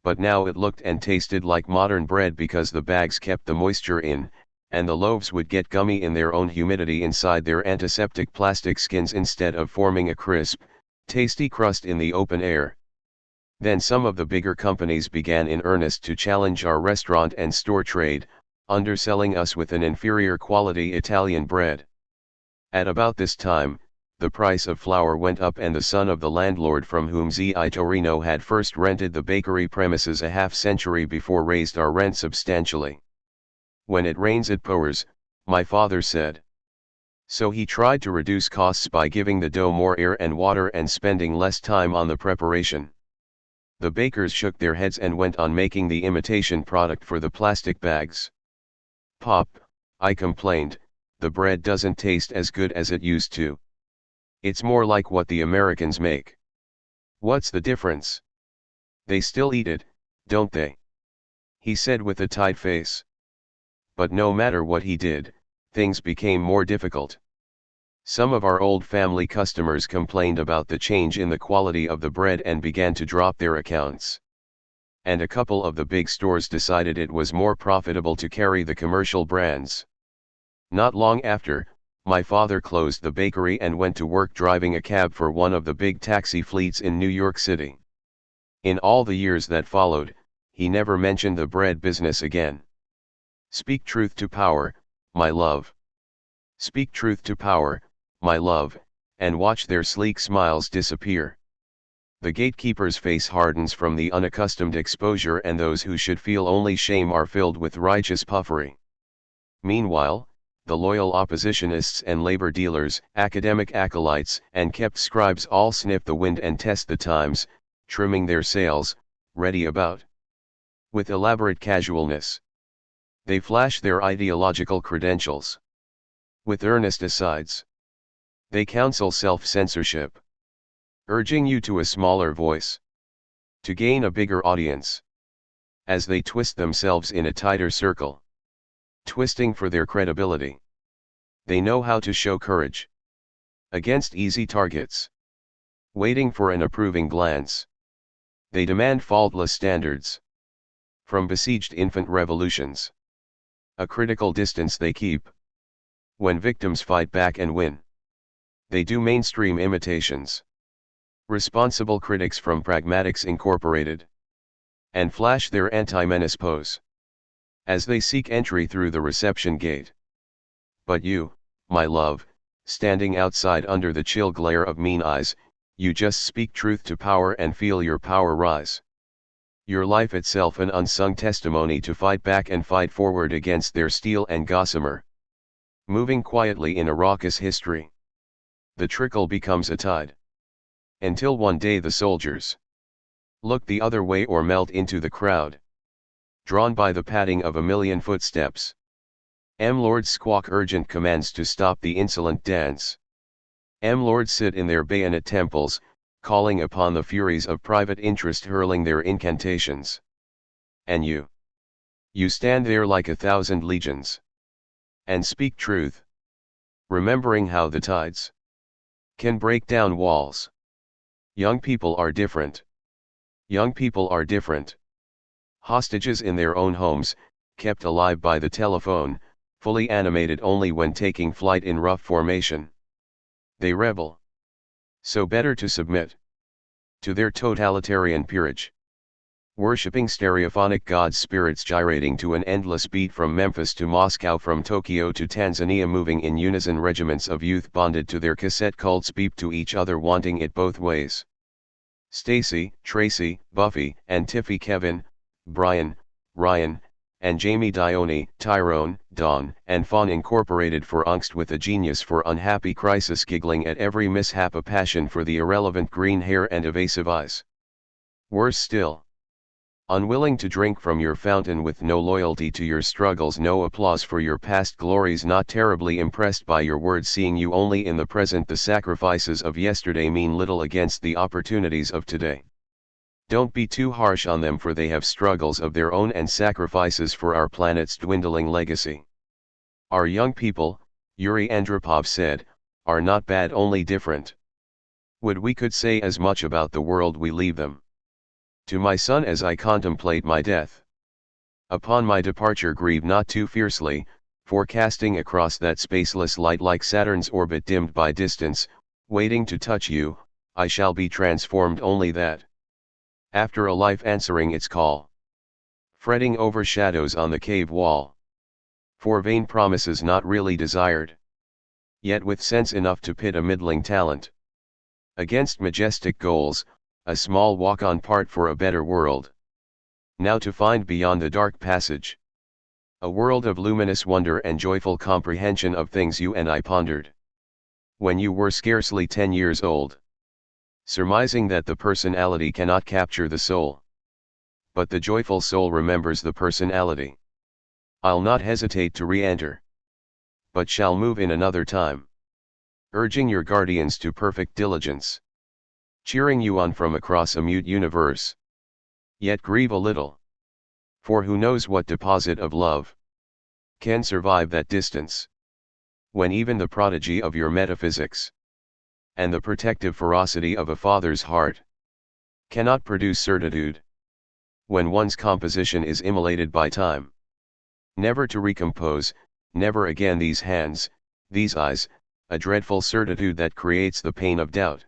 But now it looked and tasted like modern bread because the bags kept the moisture in, and the loaves would get gummy in their own humidity inside their antiseptic plastic skins instead of forming a crisp, tasty crust in the open air. Then some of the bigger companies began in earnest to challenge our restaurant and store trade, underselling us with an inferior quality Italian bread. At about this time, the price of flour went up and the son of the landlord from whom Z.I. Torino had first rented the bakery premises a half-century before raised our rent substantially. "When it rains it pours," my father said. So he tried to reduce costs by giving the dough more air and water and spending less time on the preparation. The bakers shook their heads and went on making the imitation product for the plastic bags. "Pop," I complained, "the bread doesn't taste as good as it used to. It's more like what the Americans make." "What's the difference?" "They still eat it, don't they?" he said with a tight face. But no matter what he did, things became more difficult. Some of our old family customers complained about the change in the quality of the bread and began to drop their accounts. And a couple of the big stores decided it was more profitable to carry the commercial brands. Not long after, my father closed the bakery and went to work driving a cab for one of the big taxi fleets in New York City. In all the years that followed, he never mentioned the bread business again. Speak truth to power, my love. Speak truth to power, my love, and watch their sleek smiles disappear. The gatekeeper's face hardens from the unaccustomed exposure and those who should feel only shame are filled with righteous puffery. Meanwhile, the loyal oppositionists and labor dealers, academic acolytes, and kept scribes all sniff the wind and test the times, trimming their sails, ready about. With elaborate casualness, they flash their ideological credentials. With earnest asides, they counsel self-censorship. urging you to a smaller voice, to gain a bigger audience. As they twist themselves in a tighter circle, twisting for their credibility, they know how to show courage against easy targets, waiting for an approving glance. They demand faultless standards from besieged infant revolutions, a critical distance they keep. When victims fight back and win, they do mainstream imitations, responsible critics from Pragmatics Incorporated, and flash their anti-menace pose as they seek entry through the reception gate. But you, my love, standing outside under the chill glare of mean eyes, you just speak truth to power and feel your power rise. Your life itself an unsung testimony to fight back and fight forward against their steel and gossamer. Moving quietly in a raucous history, the trickle becomes a tide, until one day the soldiers look the other way or melt into the crowd, drawn by the padding of a million footsteps. M-Lords squawk urgent commands to stop the insolent dance. M-Lords sit in their bayonet temples, calling upon the furies of private interest hurling their incantations. And you stand there like 1,000 legions, and speak truth, remembering how the tides can break down walls. Young people are different. Young people are different. Hostages in their own homes, kept alive by the telephone, fully animated only when taking flight in rough formation. They rebel. So better to submit to their totalitarian peerage. Worshipping stereophonic gods, spirits gyrating to an endless beat from Memphis to Moscow, from Tokyo to Tanzania, moving in unison. Regiments of youth bonded to their cassette cults beep to each other, wanting it both ways. Stacy, Tracy, Buffy, and Tiffy, Kevin, Brian, Ryan, and Jamie, Dione, Tyrone, Dawn, and Fawn Incorporated, for angst with a genius for unhappy crisis, giggling at every mishap, a passion for the irrelevant, green hair and evasive eyes. Worse still, unwilling to drink from your fountain, with no loyalty to your struggles, no applause for your past glories, not terribly impressed by your words, seeing you only in the present. The sacrifices of yesterday mean little against the opportunities of today. Don't be too harsh on them, for they have struggles of their own and sacrifices for our planet's dwindling legacy. Our young people, Yuri Andropov said, are not bad, only different. Would we could say as much about the world we leave them. To my son, as I contemplate my death, upon my departure grieve not too fiercely, for casting across that spaceless light like Saturn's orbit dimmed by distance, waiting to touch you, I shall be transformed, only that. After a life answering its call, fretting over shadows on the cave wall, for vain promises not really desired, yet with sense enough to pit a middling talent against majestic goals, a small walk-on part for a better world. Now to find beyond the dark passage a world of luminous wonder and joyful comprehension of things you and I pondered when you were scarcely 10 years old. Surmising that the personality cannot capture the soul, but the joyful soul remembers the personality. I'll not hesitate to re-enter, but shall move in another time, urging your guardians to perfect diligence, cheering you on from across a mute universe. Yet grieve a little, for who knows what deposit of love can survive that distance, when even the prodigy of your metaphysics and the protective ferocity of a father's heart cannot produce certitude, when one's composition is immolated by time, never to recompose, never again. These hands, these eyes, a dreadful certitude that creates the pain of doubt.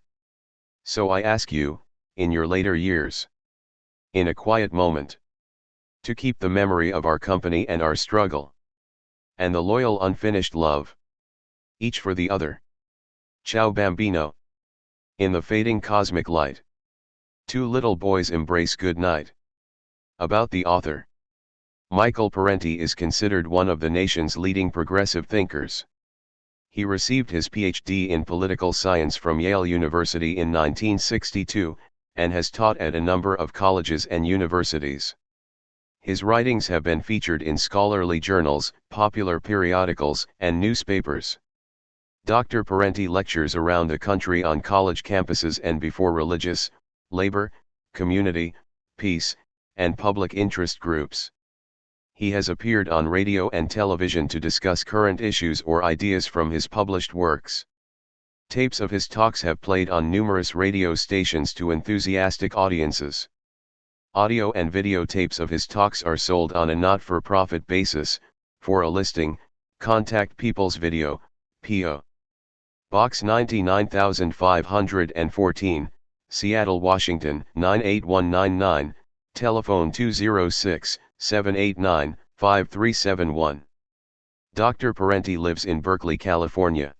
So I ask you, in your later years, in a quiet moment, to keep the memory of our company and our struggle, and the loyal unfinished love, each for the other. Ciao bambino. In the fading cosmic light, two little boys embrace good night. About the author. Michael Parenti is considered one of the nation's leading progressive thinkers. He received his PhD in political science from Yale University in 1962, and has taught at a number of colleges and universities. His writings have been featured in scholarly journals, popular periodicals, and newspapers. Dr. Parenti lectures around the country on college campuses and before religious, labor, community, peace, and public interest groups. He has appeared on radio and television to discuss current issues or ideas from his published works. Tapes of his talks have played on numerous radio stations to enthusiastic audiences. Audio and video tapes of his talks are sold on a not-for-profit basis. For a listing, contact People's Video, P.O. Box 99514, Seattle, Washington 98199, telephone 206-789-5371. Dr. Parenti lives in Berkeley, California.